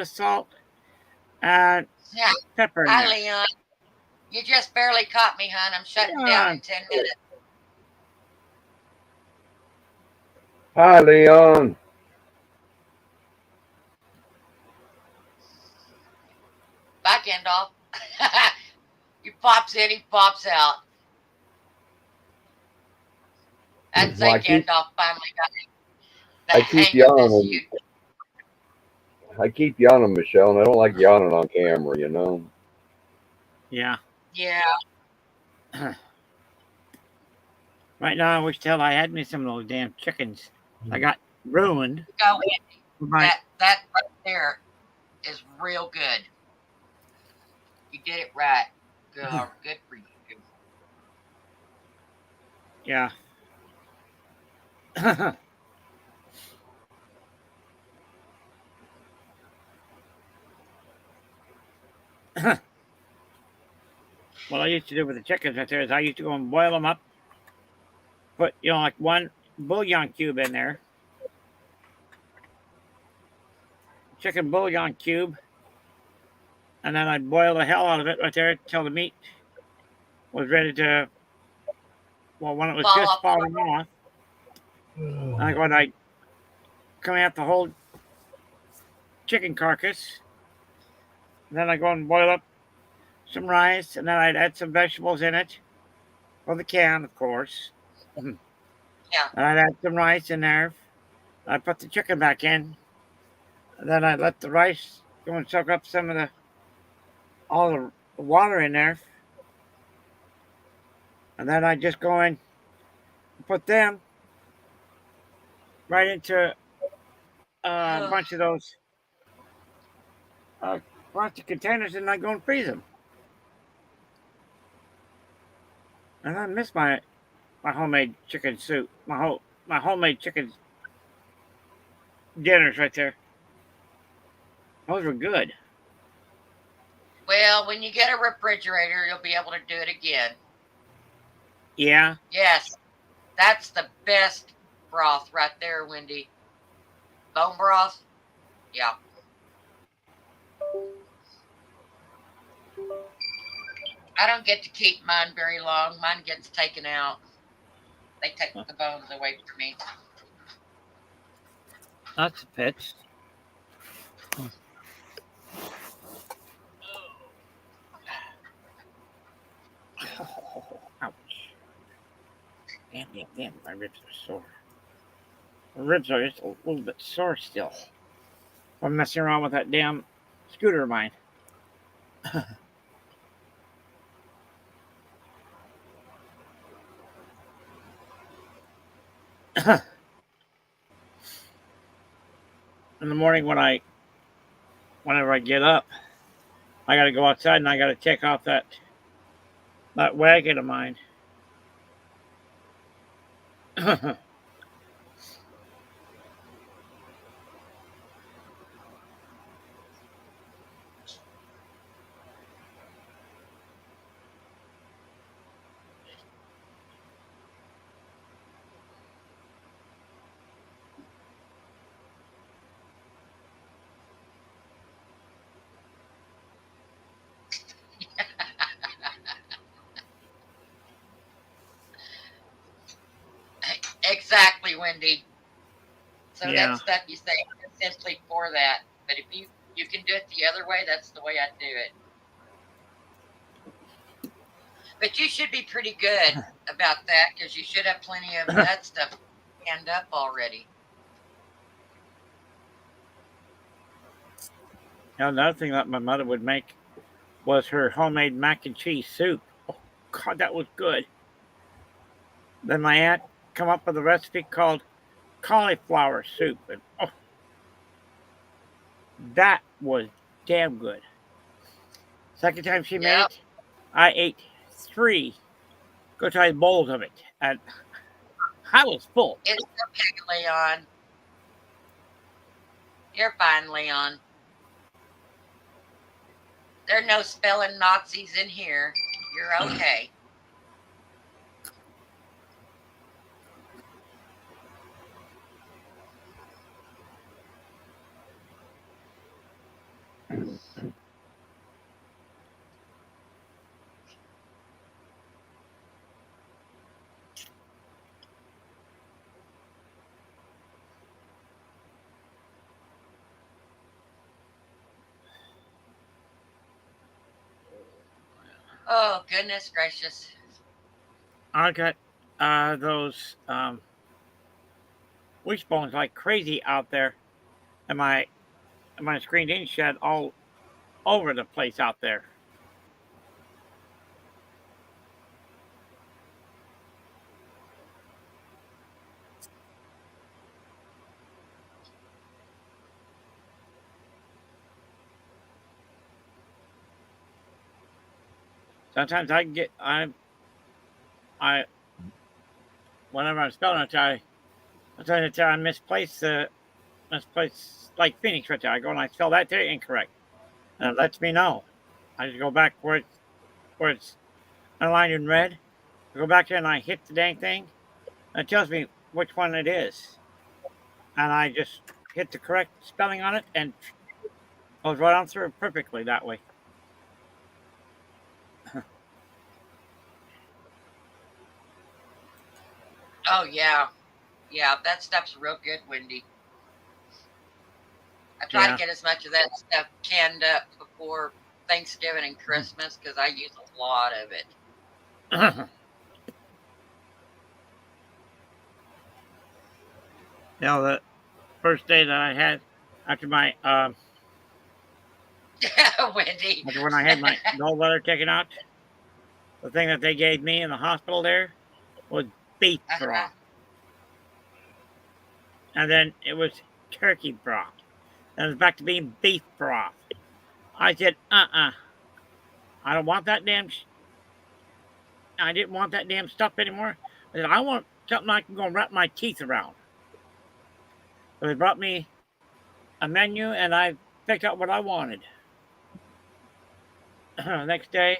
salt and Yeah. pepper in Hi, there. Leon. You just barely caught me, hon. I'm shutting down in 10 minutes. Hi, Leon. Bye, Gandalf. He pops in, he pops out. I'd say Well, I keep- Gandalf finally got I the keep hang of this. yawning. I keep yawning, Michelle, and I don't like yawning on camera, you know. Yeah. Yeah. Right now, I wish to hell I had me some of those damn chickens. I got ruined. Go, Andy. By, That right there is real good. You did it right. Good for you. yeah. What I used to do with the chickens right there is I used to go and boil them up, put, like one bouillon cube in there, chicken bouillon cube, and then I'd boil the hell out of it right there till the meat was ready to, well, when it was Fall just off. falling off, I go and I'd come out the whole chicken carcass, and then I go and boil up some rice, and then I'd add some vegetables in it, from the can, of course. Yeah. And I'd add some rice in there. I'd put the chicken back in, and then I'd let the rice go and soak up some of all the water in there. And then I'd just go in and put them right into a bunch of those plastic containers, and I'd go and freeze them. And I miss my homemade chicken soup, my homemade chicken dinners right there. Those were good. Well, when you get a refrigerator, you'll be able to do it again. Yeah. Yes. That's the best broth right there, Wendy. Bone broth? Yeah. I don't get to keep mine very long. Mine gets taken out. They take the bones away from me. That's a pitch. Ouch. Damn, my ribs are sore. My ribs are just a little bit sore still. I'm messing around with that damn scooter of mine. In the morning whenever I get up, I gotta go outside and I gotta check off that wagon of mine. Exactly, Wendy. So Yeah. that stuff you say is essentially for that. But if you can do it the other way, that's the way I do it. But you should be pretty good about that because you should have plenty of that stuff canned up already. Now, another thing that my mother would make was her homemade mac and cheese soup. Oh God, that was good. Then my aunt come up with a recipe called cauliflower soup, and that was damn good. Second time she made it, I ate 3 good-sized bowls of it, and I was full. It's okay, Leon. You're fine, Leon. There are no spelling Nazis in here. You're okay. Oh, goodness gracious. I got those wishbones like crazy out there, and my screened-in shed all over the place out there. sometimes I get I whenever I'm spelling it, I misplace like Phoenix right there. I go and I spell that there incorrect, and it lets me know. I just go back where it's underlined in red. I go back there and I hit the dang thing. And it tells me which one it is, and I just hit the correct spelling on it, and it goes right on through perfectly that way. Oh yeah, yeah. That stuff's real good, Wendy. I try Yeah. to get as much of that stuff canned up before Thanksgiving and Christmas because I use a lot of it. Now the first day that I had after my Wendy. after when I had my gallbladder taken out, the thing that they gave me in the hospital there was beef broth, and then it was turkey broth, and it was back to being beef broth. I said, I don't want that damn. I didn't want that damn stuff anymore. I said, I want something I can go and wrap my teeth around. So they brought me a menu, and I picked out what I wanted. Next day,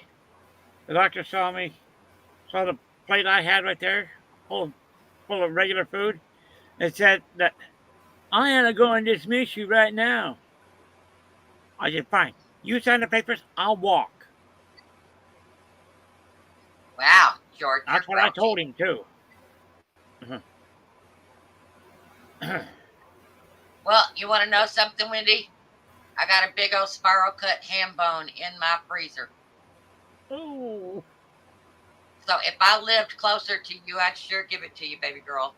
the doctor saw the plate I had right there, full of regular food, and said that I had to go and dismiss you right now. I said, fine. You sign the papers, I'll walk. Wow, George. That's what I told him, too. Well, you want to know something, Wendy? I got a big old spiral cut ham bone in my freezer. Oh. So if I lived closer to you, I'd sure give it to you, baby girl.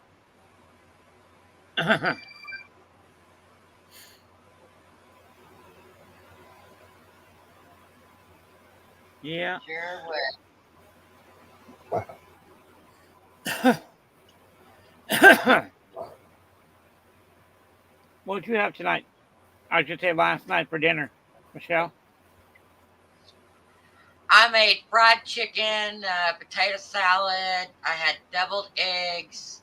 Yeah. Sure would. What did you have tonight? I should say last night for dinner, Michelle. I made fried chicken, potato salad. I had deviled eggs.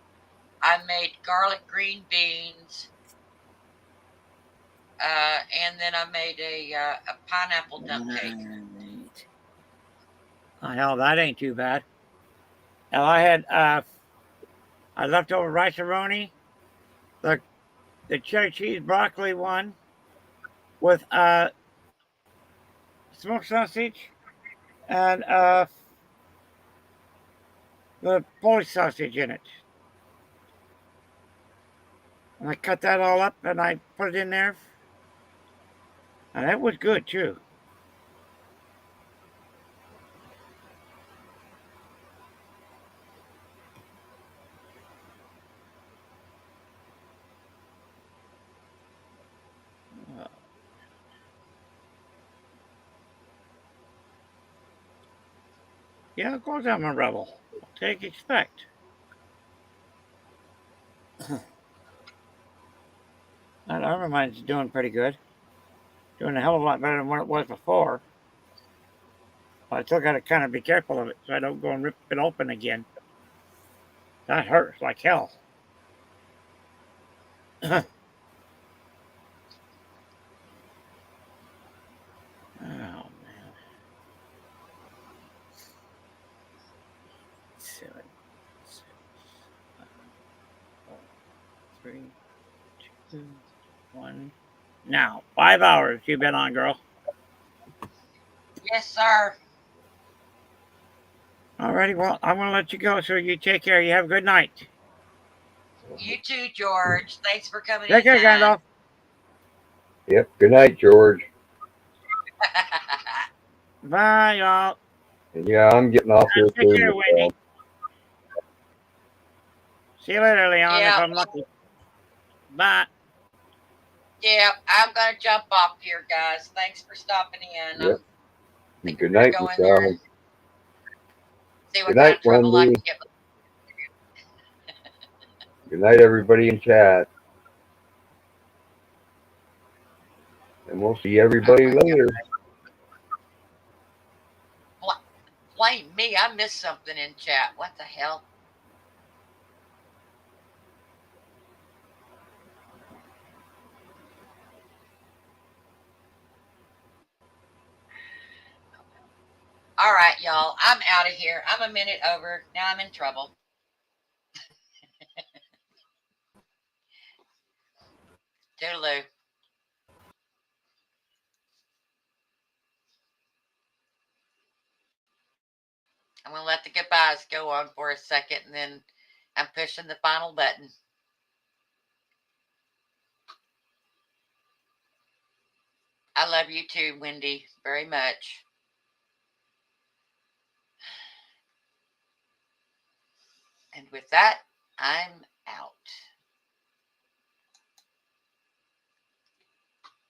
I made garlic green beans. And then I made a pineapple dump cake. Oh, hell, that ain't too bad. Now I had I leftover rice-a-roni, the cheddar cheese broccoli one with smoked sausage and the Polish sausage in it. And I cut that all up and I put it in there. And that was good too. Yeah, of course I'm a rebel. Take expect. That armor mine's doing pretty good. Doing a hell of a lot better than what it was before. But I still got to kind of be careful of it so I don't go and rip it open again. That hurts like hell. Oh, man. 7, 6, 5, 4, 3, 2, 1. Now, 5 hours you've been on, girl. Yes, sir. Alrighty, well, I'm going to let you go, so you take care. You have a good night. You too, George. Thanks for coming Take in. care, Gandalf. Yep. Good night, George. Bye, y'all. And yeah, I'm getting off here Take soon. care, Wendy. See you later, Leon, Yeah. if I'm lucky. Bye. Yeah, I'm going to jump off here, guys. Thanks for stopping in. Yep. Think Good we're gonna night, go in there Michelle. and see what Good kind night, of trouble I Wendy. can get. Good night, everybody in chat. And we'll see everybody later. missed something in chat. What the hell? All right, y'all. I'm out of here. I'm a minute over. Now I'm in trouble. Toodaloo. I'm going to let the goodbyes go on for a second, and then I'm pushing the final button. I love you too, Wendy, very much. And with that, I'm out.